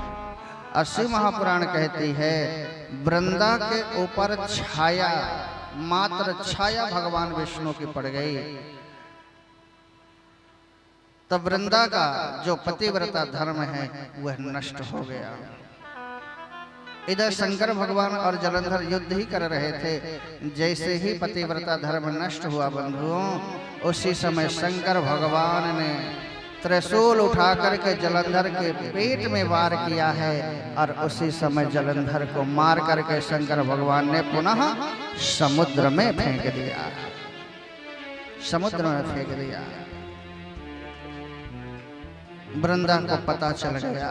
और शिव महापुराण कहती है, वृंदा के ऊपर छाया, मात्र छाया भगवान विष्णु की पड़ गई। तब वृंदा का जो पतिव्रता धर्म है वह नष्ट हो गया। इधर शंकर भगवान और जलंधर युद्ध ही कर रहे थे। जैसे ही पतिव्रता धर्म नष्ट हुआ बंधुओं, उसी समय शंकर भगवान ने त्रिशूल उठा करके जलंधर के पेट में वार किया है और उसी समय जलंधर को मार करके शंकर भगवान ने पुनः समुद्र में फेंक दिया। समुद्र में फेंक दिया। वृंदा को पता चल गया।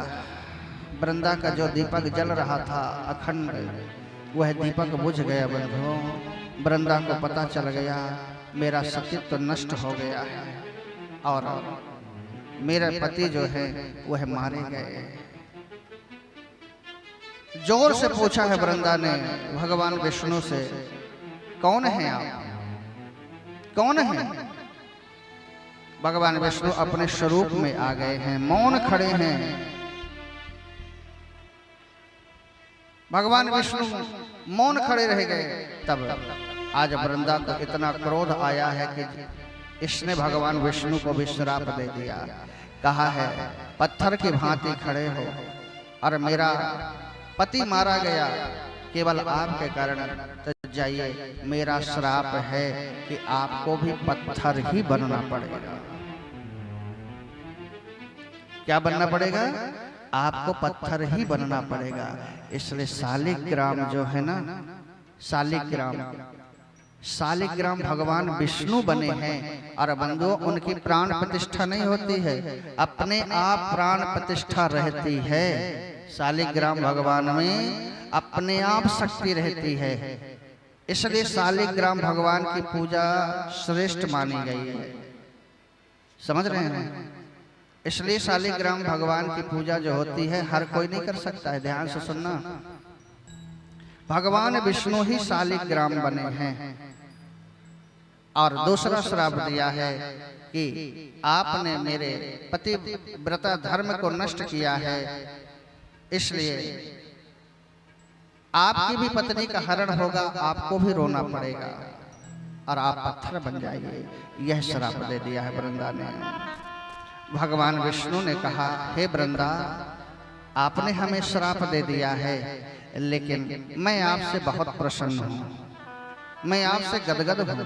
वृंदा का जो दीपक जल रहा था अखंड, वह दीपक बुझ गया। बंधुओं, वृंदा को पता चल गया मेरा सतीत्व तो नष्ट हो गया है और मेरे पति जो है वह मारे गए। जोर से पूछा है वृंदा ने भगवान विष्णु से, कौन है आप? कौन है? भगवान विष्णु अपने स्वरूप में आ गए हैं, मौन खड़े हैं। भगवान विष्णु मौन खड़े रह गए। तब आज वृंदा को इतना क्रोध आया है कि इसने भगवान विष्णु को भी श्राप दे दिया। कहा है, पत्थर की भांति खड़े हो और मेरा पति मारा गया केवल आपके कारण, तो जाइए, मेरा श्राप है कि आपको भी पत्थर ही बनना पड़ेगा। क्या बनना पड़ेगा? आपको पत्थर ही बनना पड़ेगा। इसलिए शालिग्राम जो है ना, शालिग्राम भगवान विष्णु बने हैं। और बंधुओं, उनकी प्राण प्रतिष्ठा नहीं होती है, अपने आप प्राण प्रतिष्ठा रहती है। शालिग्राम भगवान में अपने आप शक्ति रहती है। इसलिए शालिग्राम भगवान की पूजा श्रेष्ठ मानी गई है। समझ रहे हैं? इसलिए शालिग्राम भगवान की पूजा जो होती है हर कोई नहीं कर सकता है। ध्यान से सुनना, भगवान विष्णु ही शालिग्राम बने हैं। और दूसरा श्राप दिया है कि आपने मेरे पतिव्रता धर्म को नष्ट किया है, इसलिए आपकी भी पत्नी का हरण होगा, आपको भी रोना पड़ेगा और आप पत्थर बन जाएंगे। यह श्राप दे दिया है वृंदा ने। भगवान विष्णु ने कहा, हे वृंदा, आपने हमें श्राप दे दिया है, लेकिन मैं आपसे बहुत प्रसन्न हूं, मैं आपसे गदगद हूं।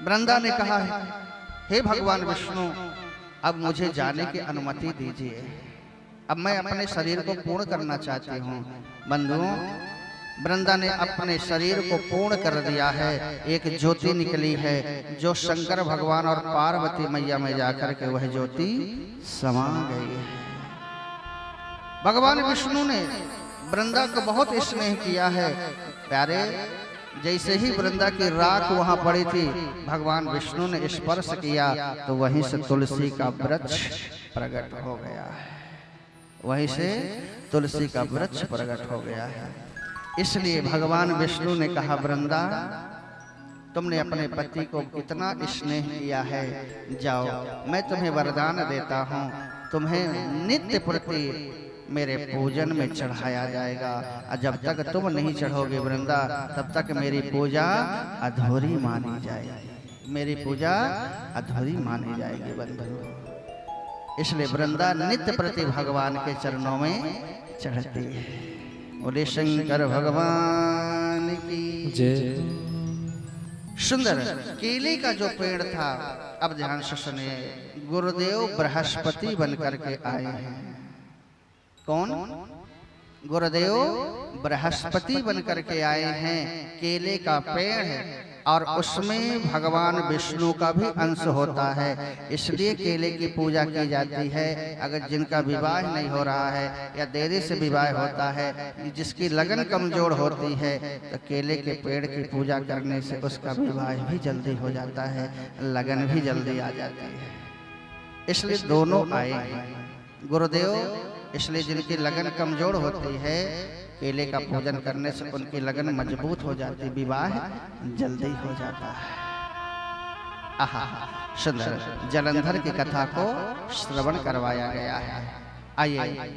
वृंदा ने कहा, हे भगवान विष्णु, अब मुझे जाने की अनुमति दीजिए। अब मैं अपने शरीर को पूर्ण करना चाहती हूँ। बंधुओं, वृंदा ने अपने शरीर को पूर्ण कर दिया है। एक ज्योति निकली है जो शंकर भगवान और पार्वती मैया में जाकर के वह ज्योति समा गई है। भगवान विष्णु ने वृंदा को बहुत स्नेह किया है। प्यारे, जैसे ही वृंदा की राख वहां पड़ी थी, भगवान विष्णु ने स्पर्श किया तो वहीं से तुलसी का वृक्ष प्रकट हो गया है। वहीं से तुलसी का वृक्ष प्रकट हो गया है। इसलिए भगवान विष्णु ने कहा, वृंदा तुमने अपने पति को कितना स्नेह किया है, जाओ मैं तुम्हें वरदान देता हूँ, तुम्हें नित्य प्रति मेरे पूजन में चढ़ाया जाएगा। और जब तक तुम नहीं चढ़ोगे वृंदा, तब तक मेरी पूजा अधूरी मानी जाएगी। मेरी पूजा अधूरी मानी जाएगी बंधु। इसलिए वृंदा नित्य प्रति भगवान के चरणों में चढ़ती है। बोले शंकर भगवान की जय। सुंदर केले का जो पेड़ था, अब ध्यान से सुनिए, गुरुदेव बृहस्पति बनकर के आए हैं। कौन? गुरुदेव बृहस्पति बनकर के आए हैं। केले का पेड़ है और उसमें भगवान विष्णु का भी अंश होता है, इसलिए केले की पूजा की जाती है। अगर जिनका विवाह नहीं हो रहा है या देरी से विवाह होता है, जिसकी लगन कमजोर होती है, तो केले के पेड़ की पूजा करने से उसका विवाह भी जल्दी हो जाता है, लगन भी जल्दी आ जाती है। इसलिए दोनों आए हैं गुरुदेव। इसलिए जिनकी लगन कमजोर होती है, केले का पूजन करने से उनकी लगन मजबूत हो जाती, विवाह जल्दी हो जाता है। आहा, सुंदर जलंधर की कथा को श्रवण करवाया गया है। आइए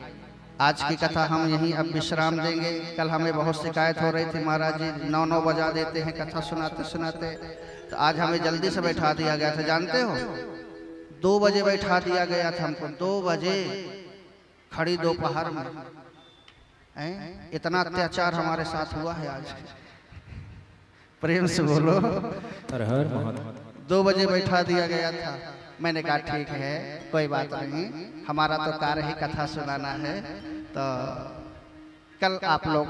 आज की कथा हम यहीं अब विश्राम देंगे। कल हमें बहुत शिकायत हो रही थी, महाराज जी 9-9 बजा देते हैं कथा सुनाते सुनाते, तो आज हमें जल्दी से बैठा दिया गया था। जानते हो 2 बजे बैठा दिया गया था हमको, 2 बजे खड़ी दोपहर में। इतना अत्याचार हमारे साथ हुआ है आज। प्रेम से बोलो हर हर महादेव। 2 बजे बैठा दिया गया था। मैंने कहा ठीक है, कोई बात नहीं, हमारा तो कार्य ही कथा सुनाना है। तो कल आप लोग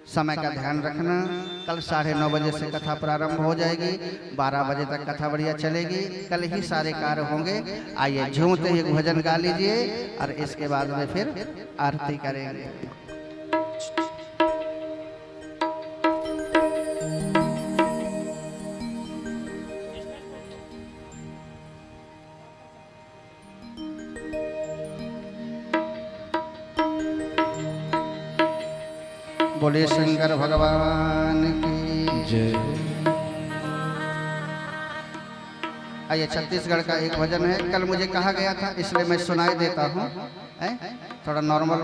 समय का ध्यान रखना। कल 9:30 बजे से कथा प्रारंभ हो जाएगी, 12 बजे तक कथा बढ़िया चलेगी। कल ही सारे कार्य होंगे। आइए झूमते ही भजन गा लीजिए और इसके बाद में फिर आरती करेंगे। बोले शंकर भगवान की जय। आइए छत्तीसगढ़ का एक भजन है, कल मुझे कहा गया था इसलिए मैं सुनाई देता हूँ। थोड़ा नॉर्मल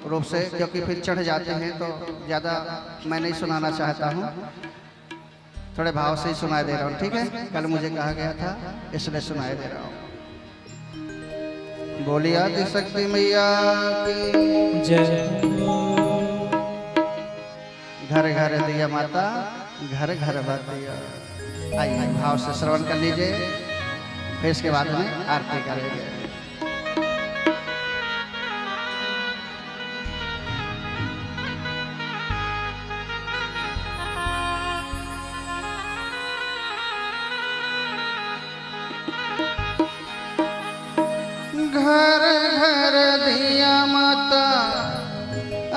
रूप से, क्योंकि फिर चढ़ जाते हैं तो ज़्यादा मैं नहीं सुनाना चाहता हूँ, थोड़े भाव से ही सुनाई दे रहा हूँ। ठीक है, कल मुझे कहा गया था इसलिए सुनाई दे रहा हूँ। बोली आदिशक्ति मैया की जय। घर घर दिया माता, घर घर दिया। आइए भाव से श्रवण कर लीजिए, फिर इसके बाद में आरती करेंगे। घर घर दिया माता,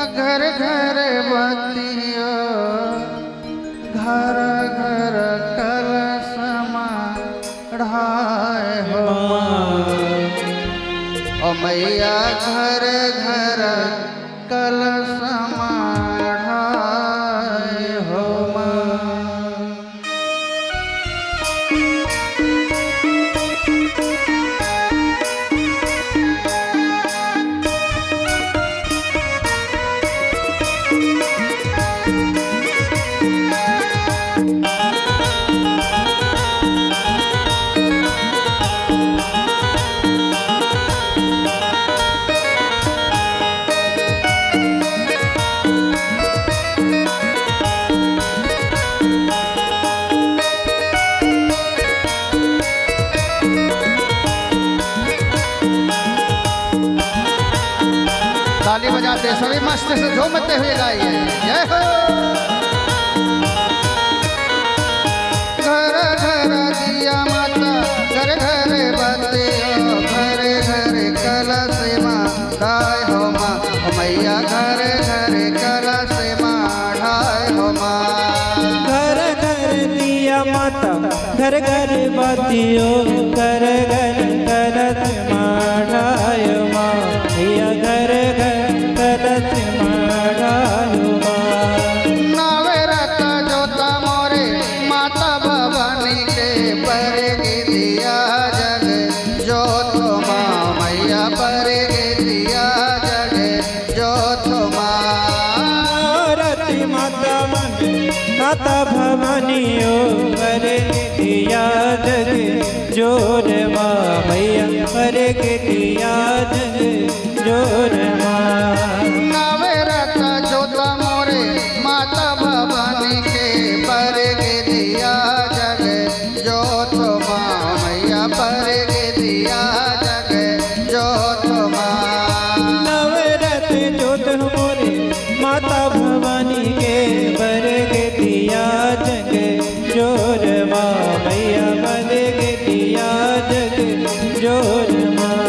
घर घर बतिया, घर घर कलश ढाए हो। ओ मैया घर घर कलश ढाए हो। ताली बजाते सभी मस्त से झूमते हुए गाइए जय हो। घर घर दिया माता घर घर बतियो घर घर कलश माँ ढाय हो माँ मैया घर घर कलश माँ ढाय हो माँ। घर घर दिया माता घर घर बतियो घर घर कलश माढ़ाय माँ मैया घर घर कलश माढ़ाय माँ। नवरत जोता मोरे माता भवानी के पर दिया जग जोत माँ मैया पर दिया जग जोत माँ। रति माता माता भवानियो पर दिया जग जोर माँ मैया पर दिया जग जोर माँ। नवरत जोता मोरे माता भवानी के पर दिया जग जोत माँ मैया पर दिया जग जोत माँ। नवरत जोत मोरे माता भवानी के बर दिया जग जोर माँ मैया बर दिया जग जोर माँ।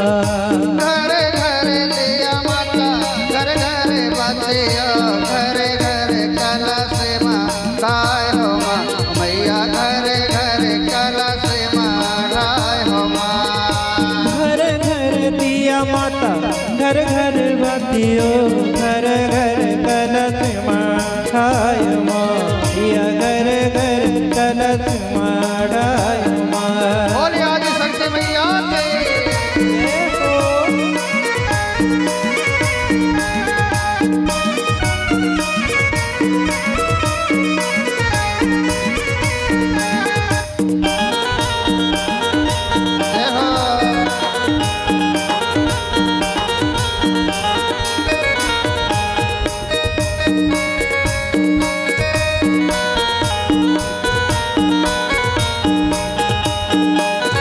घर घर दिया माता घर घर बतिया घर घर कलश माँ ढाय हो माँ मैया घर घर कलश माँ ढाय हो माँ। घर घर दिया माता घर घर बतियो घर घर कलश माढ़ाय माँ मैया घर घर कलश माढ़ाय माँ। बोलिए आदि शक्ति मैया की। जय हो।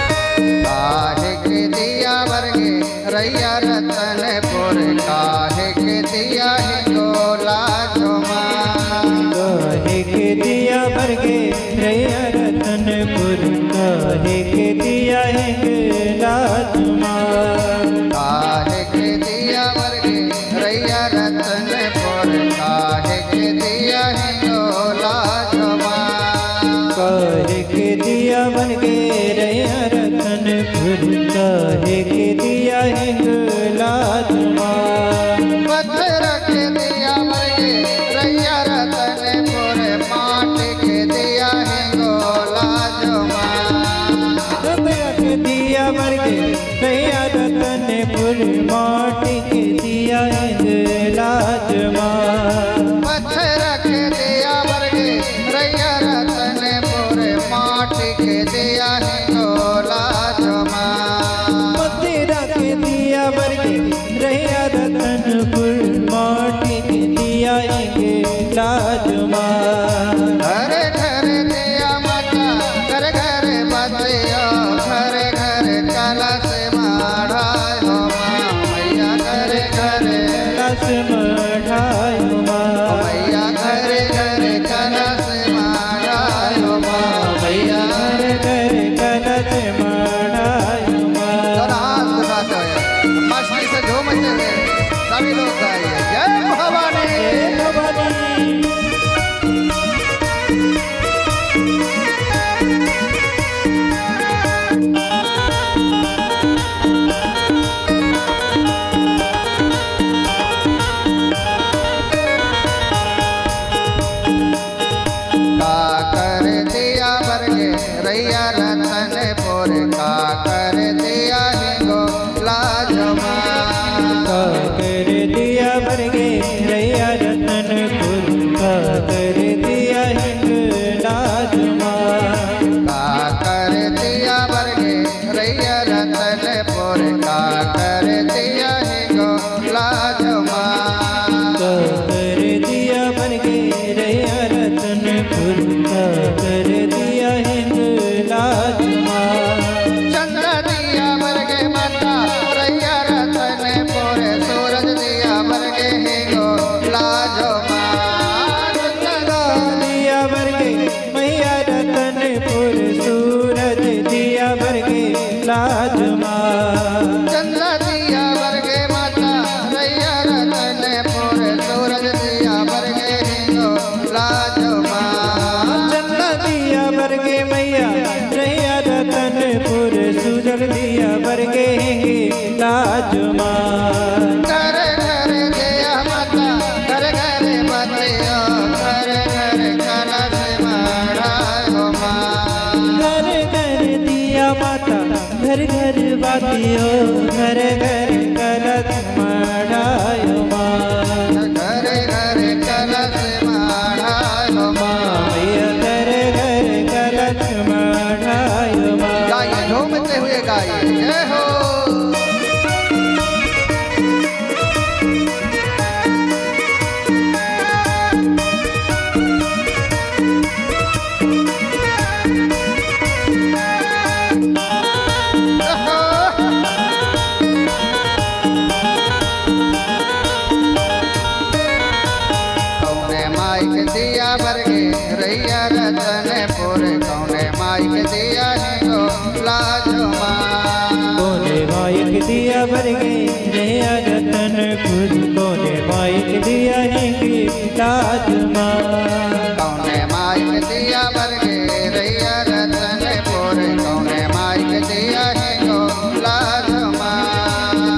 काहे के दिया वर्गे रैया रतनपुर काहे के दिया हिंगोला झुमा। काहे के दिया बरगे रैया रतनपुर काहे के दिया हिंगला तुमा। काहे के दिया वर्गे रैया रतनपुर काहे के दिया हिंगोला झुमा। काहे के दिया बरगे रैया रतनपुर काहे के दिया हिंगला तुमा। पत्थर के दिया वर्गे रैया रतनपुर माटी के दिया हिंगोला झुमा। के दिया बरगे रैया रतनपुर माटी के दिया हिंगला तुमा। पत्थर के दिया वर्गे रैया रतनपुर माटी के दिया हिंगोला झुमा। तेरा के दिया बरगे रैया रतनपुर माटी के दिया लाजमा। घर घर दिया माता घर घर बतिया घर घर कलश माढ़ाय हो माँ मैया घर घर कलश मढ़ाय माँ मैया घर घर कलश माढ़ाय हो माँ मैया। घर घर कलश मढ़ाय माँ। जरा हाथ उठाते हुए मस्ती से झूमते हुए सभी लोग गाइए जय भवानी। का कर दिया बरगे रैया रतनपुर का कर दिया हिंगो लाजमा। कर दिया माँ। घर घर दिया माता, घर घर बतिया, घर घर कलश मढ़ायो माँ। घर घर दिया माता, घर घर बातियो, घर घर कलश मढ़ायो माँ। घर घर कलश मढ़ायो माँ। मैया घर घर कलश मढ़ायो माँ। गाइए झूमते हुए गाइए जय हो। कौने माइक दिया बरगे रैया रतनपुर, कौने माइक दिया है गो लाजो माँ। कोने माइक दिया बरगे रैया रतनपुर, कोने माइक दिया हिंगी लाज माँ। कौने माइक दिया बरगे रैया रतनपुर, कौने माइक दिया है गो लाजो माँ।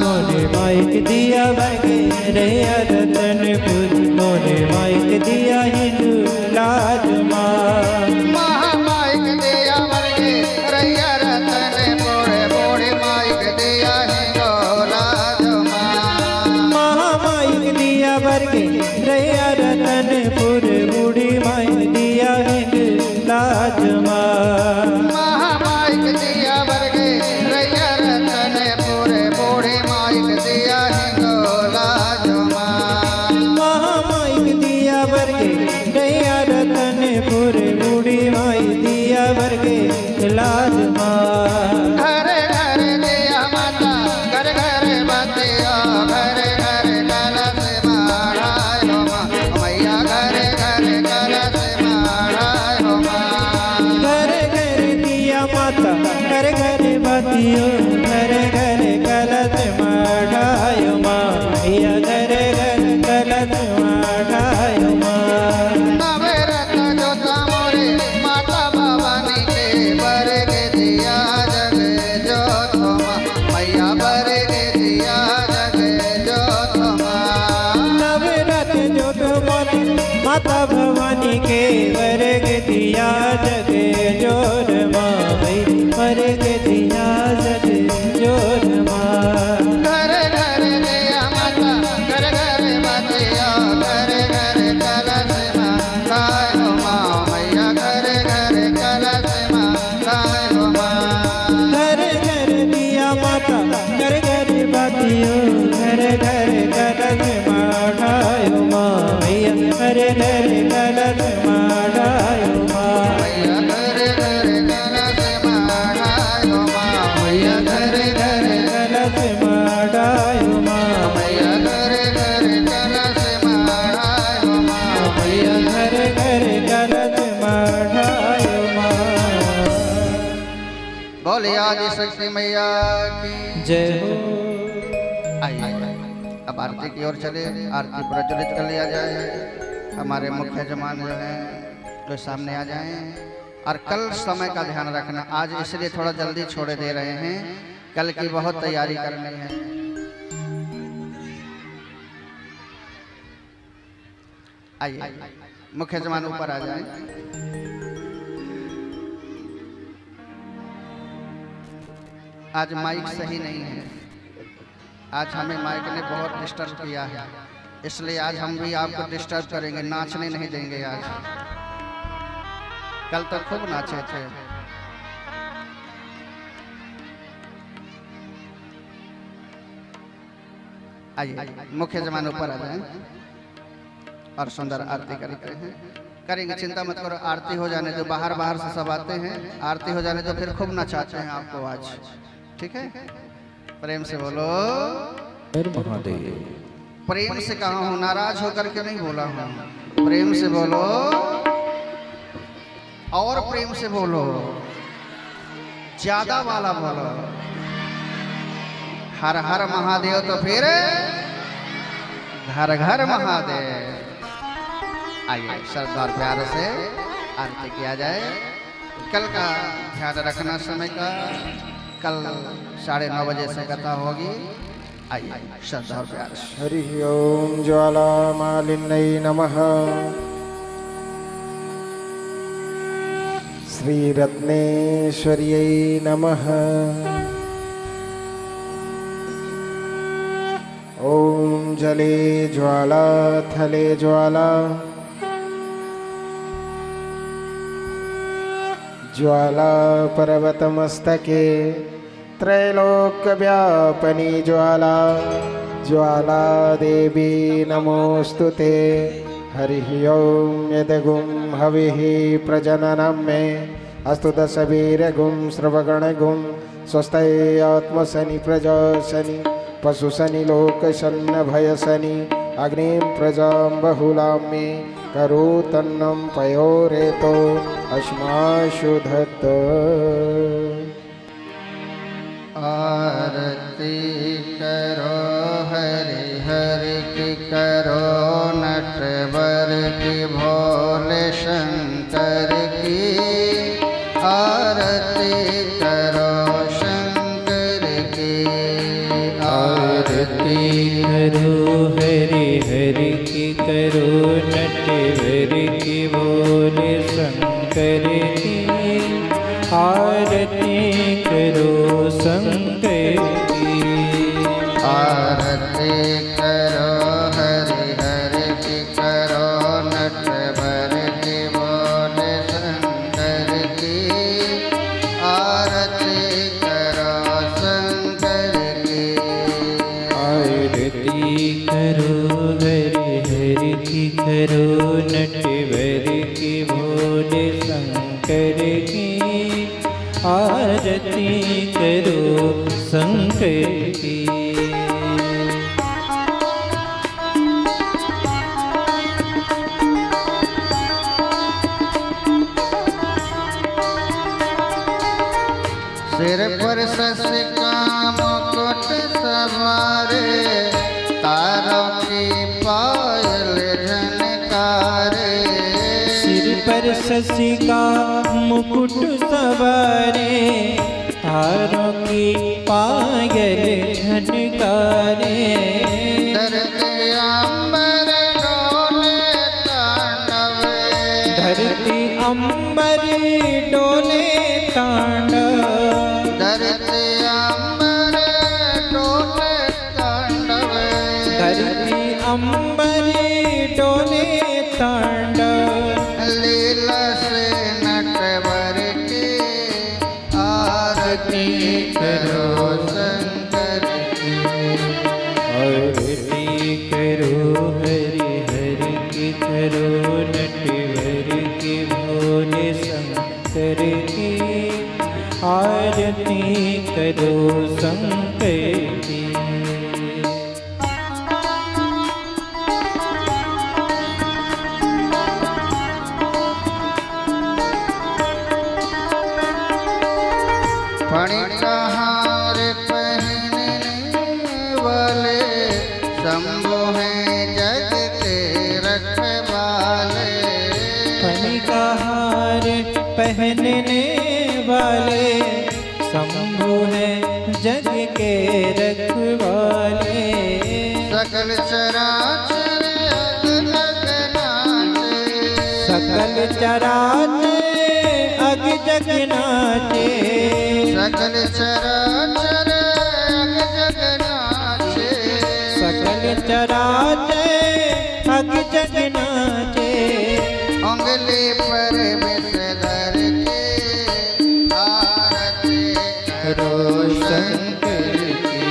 कोने माइक दिया बरगे रैया रतनपुर, कोने माइक दिया हिंदू लाज माँ। महामाइक दिया बरगे रैया रतनपुर, बूढ़ी माइक दिया है गो लाजो माँ। महामाइक दिया बरगे रैया रतनपुर, बूढ़ी माइक दिया हिंदू लाज माँ। महामाइक दिया बरगे रैया रतनपुर, बूढ़ी माइक दिया है गो लाजो माँ। महामाइक दिया बरगे रैया रतनपुर, बूढ़ी माई दिया बरगे लाज माँ। घर घर दिया माता, घर घर बतिया, घर घर कलश मढ़ायो माँ। मैया घर घर कलश मढ़ायो माँ। घर घर दिया माता, घर घर बतियो, घर घर कलश मढ़ायो माँ। मैया घर घर कलश मढ़ायो माँ। नवरत्न जोता मोरे माता भवानी के, बरगे दिया जग जोत माँ। मैया बरगे दिया जग जोत माँ। नवरत्न जोत मोरे माता भवानी के, वर्ग दिया जग जोर माँ। वर्ग दिया जग जोर माँ। घर घर दिया माता, घर घर बतिया, घर घर कलश मढ़ायो माँ। मैया घर घर कलश मढ़ायो माँ। घर घर दिया माता, घर घर बातियो, घर घर कलश मढ़ायो माँ। मैया घर घर कलश मढ़ायो माँ। मैया घर घर कलश मढ़ायो माँ। मैया घर घर कलश मढ़ायो माँ। मैया घर घर कलश मढ़ायो माँ। मैया घर घर कलश मढ़ायो माँ। बोले आदि शक्ति मैया की जय हो। आइए अब आरती की ओर चले, आरती प्रज्वलित कर लिया जाए। हमारे मुख्य जमान जो हैं जो सामने आ जाएं। और कल समय का ध्यान रखना, आज इसलिए थोड़ा जल्दी छोड़े दे रहे हैं, कल की बहुत तैयारी करनी है। आइए मुख्य जमान ऊपर आ जाएं। आज माइक सही नहीं है, आज हमें माइक ने बहुत डिस्टर्ब किया है, इसलिए आज हम भी आपको डिस्टर्ब करेंगे, नाचने नहीं देंगे आज। कल तो खूब नाचे थे। आइए मुख्य जमान ऊपर आ जाएं और सुंदर आरती करते हैं। करेंगे, चिंता मत करो। आरती हो जाने दो, बाहर बाहर से सब आते हैं, आरती हो जाने दो, फिर खूब नचाते हैं आपको आज, ठीक है? प्रेम से बोलो महादेव। प्रेम से कहा हूँ, नाराज होकर के नहीं बोला हूँ। प्रेम से बोलो और प्रेम से बोलो, ज्यादा वाला बोलो। हर हर महादेव तो फिर घर घर महादेव। आइए श्रद्धा और प्यार से आरती किया जाए। कल का ध्यान रखना समय का, कल 9:30 बजे से कथा होगी। आइए श्रद्धा और प्यार से। हरि ओम ज्वाला मालिन्यै नमः। श्री रत्नेश्वर्यै नमः। ओम जले ज्वाला थले ज्वाला ज्वाला पर्वतमस्तके त्रैलोक्यव्यापिनी ज्वाला ज्वाला देवी नमोस्तुते। हरिः ओम यदगुं हविः प्रजननं मे अस्तु दशवीरगुं श्रवगणगुं स्वस्ते आत्मशनि प्रजाशनि पशुशनि लोकशन्नभयशनि अग्निं प्रजां बहुलां मे करोतन्नं पयोरेतो अस्माशु धत्त। आरती करो हरि हरि की करो नटवर की भोले शंकर की। आरती करो शंकर की। आरती करो हरि हरि की करो नटवर की भोले शंकर की। आरती करो शंकर की। आरती करो हरि हरि की करो नटवर की भोले शंकर की। आरती करो शंकर की। आरती करो हरि हरि की करो नटवर की भोले शंकर की। आरती करो शंकर की। सिर पर शश का मुकुट सवारे तारों की पायल झनकारे। सिर पर शशि का मुकुट सवारे तारों की पायल झनकारे। धरती अंबर डोले तांडव। धरती अंबर डोले तांडव। धरती अंबर डोले तांडव। धरती अंबर डोले तांडव। लीला से नटवर की आरती करो शंकर की। आरती करो हरि हरि की करो नटवर की भोले शंकर की। आरती करो शंकर की। फणिकहार पहनने वाले शंभु हैं जग के रखवाले। फणिकहार पहनने वाले शंभु हैं जग के रखवाले। सकल चराचर अग जग नाचे। सकल चराचर अग जग नाचे। सकल चराचर अग जग नाचे। सकल चराचर अग जग नाचे। उंगली पर विषधर के आरती करो शंकर की।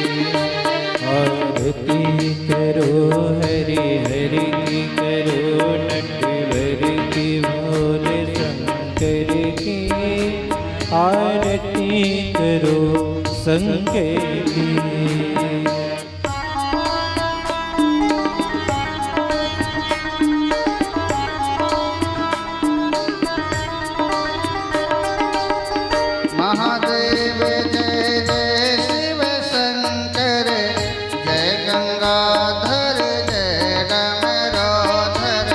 आरती करो हरि हरि की करो नटवर की भोले शंकर की। आरती करो शंकर की। महादेव जय जय शिव शंकर जय गंगाधर जय डमरोधर।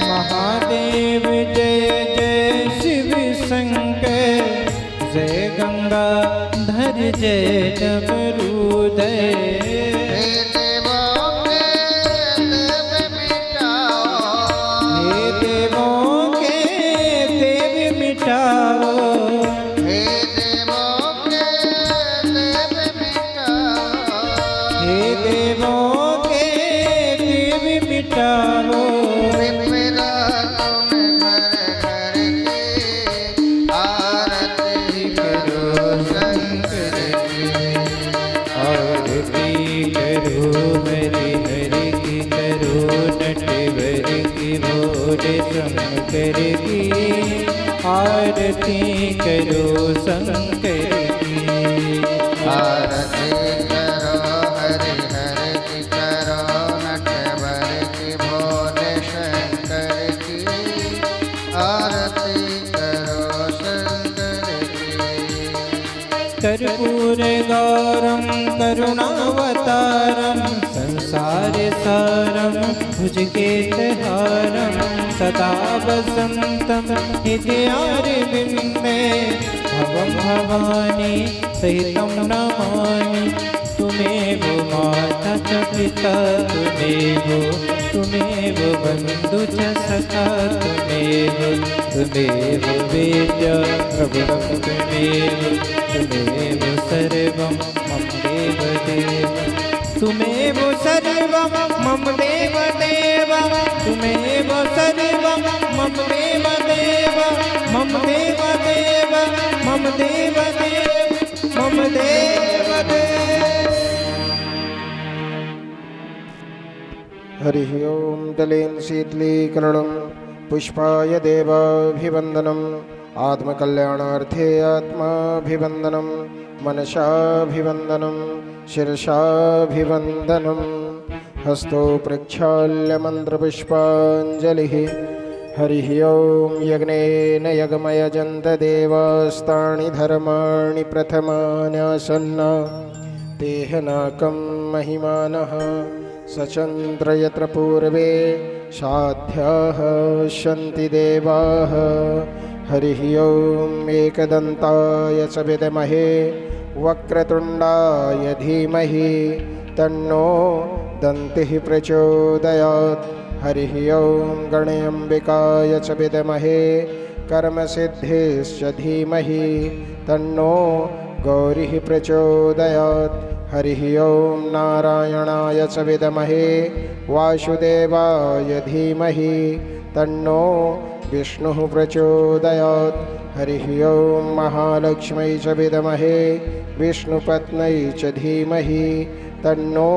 महादेव जय जय शिव शंकर जय गंगाधर जय डमरूधर। स्वर्गों के देव मिटाओ। विपरातों में घर घर की आरती करो शंकर की। आरती करो हरि हरि की करो नटवर की भोले शंकर की। आरती करो शंकर की। आरती करो हरि हरि की करो नटवर की भोले शंकर की। आरती करो शंकर की। कर्पूर गौरम करुणावतारम संसार सारम भुजगेतहारम सदा वसंतम हृदयारविंदे भवं भवानी सहितं नमामि। तुमेव माता च पिता तुमेव बन्धु च सखा तुमेव वेद्य प्रभुं तुमेव सर्वं मम देव। तुमेव सर्वं मम देव तुमेव सर्वं मम देव मम देव मम देव मम देव। हरि ओम दलेन शीतलीकरणं पुष्पाय देवाभिवन्दनम् आत्मकल्याणार्थे आत्माभिवन्दनं मनसाभिवन्दनं शिरसाभिवन्दनं हस्तो प्रक्षाल्य मन्त्रपुष्पाञ्जलिः। हरिः ओम यज्ञेन यज्ञमयजन्त देवास्तानि धर्माणि प्रथमान्यासन्ना तेह नाकं महिमानः सचन्द्र यत्र पूर्वे साध्याः सन्ति देवाः। हरिः ओम एकदन्ताय च विद्महे वक्रतुण्डाय धीमहि तन्नो दन्तिः प्रचोदयात्। हरिः ओम गणेऽम्बिकाय च विद्महे कर्मसिद्धिश्च धीमहि तन्नो गौरिः प्रचोदयात्। हरिः ओम नारायणाय च विद्महे वासुदेवाय धीमहि तन्नो विष्णुः प्रचोदयात्। हरिः ओम महालक्ष्मै च विद्महे विष्णुपत्न्यै च धीमहि तन्नो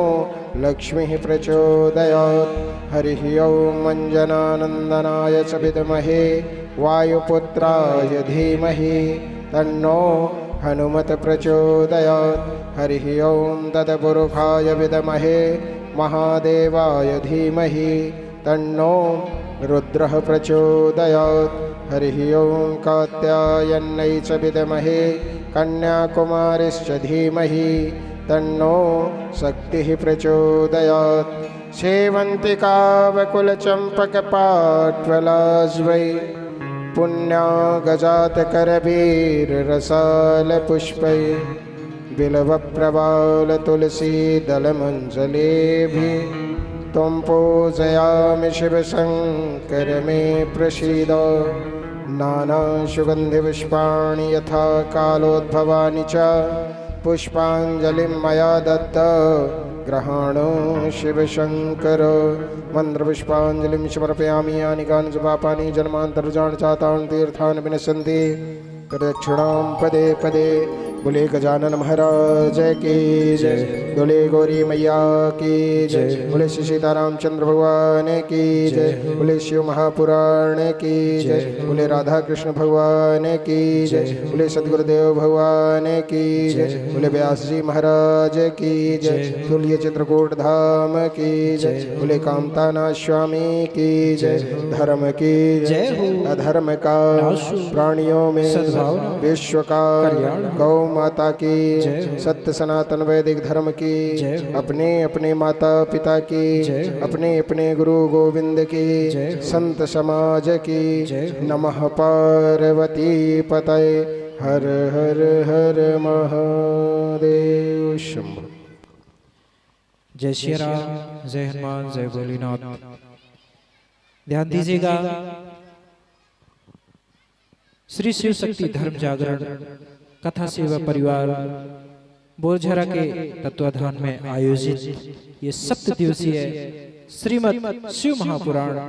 लक्ष्मीः प्रचोदयात्। हरिः ओम अञ्जनानन्दनाय च विद्महे वायुपुत्राय धीमहि तन्नो हनुमत प्रचोदयात्। हरिः ओम तत्पुरुषाय विद्महे महादेवाय धीमहि तन्नो रुद्रः प्रचोदयात्। हरिः ओम कात्यायन्यै च विद्महे कन्याकुमारीश्च धीमहि तन्नो शक्तिः प्रचोदयात्। सेवन्तिकावकुलचम्पकपाट्वलाज्वै पुण्यागजातकरवीररसालपुष्पै बिल्वप्रवालतुलसीदलमञ्जलेभिः त्वं पूजयामि शिवशङ्कर मे प्रसीद। नानासुगन्धिपुष्पाणि यथा कालोद्भवानि च पुष्पाञ्जलिं मया दत्त ग्रहाणो शिवशङ्कर। मन्त्रपुष्पाञ्जलिं समर्पयामि यानि कानि च पापानि जन्मान्तर्जान् चातान् तीर्थान् विनश्यन्ति। प्रदक्षिणां पदे पदे बोले गजानन महाराज की जय। बोले गौरी मैया की जय। बोले श्री सीतारामचंद्र भगवान की जय। बोले शिव महापुराण की जय। बोले राधा कृष्ण भगवान की जय। बोले सदगुरुदेव भगवान की जय। बोले व्यास जी महाराज की जय। तुल्य चित्रकूट धाम की जय। बोले कामताना स्वामी की जय। धर्म की जय। अधर्म का प्राणियों में विश्व का गौ माता की सत्य सनातन वैदिक धर्म की अपने अपने माता पिता की अपने अपने गुरु गोविंद की संत समाज की नमः पार्वती पतये हर हर हर महादेव शंभो। जय श्री राम, जय हनुमान, जय भोलेनाथ। ध्यान दीजिएगा, श्री शिव शक्ति धर्म जागरण कथा सेवा परिवार बोरझरा के तत्वाधान में आयोजित ये 7 दिवसीय श्रीमद् शिव महापुराण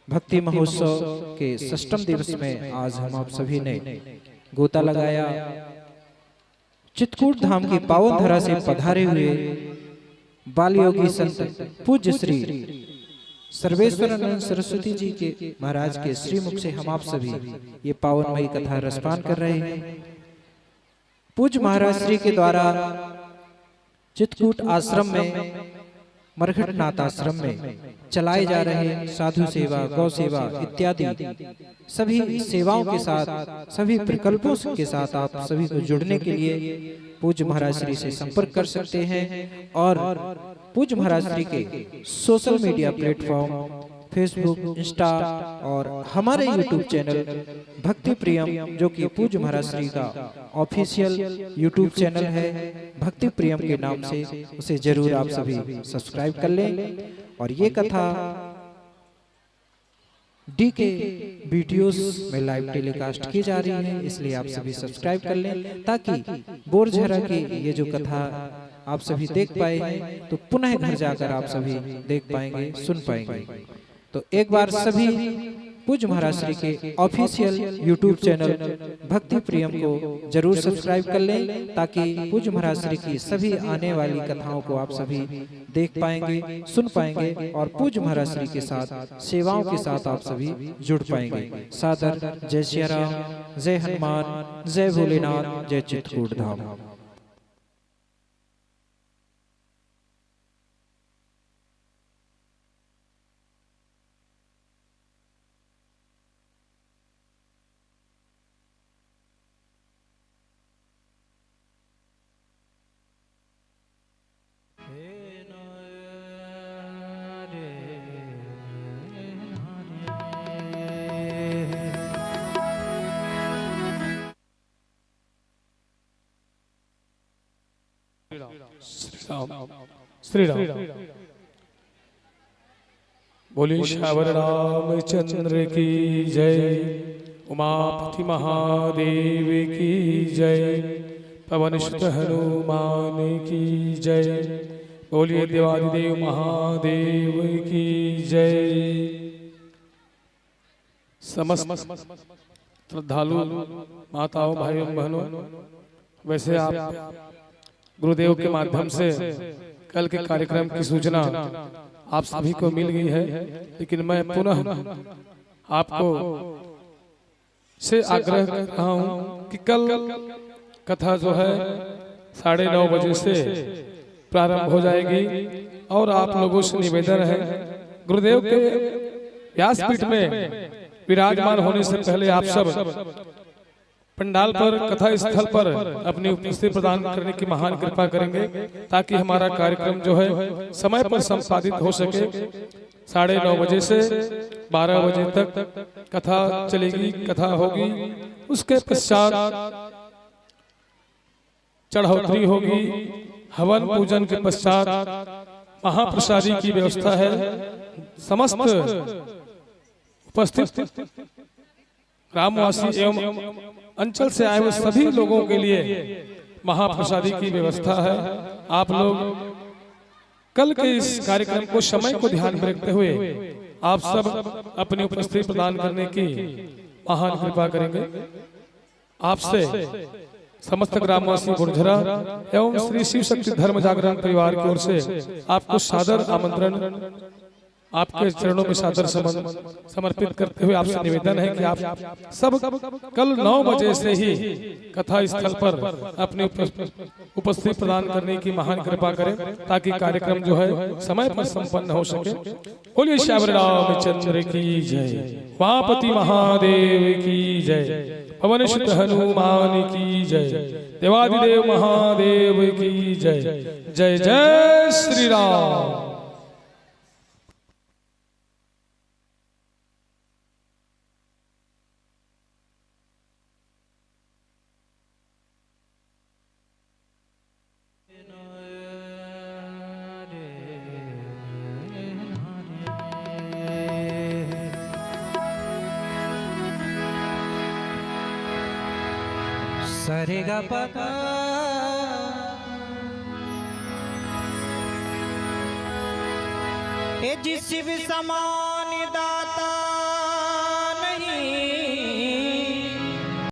भक्ति महोत्सव के 6म दिवस में आज हम आप सभी ने गोता लगाया। चित्रकूट धाम की पावन धरा से पधारे हुए बाल योगी संत पूज्य श्री सर्वेश्वरानंद सरस्वती जी के महाराज के श्रीमुख से हम आप सभी ये पावनमयी कथा रसपान कर रहे हैं। पूज्य महाराज श्री के द्वारा चित्रकूट आश्रम में मरघटनाथ आश्रम में चलाए जा रहे साधु सेवा, गौ सेवा इत्यादि सभी सेवाओं के साथ, सभी प्रकल्पों के साथ आप सभी को जुड़ने के लिए पूज्य महाराज श्री से संपर्क कर सकते हैं। और पूज्य महाराज श्री के social media platform Facebook, Insta और हमारे यूट्यूब चैनल भक्ति प्रियम, जो कि पूज्य महाराज श्री का ऑफिशियल यूट्यूब चैनल है भक्ति प्रियम के नाम से, उसे जरूर आप सभी सब्सक्राइब कर लें। और ये कथा डीके वीडियोस में लाइव टेलीकास्ट की जा रही है, इसलिए आप सभी सब्सक्राइब कर लें ताकि बोरझरा की ये जो कथा आप सभी देख पाए हैं तो पुनः घर जाकर आप सभी देख पाएंगे, सुन पाएंगे। तो एक बार सभी पूज्य महाराज श्री के ऑफिशियल यूट्यूब चैनल भक्ति प्रियम को जरूर सब्सक्राइब कर लें ताकि पूज्य महाराज श्री की सभी आने वाली कथाओं को आप सभी देख पाएंगे, सुन पाएंगे और पूज्य महाराज श्री के साथ सेवाओं के साथ आप सभी जुड़ पाएंगे। सादर जय श्री राम, जय हनुमान, जय भोलेनाथ, जय चित्रकूट धाम। श्री राम बोलिए श्यावर रामचंद्र की जय, उमापति महादेव की जय, पवन सुत हनुमान की जय, बोलिए देवादिदेव महादेव की जय। समस्त श्रद्धालु माताओं, भाइयों, बहनों, वैसे आप गुरुदेव के माध्यम से कल के कार्यक्रम की सूचना आप सभी को मिल गई है, लेकिन मैं पुनः आपको से आग्रह कर रहा हूं कि कल कथा जो है 9:30 बजे से प्रारंभ हो जाएगी और आप लोगों से निवेदन है गुरुदेव के व्यासपीठ में विराजमान होने से पहले आप सब पंडाल पर, कथा स्थल पर अपनी उपस्थिति प्रदान करने की महान कृपा करेंगे ताकि हमारा कार्यक्रम जो है समय पर संपादित हो सके। 9:30 बजे से 12 बजे तक कथा चलेगी, कथा होगी, उसके पश्चात चढ़ौतरी होगी, हवन पूजन के पश्चात महाप्रसादी की व्यवस्था है। समस्त उपस्थित ग्रामवासी एवं अंचल से आए हुए सभी लोगों के लिए महाप्रसादी की व्यवस्था है। आप लोग कल के इस कार्यक्रम को, समय को ध्यान में रखते हुए आप सब अपनी उपस्थिति प्रदान करने की महान कृपा करेंगे। आपसे समस्त ग्रामवासी बोरझरा एवं श्री शिव शक्ति धर्म जागरण परिवार की ओर से आपको सादर आमंत्रण, आपके चरणों में सादर समर्पित करते हुए आपसे निवेदन है कि आप सब कल 9 बजे से ही कथा स्थल पर अपनी उपस्थिति प्रदान करने की महान कृपा करें ताकि कार्यक्रम जो है समय पर संपन्न हो सके। बोलिए श्यावर रामचंद्र की जय, उमापति महादेव की जय, पवन सुत हनुमान की जय, देवादिदेव महादेव की जय। जय जय श्री राम। सरे गा पा हे जिस शिव समान